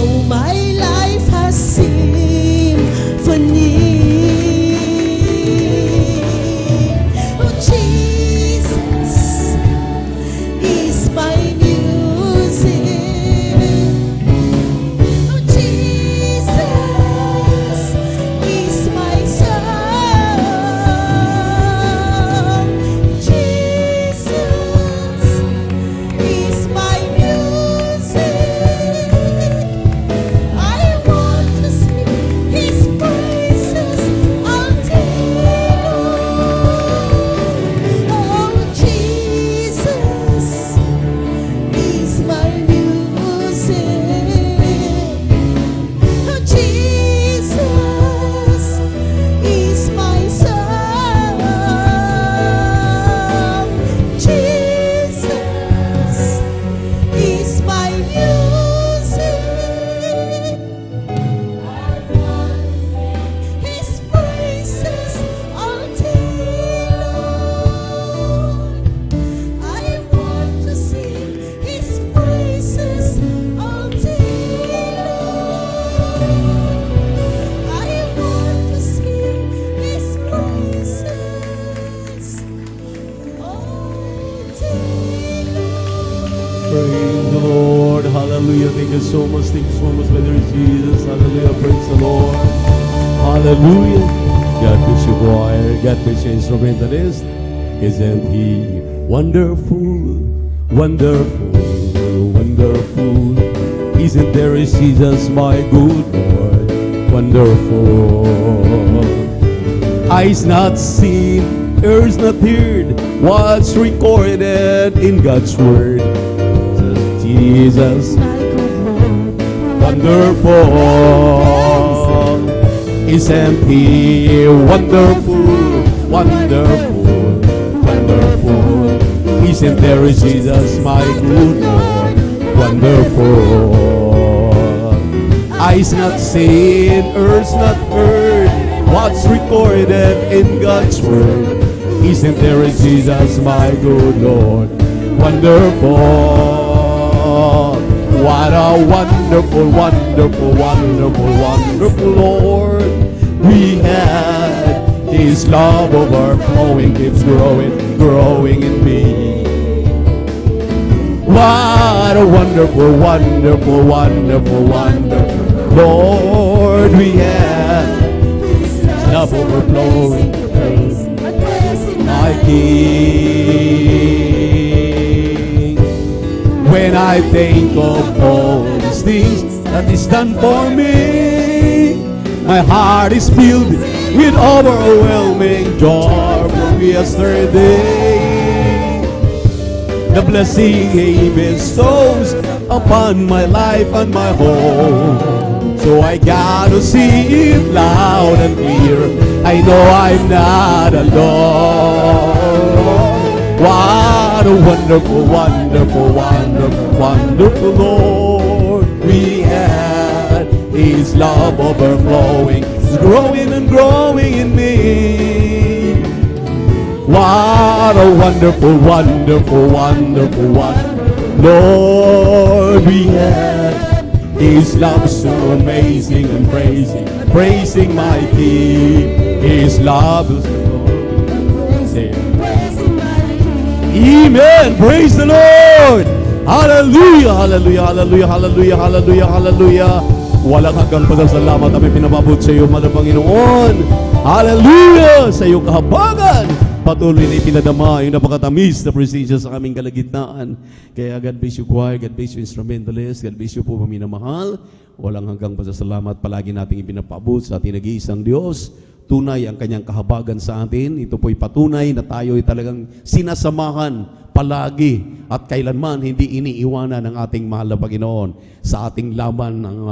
Oh, my life has symphony. Oh, Jesus is my music. Oh, Jesus is my song. Jesus is my music. I want to sing His praises all day long. Oh, Jesus is my music. Oh, Jesus is my song. Jesus is my music. His praises all day long. I want to sing His praises all day long. I want to sing His praises all day long. Praise the Lord. Hallelujah. Thank you so much. Thank you so much, Brother Jesus. Hallelujah. Praise the Lord. Hallelujah. God bless you, choir. God bless you, instrumentalist. Isn't He wonderful? Wonderful. Wonderful. Isn't there is Jesus, my good Lord? Wonderful. Eyes not seen, ears not heard, what's recorded in God's word. Jesus, wonderful. Isn't He wonderful? Wonderful, wonderful. Isn't there is Jesus, my good Lord? Wonderful. Eyes not seen, ears not heard, what's recorded in God's word. Isn't there is Jesus, my good Lord? Wonderful. What a wonderful, wonderful, wonderful, wonderful Lord we had. His love overflowing keeps growing, growing in me. What a wonderful, wonderful, wonderful, wonderful Lord we had. His love overflowing, my King. When I think of all these things that is done for me, my heart is filled with overwhelming joy from yesterday. The blessing He bestows upon my life and my home. So I gotta see it loud and clear. I know I'm not alone. What a wonderful, wonderful, wonderful, wonderful Lord we had. His love overflowing, is growing and growing in me. What a wonderful, wonderful, wonderful, wonderful Lord we had. His love so amazing and praising, praising my King. His love is so amazing. Amen. Praise the Lord. Hallelujah, hallelujah, hallelujah, hallelujah, hallelujah, hallelujah. Walang hanggang pasasalamat kami pinababot sa iyo, Mahal na Panginoon. Hallelujah! Sa iyong kahabagan, patuloy na ipinadama yung napakatamis na presensya sa aming kalagitnaan. Kaya God bless you, choir, God bless you, instrumentalist, God bless you po, paminamahal. Walang hanggang pasasalamat palagi nating ipinapabot sa ating nag-iisang Diyos. Tunay ang kanyang kahabagan sa atin. Ito po'y patunay na tayo ay talagang sinasamahan palagi at kailanman hindi iniiwanan ng ating mahal na Panginoon sa ating laban ng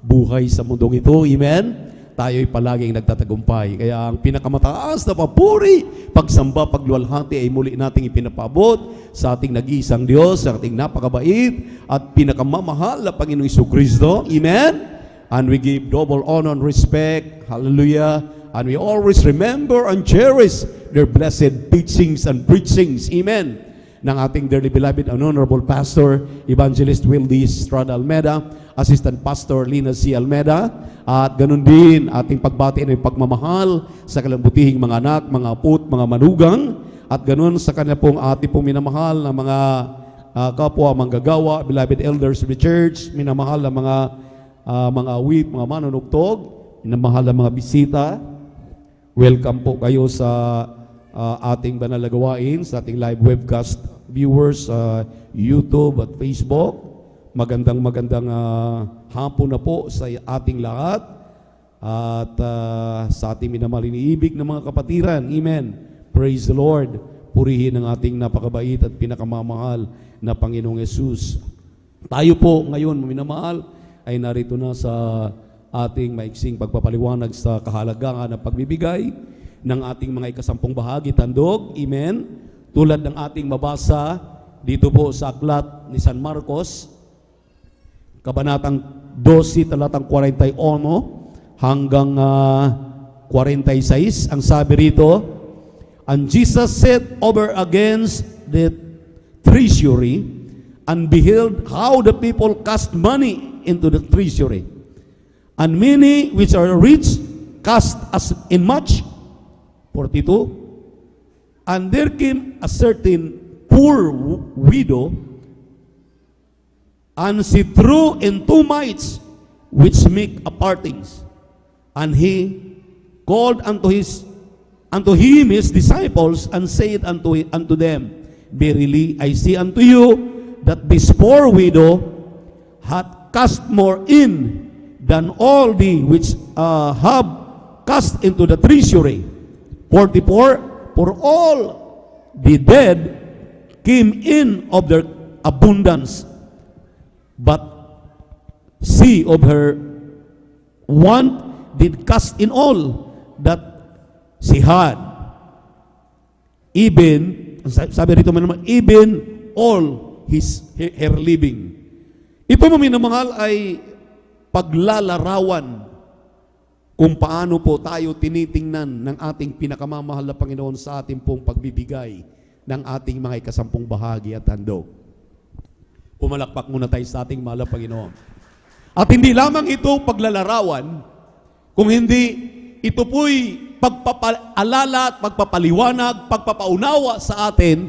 buhay sa mundong ito. Amen? Tayo'y palaging nagtatagumpay. Kaya ang pinakamataas na papuri, pagsamba, pagluwalhati ay muli nating ipinapabot sa ating nag-iisang Diyos, sa ating napakabait at pinakamamahal na Panginoong Jesucristo. Amen? And we give double honor and respect. Hallelujah. And we always remember and cherish their blessed teachings and preachings. Amen. ng ating dearly beloved and honorable pastor, Evangelist Wildy Estrada Almeda, Assistant Pastor Lina C. Almeda, at ganun din ating pagbati ng pagmamahal sa kalambutihing mga anak, mga apo, mga manugang, at ganun sa kanya pong ating pong minamahal na mga kapwa manggagawa, beloved elders of the church, minamahal na mga awit, mga manunugtog, minamahal na mga bisita. Welcome po kayo sa ating banal na gawain, sa ating live webcast viewers sa YouTube at Facebook. Magandang hapon na po sa ating lahat at sa ating minamahal iniibig ng mga kapatiran. Amen. Praise the Lord. Purihin ang ating napakabait at pinakamamahal na Panginoong Yesus. Tayo po ngayon, minamahal, ay narito na sa ating maiksing pagpapaliwanag sa kahalagahan ng pagbibigay ng ating mga ikasampung bahagi tandog. Amen. Tulad ng ating mabasa dito po sa aklat ni San Marcos, Kabanatang 12, talatang 41 hanggang 46. Ang sabi rito, and Jesus sat over against the treasury and beheld how the people cast money into the treasury. And many which are rich cast as in much. 42. And there came a certain poor widow, and she threw in 2 mites, which make a partings. And he called unto him his disciples, and said unto them, verily I say unto you, that this poor widow hath cast more in than all the which have cast into the treasury. 44, for all the dead came in of their abundance, but she of her want did cast in all that she had, even, sabi rito man, even all her living. Ito minamahal ay paglalarawan kung paano po tayo tinitingnan ng ating pinakamamahal na Panginoon sa ating pong pagbibigay ng ating mga ikasampung bahagi at handog. Pumalakpak muna tayo sa ating mahal na Panginoon. At hindi lamang ito paglalarawan, kung hindi ito po'y pagpapaalala at pagpapaliwanag, pagpapaunawa sa atin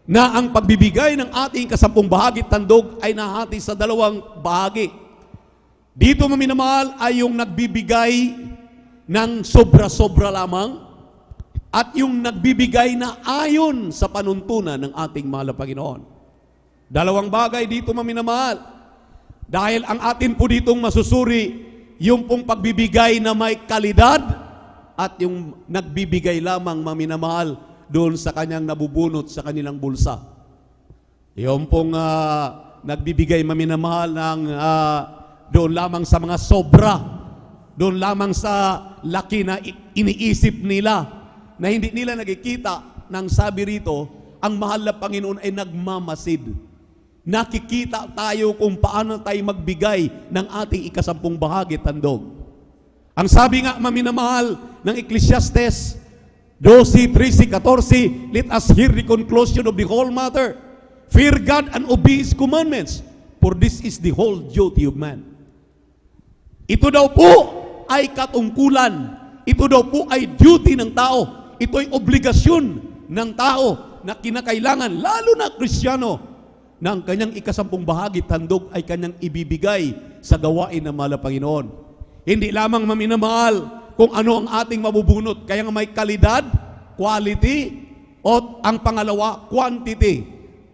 na ang pagbibigay ng ating kasampung bahagi at handog ay nahati sa 2 bahagi. Dito maminamahal ay yung nagbibigay ng sobra-sobra lamang at yung nagbibigay na ayon sa panuntunan ng ating mahal na Panginoon. 2 bagay dito maminamahal. Dahil ang atin po ditong masusuri yung pong pagbibigay na may kalidad at yung nagbibigay lamang maminamahal doon sa kanyang nabubunot sa kanilang bulsa. Yung pong nagbibigay maminamahal ng doon lamang sa mga sobra, doon lamang sa laki na iniisip nila, na hindi nila nakikita ng sabi rito, ang mahal na Panginoon ay nagmamasid. Nakikita tayo kung paano tayo magbigay ng ating ikasampung bahagi tandog. Ang sabi nga maminamahal ng Ecclesiastes 12:13-14, let us hear the conclusion of the whole matter. Fear God and obey His commandments, for this is the whole duty of man. Ito daw po ay katungkulan. Ito daw po ay duty ng tao. Ito ay obligasyon ng tao na kinakailangan, lalo na Kristiyano, na ang kanyang ikasampung bahagi tandog ay kanyang ibibigay sa gawain ng mahal na Panginoon. Hindi lamang maminamahal kung ano ang ating mabubunot, kaya nga may kalidad, quality, o ang pangalawa, quantity.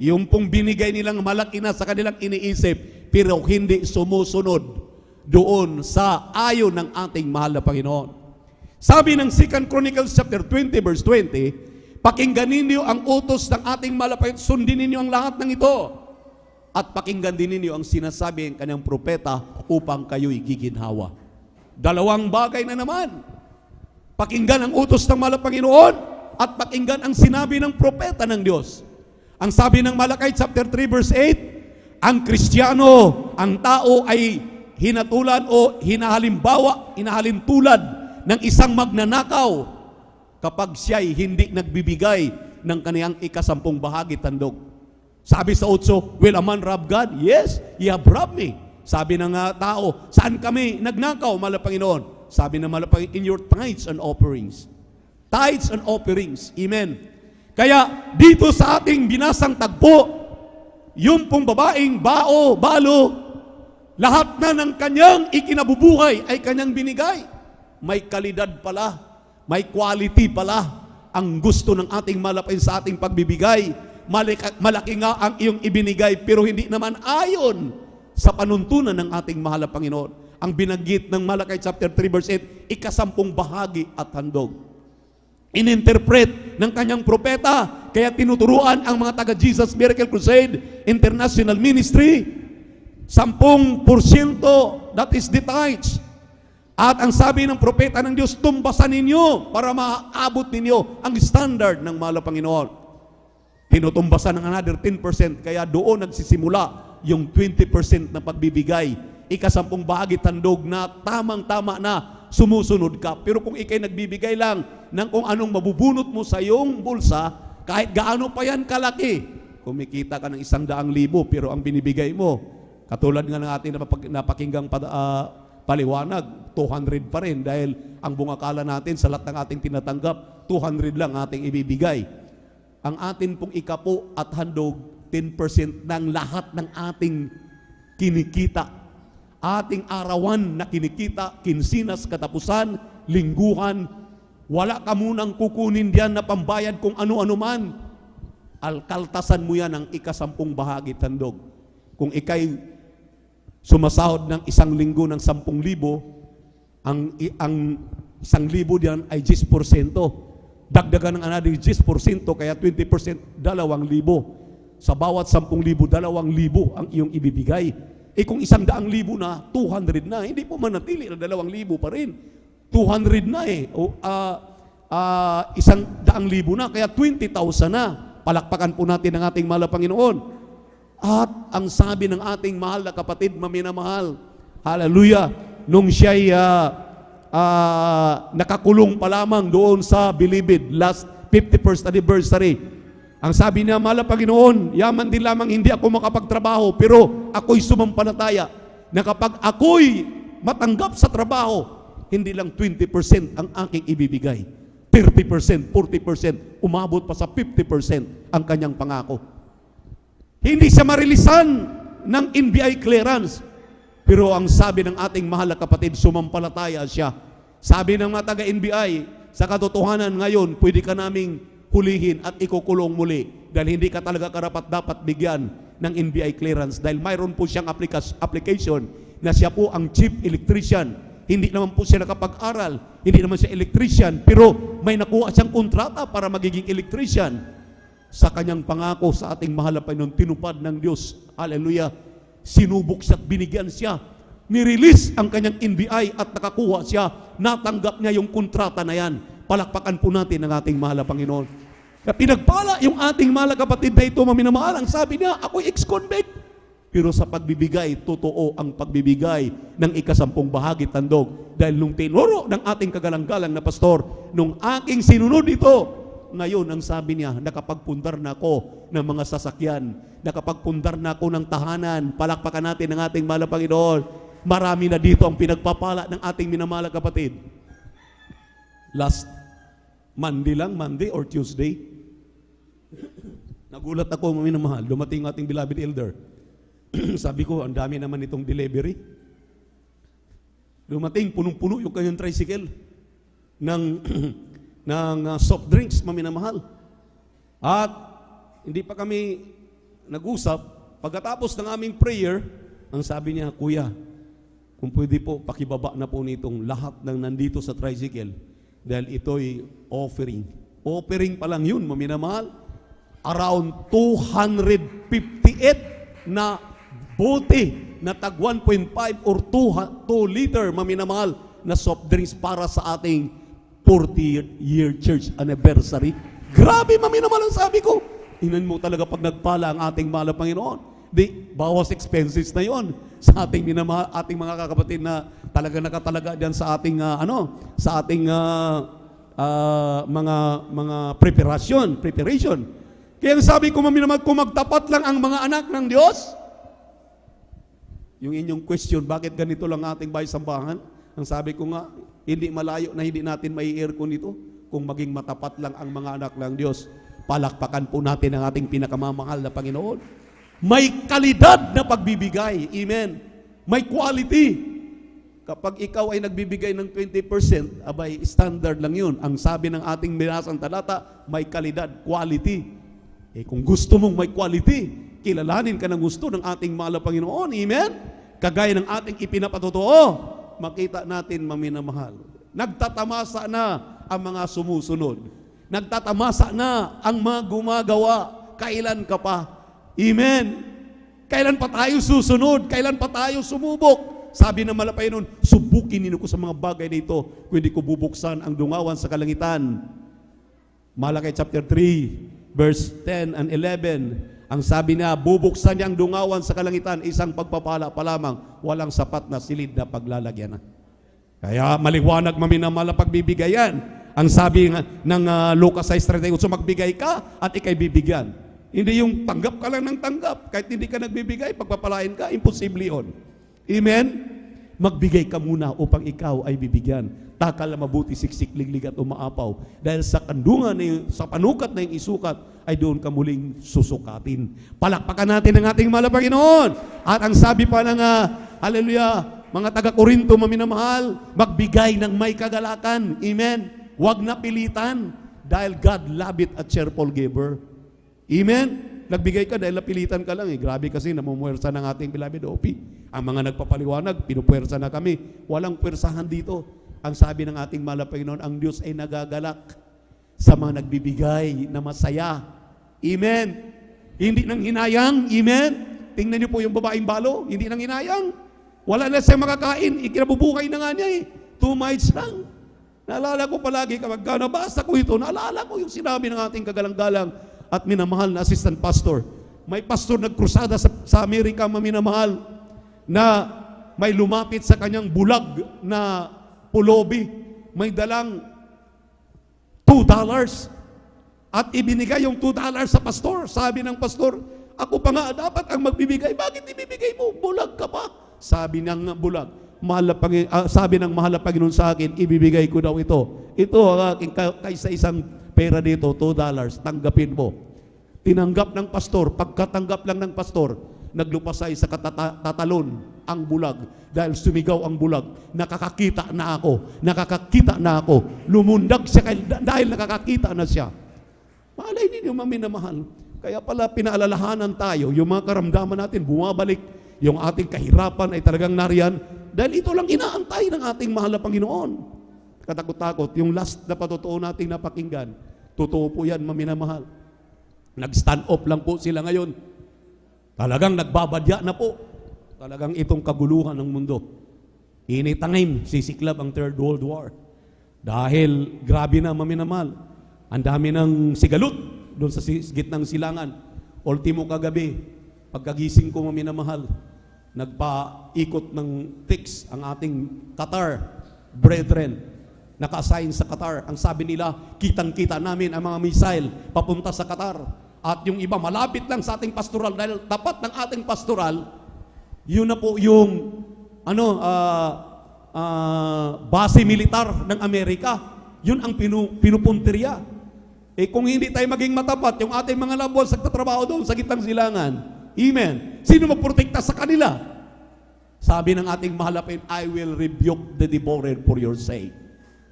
Yung pong binigay nilang malaki na sa kanilang iniisip, pero hindi sumusunod doon sa ayon ng ating mahal na Panginoon. Sabi ng 2 Chronicles chapter 20 verse 20, pakinggan ninyo ang utos ng ating mahal na Panginoon, sundin ninyo ang lahat ng ito, at pakinggan din ninyo ang sinasabi ng kanyang propeta upang kayo'y giginhawa. 2 bagay na naman. Pakinggan ang utos ng mahal na Panginoon at pakinggan ang sinabi ng propeta ng Diyos. Ang sabi ng Malakay chapter 3 verse 8, ang Kristiyano, ang tao ay hinatulan o hinahalintulad ng isang magnanakaw kapag siya'y hindi nagbibigay ng kaniyang ikasampung bahagi tandog. Sabi sa 8, will a man rob God? Yes, ye have robbed me. Sabi ng tao, saan kami nagnakaw, mahal na Panginoon? Sabi ng mahal na Panginoon, in your tithes and offerings. Tithes and offerings. Amen. Kaya dito sa ating binasang tagpo, yung pong babaeng balo, lahat na ng kanyang ikinabubuhay ay kanyang binigay. May kalidad pala, may quality pala ang gusto ng ating malapay sa ating pagbibigay. Malaki nga ang iyong ibinigay, pero hindi naman ayon sa panuntunan ng ating mahal na Panginoon. Ang binanggit ng Malakay chapter 3 verse 8, ikasampung bahagi at handog. Ininterpret ng kanyang propeta, kaya tinuturuan ang mga taga Jesus Miracle Crusade International Ministry, 10%, that is the tithes. At ang sabi ng propeta ng Diyos, tumbasan ninyo para maabot ninyo ang standard ng mahal na Panginoon. Tinutumbasan ng another 10%, kaya doon nagsisimula yung 20% na pagbibigay. Ikasampung bahagi tandog na tamang-tama na sumusunod ka. Pero kung ikay nagbibigay lang ng kung anong mabubunot mo sa iyong bulsa, kahit gaano pa yan kalaki, kumikita ka ng 100,000 pero ang binibigay mo, katulad nga ng ating napakinggang paliwanag, 200 pa rin dahil ang bungakala natin sa lahat ng ating tinatanggap, 200 lang ating ibibigay. Ang atin pong ikapo at handog, 10% ng lahat ng ating kinikita. Ating arawan na kinikita, kinsinas, katapusan, lingguhan, wala ka munang kukunin diyan na pambayad kung ano-ano man. Alkaltasan mo yan ng ikasampung bahagi tandog. Kung ikay sumasahod ng 1 linggo ng 10,000, ang 1,000 diyan ay 10%. Dagdagan ng another 10%, kaya 20%, 2,000. Sa bawat 10,000, 2,000 ang iyong ibibigay. Kung 100,000 na, 200 na, hindi po manatili na 2,000 pa rin. 200 na O 100,000 na, kaya 20,000 na. Palakpakan po natin ang ating mahal na Panginoon. At ang sabi ng ating mahal na kapatid, maminamahal, hallelujah, nung siya'y nakakulong pa lamang doon sa Bilibid, last 51st anniversary. Ang sabi niya, mahal na Panginoon, yaman din lamang hindi ako makapagtrabaho, pero ako'y sumampalataya na kapag ako'y matanggap sa trabaho, hindi lang 20% ang aking ibibigay. 30%, 40%, umabot pa sa 50% ang kanyang pangako. Hindi siya marilisan ng NBI clearance, pero ang sabi ng ating mahal na kapatid, sumampalataya siya. Sabi ng mga taga-NBI, sa katotohanan ngayon, pwede ka naming hulihin at ikukulong muli dahil hindi ka talaga karapat dapat bigyan ng NBI clearance dahil mayroon po siyang application na siya po ang chief electrician. Hindi naman po siya nakapag-aral, hindi naman siya electrician, pero may nakuha siyang kontrata para magiging electrician. Sa kanyang pangako sa ating mahal na Panginoon, tinupad ng Diyos. Hallelujah. Sinubok siya at binigyan siya. Nirelease ang kanyang NBI at nakakuha siya. Natanggap niya yung kontrata na yan. Palakpakan po natin ang ating mahal na Panginoon. Kaya pinagpala yung ating mahal na kapatid na ito, maminamahal. Ang sabi niya, ako'y ex-convict. Pero sa pagbibigay, totoo ang pagbibigay ng ikasampung bahagi tandog. Dahil nung tinuro ng ating kagalang-galang na pastor, nung aking sinunod ito, ngayon, ang sabi niya, nakapagpundar na ako ng mga sasakyan, nakapagpundar na ako ng tahanan. Palakpakan natin ang ating mahal na Panginoon. Marami na dito ang pinagpapala ng ating minamahal na kapatid. Last Monday or Tuesday, nagulat ako, minamahal, dumating ang ating beloved elder. Sabi ko, ang dami naman itong delivery. Dumating, punong-puno yung kanyang tricycle ng soft drinks, maminamahal. At hindi pa kami nag-usap. Pagkatapos ng aming prayer, ang sabi niya, Kuya, kung pwede po, pakibaba na po nitong lahat ng nandito sa tricycle dahil ito'y offering. Offering pa lang yun, maminamahal. Around 258 na bote na tag 1.5 or 2 liter, maminamahal, na soft drinks para sa ating 40-year church anniversary. Grabe, maminamahal ang sabi ko. Tingnan mo talaga pag nagpala ang ating mahal na Panginoon. Bawas expenses na yon sa ating ating mga kakapatid na talaga nakatalaga diyan sa ating mga preparation. Kaya ang sabi ko, maminamahal, kung magtapat lang ang mga anak ng Diyos, yung inyong question, bakit ganito lang ating bahay sambahan? Ang sabi ko nga, hindi malayo na hindi natin may aircon ito kung maging matapat lang ang mga anak ng Diyos. Palakpakan po natin ang ating pinakamamahal na Panginoon. May kalidad na pagbibigay. Amen. May quality. Kapag ikaw ay nagbibigay ng 20%, abay, standard lang yun. Ang sabi ng ating binasang talata, may kalidad, quality. Kung gusto mong may quality, kilalanin ka ng gusto ng ating mahal na Panginoon. Amen? Kagaya ng ating ipinapatotoo, makita natin, maminamahal. Nagtatamasa na ang mga sumusunod. Nagtatamasa na ang mga gumagawa. Kailan ka pa? Amen? Kailan pa tayo susunod? Kailan pa tayo sumubok? Sabi ng malapay nun, subukin ninyo ko sa mga bagay na ito kung hindi ko bubuksan ang dungawan sa kalangitan. Malakay chapter 3, verse 10 and 11. Ang sabi niya, bubuksan niya ang dungawan sa kalangitan, isang pagpapala pa lamang, walang sapat na silid na paglalagyan. Kaya maliwanag, maminamahal na pagbibigayan. Ang sabi ng Lucas 6:38, so magbigay ka at ikay bibigyan. Hindi yung tanggap ka lang ng tanggap. Kahit hindi ka nagbibigay, pagpapalain ka, imposible yun. Amen? Magbigay ka muna upang ikaw ay bibigyan. Takal na mabuti, siksik, liglig at umaapaw. Dahil sa kandungan, sa panukat na yung isukat, ay doon ka muling susukatin. Palakpakan natin ang ating mahal na Panginoon. At ang sabi pa ng, hallelujah, mga taga-Korinto, maminamahal, magbigay ng may kagalakan. Amen? Huwag na pilitan, dahil God loveth a cheerful giver. Amen? Nagbigay ka dahil napilitan ka lang eh. Grabe kasi namumuwersa ng ating beloved OP. Ang mga nagpapaliwanag, pinupuwersa na kami. Walang puwersahan dito. Ang sabi ng ating mahal na Panginoon, ang Diyos ay nagagalak sa mga nagbibigay na masaya. Amen? Hindi nang hinayang. Amen? Tingnan niyo po yung babaeng balo. Hindi nang hinayang. Wala na siya makakain. Ikinabubuhay na nga niya eh. 2 mites lang. Naalala ko palagi kapag nabasa ko ito, naalala ko yung sinabi ng ating kagalang-galang at minamahal na assistant pastor. May pastor nagkrusada sa Amerika, maminamahal, na may lumapit sa kanyang bulag na pulobi. May dalang $2 at ibinigay yung $2 sa pastor. Sabi ng pastor, ako pa nga dapat ang magbibigay. Bakit ibibigay mo? Bulag ka pa. Sabi ng bulag, sabi ng mahal na Panginoon sa akin, ibibigay ko daw ito. Ito ang aking kaysa isang pera dito, $2, tanggapin mo. Tinanggap ng pastor, pagkatanggap lang ng pastor, naglupasay sa tatalon ang bulag. Dahil sumigaw ang bulag, nakakakita na ako. Lumundag siya dahil nakakakita na siya. Malay ninyo, maminamahal. Kaya pala pinaalalahanan tayo, yung mga karamdaman natin, bumabalik, yung ating kahirapan ay talagang nariyan, dahil ito lang inaantay ng ating mahal na Panginoon. Katakot-takot, yung last na patotoo nating napakinggan, totoo po yan, maminamahal. Nag-stand up lang po sila ngayon. Talagang nagbabadya na po. Talagang itong kaguluhan ng mundo. Initangim, sisiklab ang Third World War. Dahil grabe na, maminamahal. Ang dami ng sigalot doon sa gitnang silangan. Ultimo kagabi, pagkagising ko, maminamahal, nagpa-ikot ng text ang ating Qatar brethren, naka-assign sa Qatar. Ang sabi nila, kitang-kita namin ang mga missile papunta sa Qatar. At yung iba, malapit lang sa ating pastoral, dahil tapat ng ating pastoral, yun na po yung base militar ng Amerika. Yun ang pinupuntirya. Kung hindi tayo maging matapat, yung ating mga loved ones nagtatrabaho doon sa gitnang silangan, amen, sino magprotekta sa kanila? Sabi ng ating mahal na Panginoon, I will rebuke the devourer for your sake.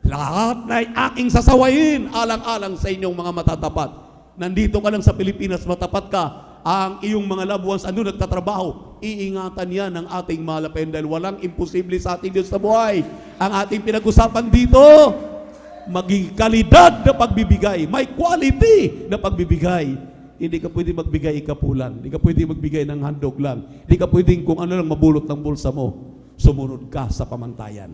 Lahat na aking sasawayin alang-alang sa inyong mga matatapat. Nandito ka lang sa Pilipinas, matapat ka, ang iyong mga loved ones, ano nagtatrabaho, iingatan yan ng ating mahal na Panginoon, dahil walang imposible sa ating Diyos sa buhay. Ang ating pinag-usapan dito, maging kalidad na pagbibigay, may quality na pagbibigay. Hindi ka pwede magbigay ikapulan, hindi ka pwede magbigay ng handog lang, hindi ka pwede kung ano lang mabulot ng bulsa mo. Sumunod ka sa pamantayan.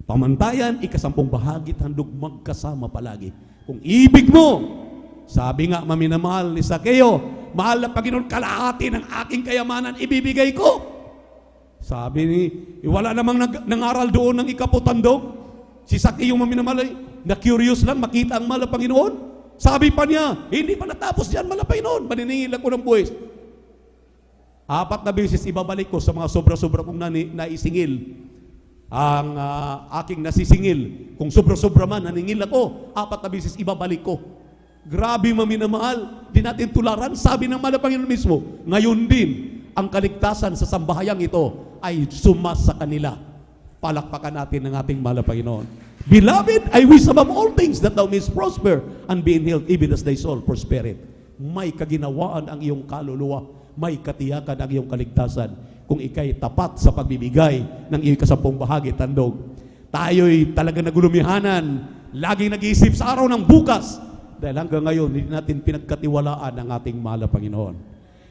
Pamantayan, ikasampung bahagi, handog magkasama palagi. Kung ibig mo, sabi nga, maminamahal ni Sakeo, mahal na Panginoon, kalahati ng aking kayamanan ibibigay ko. Sabi ni, wala namang nangaral doon ng ikaputandog. Si Sakeo, maminamahal, na curious lang makita ang mahal na Panginoon? Sabi pa niya, hindi pa natapos yan, mahal na Panginoon. Maniningil ako ng buwis. 4 na beses ibabalik ko sa mga sobra-sobra kong naisingil. Ang aking nasisingil. Kung sobra-sobra man, naningil ako, 4 na beses ibabalik ko. Grabe maminamahal. Di natin tularan. Sabi ng mahal na Panginoon mismo, ngayon din, ang kaligtasan sa sambahayang ito ay sumas sa kanila. Palakpakan natin ng ating mahal na Panginoon. Beloved, I wish above all things that thou mayest prosper and be in health even as thy soul prospereth. May kaginawaan ang iyong kaluluwa. May katiyakan ang iyong kaligtasan kung ikay tapat sa pagbibigay ng iyong kasampung bahagi, tandog. Tayo'y talagang nagulumihanan, laging nag-iisip sa araw ng bukas. Dahil hanggang ngayon, hindi natin pinagkatiwalaan ang ating mahal na Panginoon.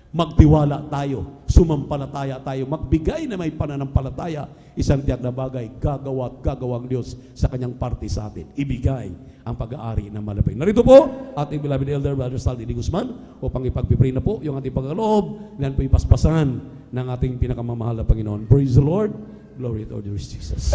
Magtiwala tayo, sumampalataya tayo, magbigay na may pananampalataya, isang tiyak na bagay, gagawa at gagawang Diyos sa kanyang parte sa atin. Ibigay ang pag-aari ng mahal na Panginoon. Narito po, ating beloved elder, Brother Saldi D. Guzman, upang ipagpipray na po yung ating pagkaloob, yan po ipaspasan ng ating pinakamamahal na Panginoon. Praise the Lord. Glory to our Jesus.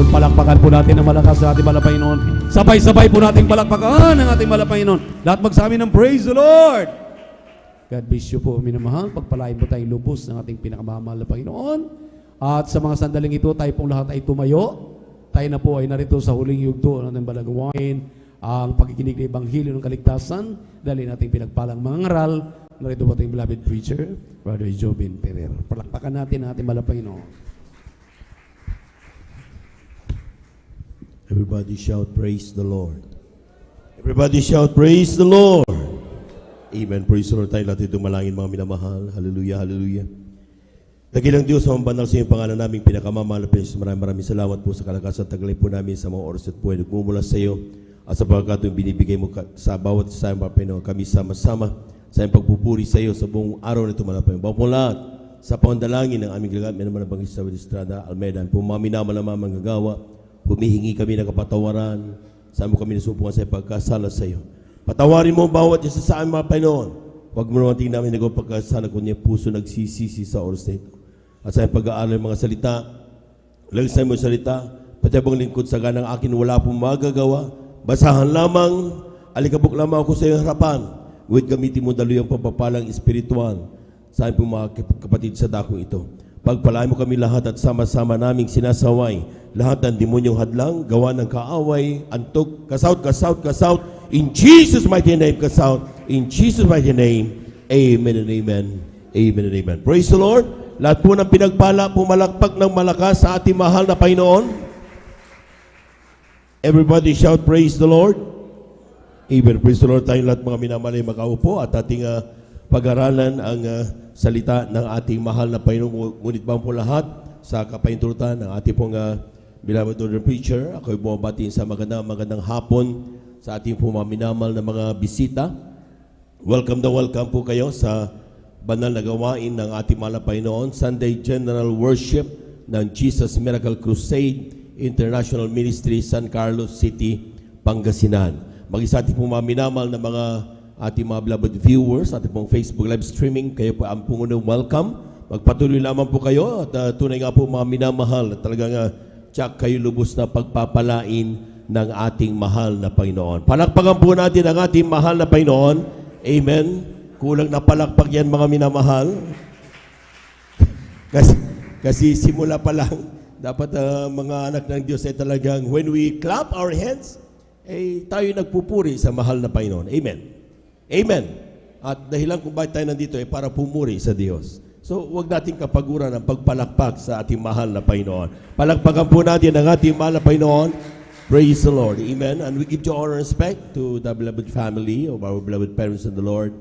Panginoon. Palakpakan po natin ng malakas sa ating Panginoon. Sabay-sabay po nating palakpakan ng ating Panginoon. Lahat magsabi ng praise the Lord. God bless you po, minamahal. Pagpalain po tayong lubos ng ating pinakamamahal na Panginoon. At sa mga sandaling ito, tayo pong lahat ay tumayo. Tayo na po ay narito sa huling yugto ng ating balagawain, ang pagkikinig ng Ebanghelyo ng Kaligtasan. Dahil nating pinagpalang mga ngaral. Narito po ating beloved preacher, Brother Jobin Ferrer. Palakpakan natin ang ating mahal na Panginoon. Everybody shout, praise the Lord. Everybody shout, praise the Lord. Amen. Praise the Lord. Tayo natin tumalangin mga minamahal. Hallelujah, hallelujah. Dakilang Diyos, ang banal sa iyong pangalan naming pinakamamahal na Panginoon. Maraming salamat po sa kalakasan taglay po namin sa mga oras at buhay. Nagmumula sa iyo at sa pagkakataon binibigay mo sa bawat isa mga Panginoon. Kami sama-sama sa iyong pagpupuri sa iyo sa buong araw na ito mga Panginoon. Bawa po lahat sa pangandalangin ng aming ginagamit. May naman ang Bangis sa Estrada, Almeida. Po mga minamal na mga manggagawa. Humihingi kami ng kapatawaran. Sa mo kami nasupungan sa pagkasala sa iyo. Patawarin mo bawat isa sa amin mga Panginoon. Huwag mo naman tingin namin nagpagkasala kundi puso nagsisisi sa oras na ito. At sa pag-aaral ng mga salita, lagsan mo yung salita, pati abang lingkod sa ganang akin wala pong magagawa. Basahan lamang, alikabok lamang ako sa iyong harapan. Huwag gamitin mo daluyang papapalang espiritual sa aming mga kapatid sa dakong ito. Pagpalain mo kami lahat at sama-sama naming sinasaway lahat ng demonyong hadlang, gawa ng kaaway, antok, kasaut. In Jesus' mighty name, kasaut. In Jesus' mighty name, amen and amen. Amen and amen. Praise the Lord. Lahat po ng pinagpala, pumalakpak ng malakas sa ating mahal na Panginoon. Everybody shout, praise the Lord. Amen. Praise the Lord. Tayong lahat mga minamalay makaupo at ating pag-aralan ang salita ng ating mahal na Panginoon. Ngunit ba po lahat sa kapahinturutan ng ating pong beloved Lord and Preacher. Ako'y bumabati sa magandang hapon sa ating po mga minamal na mga bisita. Welcome po kayo sa banal na gawain ng ating mahal na Panginoon, Sunday General Worship ng Jesus Miracle Crusade International Ministry, San Carlos City, Pangasinan. Mag-isa ating po mga minamal na mga ating mga beloved viewers, ating pong Facebook live streaming, kayo po ang pungunang welcome. Magpatuloy lamang po kayo at tunay nga po mga minamahal at talagang tsak kayo lubos na pagpapalain ng ating mahal na Panginoon. Palakpakan po natin ang ating mahal na Panginoon. Amen. Kulang na palakpak yan mga minamahal. Kasi simula pa lang, dapat mga anak ng Diyos ay talagang when we clap our hands, tayo nagpupuri sa mahal na Panginoon. Amen. Amen. At dahilan kung bakit tayo nandito ay para pumuri sa Diyos. So, huwag natin kapaguran ang pagpalakpak sa ating mahal na Panginoon. Palakpakan po natin ang ating mahal na Panginoon. Praise the Lord. Amen. And we give due honor and respect to the beloved family of our beloved parents in the Lord.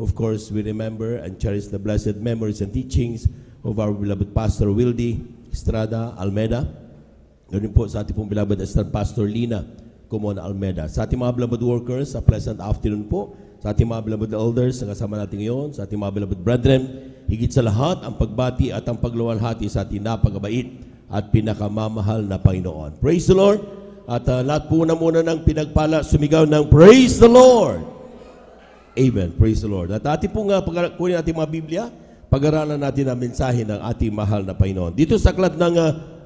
Of course, we remember and cherish the blessed memories and teachings of our beloved Pastor Wildy Estrada Almeida. Ganun po sa ating pong beloved Assistant Pastor Lina Kumon Almeida. Sa ating mga beloved workers, a pleasant afternoon po. Sa ating mga beloved elders na kasama natin ngayon, sa ating mga beloved brethren, higit sa lahat ang pagbati at ang pagluwalhati sa ating napakabait at pinakamamahal na Panginoon. Praise the Lord! At lahat po na muna ng pinagpala, sumigaw ng Praise the Lord! Amen. Praise the Lord. At ating pong kunin natin mga Biblia, pag-aralan natin ang mensahe ng ating mahal na Panginoon. Dito sa aklat ng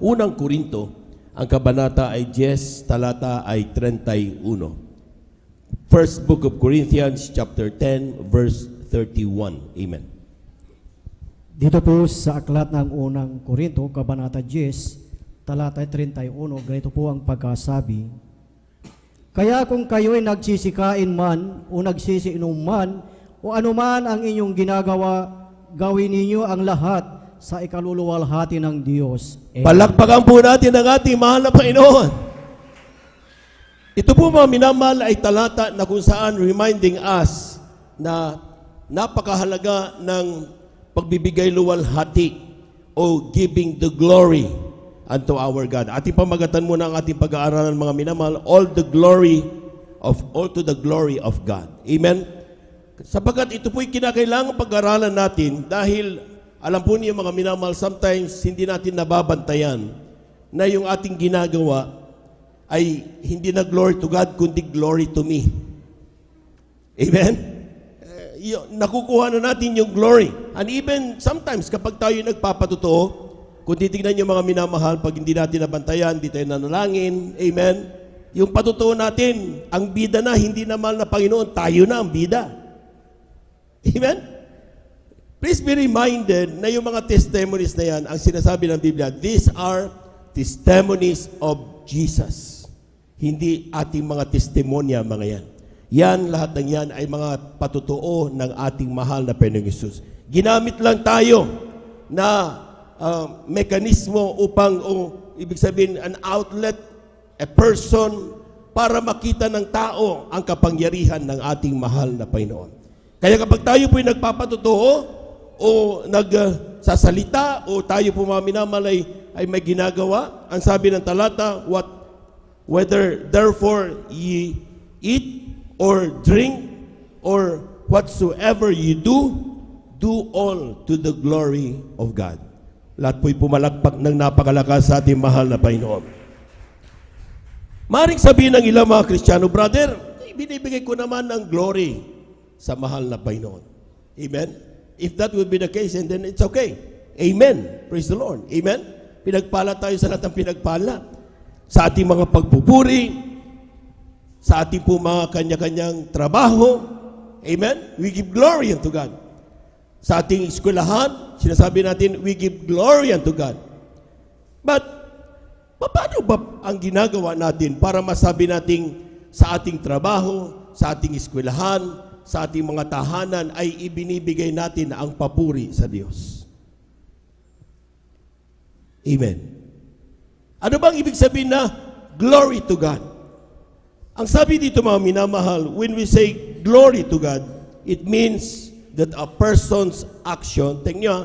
unang Korinto, ang kabanata ay 10, talata ay 31. First book of Corinthians, chapter 10, verse 31. Amen. Dito po sa aklat ng unang Korinto, kabanata 10, talata 31, ganito po ang pagkasabi. Kaya kung kayo'y nagsisikain man o nagsisiinom man o anuman ang inyong ginagawa, gawin ninyo ang lahat sa ikaluluwalhati ng Diyos. Palakpakan po natin ang ating mahal na Panginoon. Ito po mga minamahal ay talata na kung saan reminding us na napakahalaga ng pagbibigay luwalhati o giving the glory unto our God. Ating pamagatan muna ang ating pag-aaralan mga minamahal, all to the glory of God. Amen? Sapagkat ito po'y kinakailangan pag-aaralan natin dahil alam po niyo mga minamahal, sometimes hindi natin nababantayan na yung ating ginagawa ay hindi na glory to God, kundi glory to me. Amen? Nakukuha na natin yung glory. And even sometimes, kapag tayo nagpapatotoo, Kung titignan niyo mga minamahal, pag hindi natin nabantayan, hindi tayo nanalangin, amen? Yung patutuo natin, ang bida na, hindi na mahal na Panginoon, tayo na ang bida. Amen? Please be reminded na yung mga testimonies na yan, ang sinasabi ng Biblia, these are testimonies of Jesus. Hindi ating mga testimonya, mga yan. Yan, lahat ng yan ay mga patutuo ng ating mahal na Panginoong Hesus. Ginamit lang tayo na mekanismo upang, ibig sabihin, an outlet, a person, para makita ng tao ang kapangyarihan ng ating mahal na Panginoon. Kaya kapag tayo po'y nagpapatutuo, o nagsasalita, o tayo po mga minamahal ay may ginagawa, ang sabi ng talata, whether therefore ye eat, or drink, or whatsoever you do all to the glory of God. Lahat po'y pumalakpak ng napakalakas sa ating mahal na Panginoon. Maring sabihin ng ilang mga Kristiyano, brother, binibigay ko naman ng glory sa mahal na Panginoon. Amen? If that would be the case, and then it's okay. Amen. Praise the Lord. Amen? Pinagpala tayo sa lahat ng pinagpala. Sa ating mga pagpupuri, sa ating po mga kanya-kanyang trabaho. Amen? We give glory unto God. Sa ating eskwelahan, sinasabi natin, we give glory unto God. But, paano ba ang ginagawa natin para masabi natin sa ating trabaho, sa ating eskwelahan, sa ating mga tahanan ay ibinibigay natin ang papuri sa Diyos? Amen. Ano bang ibig sabihin na glory to God? Ang sabi dito mga minamahal, when we say glory to God, it means that a person's action, tingnan nyo,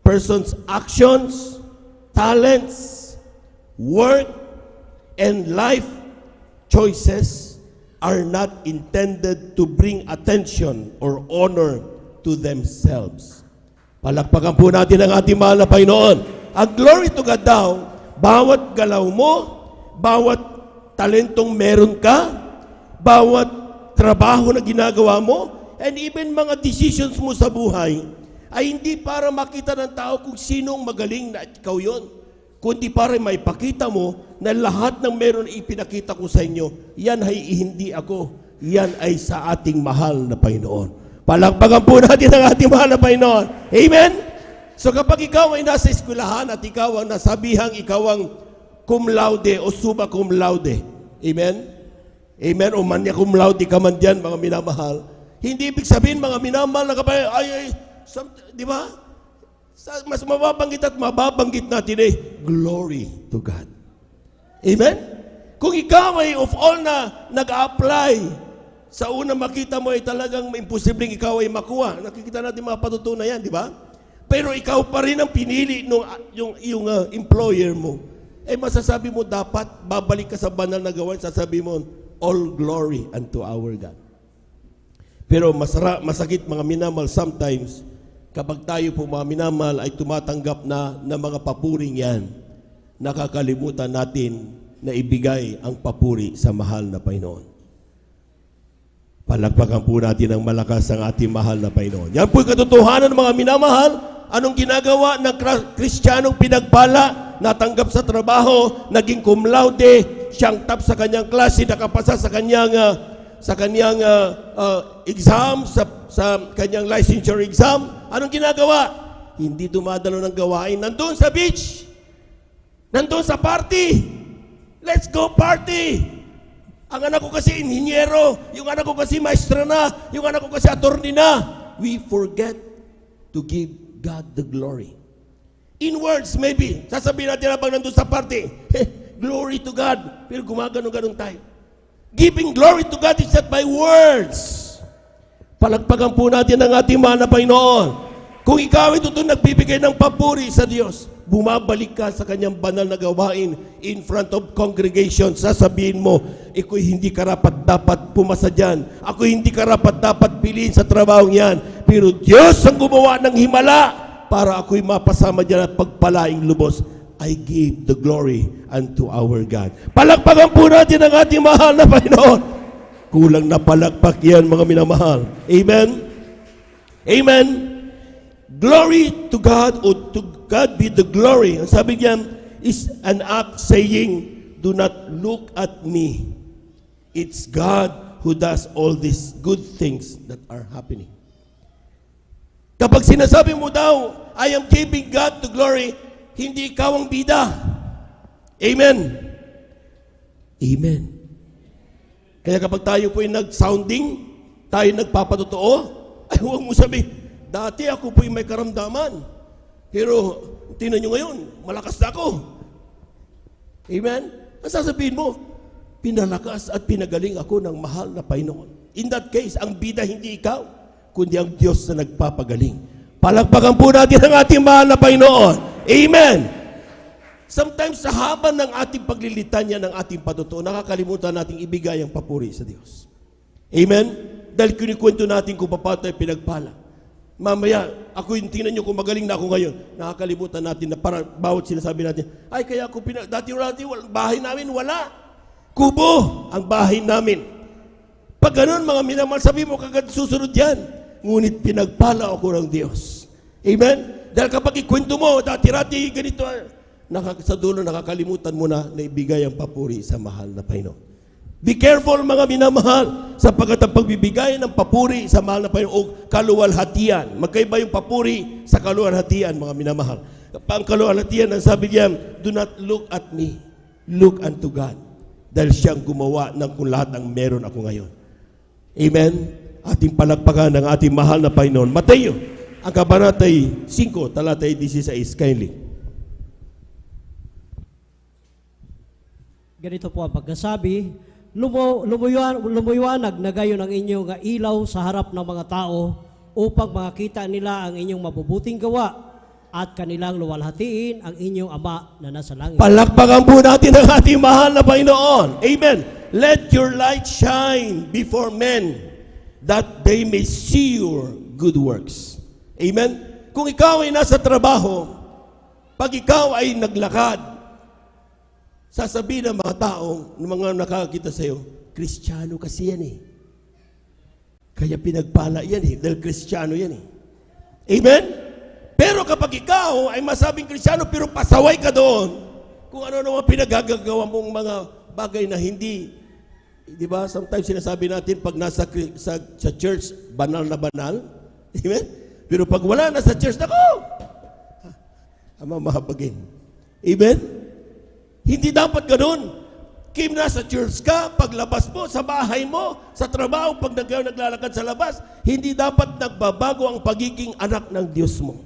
person's actions, talents, work, and life choices are not intended to bring attention or honor to themselves. Palakpakan po natin ang ating mahal na Panginoon. Ang glory to God daw, bawat galaw mo, bawat talentong meron ka, bawat trabaho na ginagawa mo, and even mga decisions mo sa buhay, ay hindi para makita ng tao kung sinong magaling na ikaw yon, kundi para maipakita mo na lahat ng meron ipinakita ko sa inyo, yan ay hindi ako, yan ay sa ating mahal na Panginoon. Palakpakan po natin ang ating mahal na Panginoon. Amen? So kapag ikaw ay nasa eskwelahan at ikaw ang nasabihang ikaw ang cum laude o summa cum laude, amen? Amen? O manya cum laude ka man dyan, mga minamahal, hindi ibig sabihin mga minamahal na kapag, di ba? Mas mababanggit at mababanggit natin glory to God. Amen? Kung ikaw ay of all na nag-apply, sa una makita mo ay talagang imposibleng ikaw ay makuha. Nakikita natin mga patutunan yan, di ba? Pero ikaw pa rin ang pinili ng yung employer mo. Masasabi mo dapat, babalik ka sa banal na gawain, sasabi mo, all glory unto our God. Pero masakit mga minamahal sometimes, kapag tayo po mga minamahal ay tumatanggap na ng mga papuring yan, nakakalimutan natin na ibigay ang papuri sa mahal na Panginoon. Palakpakan po natin ang malakas ang ating mahal na Panginoon. Yan po'y katotohanan mga minamahal. Anong ginagawa ng Kristiyanong pinagpala, natanggap sa trabaho, naging cum laude, siyang top sa kanyang klase, nakapasa sa kanyang exam, sa kanyang licensure exam. Anong ginagawa? Hindi dumadalo ng gawain. Nandun sa beach. Nandun sa party. Let's go party. Ang anak ko kasi inhinyero. Yung anak ko kasi maestra na. Yung anak ko kasi attorney na. We forget to give God the glory. In words, maybe. Sasabihin natin habang nandun sa party, glory to God. Pero gumagano-ganong tayo. Giving glory to God is not by words. Palagpagan po natin ang ating mahal na Panginoon. Kung ikaw ay totoo nagbibigay ng papuri sa Diyos, bumabalik ka sa kanyang banal na gawain in front of congregation, sasabihin mo, ako'y hindi karapat-dapat pumasa dyan. Ako'y hindi karapat-dapat piliin sa trabaho yan. Pero Diyos ang gumawa ng himala para ako'y mapasama dyan at pagpalaing lubos. I give the glory unto our God. Palakpakan po natin ang ating mahal na Panginoon. Kulang na palakpak yan, mga minamahal. Amen? Amen? Glory to God o to God be the glory. Ang sabi niya is an act saying, do not look at me. It's God who does all these good things that are happening. Kapag sinasabi mo daw, I am giving God the glory, hindi ikaw ang bida. Amen. Amen. Kaya kapag tayo po'y nag-sounding, tayo nagpapatotoo, ay huwag mo sabihin, dati ako po'y may karamdaman. Pero, tingnan nyo ngayon, malakas na ako. Amen? Ang sasabihin mo, pinalakas at pinagaling ako ng mahal na Panginoon. In that case, ang bida hindi ikaw, kundi ang Diyos na nagpapagaling. Palakpakan po natin ang ating mahal na Panginoon. Amen! Sometimes sa haba ng ating paglilitanya ng ating patotoo, nakakalimutan nating ibigay ang papuri sa Diyos. Amen? Dahil kinikwento natin kung paano tayo pinagpala. Mamaya, ako yung tingnan nyo kung magaling na ako ngayon. Nakakalimutan natin na para bawat sinasabi natin, ay kaya ako dati bahay namin wala. Kubo ang bahay namin. Pag ganun mga minamahal, sabi mo kagad susunod yan. Ngunit pinagpala ako ng Diyos. Amen? Dahil kapag ikwento mo, dati-rati ganito, sa dulo nakakalimutan mo na ibigay ang papuri sa mahal na Panginoon. Be careful mga minamahal, sapagkat ang pagbibigay ng papuri sa mahal na Panginoon o kaluwalhatian. Magkaiba yung papuri sa kaluwalhatian mga minamahal. Ang kaluwalhatian, ang sabi niya, do not look at me, look unto God. Dahil siyang gumawa ng kung lahat ng meron ako ngayon. Amen? Ating palakpakan ng ating mahal na Panginoon. Mateo, ang kabanatay 5, talatay 16, kindly. Ganito po ang pagkasabi, lumuyuanag na gayon ang inyong ilaw sa harap ng mga tao upang makita nila ang inyong mabubuting gawa at kanilang luwalhatiin ang inyong Ama na nasa langit. Palakpakan po natin ang ating mahal na Panginoon. Amen. Let your light shine before men that they may see your good works. Amen. Kung ikaw ay nasa trabaho, pag ikaw ay naglakad, sasabihin ng mga tao, ng mga nakakita sa iyo, Kristiyano kasi yan eh. Kaya pinagpala yan eh, dahil Kristiyano yan eh. Amen? Pero kapag ikaw ay masabing Kristiyano, pero pasaway ka doon, kung ano naman pinagagagawa mong mga bagay na hindi, di ba, sometimes sinasabi natin, pag nasa sa church, banal na banal. Amen? Pero pag wala na sa church, ako, mahabagin. Amen? Hindi dapat ganun. Kim nasa church ka, paglabas mo, sa bahay mo, sa trabaho, pag naglalakad sa labas, hindi dapat nagbabago ang pagiging anak ng Diyos mo.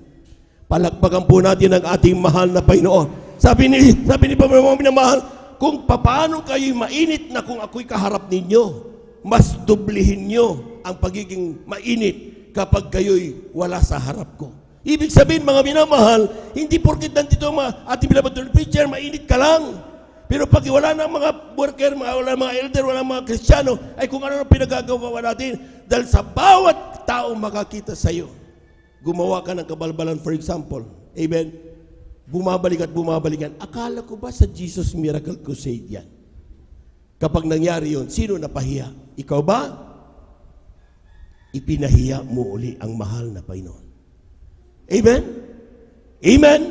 Palakpakan po natin ang ating mahal na Panginoon. Sabi ni Panginoon na mahal, kung paano kayo'y mainit na kung ako'y kaharap ninyo, mas dublihin nyo ang pagiging mainit kapag kayo'y wala sa harap ko. Ibig sabihin, mga minamahal, hindi porkit nandito ating pinapatuloy preacher, mainit ka lang. Pero pag wala ng mga worker, wala ng mga elder, wala ng mga Kristiyano, ay kung ano pinagagawa natin, dahil sa bawat tao makakita sa iyo, gumawa ka ng kabalbalan, for example. Amen? Bumabalik at bumabalik yan. Akala ko ba sa Jesus Miracle Crusade yan? Kapag nangyari yun, sino napahiya? Ikaw ba? Ipinahiya mo uli ang mahal na Panginoon. Amen? Amen?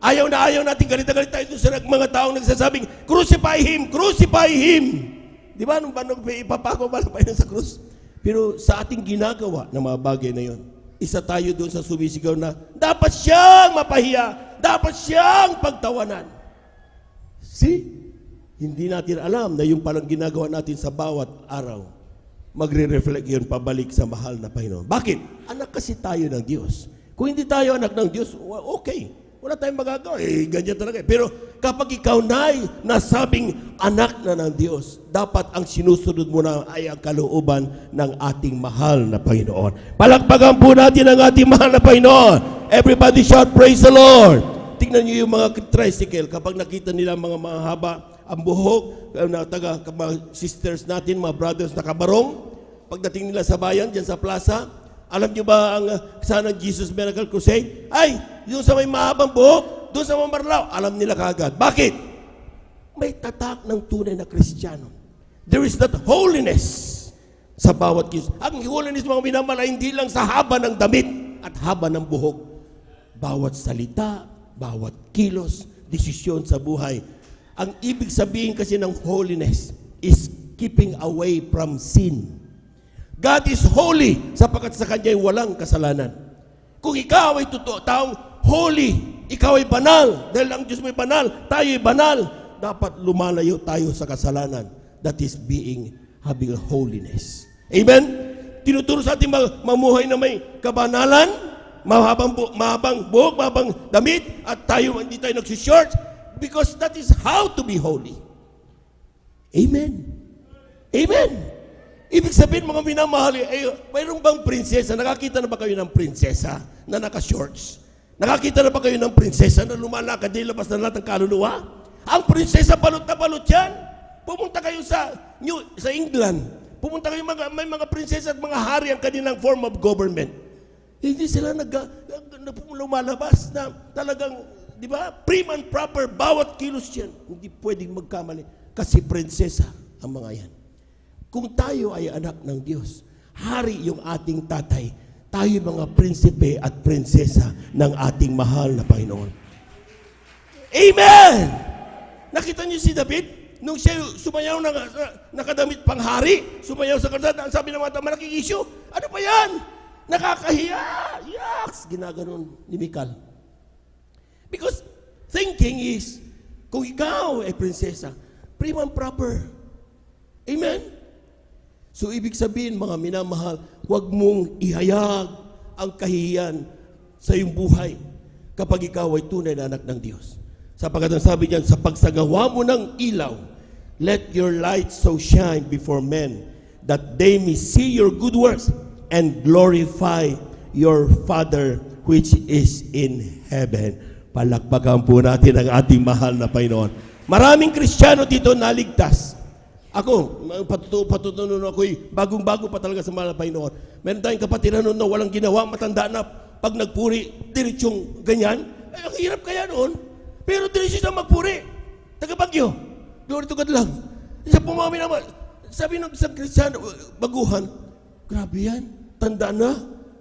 Ayaw natin galit-galit tayo sa mga taong nagsasabing, crucify Him! Crucify Him! Di ba? Nung ipapako ba na sa krus? Pero sa ating ginagawa ng mga bagay na yon, isa tayo doon sa sumisigaw na, dapat siyang mapahiya! Dapat siyang pagtawanan! See? Hindi natin alam na yung palang ginagawa natin sa bawat araw, magre-reflect yun pabalik sa mahal na Panginoon. Bakit? Anak kasi tayo ng Diyos. Kung hindi tayo anak ng Diyos, okay. Wala tayong magagawa. Ganyan talaga. Pero kapag ikaw na'y nasabing anak na ng Diyos, dapat ang sinusunod mo na ay ang kalooban ng ating mahal na Panginoon. Palakpakan po natin ang ating mahal na Panginoon. Everybody shout, praise the Lord. Tingnan niyo yung mga tricycle. Kapag nakita nila mga mahaba ang buhok, mga sisters natin, mga brothers na kabarong, pagdating nila sa bayan, dyan sa plaza, alam niyo ba ang sana Jesus Miracle Crusade? Ay, yung sa may mahabang buhok, doon sa Mamarlao, alam nila kaagad. Bakit? May tatak ng tunay na Kristiyano. There is that holiness sa bawat Diyos. Ang holiness, mga minamahal, hindi lang sa haba ng damit at haba ng buhok. bawat salita, bawat kilos, desisyon sa buhay. Ang ibig sabihin kasi ng holiness is keeping away from sin. God is holy sapagkat sa Kanya ay walang kasalanan. Kung ikaw ay totoo, taong holy, ikaw ay banal, dahil ang Diyos may banal, tayo ay banal, dapat lumalayo tayo sa kasalanan. That is having holiness. Amen? Tinuturo sa ating mamuhay na may kabanalan, mahabang buhok, mahabang damit, at tayo hindi tayo nagsishort, because that is how to be holy. Amen? Amen? Ibig sabihin, mga minamahal, mayroon bang prinsesa? Nakakita na ba kayo ng prinsesa na naka-shorts? Nakakita na ba kayo ng prinsesa na lumalakad, di labas na lahat ng kaluluwa? Ang prinsesa, balot na balot yan. Pumunta kayo sa England. Pumunta kayo, may mga prinsesa at mga hari ang kanilang form of government. Hindi sila lumalabas na talagang, di ba, prim and proper, bawat kilos yan. Hindi pwedeng magkamali. Kasi prinsesa ang mga yan. Kung tayo ay anak ng Diyos, hari yung ating tatay, tayo mga prinsipe at prinsesa ng ating mahal na Panginoon. Amen! Nakita niyo si David? Nung siya sumayaw na nakadamit pang hari, sumayaw sa kalsada, ang sabi ng mga malaking issue, ano pa yan? Nakakahiya! Yaks! Ginaganon ni Mikal. Because thinking is, kung ikaw ay prinsesa, prim and proper. Amen? So ibig sabihin, mga minamahal, huwag mong ihayag ang kahihiyan sa iyong buhay kapag ikaw ay tunay na anak ng Diyos. Sapagkat ang sabi niyan, sa pagsagawa mo ng ilaw, let your light so shine before men, that they may see your good works and glorify your Father which is in heaven. Palakpakan po natin ang ating mahal na Panginoon. Maraming Kristiyano dito naligtas. Ako, patutunan ako'y bagong-bago pa talaga sa mahal na Panginoon. Meron tayong kapatiran noon na walang ginawa, matanda na, pag nagpuri, diretsyong ganyan. Ang hirap kaya noon. Pero diretso siya magpuri. Taga-Bagyo. Glory to God lang. Isa pumami naman. Sabi ng isang Kristiyano, baguhan, grabe yan, tanda na.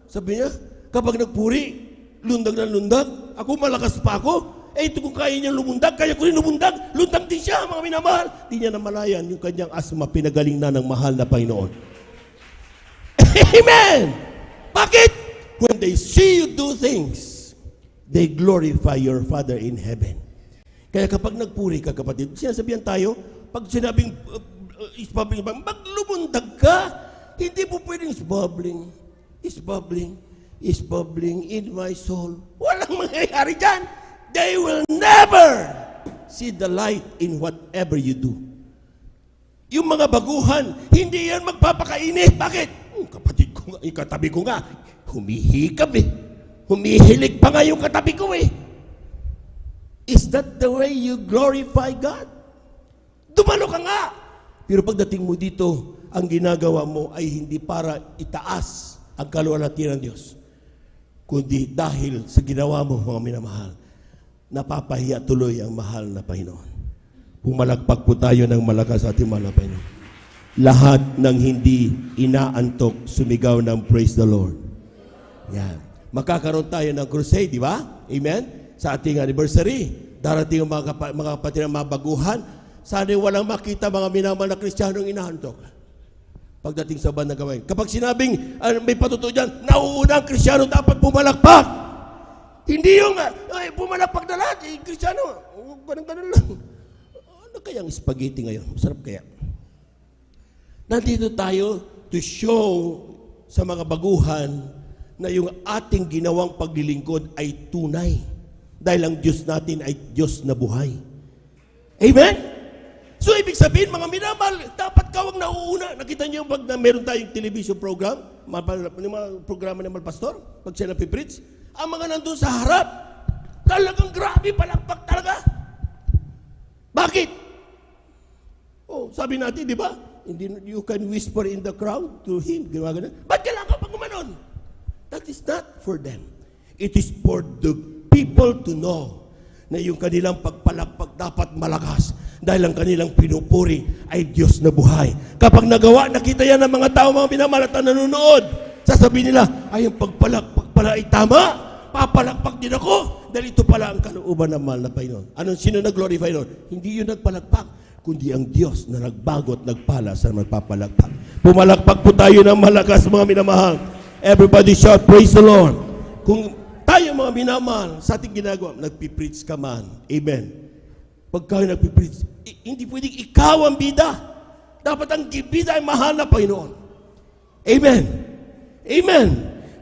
Sabi niya, kapag nagpuri, lundag na lundag. Ako, malakas pa ako. Ito kung kaya niyang lumundag, kaya ko rin lumundag. Lundag din siya, mga minamahal. Di niya namalayan yung kanyang asma, pinagaling na ng mahal na Panginoon. Amen! Bakit? When they see you do things, they glorify your Father in heaven. Kaya kapag nagpuri ka, kapatid, sinasabihan tayo, pag sinabing maglumundag ka, hindi po pwedeng is bubbling in my soul. Walang mangyayari dyan. They will never see the light in whatever you do. Yung mga baguhan, hindi yan magpapakainit. Bakit? Kapatid ko nga, katabi ko nga, humihikab eh. Humihilig pa nga yung katabi ko eh. Is that the way you glorify God? Dumalo ka nga. Pero pagdating mo dito, ang ginagawa mo ay hindi para itaas ang kaluwalhatian ng Diyos, kundi dahil sa ginawa mo, mga minamahal, napapahiya tuloy ang mahal na Panginoon. Pumalakpak po tayo ng malakas sa ating mahal na Panginoon. Lahat ng hindi inaantok, sumigaw ng praise the Lord. Yan. Magkakaroon tayo ng crusade, di ba? Amen? Sa ating anniversary, darating ang mga kapatid ng mga baguhan. Sana walang makita mga minamahal na Kristiyanong inaantok. Pagdating sa bandang gawain. Kapag sinabing may patutuo dyan, nauuna ang Kristiyano, dapat pumalakpak. Hindi yung pumalakpak na lahat. Kristiyano, ganun lang. Ano kayang spaghetti ngayon? Masarap kaya? Nandito tayo to show sa mga baguhan na yung ating ginawang paglilingkod ay tunay. Dahil ang Diyos natin ay Diyos na buhay. Amen? So, ibig sabihin, mga minamahal, dapat kawag nauuna. Nakita niyo pag na meron tayong television program, mga programa ng Pastor, pag siya napipreach, ang mga nandun sa harap, talagang grabe, palakpak talaga. Bakit? Oh, sabi natin, di ba? You can whisper in the crowd to him. Ginawa. Ba't kailangan pag gumanon? That is not for them. It is for the people to know na yung kanilang pagpalakpak dapat malakas dahil ang kanilang pinupuri ay Diyos na buhay. Kapag nagawa, nakita yan ng mga tao, mga minamahal at nanonood, sasabihin nila, ay ang pagpalakpak pala ay tama. papalakpak din ako. Dahil ito pala ang kalooban ng mahal na Panginoon. Sino nag-glorify doon? Hindi yung nagpalakpak, kundi ang Diyos na nagbago at nagpala sa magpapalakpak. Pumalakpak po tayo ng malakas, mga minamahal. Everybody shout, praise the Lord. Kung tayo mga minamahal, sa ating ginagawa, nagpipreach ka man. Amen. Pagka nagpipreach, hindi pwedeng ikaw ang bida. Dapat ang bida ay mahal na Panginoon. Amen. Amen.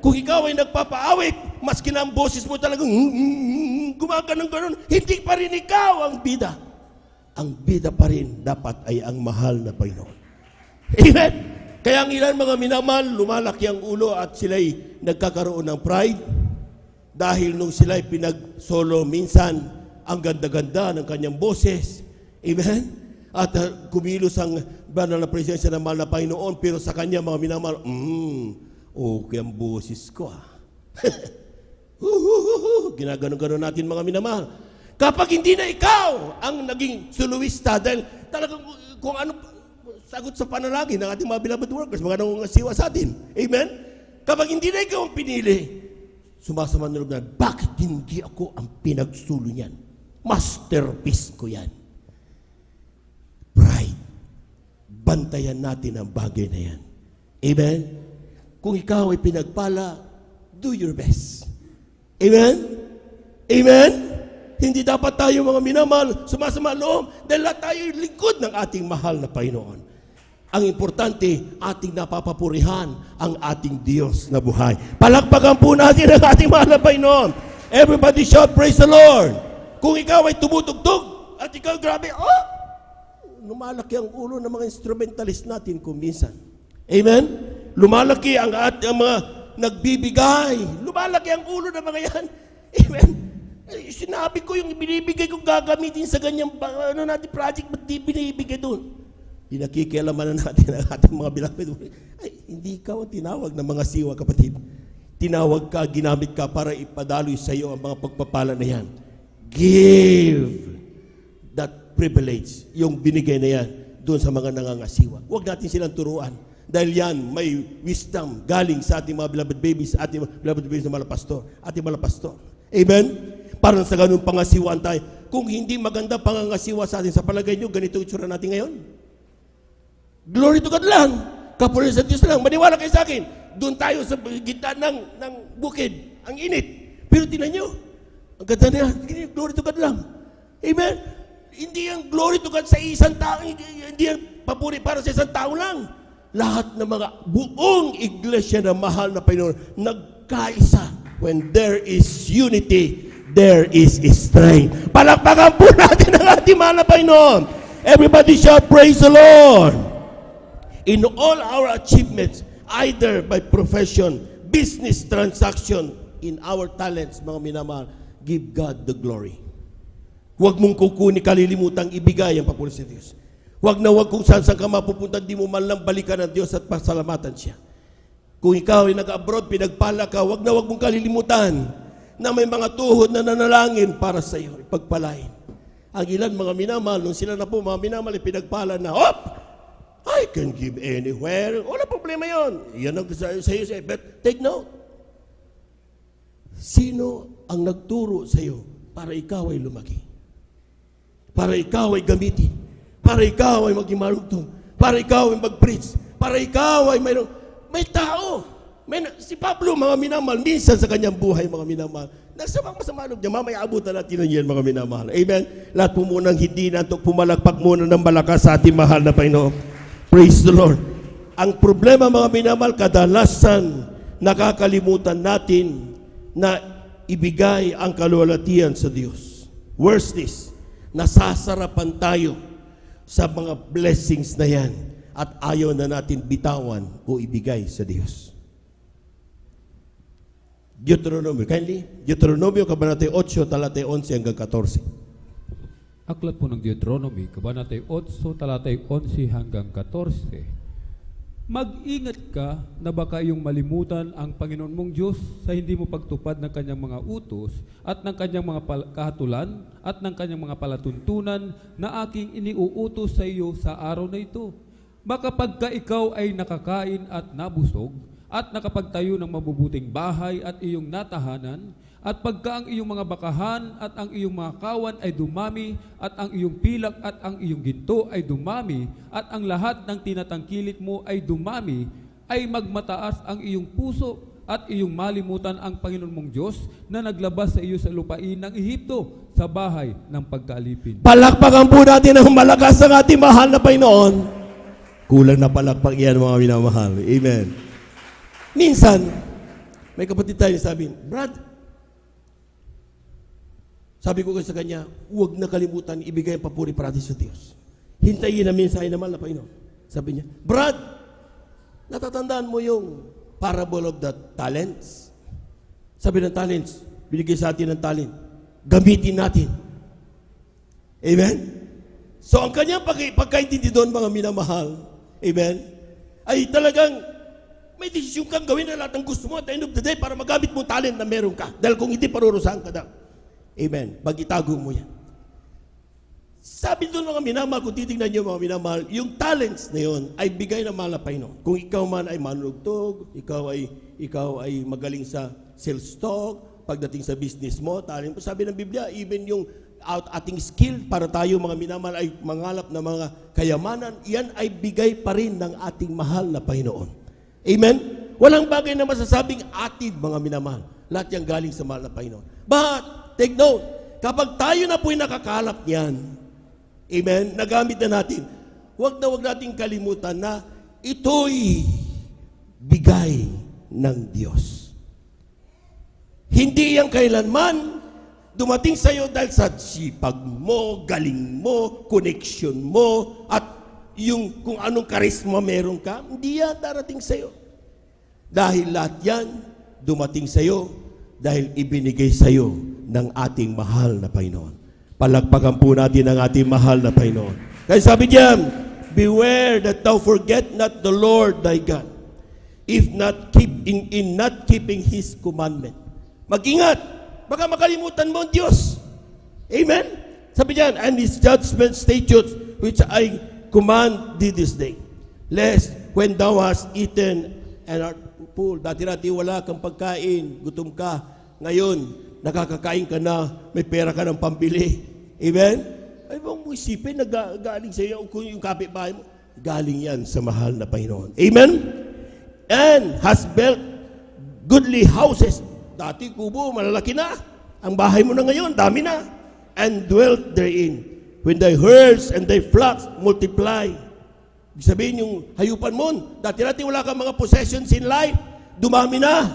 Kung ikaw ay nagpapaawit, maski na ang boses mo talagang gumaganong ganon, hindi pa rin ikaw ang bida. Ang bida pa rin dapat ay ang mahal na Panginoon. Amen. Kaya ang ilan mga minamahal, lumalaki ang ulo at sila'y nagkakaroon ng pride dahil nung sila'y pinag-solo minsan, ang ganda-ganda ng kanyang boses. Amen. At kumilos ang banal na presensya ng mahal na Panginoon, pero sa kanya mga minamahal, okay ang boses ko Ginaganon-ganon natin mga minamahal. Kapag hindi na ikaw ang naging soloista, dahil talagang kung ano sagot sa panalangin ng ating mga beloved workers, mga nangungasiwa sa atin. Amen? Kapag hindi na ikaw ang pinili, sumasama ng loob na, bakit hindi ako ang pinagsulo niyan? Masterpiece ko yan. Pride. Bantayan natin ang bagay na yan. Amen? Kung ikaw ay pinagpala, do your best. Amen? Amen? Hindi dapat tayo mga minamahal, sumasama loob, dahil lahat tayo lingkod ng ating mahal na Panginoon. Ang importante, ating napapapurihan ang ating Diyos na buhay. Palakpakan po natin ang ating mahal na Panginoon. Everybody shout, praise the Lord. Kung ikaw ay tumutugtog at ikaw grabe, lumalaki ang ulo ng mga instrumentalist natin kung minsan. Amen? Lumalaki ang mga nagbibigay. Lumalaki ang ulo ng mga yan. Amen? Sinabi ko yung binibigay kong gagamitin sa ganyang project, ba't di binibigay doon? Pinakikialaman na natin ang ating mga beloved. Ay, hindi ikaw ang tinawag ng mga siwa, kapatid. Tinawag ka, ginamit ka para ipadaloy sa iyo ang mga pagpapala na yan. Give that privilege, yung binigay na yan, doon sa mga nangangasiwa. Huwag natin silang turuan. Dahil yan, may wisdom galing sa ating mga beloved babies, ating beloved babies na malapastor, ating malapastor. Amen? Parang sa ganun pangasiwaan tayo. Kung hindi maganda pangangasiwa sa atin, sa palagay nyo, ganito itsura natin ngayon. Glory to God lang. Kapuri sa Diyos lang. Maniwala kayo sa akin. Doon tayo sa gitna ng bukid. Ang init. Pero tinan nyo, ang ganda na yan. Glory to God lang. Amen? Hindi yung glory to God sa isang tao. Hindi yung papuri para sa isang tao lang. Lahat ng mga buong iglesia na mahal na Panginoon, nagkaisa. When there is unity, there is strength. Palakpakan po natin ang ating mahal na Panginoon. Everybody shout, praise the Lord. In all our achievements, either by profession, business transaction, in our talents, mga minamahal, give God the glory. Huwag mong kukunin, kalilimutang ibigay ang papuri sa Diyos. Huwag na huwag kung saan ka mapupunta, di mo man lang balikan ng Diyos at pasalamatan siya. Kung ikaw ay nag-abroad, pinagpala ka, huwag na huwag mong kalilimutan na may mga tuhod na nanalangin para sa iyo, ipagpalain. Ang ilan mga minamahal, nung sila na po mga minamahal, pinagpala na, I can give anywhere. Wala problema yon. Yan ang sa iyo. But take note. Sino ang nagturo sa iyo para ikaw ay lumaki? Para ikaw ay gamitin? Para ikaw ay maging marugtong? Para ikaw ay mag-preach? Para ikaw ay may tao? Si Pablo, mga minamahal, minsan sa kanyang buhay, mga minamahal, nagsamang masama loob niya, mamaya abutan natin yan, mga minamahal. Amen? Lahat po munang hindi natok, pumalakpak muna ng malakas sa ating mahal na Panginoon. Praise the Lord. Ang problema mga minamahal, kadalasan nakakalimutan natin na ibigay ang kaluwalhatian sa Diyos. Worse this, nasasarapan tayo sa mga blessings na yan at ayaw na natin bitawan o ibigay sa Diyos. Deuteronomio, kindly. Deuteronomio, Kabanata 8, talatay 11 hanggang 14. Aklat po ng Deuteronomy, Kabanata 8, talatay 11 hanggang 14. Mag-ingat ka na baka iyong malimutan ang Panginoon mong Diyos sa hindi mo pagtupad ng kanyang mga utos at ng kanyang mga kahatulan at ng kanyang mga palatuntunan na aking iniuutos sa iyo sa araw na ito. Baka pagka ikaw ay nakakain at nabusog at nakapagtayo ng mabubuting bahay at iyong natahanan At pagka ang iyong mga bakahan at ang iyong mga kawan ay dumami, at ang iyong pilak at ang iyong ginto ay dumami, at ang lahat ng tinatangkilik mo ay dumami, ay magmataas ang iyong puso at iyong malimutan ang Panginoon mong Diyos na naglabas sa iyo sa lupain ng Ehipto sa bahay ng pagkaalipin. Palakpakan po natin ang malakas ang ating mahal na Panginoon. Kulang na palakpak yan, mga minamahal. Amen. Minsan, may kapatid tayo sabi, Brad, sabi ko sa kanya, huwag na kalimutan ibigay ang papuri para sa Diyos. Hintayin na mensahe naman na Panginoon. Sabi niya, Brad, natatandaan mo yung parable of the talents? Sabi ng talents, binigay sa atin ng talent. Gamitin natin. Amen? So ang kanyang pagkaintindi doon, mga minamahal, amen, ay talagang may desisyon kang gawin na lahat ng gusto mo at the end of the day para magamit mo talent na meron ka. Dahil kung hindi, parurusahan ka daw. Amen. Pag itago mo yan. Sabi doon mga minamahal, kung titignan nyo mga minamahal, yung talents na yun ay bigay ng mahal na Panginoon. Kung ikaw man ay manunugtog, ikaw ay magaling sa sales talk, pagdating sa business mo, talent mo. Sabi ng Biblia, even yung ating skill para tayo mga minamahal ay mangalap ng mga kayamanan, yan ay bigay pa rin ng ating mahal na Panginoon. Amen? Walang bagay na masasabing atin mga minamahal. Lahat yan galing sa mahal na Panginoon. But, take note, kapag tayo na po'y nakakalap niyan, amen, nagamit na natin, huwag nating kalimutan na ito'y bigay ng Diyos. Hindi yan kailanman dumating sa iyo dahil sa sipag mo, galing mo, connection mo, at yung kung anong karisma meron ka, hindi yan darating sa iyo. Dahil lahat yan dumating sa iyo dahil ibinigay sa iyo ng ating mahal na Panginoon. Palakpakan po natin ang ating mahal na Panginoon. Kaya sabi diyan, beware that thou forget not the Lord thy God, if not in not keeping His commandment. Mag-ingat, baka makalimutan mo ang Diyos. Amen? Sabi diyan, and His judgment statutes which I command thee this day, lest when thou hast eaten and art full, dati-dati wala kang pagkain, gutom ka, ngayon, nakakakain ka na, may pera ka ng pambili. Amen? Ay bang mo isipin na galing sa iyo kung yung kapitbahay mo? Galing yan sa mahal na Panginoon. Amen? And has built goodly houses. Dati kubo, malalaki na. Ang bahay mo na ngayon, dami na. And dwelt therein. When thy herds and thy flocks multiply. Ibig sabihin yung hayupan mo, dati-dati wala kang mga possessions in life, dumami na.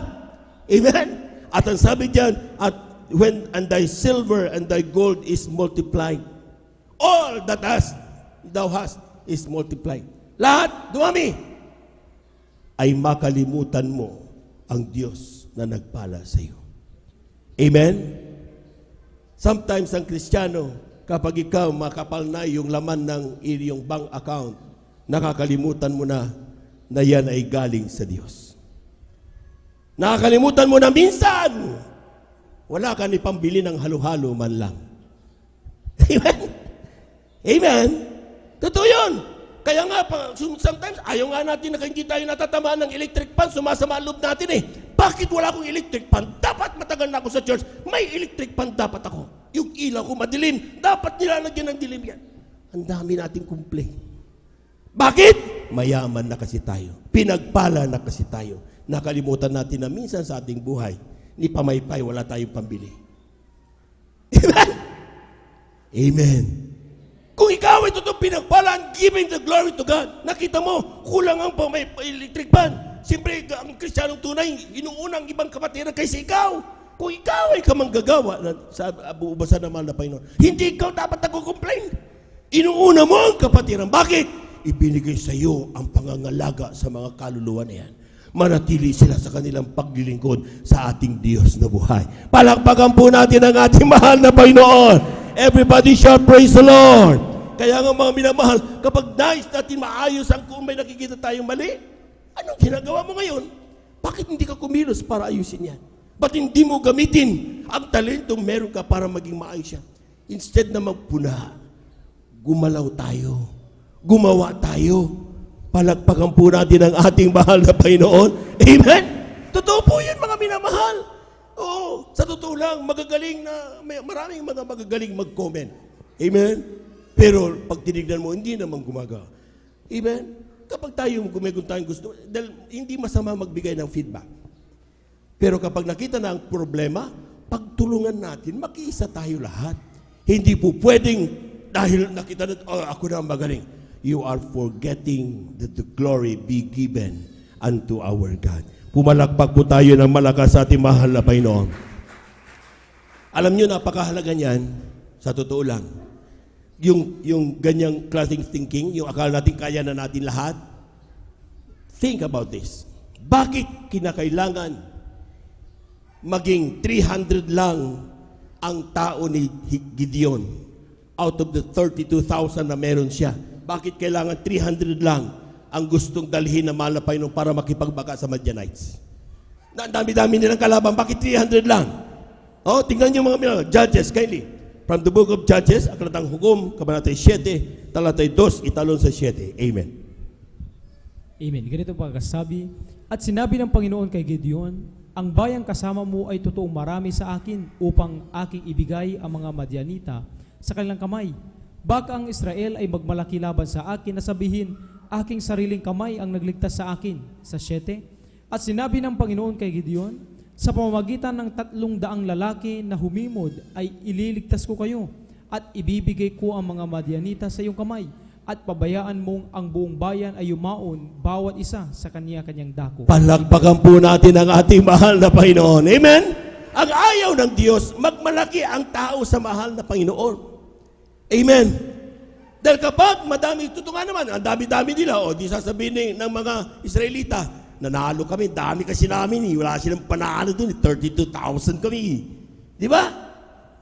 Amen? At ang sabi diyan, at when and thy silver and thy gold is multiplied, all that thou hast is multiplied. Lahat, dumami. Ay makalimutan mo ang Diyos na nagpala sa iyo. Amen? Sometimes ang Kristiyano, kapag ikaw makapal na yung laman ng iyong bank account, nakakalimutan mo na yan ay galing sa Diyos. Nakakalimutan mo na minsan, wala ka ni pambili ng halo-halo man lang. Amen? Amen? Totoo yun. Kaya nga, sometimes, ayaw nga natin na hindi tayo natatamaan ng electric fan, sumasama ang loob natin eh. Bakit wala akong electric fan? Dapat matagal na ako sa church, may electric fan dapat ako. Yung ilaw ko madilim, dapat nilalagyan ng dilim yan. Ang dami nating complain. Bakit? Mayaman na kasi tayo. Pinagpala na kasi tayo. Nakalimutan natin na minsan sa ating buhay, ni pamaypay, wala tayong pambili. Amen? Amen. Kung ikaw ay totoo pinagpala, giving the glory to God, nakita mo, kulang ang may electric fan. Siyempre, ang Kristiyanong tunay, inuunang ibang kapatiran kaysa ikaw. Kung ikaw ay kamanggagawa, sa buubasan naman na Panginoon, hindi ikaw dapat nag-complain. Inuuna mo ang kapatiran. Bakit? Ibinigay sa iyo ang pangangalaga sa mga kaluluwa na yan. Manatili sila sa kanilang paglilingkod sa ating Diyos na buhay. Palakpakan po natin ang ating mahal na Panginoon. Everybody shout, praise the Lord. Kaya nga mga minamahal, kapag nais natin maayos ang kung may nakikita tayong mali, anong ginagawa mo ngayon? Bakit hindi ka kumilos para ayusin yan? Ba't hindi mo gamitin ang talentong meron ka para maging maayos yan? Instead na magpuna, gumalaw tayo, gumawa tayo. Palakpakan po natin ang ating mahal na Panginoon. Amen? Totoo po yan mga minamahal. Oo. sa totoo lang, magagaling na, maraming mga magagaling mag-comment. Amen? Pero pag tinignan mo, hindi naman gumagawa. Amen? Kapag tayo kung tayong gusto, dahil hindi masama magbigay ng feedback. Pero kapag nakita na ang problema, pagtulungan natin, makiisa tayo lahat. Hindi po pwedeng, dahil nakita natin, ako na ang magaling. You are forgetting that the glory be given unto our God. Pumalakpak po tayo ng malakas sa ating mahal na Panginoon. Alam nyo, napakahalaga niyan, sa totoo lang. Yung ganyang klaseng thinking, yung akala natin kaya na natin lahat. Think about this. Bakit kinakailangan maging 300 lang ang tao ni Gideon out of the 32,000 na meron siya? Bakit kailangan 300 lang ang gustong dalhin na mahal na Panginoon para makipagbaka sa Madianites? Ang dami-dami nilang kalaban. Bakit 300 lang? Tingnan niyo mga Judges, kindly. From the book of Judges, Aklatang Hukom, Kabanata 7, Talatay 2, italon sa 7. Amen. Amen. Ganito pagkasabi, at sinabi ng Panginoon kay Gideon, ang bayang kasama mo ay totoong marami sa akin upang aking ibigay ang mga Madianita sa kanilang kamay. Baka ang Israel ay magmalaki laban sa akin na sabihin, aking sariling kamay ang nagligtas sa akin. Sa 7. At sinabi ng Panginoon kay Gideon, sa pamamagitan ng 300 lalaki na humimod ay ililigtas ko kayo at ibibigay ko ang mga Madianita sa iyong kamay at pabayaan mong ang buong bayan ay yumaon bawat isa sa kanya-kanyang dako. Palakpakan po natin ang ating mahal na Panginoon. Amen? Ang ayaw ng Diyos, magmalaki ang tao sa mahal na Panginoon. Amen? Dahil kapag madami, totoo nga naman, ang dami-dami nila, di sasabihin ng mga Israelita, nanalo kami, dami kasi namin, wala silang panalo dun, 32,000 kami. Di ba?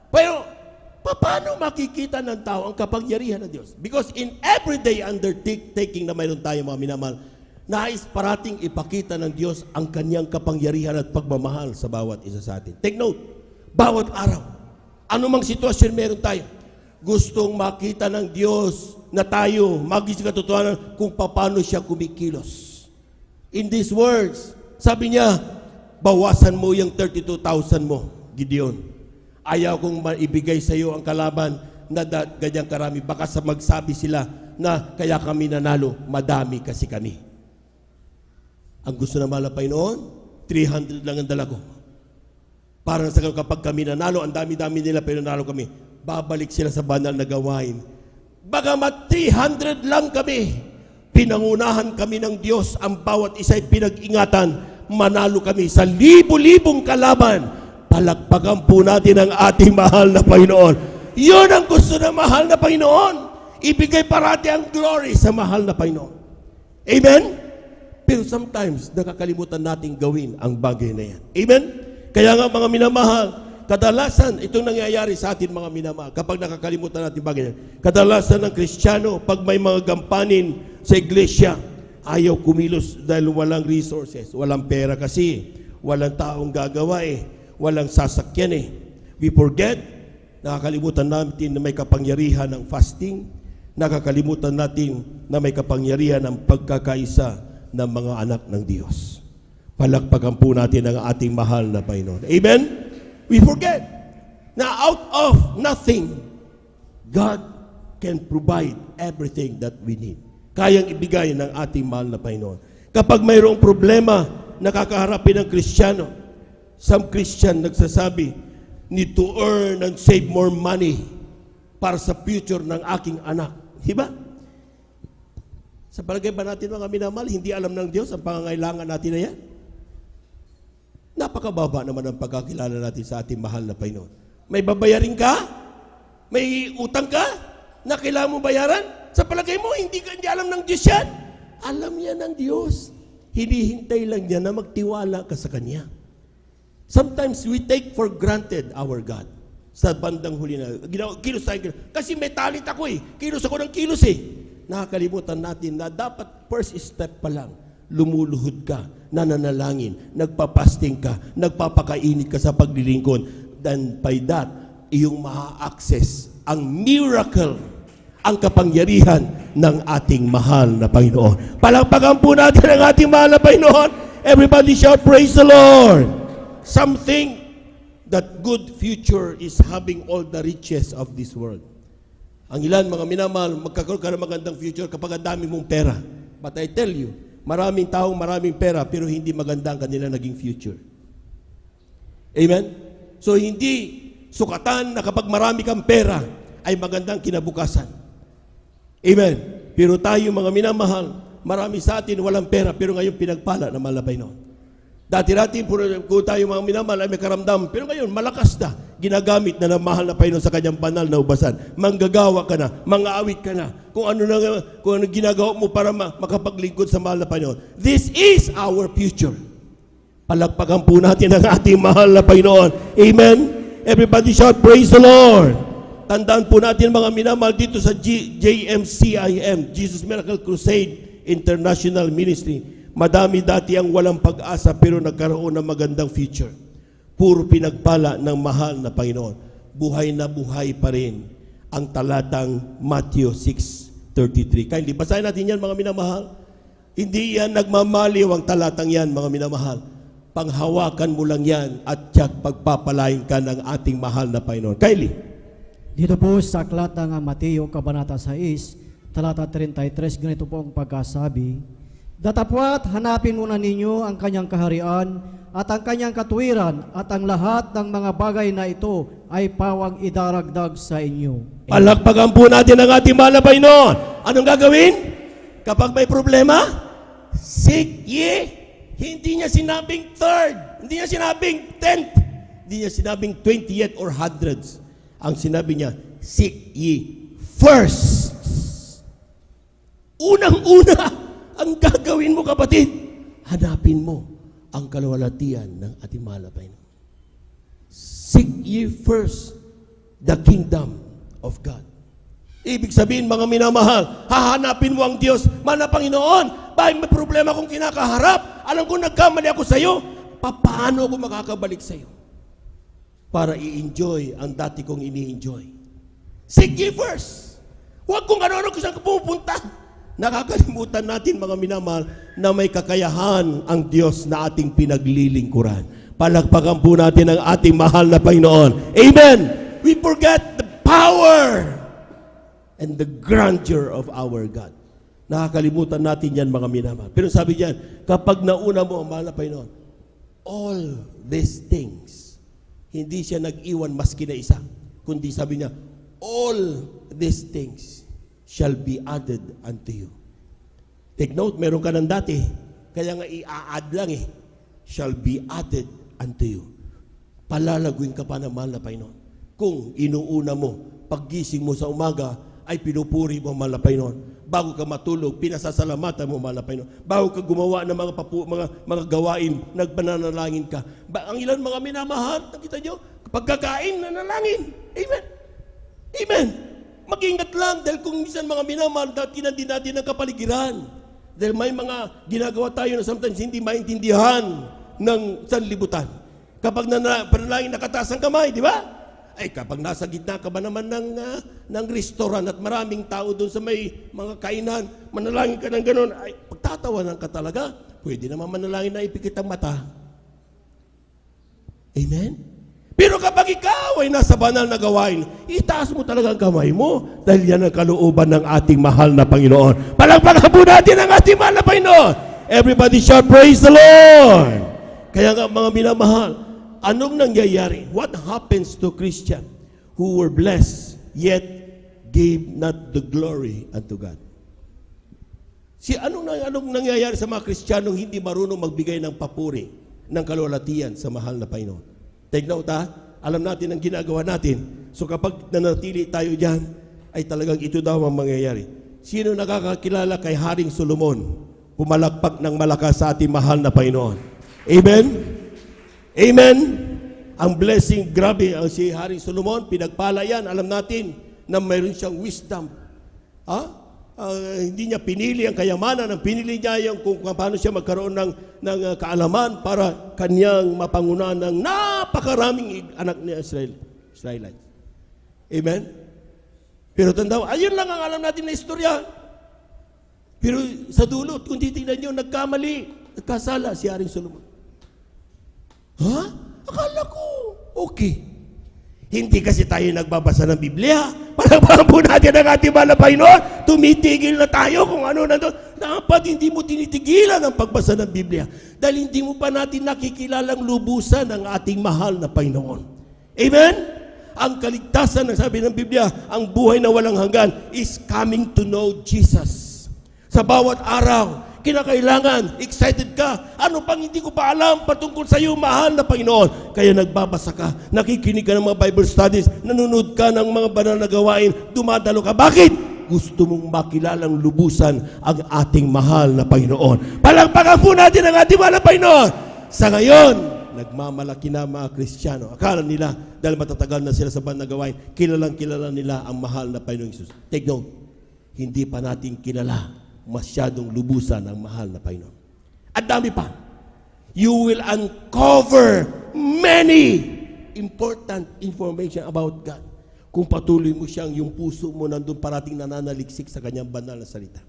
Pero, paano makikita ng tao ang kapangyarihan ng Diyos? Because in everyday undertaking na mayroon tayo mga minamahal, nais parating ipakita ng Diyos ang kanyang kapangyarihan at pagmamahal sa bawat isa sa atin. Take note, bawat araw, anumang sitwasyon meron tayo, gustong makita ng Diyos na tayo magising katotohanan kung paano siya kumikilos. In these words, sabi niya, bawasan mo yung 32,000 mo, Gideon. Ayaw kong maibigay sa iyo ang kalaban na ganyang karami. Baka sa magsabi sila na kaya kami nanalo, madami kasi kami. Ang gusto na mahal na Panginoon, 300 lang ang dala ko. Parang sa kapag kami nanalo, ang dami-dami nila pero nanalo kami, babalik sila sa banal na gawain. Bagamat 300 lang kami, pinangunahan kami ng Diyos, ang bawat isa'y pinag-ingatan, manalo kami sa libo-libong kalaban. Palakpakan po natin ang ating mahal na Panginoon. Yun ang gusto ng mahal na Panginoon. Ibigay parati ang glory sa mahal na Panginoon. Amen? Pero sometimes, nakakalimutan natin gawin ang bagay na yan. Amen? Kaya nga mga minamahal, kadalasan, itong nangyayari sa atin mga minamahal, kapag nakakalimutan natin bagay na yan, kadalasan ng Kristiyano, pag may mga gampanin sa iglesia, ayaw kumilos dahil walang resources, walang pera kasi, walang taong gagawa walang sasakyan We forget, nakakalimutan natin na may kapangyarihan ng fasting, nakakalimutan natin na may kapangyarihan ng pagkakaisa ng mga anak ng Diyos. Palakpakan po natin ang ating mahal na Panginoon. Amen? We forget na out of nothing, God can provide everything that we need. Kayang ibigay ng ating mahal na Panginoon. Kapag mayroong problema nakakaharapin ng Kristiyano, some Christian nagsasabi, need to earn and save more money para sa future ng aking anak. Diba? Sa palagay ba natin mga minamahal, hindi alam ng Diyos ang pangangailangan natin na yan? Napakababa naman ang pagkakilala natin sa ating mahal na Panginoon. May babayarin ka? May utang ka? Na kailangan mo bayaran? Sa palagay mo, hindi alam ng Diyos yan. Alam yan ng Diyos. Hinihintay lang niya na magtiwala ka sa Kanya. Sometimes we take for granted our God. Sa bandang huli na, kilos tayo. Kasi may talent ako Kilos ako ng kilos Nakakalimutan natin na dapat first step pa lang. Lumuluhod ka, nananalangin, nagpapasting ka, nagpapakainit ka sa paglilingkod. Then by that, iyong ma-access ang miracle, ang kapangyarihan ng ating mahal na Panginoon. Palakpakan po natin ang ating mahal na Panginoon. Everybody shout, praise the Lord. Something that good future is having all the riches of this world. Ang ilan, mga minamahal, magkakaroon ka ng magandang future kapag ang dami mong pera. But I tell you, maraming taong maraming pera pero hindi maganda ang kanila naging future. Amen? So hindi sukatan na kapag marami kang pera ay magandang kinabukasan. Amen? Pero tayo mga minamahal, marami sa atin walang pera pero ngayon pinagpala na malabay noon. Dati-dati kung tayo mga minamahal ay may karamdam, pero ngayon malakas na, ginagamit na ng mahal na Panginoon sa kanyang banal na ubasan. Manggagawa ka na, mangaawit ka na, kung ano ginagawa mo para makapaglingkod sa mahal na Panginoon. This is our future. Palakpakan po natin ang ating mahal na Panginoon. Amen? Everybody shout, praise the Lord. Tandaan po natin mga minamahal dito sa JMCIM, Jesus Miracle Crusade International Ministry. Madami dati ang walang pag-asa pero nagkaroon ng magandang future. Puro pinagpala ng mahal na Panginoon. Buhay na buhay pa rin ang talatang Matthew 6:33. Kindly, basahin natin yan mga minamahal. Hindi yan nagmamaliw ang talatang yan mga minamahal. Panghawakan mo lang yan at tiyak pagpapalain ka ng ating mahal na Panginoon. Kindly. Dito po sa aklat ng Mateo, Kabanata 6, talata 33, ganito po ang pagkasabi, datapwat hanapin muna ninyo ang kanyang kaharian at ang kanyang katuwiran at ang lahat ng mga bagay na ito ay pawang idaragdag sa inyo. Palakpakan po natin ang ating mahal na Panginoon. Anong gagawin? Kapag may problema, seek ye. Hindi niya sinabing third, hindi niya sinabing 10th, hindi niya sinabing 20th or hundreds. Ang sinabi niya, seek ye first. Unang-una, ang gagawin mo kapatid, hanapin mo ang kaluwalhatian ng ating mahal na Panginoon. Seek ye first the kingdom of God. Ibig sabihin mga minamahal, hahanapin mo ang Diyos. Mahal na Panginoon, bakit may problema kung kinakaharap? Alam ko nagkamali ako sa iyo. Paano ako makakabalik sa iyo? Para i-enjoy ang dati kong ini-enjoy. Seek ye first. Huwag kung ano-ano kung saan ka pupunta. Nakakalimutan natin mga minamahal na may kakayahan ang Diyos na ating pinaglilingkuran. Palakpakan po natin ang ating mahal na Panginoon. Amen! We forget the power and the grandeur of our God. Nakakalimutan natin yan mga minamahal. Pero sabi diyan, kapag nauna mo ang mahal na Panginoon, all these things, hindi siya nag-iwan maski na isa, kundi sabi niya, all these things shall be added unto you. Take note, meron ka ng dati, kaya nga i-add lang shall be added unto you. Palalaguin ka pa ng mahal na Panginoon. Kung inuuna mo, paggising mo sa umaga, ay pinupuri mo mahal na Panginoon. Bago ka matulog, pinasasalamatan mo mahal na Panginoon. Bago ka gumawa ng mga gawain, nagpananalangin ka. Ang ilan mga minamahal, nakita nyo, pagkakain, nanalangin. Amen. Amen. Mag-ingat lang dahil kung minsan mga minamahal, tinandi natin ang kapaligiran. Dahil may mga ginagawa tayo na sometimes hindi maintindihan ng sanlibutan. Kapag panalangin nakataas ang kamay, di ba? Ay kapag nasa gitna ka ba naman ng restaurant at maraming tao doon sa may mga kainan, manalangin ka ng gano'n, ay pagtatawanan ka talaga. Pwede naman manalangin na ipikit ang mata. Amen? Pero kapag ikaw ay nasa banal na gawain, itaas mo talaga ang kamay mo dahil yan ang kalooban ng ating mahal na Panginoon. Palakpakan po natin ang ating mahal na Panginoon. Everybody shout, praise the Lord! Kaya nga mga minamahal, anong nangyayari? What happens to Christian who were blessed yet gave not the glory unto God? Anong nangyayari sa mga Kristiyanong hindi marunong magbigay ng papuri, ng kaluwalhatian sa mahal na Panginoon? Take note alam natin ang ginagawa natin. So kapag nanatili tayo dyan, ay talagang ito daw ang mangyayari. Sino nakakakilala kay Haring Solomon? Pumalakpak ng malakas sa ating mahal na Panginoon. Amen? Amen? Ang blessing, grabe, ang si Haring Solomon, pinagpala yan. Alam natin na mayroon siyang wisdom. Hindi niya pinili ang kayamanan, ang pinili niya yung kung paano siya magkaroon ng kaalaman para kanyang mapangunahan ng napakaraming anak ni Israelites. Amen? Pero tanda, ayun lang ang alam natin na istorya. Pero sa dulot, kung titignan nyo, nagkamali, nagkasala si Haring Solomon. Akala ko, okay. okay. Hindi kasi tayo nagbabasa ng Biblia. Palakpakan po natin ang ating mahal na Panginoon. Tumitigil na tayo kung ano nandun. Dapat hindi mo tinitigilan ang pagbasa ng Biblia. Dahil hindi mo pa natin nakikilalang lubusan ang ating mahal na Panginoon. Amen? Ang kaligtasan, ng sabi ng Biblia, ang buhay na walang hanggan is coming to know Jesus. Sa bawat araw, kinakailangan, excited ka. Ano pang hindi ko pa alam patungkol sa iyo, mahal na Panginoon. Kaya nagbabasa ka, nakikinig ka ng mga Bible studies, nanonood ka ng mga banal na gawain, dumadalo ka. Bakit? Gusto mong makilalang lubusan ang ating mahal na Panginoon. Palakpakan po natin ang ating mahal na Panginoon. Sa ngayon, nagmamalaki na mga Kristiyano. Akala nila, dahil matatagal na sila sa banal na gawain, kilalang kilala nila ang mahal na Panginoon Jesus. Take note, hindi pa natin kilala masyadong lubusan ang mahal na Panginoon. At dami pa. You will uncover many important information about God kung patuloy mo siyang yung puso mo nandun parating nananaliksik sa kanyang banal na salita.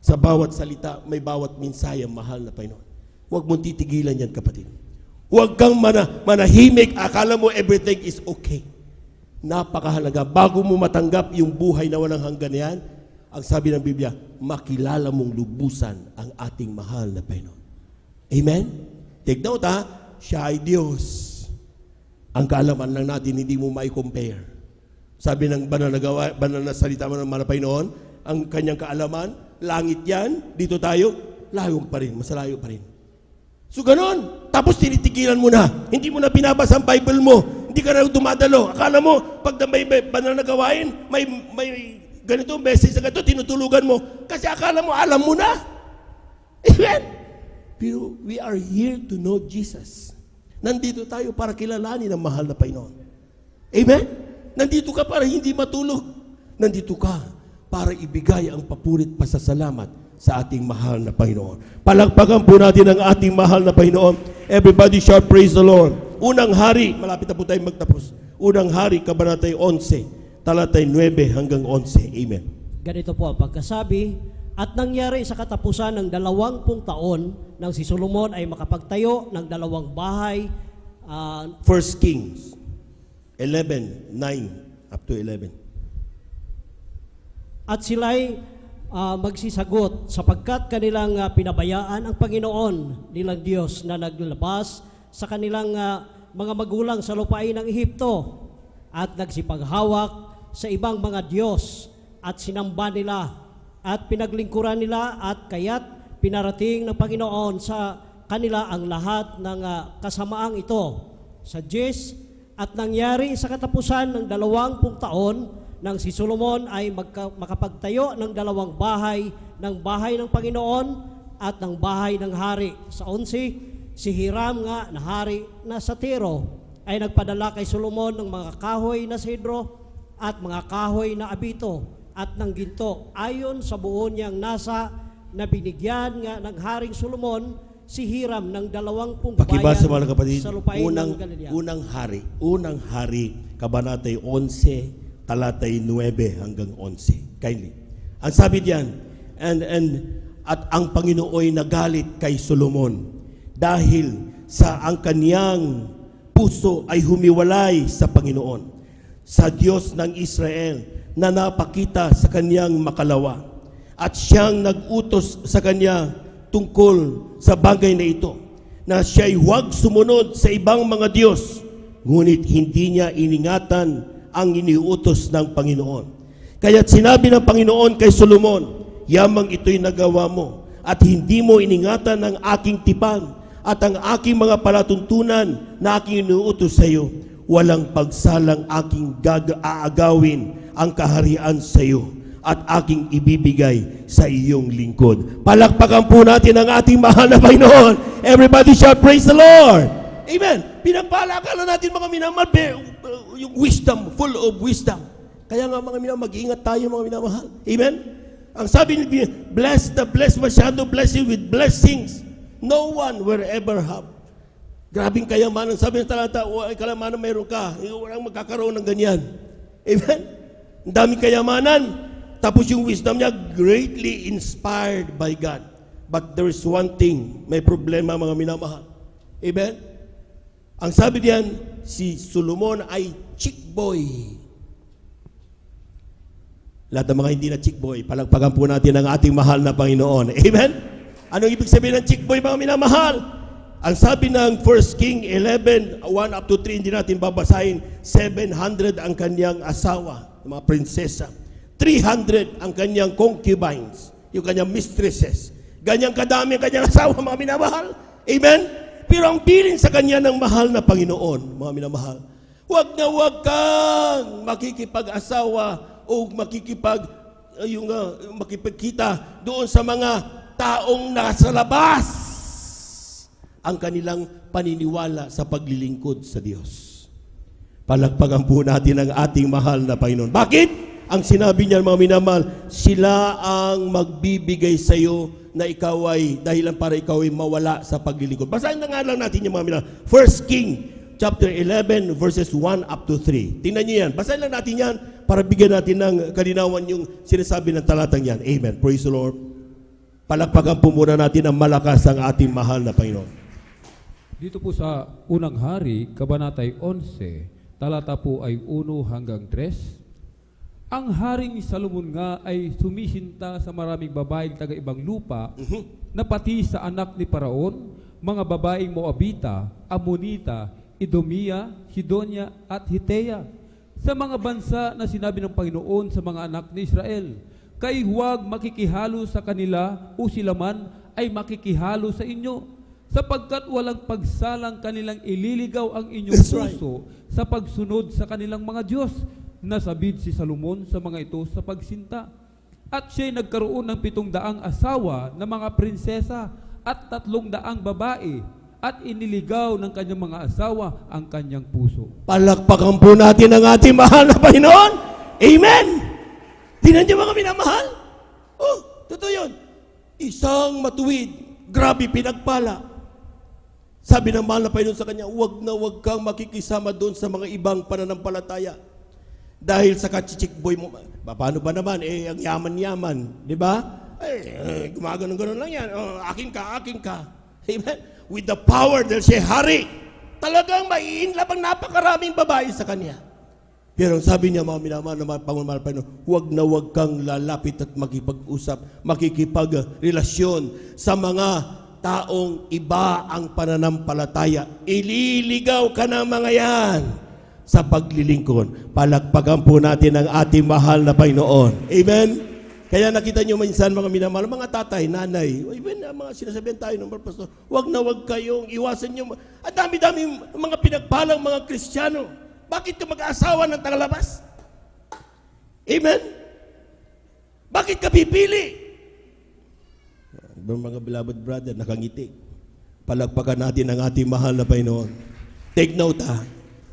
Sa bawat salita, may bawat mensahe ang mahal na Panginoon. Huwag mong titigilan yan, kapatid. Huwag kang manahimik, akala mo everything is okay. Napakahalaga. Bago mo matanggap yung buhay na walang hanggan yan, ang sabi ng Biblia, makilala mong lubusan ang ating mahal na Panginoon. Amen? Take note ha, siya ay Diyos. Ang kaalaman lang natin, hindi mo mai-compare. Sabi ng banal na salita mo ng mahal na Panginoon, ang kanyang kaalaman, langit yan, dito tayo, layo pa rin, mas layo pa rin. So ganon, tapos tinitigilan mo na, hindi mo na binabasa ang Bible mo, hindi ka na dumadalo. Akala mo, pag may banal na gawain, may ganito, message na ganito, tinutulugan mo. Kasi akala mo, alam mo na. Amen? Pero we are here to know Jesus. Nandito tayo para kilalanin ang mahal na Panginoon. Amen? Nandito ka para hindi matulog. Nandito ka para ibigay ang papurit pasasalamat sa ating mahal na Panginoon. Palakpakan po natin ang ating mahal na Panginoon. Everybody shout, praise the Lord. Unang hari, malapit na po tayo magtapos. Unang hari, kabanatay 11. Talatay 9 hanggang 11. Amen. Ganito po ang pagkasabi, at nangyari sa katapusan ng 20 taon nang si Solomon ay makapagtayo ng 2 bahay. 1 Kings 11:9 up to 11. At sila'y magsisagot sapagkat kanilang pinabayaan ang Panginoon nilang Diyos na naglabas sa kanilang mga magulang sa lupain ng Ehipto at nagsipaghawak sa ibang mga Diyos at sinamba nila at pinaglingkuran nila at kaya't pinarating ng Panginoon sa kanila ang lahat ng kasamaang ito sa Diyos. At nangyari sa katapusan ng 20 taon nang si Solomon ay makapagtayo ng 2 bahay, ng bahay ng Panginoon at ng bahay ng hari. Sa 11, si Hiram nga na hari na sa Tiro ay nagpadala kay Solomon ng mga kahoy na sidro at mga kahoy na abito at ng ginto ayon sa buo niyang nasa na binigyan nga ng Haring Solomon si Hiram ng 20 Pakibasa mga kapatid, sa lupain ng Galilea. Unang hari, kabanatay 11, talatay 9 hanggang 11. Kindly. Ang sabi diyan, at ang Panginoon ay nagalit kay Solomon dahil sa ang kaniyang puso ay humiwalay sa Panginoon, sa Diyos ng Israel na napakita sa kaniyang makalawa. At siyang nag-utos sa kanya tungkol sa bagay na ito, na siya'y huwag sumunod sa ibang mga Diyos, ngunit hindi niya iningatan ang iniutos ng Panginoon. Kaya't sinabi ng Panginoon kay Solomon, yamang ito'y nagawa mo, at hindi mo iningatan ang aking tipan, at ang aking mga palatuntunan na aking iniutos sa iyo. Walang pagsalang aking aagawin ang kaharian sa iyo at aking ibibigay sa iyong lingkod. Palakpakan po natin ang ating mahal na Panginoon. Everybody shout, praise the Lord. Amen. Pinagpalakalan natin mga minamahal, yung wisdom, full of wisdom. Kaya nga mga minamahal, mag-iingat tayo mga minamahal. Amen. Ang sabi ni bless the blessed, masyado blessing with blessings no one will ever have. Grabing kayamanan. Sabi ng talata, kayamanan mayroon ka. Walang magkakaroon ng ganyan. Amen? Ang daming kayamanan. Tapos yung wisdom niya, greatly inspired by God. But there is one thing, may problema mga minamahal. Amen? Ang sabi diyan, si Solomon ay chick boy. Lahat ng mga hindi na chick boy, palagpagan po natin ang ating mahal na Panginoon. Amen? Anong ibig sabihin ng chick boy, mga minamahal? Ang sabi ng 1 King 11, 1 up to 3, hindi natin babasahin, 700 ang kanyang asawa, mga prinsesa. 300 ang kanyang concubines, yung kanyang mistresses. Ganyang kadami ang kanyang asawa, mga minamahal. Amen? Pero ang bilin sa kanya ng mahal na Panginoon, mga minamahal, huwag na huwag kang makikipag-asawa o makipagkita doon sa mga taong nasa labas ang kanilang paniniwala sa paglilingkod sa Diyos. Palagpagan po natin ang ating mahal na Panginoon. Bakit? Ang sinabi niya, mga minamahal, sila ang magbibigay sa iyo na ikaw ay, dahilan para ikaw ay mawala sa paglilingkod. Basahin na nga lang natin yung mga minamahal. 1 King chapter 11 verses 1 up to 3. Tingnan niyo yan. Basahin lang natin yan para bigyan natin ng kalinawan yung sinasabi ng talatang yan. Amen. Praise the Lord. Palakpakan po muna natin ang malakas ang ating mahal na Panginoon. Dito po sa unang hari, Kabanatay 11, talata po ay 1 hanggang 3. Ang haring Salomon nga ay sumisinta sa maraming babaeng taga-ibang lupa na pati sa anak ni Paraon, mga babaeng Moabita, Amonita, Edomia, Sidonia at Hitea, sa mga bansa na sinabi ng Panginoon sa mga anak ni Israel, kay huwag makikihalo sa kanila o sila man ay makikihalo sa inyo, sapagkat walang pagsalang kanilang ililigaw ang inyong puso sa pagsunod sa kanilang mga Diyos. Nasabid si Salomon sa mga ito sa pagsinta. At siya'y nagkaroon ng 700 asawa na mga prinsesa at 300 babae, at iniligaw ng kanyang mga asawa ang kanyang puso. Palakpakan po natin ang ating mahal na Panginoon. Amen! Tingnan niyo mga minamahal. Oh, totoo yun. Isang matuwid, grabe pinagpala. Sabi ng mahal na Panginoon sa kanya, huwag na huwag kang makikisama doon sa mga ibang pananampalataya. Dahil sa kachichikboy mo, paano ba naman? Ang yaman-yaman, di ba? Gumagano-ganon lang yan. Akin ka, akin ka. Amen? With the power, they'll say, hari. Talagang maiinlab ang napakaraming babae sa kanya. Pero sabi niya, mga minamahal na mga pangmamahal pa, huwag na huwag kang lalapit at makipag-usap, makikipagrelasyon sa mga taong iba ang pananampalataya. Ililigaw ka ng mga yan sa paglilingkod. Palakpakan po natin ang ating mahal na Panginoon. Amen? Kaya nakita nyo minsan mga minamahal, mga tatay, nanay, even mga sinasabihan tayo ng pastor, huwag na huwag kayong iwasan nyo. Ang dami-dami mga pinagpalang mga Kristiyano. Bakit ka mag-aasawa ng tagalabas? Amen? Bakit ka pipili? Mga beloved brother, nakangiti. Palakpakan natin ang ating mahal na Panginoon. Take note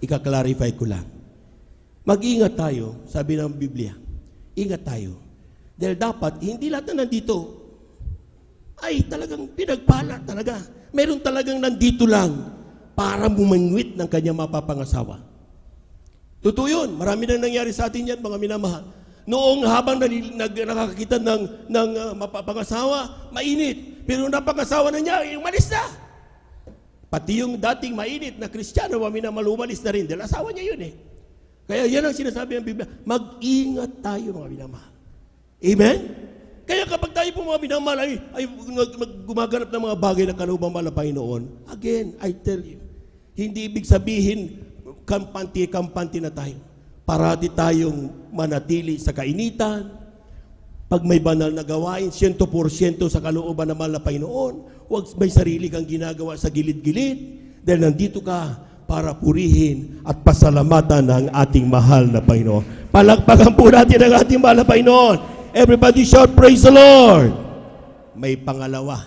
ika-clarify ko lang. Mag-ingat tayo, sabi ng Biblia. Ingat tayo. Dahil dapat, hindi lahat na nandito ay talagang pinagpala talaga. Meron talagang nandito lang para bumangwit ng kanyang mapapangasawa. Totoo yun. Marami nang nangyari sa atin yan, mga minamahal. Noong habang nakakakita ng mapapangasawa, mainit. Pero napangasawa na niya, umalis na. Pati yung dating mainit na Kristiyano, minamahal, umalis na rin. Dahil asawa niya yun eh. Kaya yan ang sinasabi ng Biblia. Mag-ingat tayo, mga minamahal. Amen? Kaya kapag tayo po mga minamahal ay gumaganap ng mga bagay na kalubang mahal na Panginoon, again, I tell you, hindi ibig sabihin kampante na tayo. Parati tayong manatili sa kainitan. Pag may banal na gawain, 100% sa kalooban ng mahal na Panginoon. Huwag may sarili kang ginagawa sa gilid-gilid. Dahil nandito ka para purihin at pasalamatan ng ating mahal na Panginoon. Palakpakan po natin ang ating mahal na Panginoon. Everybody shout, praise the Lord! May pangalawa.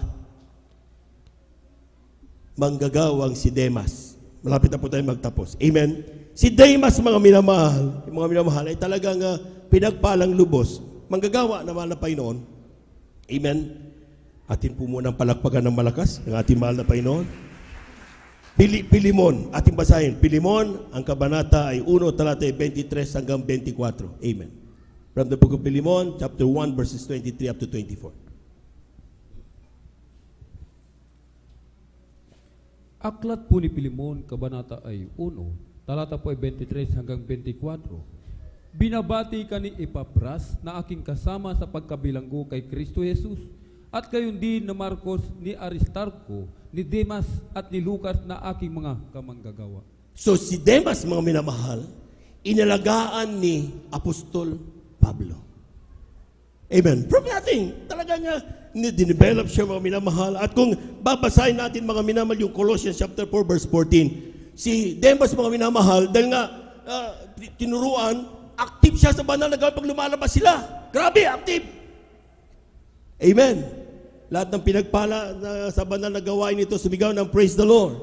Manggagawang si Demas. Malapit na po tayo magtapos. Amen? Si Demas, mga minamahal, ay talagang pinagpalang lubos. Manggagawa na mahal na Panginoon. Amen? Atin po muna ang palakpakan ng malakas ng ating mahal na Panginoon. Pilimon, ating basahin. Pilimon, ang kabanata ay 1, talata 23 hanggang 24. Amen. From the book of Pilimon, chapter 1, verses 23 up to 24. Aklat po ni Pilimon, kabanata ay 1, talata po ay 23 hanggang 24. Binabati ka ni Epapras na aking kasama sa pagkabilanggo kay Kristo Jesus, at gayon din na Marcos, ni Aristarco, ni Demas at ni Lucas na aking mga kamanggagawa. So si Demas, mga minamahal, inalagaan ni Apostol Pablo. Amen. From nothing, talaga nga, dinevelop siya, mga minamahal. At kung babasahin natin, mga minamahal, yung Colossians chapter 4 verse 14, si Demas, mga minamahal, dahil nga tinuruan, active siya sa banal na gawain pag lumalabas sila. Grabe, active. Amen. Lahat ng pinagpala na sa banal na gawain nito, sumigaw ng praise the Lord.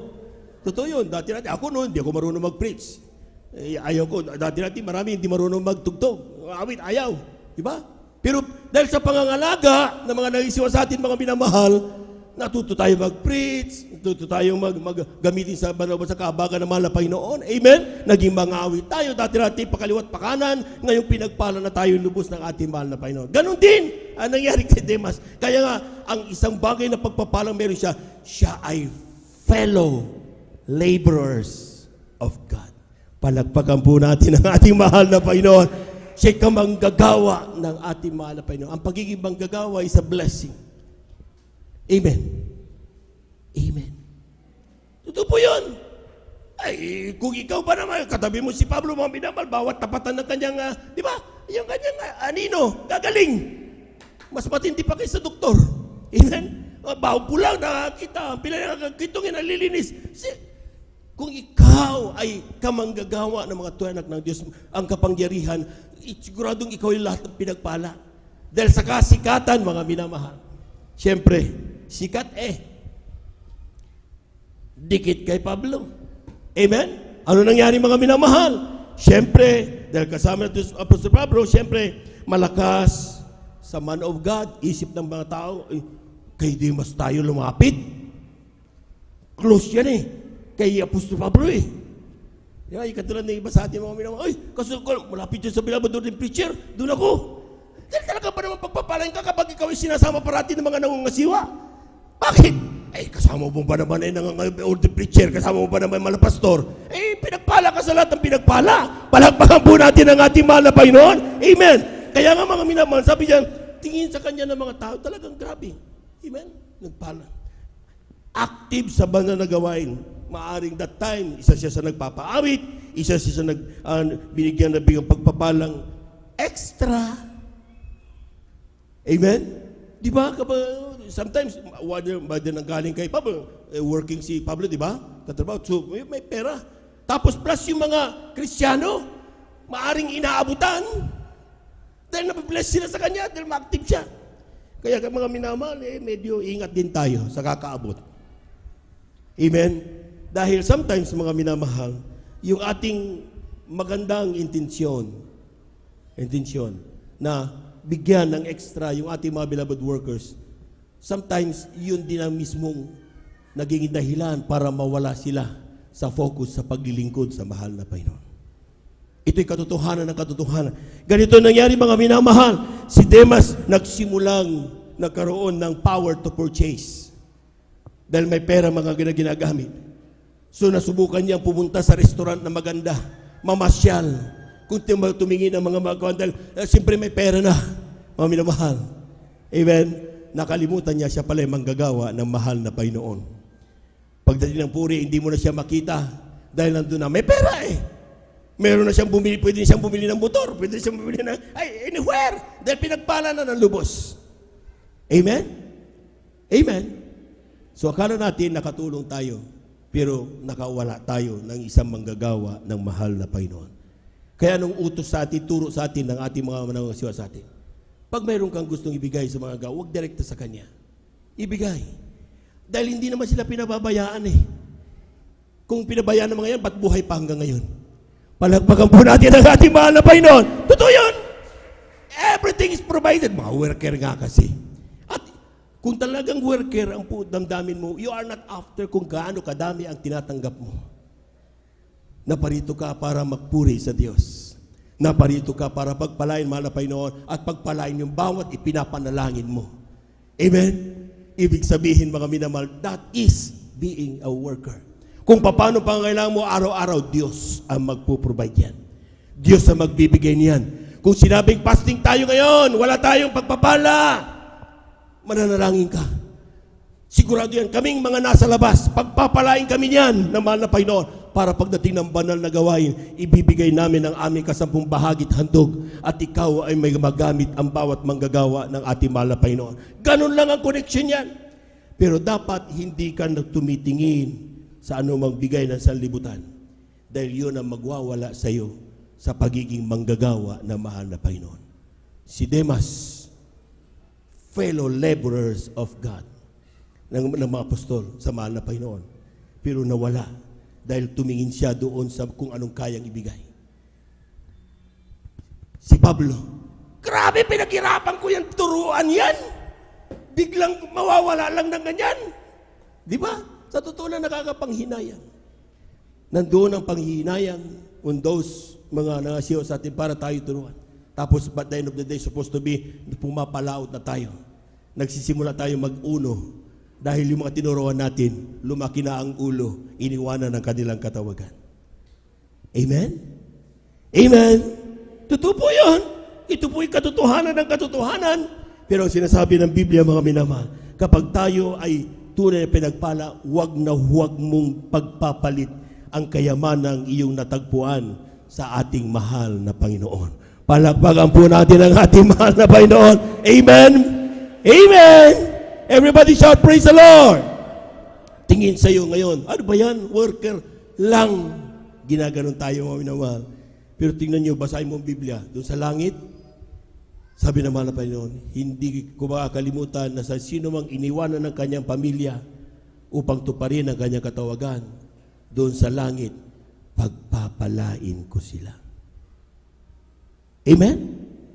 Totoo yun. Dati natin, ako noon, hindi ako marunong mag-preach. Ayaw ko. Dati natin, marami hindi marunong magtugtog. Awit, ayaw. Diba? Pero dahil sa pangangalaga ng mga nangisiwa sa atin, mga minamahal, natuto tayo mag-preach, natuto tayo gamitin sa banal sa kahabagan ng mahal na Panginoon. Amen? Naging mga awit tayo. Dati natin pakaliwat pakanan, ngayong pinagpala na tayo lubos ng ating mahal na Panginoon. Ganon din ang nangyari kay Demas. Kaya nga, ang isang bagay na pagpapalang meron siya, siya ay fellow laborers of God. Palagpagan po natin ang ating mahal na Panginoon. Siya ka manggagawa ng ating mahal na Panginoon. Ang pagiging manggagawa is a blessing. Amen. Amen. Totoo po yun. Ay, kung ikaw ba naman, katabi mo si Pablo, mga minamahal, bawat tapatan ng kanyang, di ba? Yung kanyang anino, gagaling. Mas matindi pa kaysa doktor. Amen? Baho po lang, nakakita, pinagkitong nalilinis. Kung ikaw ay kamanggagawa ng mga tuwanak ng Diyos, ang kapangyarihan, siguradong ikaw ay lahat ng pinagpala. Dahil sa kasikatan, mga minamahal. Siyempre, sikat dikit kay Pablo. Amen? Ano nangyari, mga minamahal? Siyempre, dahil kasama natin sa Apostol Pablo, siyempre, malakas sa man of God, isip ng mga tao, kay Demas tayo lumapit. Close yan kay Apostol Pablo Yung katulad ng iba sa atin, mga minamahal, kasi malapit yun sa bilabad doon ng preacher, doon ako. Dahil talaga ba naman pagpapalain ka kapag ikaw ay sinasama parati ng mga nangungasiwa? Bakit? Kasama mo ba naman old preacher? Kasama mo ba naman mga pastor? Pinagpala ka sa lahat ng pinagpala. Palagpagan po natin ang ating mahal na Panginoon. Amen. Kaya nga, mga minamahal, sabi diyan, tingin sa kanya ng mga tao, talagang grabe. Amen. Nagpala. Active sa banal na gawain. Maaring that time, isa siya sa nagpapaawit, isa siya sa binigyan na bigang pagpapalang extra. Amen? Di ba? Sometimes, whether nang galing kay Pablo, working si Pablo, di ba? Katrabaho. So, may pera. Tapos plus yung mga Kristiyano, maaring inaabutan. Dahil nabibless sila sa kanya, dahil ma-active siya. Kaya mga minamahal, medyo ingat din tayo sa kakaabot. Amen? Dahil sometimes, mga minamahal, yung ating magandang intensyon na bigyan ng extra yung ating mga beloved workers, sometimes yun din ang mismong naging dahilan para mawala sila sa focus sa paglilingkod sa mahal na Panginoon. Ito'y katotohanan ng katotohanan. Ganito nangyari, mga minamahal. Si Demas nagsimulang nagkaroon ng power to purchase. Dahil may pera mga ginagamit. So nasubukan niyang pumunta sa restaurant na maganda, mamasyal, kung tumingin ang mga magawan, dahil siyempre may pera na, mga minamahal. Amen? Nakalimutan niya, siya pala ay manggagawa ng mahal na Panginoon. Pagdating ng puri, hindi mo na siya makita dahil nandun na, may pera Meron na siyang bumili, pwede siyang bumili ng motor, pwede siyang bumili ng, anywhere, dahil pinagpala na ng lubos. Amen? Amen? So akala natin nakatulong tayo, pero nakawala tayo ng isang manggagawa ng mahal na Panginoon. Kaya nung utos sa atin, turo sa atin ng ating mga manangasiwa sa atin, pag mayroon kang gustong ibigay sa mga gawa, huwag direkta sa Kanya. Ibigay. Dahil hindi naman sila pinababayaan Kung pinabayaan ng mga yan, ba't buhay pa hanggang ngayon? Palagpagan po natin ang ating mahal na Panginoon. Totoo yun. Everything is provided. Mga worker nga kasi. At kung talagang worker ang damdamin mo, you are not after kung gaano kadami ang tinatanggap mo. Naparito ka para magpuri sa Diyos. Naparito ka para pagpalain, mahal na Panginoon, at pagpalain yung bawat ipinapanalangin mo. Amen? Ibig sabihin, mga minamahal, that is being a worker. Kung paano pangangailangan mo araw-araw, Diyos ang magpo-provide yan. Diyos ang magbibigay niyan. Kung sinabing fasting tayo ngayon, wala tayong pagpapala, mananalangin ka. Sigurado yan, kaming mga nasa labas, pagpapalain kami niyan ng mahal na Panginoon para pagdating ng banal na gawain, ibibigay namin ang aming 10 bahagi at handog at ikaw ay may magamit ang bawat manggagawa ng ating mahal na Panginoon. Ganun lang ang connection yan. Pero dapat hindi ka tumitingin sa anumang bigay ng sanlibutan dahil yun ang magwawala sa iyo sa pagiging manggagawa ng mahal na Panginoon. Si Demas, fellow laborers of God, ng mga apostol sa mahal na Panginoon, pero nawala dahil tumingin siya doon sa kung anong kayang ibigay. Si Pablo, grabe pinaghirapan ko yan, turuan yan, biglang mawawala lang ng ganyan. Di ba? Sa totoo na nakakapanghinayang. Nandoon ang panghihinayang on those mga nangasiyaw sa atin para tayo turuan. Tapos by the end of the day, supposed to be, pumapalaot na tayo. Nagsisimula tayo mag-uno dahil yung mga tinuruan natin, lumaki na ang ulo, iniwanan ng kanilang katawagan. Amen? Amen? Totoo po yun. Ito po yung katotohanan ng katotohanan. Pero ang sinasabi ng Biblia, mga minamahal, kapag tayo ay tunay na pinagpala, huwag na huwag mong pagpapalit ang kayamanang iyong natagpuan sa ating mahal na Panginoon. Palakpakan po natin ang ating mahal na Panginoon. Amen? Amen! Everybody shout, praise the Lord! Tingin sa iyo ngayon, ano ba yan? Worker lang. Ginaganon tayo, mga minamahal. Pero tingnan nyo, basahin mo ang Biblia. Doon sa langit, sabi ng mahal na Panginoon, hindi ko makakalimutan na sa sino mang iniwanan ng kanyang pamilya upang tuparin ang kanyang katawagan, doon sa langit, pagpapalain ko sila. Amen?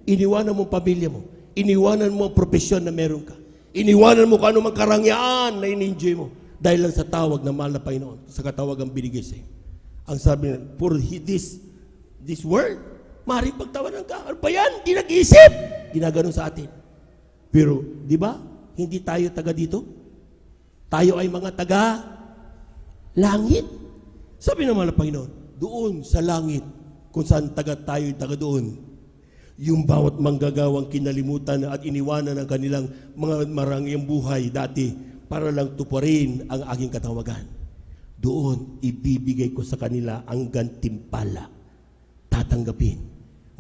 Iniwanan mo ang pamilya mo. Iniwanan mo ang profesyon na meron ka. Iniwanan mo kung anumang karangyaan na in-enjoy mo dahil lang sa tawag ng mahal na Panginoon, sa katawagang binigay sa iyo. Ang sabi niya, for this world, maaaring pagtawanan ka. Ano ba yan? Di nag-iisip. Ginaganon sa atin. Pero, di ba? Hindi tayo taga dito. Tayo ay mga taga langit. Sabi ng mahal na Panginoon, doon sa langit, kung saan taga tayo, taga doon, yung bawat manggagawang kinalimutan at iniwanan ng kanilang mga marangyang buhay dati para lang tuparin ang aking katawagan. Doon, ibibigay ko sa kanila ang gantimpala. Tatanggapin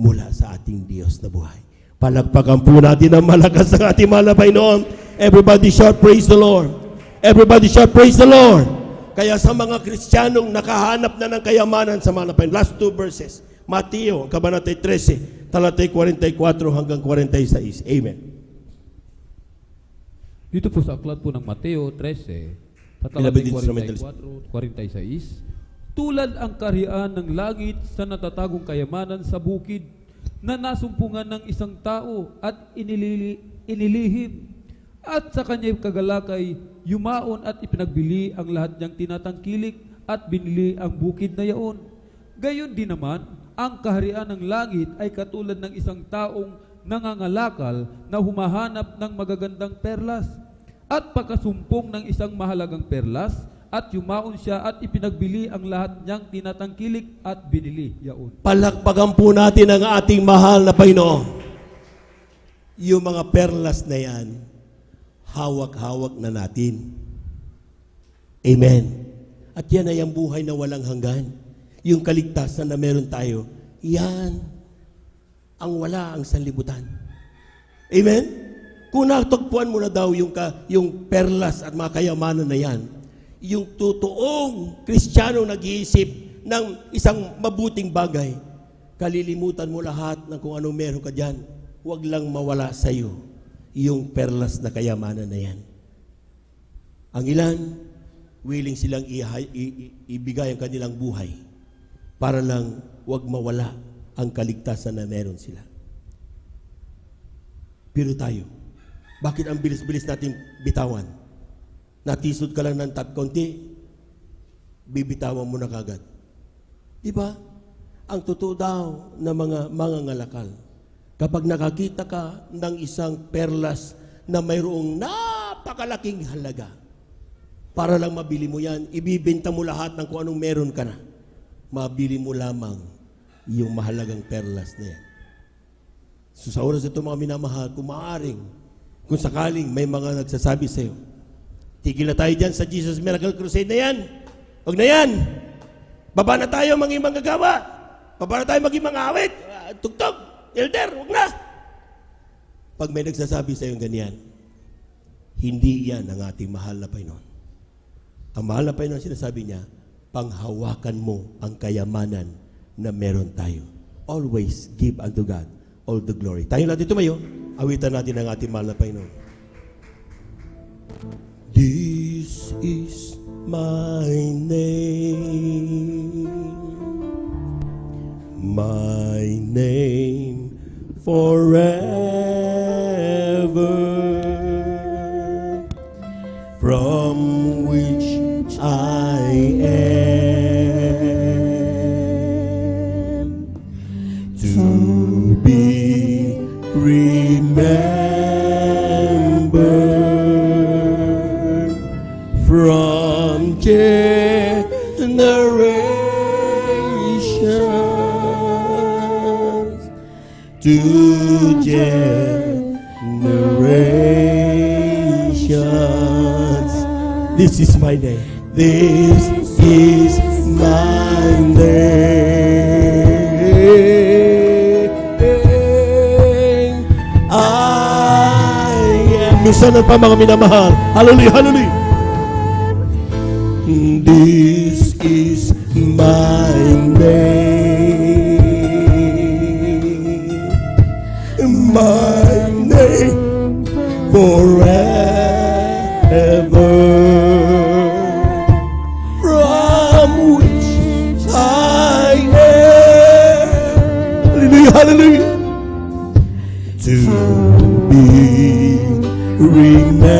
mula sa ating Diyos na buhay. Palakpakan po natin ang malakas ng ating mahal na Panginoon. Everybody shout, praise the Lord. Everybody shout, praise the Lord. Kaya sa mga Kristiyanong nakahanap na ng kayamanan sa mahal na Panginoon, last 2 verses, Mateo, Kabanata 13, talatay 44 hanggang 46. Amen. Dito po sa aklat po ng Mateo 13, talatay 44, 46, tulad ang kaharian ng langit sa natatagong kayamanan sa bukid na nasumpungan ng isang tao at inilihim at sa kanya'y kagalakay yumaon at ipinagbili ang lahat niyang tinatangkilik at binili ang bukid na yaon. Gayon din naman, ang kaharian ng langit ay katulad ng isang taong nangangalakal na humahanap ng magagandang perlas at pagkasumpong ng isang mahalagang perlas at yumaon siya at ipinagbili ang lahat niyang tinatangkilik at binili yaon. Palakpakan po natin ang ating mahal na Panginoon. Yung mga perlas na yan, hawak-hawak na natin. Amen. At yan ay ang buhay na walang hanggan. Yung kaligtasan na meron tayo, yan ang wala ang sanlibutan. Amen? Kung natagpuan mo na daw yung perlas at mga kayamanan na yan, yung totoong Kristiyano nag-iisip ng isang mabuting bagay, kalilimutan mo lahat ng kung anong meron ka dyan. Huwag lang mawala sa iyo yung perlas na kayamanan na yan. Ang ilan, willing silang ibigay ang kanilang buhay para lang huwag mawala ang kaligtasan na meron sila. Pero tayo, bakit ang bilis-bilis natin bitawan? Natisod ka lang ng konti, bibitawan mo na kagad. Diba? Ang totoo daw na mga mangangalakal, kapag nakakita ka ng isang perlas na mayroong napakalaking halaga, para lang mabili mo yan. Ibibenta mo lahat ng kung anong meron ka na. Mabili mo lamang yung mahalagang perlas na yan. So sa oras ito mga minamahal, kung maaaring, kung sakaling may mga nagsasabi sa iyo, tigil na tayo dyan sa Jesus Miracle Crusade na yan. Huwag na yan. Baba na tayo maging manggagawa. Baba na tayo maging mga awit. Tugtog. Elder, huwag na. Pag may nagsasabi sa iyo ganyan, hindi yan ang ating mahal na Panginoon. Ang mahal na Panginoon, sinasabi niya, panghawakan mo ang kayamanan na meron tayo. Always give unto God all the glory. Tayo natin tumayo, awitan natin ang ating mahal na Panginoon. This is my name forever, from which I am to be remembered from generations to generations. This is my name. This is my name. I am. Minsan pa mga minamahal. Hallelujah, hallelujah. This is my name. My name forever, from which I am. Hallelujah, hallelujah. To be remembered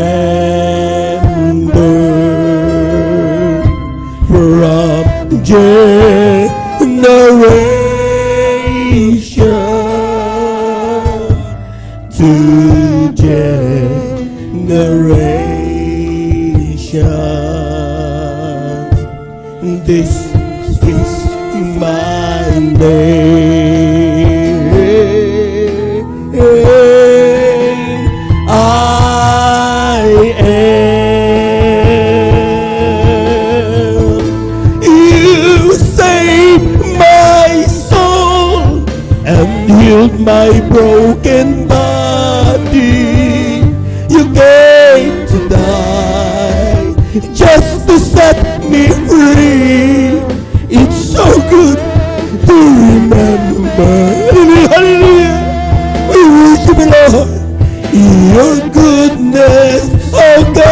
from generation to generation. This is my name. I am. You saved my soul and healed my broken body. You came to die just to set me free. It's so good to remember. Hallelujah. We worship you, Lord. Your goodness, oh God.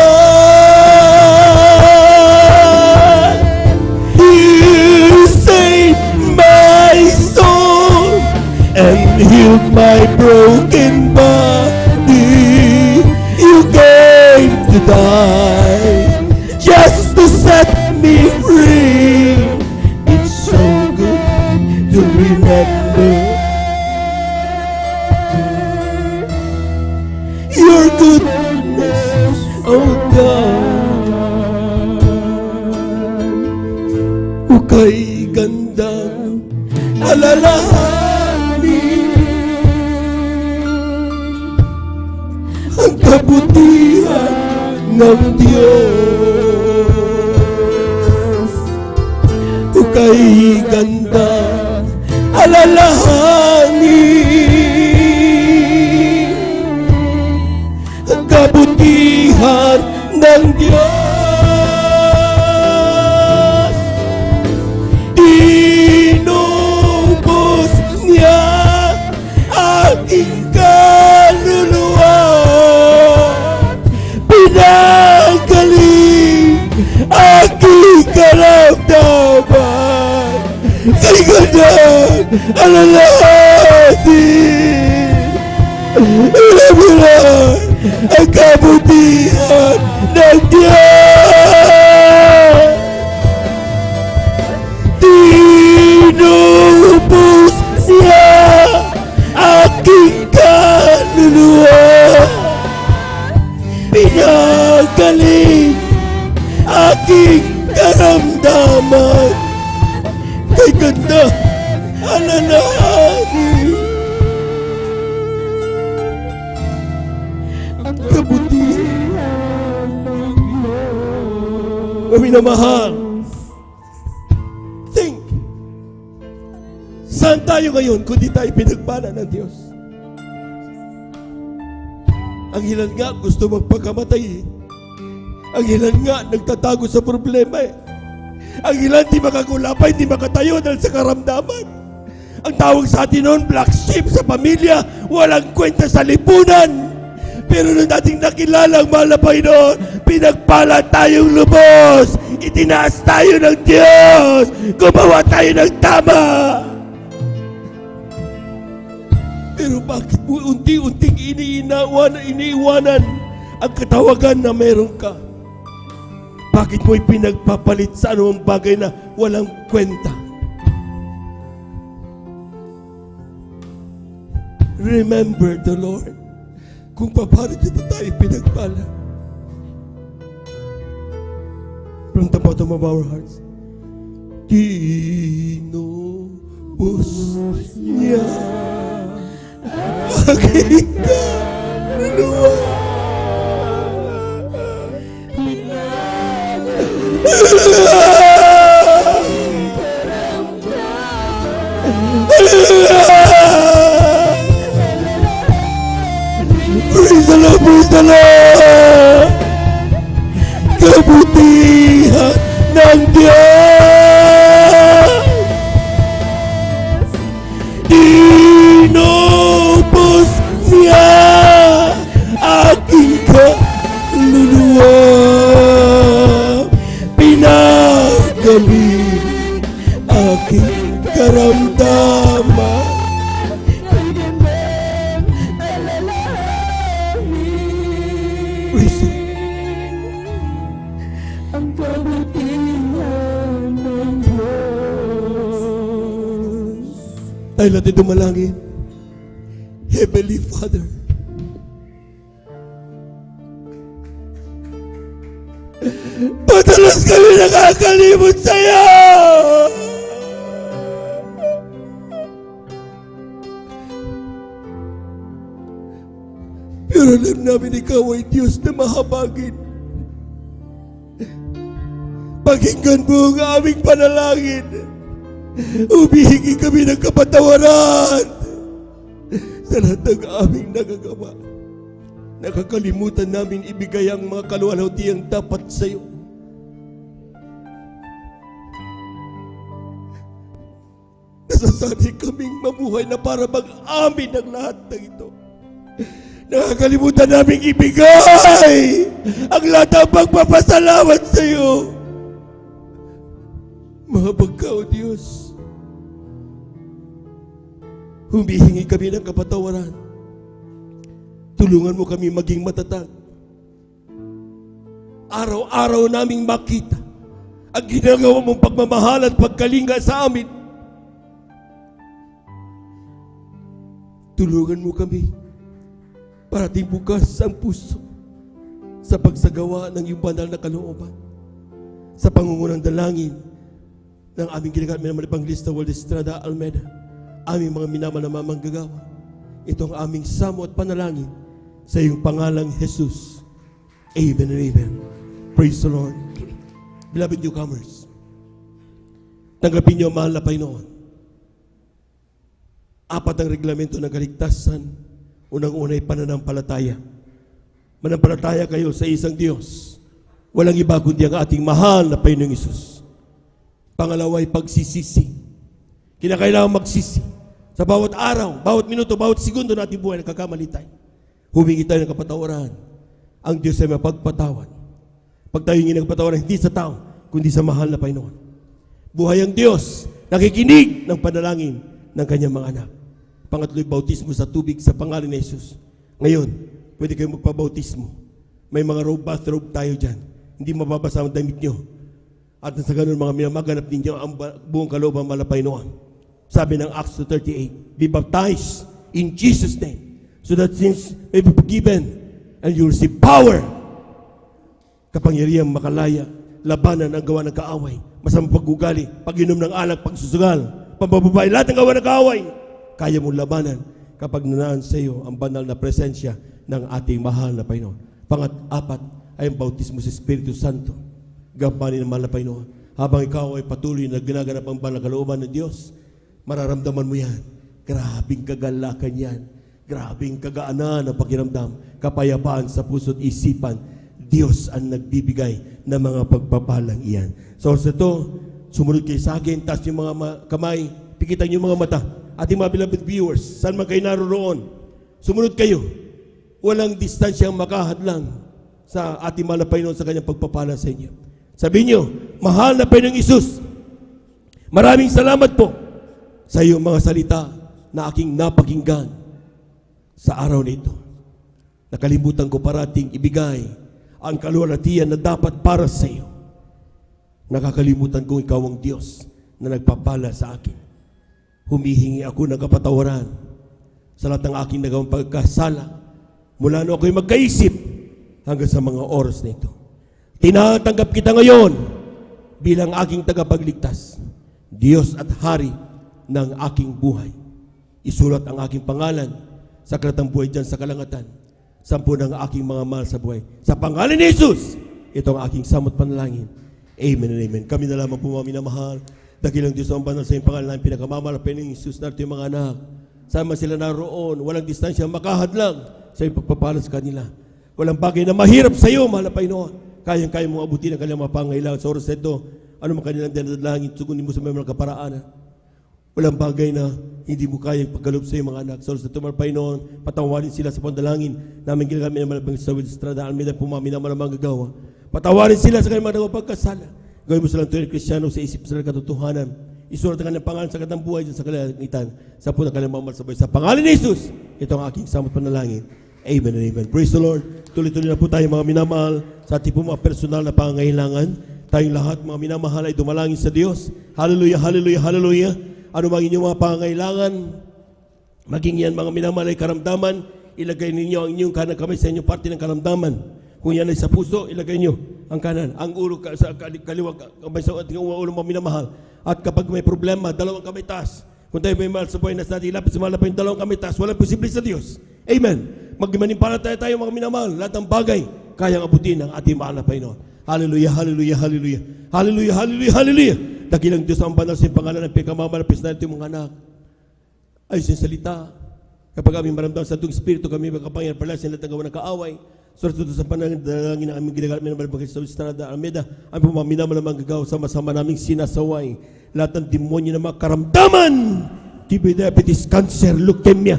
You saved my soul and healed my broken body. You came to die just to set me free. It's so good to remember your goodness, oh God. Ukay gandang alalahanin ang kabutihan ng Diyos. Ukay gandang alalahanin ang kabutihan ng Diyos. Tinubos niya aking kaluluwa, pinagaling aking karamdaman. Kay ganyan alalahanin, ilabilan ang kabutihan ng Diyos. Tinubos niya aking kaluluwa, pinagaling alalahanin ang kabutihan ng Diyos. Mga minamahal, think, saan tayo ngayon kundi tayo pinagpala ng Diyos? Ang ilan nga gusto magpakamatay eh. Ang ilan nga nagtatago sa problema eh. Ang ilan di makakulapay, di makatayo dahil sa karamdaman. Ang tawag sa atin noon, black sheep sa pamilya, walang kwenta sa lipunan. Pero nung dating nakilala ang mahal na Panginoon, pinagpala tayong lubos. Itinaas tayo ng Diyos. Gumawa tayo ng tama. Pero bakit mo unti-unting iniiwanan ang katawagan na meron ka? Bakit mo ipinagpapalit sa anumang bagay na walang kwenta? Remember the Lord. Kung paano dito tayo pinagpala. From the bottom of our hearts. Tinubos niya aking kaluluwa. Praise the Lord, praise the Lord. Kabutihan ng Diyos tinubos niya aking kaluluwa. Pinagaling aking karamdaman. Praise Him. Ang kabutihan ng Diyos. Tayo natin dumalangin. Heavenly Father, padalas kami nakakalimot sa'yo. Pero alam namin ikaw ay Diyos na mahabagin. Pakinggan mo ang aming panalangin. Humihingi kami ng kapatawaran sa lahat ng aming nagagawa. Nakakalimutan namin ibigay ang mga kaluwalhatiang dapat sa iyo. Nasasanay kaming mabuhay na para mag-amin ng lahat ng ito. Nakakalimutan namin ibigay ang lahat ng pagpapasalamat sa iyo. Mahabag ka, O Diyos. Humihingi kami ng kapatawaran. Tulungan mo kami maging matatag. Araw-araw naming makita ang ginagawa mong pagmamahal at pagkalinga sa amin. Tulungan mo kami parating bukas ang puso sa pagsagawa ng iyong banal na kalooban. Sa pangungunang dalangin ng aming ginagamit na Evangelista Waldo Estrada Almeida, aming mga minamahal na manggagawa, ito ang aming samo at panalangin sa iyong pangalang Jesus. Amen and amen. Praise the Lord. Beloved newcomers, tanggapin niyo ang mahal na Panginoon. Apat ang reglamento ng kaligtasan. Unang-una ay pananampalataya. Manampalataya kayo sa isang Diyos. Walang iba kundi ang ating mahal na Panginoong Hesus. Pangalawa ay pagsisisi. Kinakailangan magsisi. Sa bawat araw, bawat minuto, bawat segundo natin buhay, nagkakamali tayo. Humingi tayo ng kapatawaran. Ang Diyos ay mapagpatawad. Pag tayo hindi nagpatawaran, hindi sa tao, kundi sa mahal na Panginoon. Buhay ang Diyos, nakikinig ng panalangin ng kanyang mga anak. Pangatlo'y bautismo sa tubig sa pangalan ni Jesus. Ngayon, pwede kayo magpabautismo. May mga bathrobe tayo dyan. Hindi mababasa ang damit nyo. At sa ganun mga minamaganap ninyo ang buong kalooban ng Panginoon. Sabi ng Acts 2:38, be baptized in Jesus' name, so that sins may be forgiven, and you receive power. Kapangyarihang makalaya, labanan ang gawa ng kaaway, masamang pag-ugali, pag-inom ng alak, pagsusugal, pambababae, lahat ng gawa ng kaaway, kaya mong labanan kapag nanaan sa iyo ang banal na presensya ng ating mahal na Panginoon. Pang-apat ay ang bautismo sa Espiritu Santo. Gampanin ng mahal na Panginoon. Habang ikaw ay patuloy na ginaganap ang banal na kalooban ng Diyos, mararamdaman mo yan. Grabing kagalakan yan. Grabing kagaanan ang pakiramdam. Kapayapaan sa puso't isipan. Diyos ang nagbibigay ng mga pagpapalang iyan. So sa ito, sumunod kayo sa akin, taas yung mga kamay, pikitan yung mga mata. Ating mga beloved viewers, saan man kayo naroon, sumunod kayo. Walang distansyang makahadlang sa ating mahal na Panginoon sa kanyang pagpapala sa inyo. Sabihin niyo, mahal na Panginoong Isus, maraming salamat po sa iyong mga salita na aking napakinggan sa araw na ito. Nakalimutan ko parating ibigay ang kaluwalhatian na dapat para sa iyo. Nakakalimutan kong ikaw ang Diyos na nagpapala sa akin. Humihingi ako ng kapatawaran sa lahat ng aking nagawang pagkasala mula noong ako'y magkaisip hanggang sa mga oras na ito. Tinatanggap kita ngayon bilang aking tagapagligtas, Diyos at Hari ng aking buhay. Isulat ang aking pangalan sa aklatang buhay dyan sa kalangatan. 10 ng aking mga mahal sa buhay. Sa pangalan ni Jesus, ito ang aking samot panalangin. Amen and amen. Kami na lamang po mga minamahal. Dakilang Diyos ang banal sa iyong pangalan namin, pinakamamahal ng Jesus natin yung mga anak. Sama sila naroon, walang distansya makahadlang sa iyong pagpapala sa kanila. Walang bagay na mahirap sa iyo, mahal na Panginoon. Kayang-kaya mong abutin ang kanilang mga pangailangan. Sa oras na ito, ano man kanilang dinadalangin, sugunin mo sa mga kaparaanan. Walang bagay na hindi mo kayang paggalop sa iyong mga anak. Sa oras na ito, mahal Panginoon, patawarin sila sa pandalangin namin ginagamit ng malabang sa Estrada Almeida, pumami na malamang gagawa. Patawarin sila sa kanilang mga pagkasala. Gawin mo silang tuwing Kristiyano sa isip sa katotohanan. Isulat ang kanilang pangalan sa katang buhay sa kalangitan. Sa po ng kanilang mga sabay. Sa pangalan ni Jesus, ito ang aking samot panalangin. Amen and amen. Praise the Lord. Tuloy-tuloy na po tayo mga minamahal sa ating po mga personal na pangangailangan. Tayong lahat mga minamahal ay dumalangin sa Diyos. Hallelujah, hallelujah, hallelujah. Ano mang inyong mga pangangailangan, maging yan mga minamahal ay karamdaman, ilagay ninyo ang inyong kanang kamay sa inyong parte ng karamdaman. Kung yan ay sa puso, ilagay nyo ang kanan, ang ulo sa kaliwag, kamay sa ating ulo mga minamahal. At kapag may problema, dalawang kamay taas. Kung tayo may mahal sa buhay na sa ating lapit sa mahal na Panginoon, dalawang kamay taas. Walang posible sa Diyos. Amen. Magmanimpalataya tayo mga minamahal. Lahat ng bagay, kayang abutin ng ating mahal na Panginoon. Hallelujah, hallelujah, hallelujah. Hallelujah, hallelujah, hallelujah. Dakilang Diyos ang banal sa pangalan ng pinakamalapit na natin mga anak. Ay sa salita. Kapag kami maramdaman sa itong Espiritu, kami magkapangyarihan palasin lahat ng gawa ng kaaway. Susunod sa panalangin na aming ginagamit ng malabagay sa Estrada Almeida, ang pumaminama namang gagaw, sama-sama naming sinasaway lahat ng demonyo na mga karamdaman, TB, diabetes, cancer, leukemia,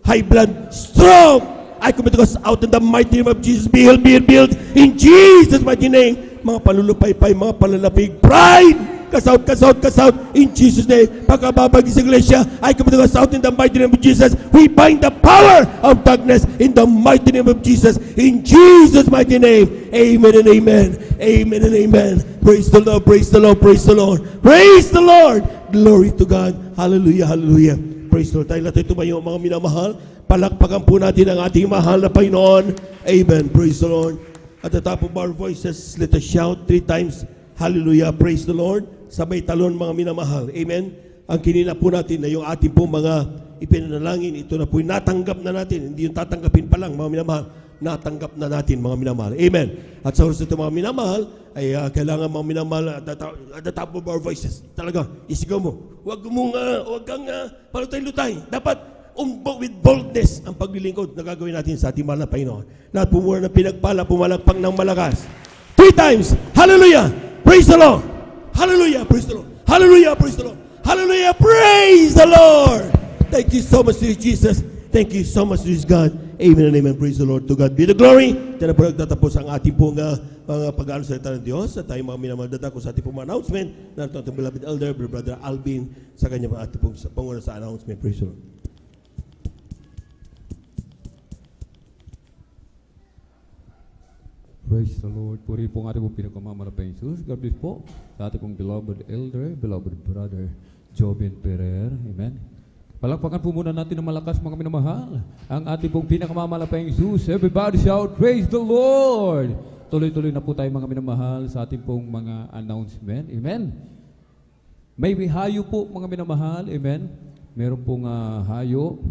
high blood, stroke. I commit us out in the mighty name of Jesus. Be healed in Jesus' mighty name. Mga palulupay-pay, mga palalapig, pride, Kasaut in Jesus' name. Pagkababag sa iglesia, I commit us out in the mighty name of Jesus. We bind the power of darkness in the mighty name of Jesus. In Jesus' mighty name. Amen and amen. Amen and amen. Praise the Lord, praise the Lord, praise the Lord. Praise the Lord. Glory to God. Hallelujah, hallelujah. Praise the Lord. Tayo natin tumayo mga minamahal. Palakpakan po natin ang ating mahal na Panginoon. Amen. Praise the Lord. At the top of our voices, let us shout 3 times. Hallelujah. Praise the Lord. Sabay talon mga minamahal. Amen. Ang kinina po natin na yung ating po mga ipinanalangin, ito na po yung natanggap na natin. Hindi yung tatanggapin pa lang mga minamahal. Natanggap na natin mga minamahal. Amen. At sa oras ito mga minamahal, ay kailangan mga minamahal at the top of our voices. Talaga, isigaw mo. Huwag kang palutay-lutay. Dapat with boldness ang paglilingkod na gagawin natin sa ating mahal na Panginoon. Lahat po muna ng pinagpala, pumalakpak ng malakas. 3 times. Hallelujah. Praise the Lord. Hallelujah. Praise the Lord. Hallelujah. Praise the Lord. Hallelujah. Praise the Lord. Thank you so much, Jesus. Thank you so much, God. Amen and amen. Praise the Lord. To God be the glory. Diyan na po nagtatapos ang ating pong mga pag-aaral sa ng Diyos at tayo mga minamaldadako sa ating pong announcement. Narito ang beloved elder, Brother Alvin, sa kanya mga ating pong panguna sa announcement. Praise the Lord. Praise the Lord. Puri po ang ating pong pinagmamamalapay Jesus. God bless po sa ating pong beloved elder, beloved brother, Jobin Ferrer. Amen. Palakpakan po muna natin ng malakas mga minamahal ang ating pong pinagmamamalapay Jesus. Everybody shout, praise the Lord. Tuloy-tuloy na po tayo mga minamahal sa ating pong mga announcement. Amen. May hayo po mga minamahal, amen. Meron pong hayo.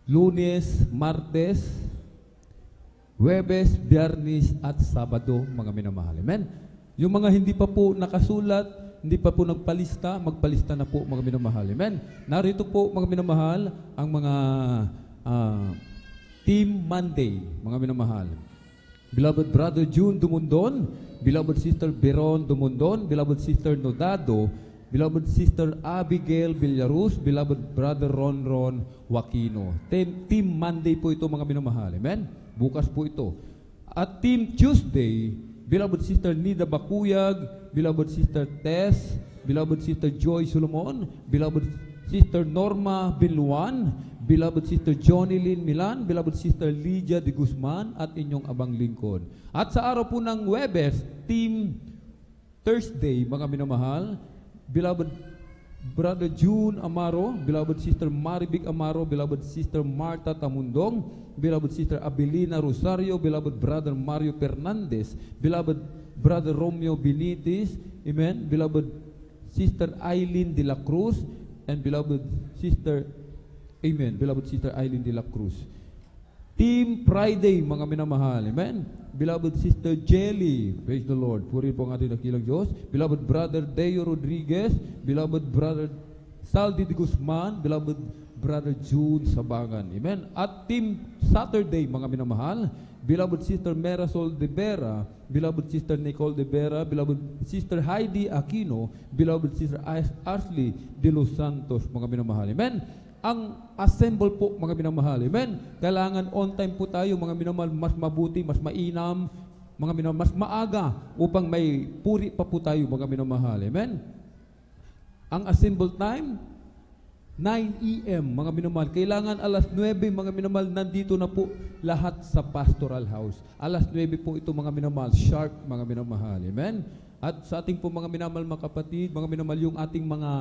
Lunes, Martes, Huwebes, Biyernes at Sabado mga minamahal, amen. Yung mga hindi pa po nakasulat, hindi pa po nagpalista, magpalista na po mga minamahal, amen. Narito po mga minamahal ang mga Team Monday mga minamahal. Beloved Brother June Dumundon, Beloved Sister Beron Dumundon, Beloved Sister Nodado, Beloved Sister Abigail Villarus, Beloved Brother Ron Wakino. Team Monday po ito mga minamahal. Amen? Bukas po ito. At Team Tuesday, Beloved Sister Nida Bakuyag, Beloved Sister Tess, Beloved Sister Joy Solomon, Beloved Sister Norma Bilwan, Beloved Sister Johnny Lynn Milan, Beloved Sister Lydia de Guzman, at inyong abang lingkod. At sa araw po ng Webes, Team Thursday, mga minamahal, Beloved Brother June Amaro, Beloved Sister Maribig Amaro, Beloved Sister Marta Tamundong, Beloved Sister Abilina Rosario, Beloved Brother Mario Fernandez, Beloved Brother Romeo Benitez, Amen, Beloved Sister Eileen de la Cruz, and Beloved Sister, Amen, Beloved Sister Eileen de la Cruz. Team Friday, mga minamahal, amen. Beloved Sister Jelly, praise the Lord. Puri po ang ating dakilang Diyos. Beloved Brother Deo Rodriguez, Beloved Brother Saldi de Guzman, Beloved Brother June Sabangan, amen. At Team Saturday, mga minamahal, Beloved Sister Marisol de Vera, Beloved Sister Nicole de Vera, Beloved Sister Heidi Aquino, Beloved Sister Ashley de Los Santos, mga minamahal, amen. Ang assemble po mga minamahal, amen. Kailangan on time po tayo mga minamahal, mas mabuti, mas mainam, mga minamahal, mas maaga upang may puri pa po tayo mga minamahal, amen. Ang assemble time 9 AM mga minamahal. Kailangan alas 9 mga minamahal, nandito na po lahat sa pastoral house. Alas 9 po ito mga minamahal, sharp mga minamahal, amen. At sa ating po mga minamahal mga kapatid, mga minamahal, yung ating mga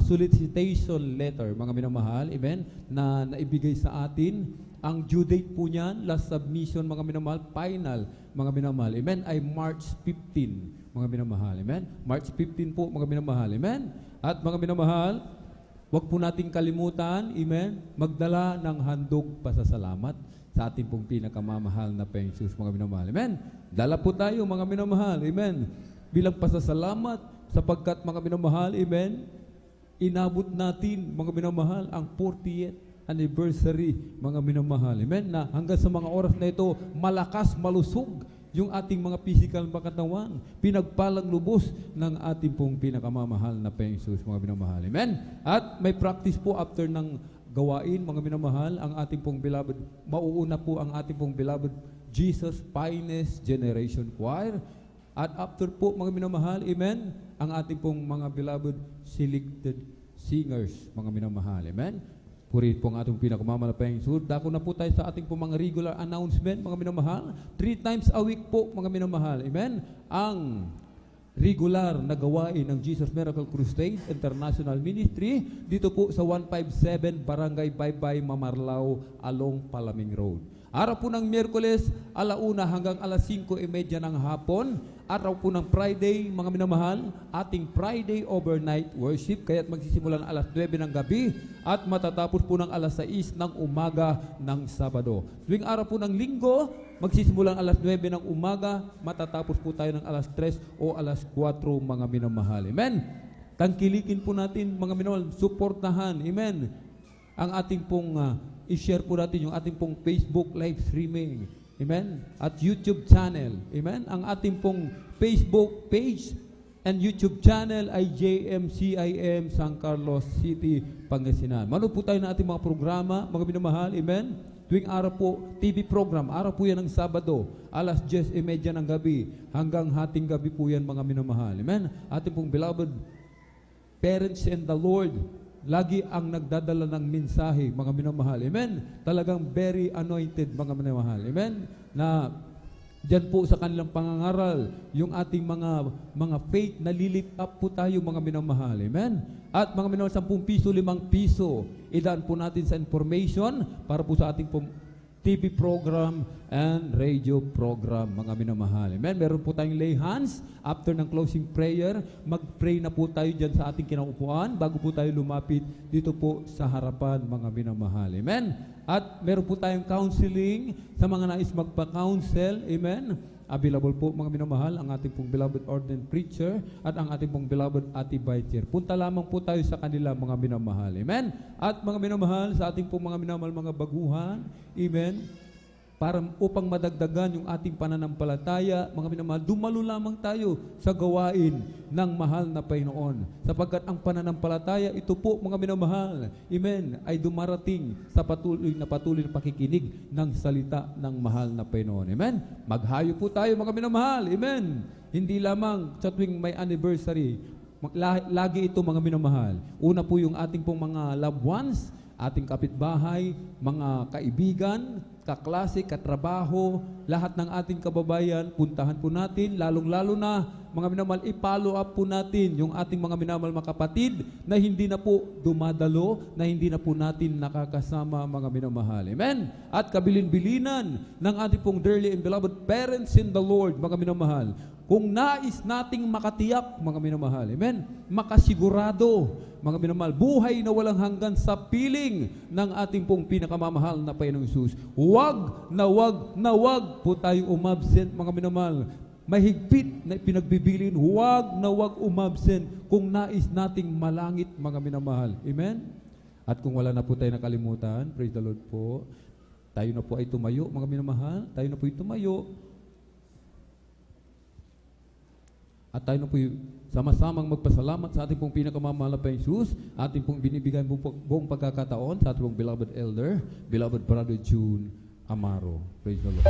solicitation letter, mga minamahal, amen, na naibigay sa atin, ang due date po niyan, last submission, mga minamahal, final, mga minamahal, amen, ay March 15, mga minamahal, amen. March 15 po, mga minamahal, amen. At mga minamahal, wag po nating kalimutan, amen, magdala ng handog pasasalamat sa ating pong pinakamamahal na Panginoon, mga minamahal, amen. Dala po tayo, mga minamahal, amen, bilang pasasalamat sapagkat mga minamahal, amen, inabot natin mga minamahal ang 40th anniversary mga minamahal, amen, na hanggang sa mga oras na ito malakas, malusog yung ating mga physical katawan, pinagpalang lubos ng ating pong pinakamamahal na Panginoon, mga minamahal, amen. At may practice po after ng gawain mga minamahal, ang ating pong beloved, mauuna po ang ating pong beloved Jesus Finest Generation Choir. At after po mga minamahal, amen, ang ating pong mga beloved selected singers, mga minamahal, amen. Purihin po ang ating pinakamamahal sud. Dako na po tayo sa ating pong mga regular announcement, mga minamahal. 3 times a week po, mga minamahal, amen. Ang regular na gawain ng Jesus Miracle Crusade International Ministry dito po sa 157 Barangay Baybay, Mamarlao, along Palaming Road. Araw po ng Miyerkules, 1:00 hanggang 5:30 ng hapon. Araw po ng Friday, mga minamahal, ating Friday overnight worship, kaya't magsisimula ng 9:00 ng gabi at matatapos po ng 6:00 ng umaga ng Sabado. Tuwing araw po ng Linggo, magsisimula ng 9:00 ng umaga, matatapos po tayo ng 3:00 o 4:00, mga minamahal. Amen. Tangkilikin po natin, mga minamahal, suportahan, amen, ang ating pong i-share po natin yung ating pong Facebook live streaming, amen, at YouTube channel, amen. Ang ating pong Facebook page and YouTube channel ay JMCIM San Carlos City, Pangasinan. Manood po tayo ng ating mga programa, mga minamahal, amen. Tuwing araw po, TV program, araw po yan ng Sabado, 10:30 ng gabi, hanggang hating gabi po yan, mga minamahal, amen. Ating pong beloved parents and the Lord, lagi ang nagdadala ng mensahe, mga minamahal, amen. Talagang very anointed, mga minamahal, amen, na dyan po sa kanilang pangangaral, yung ating mga faith, nalilift up po tayo, mga minamahal, amen. At mga minamahal, 10 piso, 5 piso, idaan po natin sa information para po sa ating TV program, and radio program, mga minamahal. Amen? Meron po tayong lay hands. After ng closing prayer, mag-pray na po tayo dyan sa ating kinaupuan bago po tayo lumapit dito po sa harapan, mga minamahal. Amen? At meron po tayong counseling sa mga nais magpa-counsel. Amen? Available po, mga minamahal, ang ating pong beloved ordained preacher at ang ating pong beloved Ate Baitier. Punta lamang po tayo sa kanila, mga minamahal. Amen? At mga minamahal, sa ating pong mga minamahal, mga baguhan. Amen? Para upang madagdagan yung ating pananampalataya, mga minamahal, dumalo lamang tayo sa gawain ng mahal na Panginoon. Sapagkat ang pananampalataya, ito po, mga minamahal, amen, ay dumarating sa patuloy na pakikinig ng salita ng mahal na Panginoon. Amen? Maghayo po tayo, mga minamahal. Amen? Hindi lamang sa tuwing may anniversary. Lagi ito, mga minamahal. Una po yung ating pong mga loved ones, ating kapitbahay, mga kaibigan, kaklase, katrabaho, lahat ng ating kababayan, puntahan po natin, lalong-lalo na, mga minamahal, i-follow up po natin yung ating mga minamahal mga kapatid na hindi na po dumadalo, na hindi na po natin nakakasama, mga minamahal. Amen? At kabilin-bilinan ng ating pong dearly and beloved parents in the Lord, mga minamahal, kung nais nating makatiyak, mga minamahal, amen, makasigurado, mga minamahal, buhay na walang hanggan sa piling ng ating pong pinakamamahal na Panginoong Hesus. Wag na wag po tayong umabsent, mga minamahal. Mahigpit na pinagbibilin, wag na wag umabsent kung nais nating malangit, mga minamahal. Amen? At kung wala na po tayo nakalimutan, praise the Lord po, tayo na po ay tumayo, mga minamahal, tayo na po ay tumayo. At tayo na po sama-samang magpasalamat sa ating pong pinakamamahal na Panginoon, ating pong binibigay buong pagkakataon sa ating pong beloved elder, beloved brother June Amaro. Praise the Lord.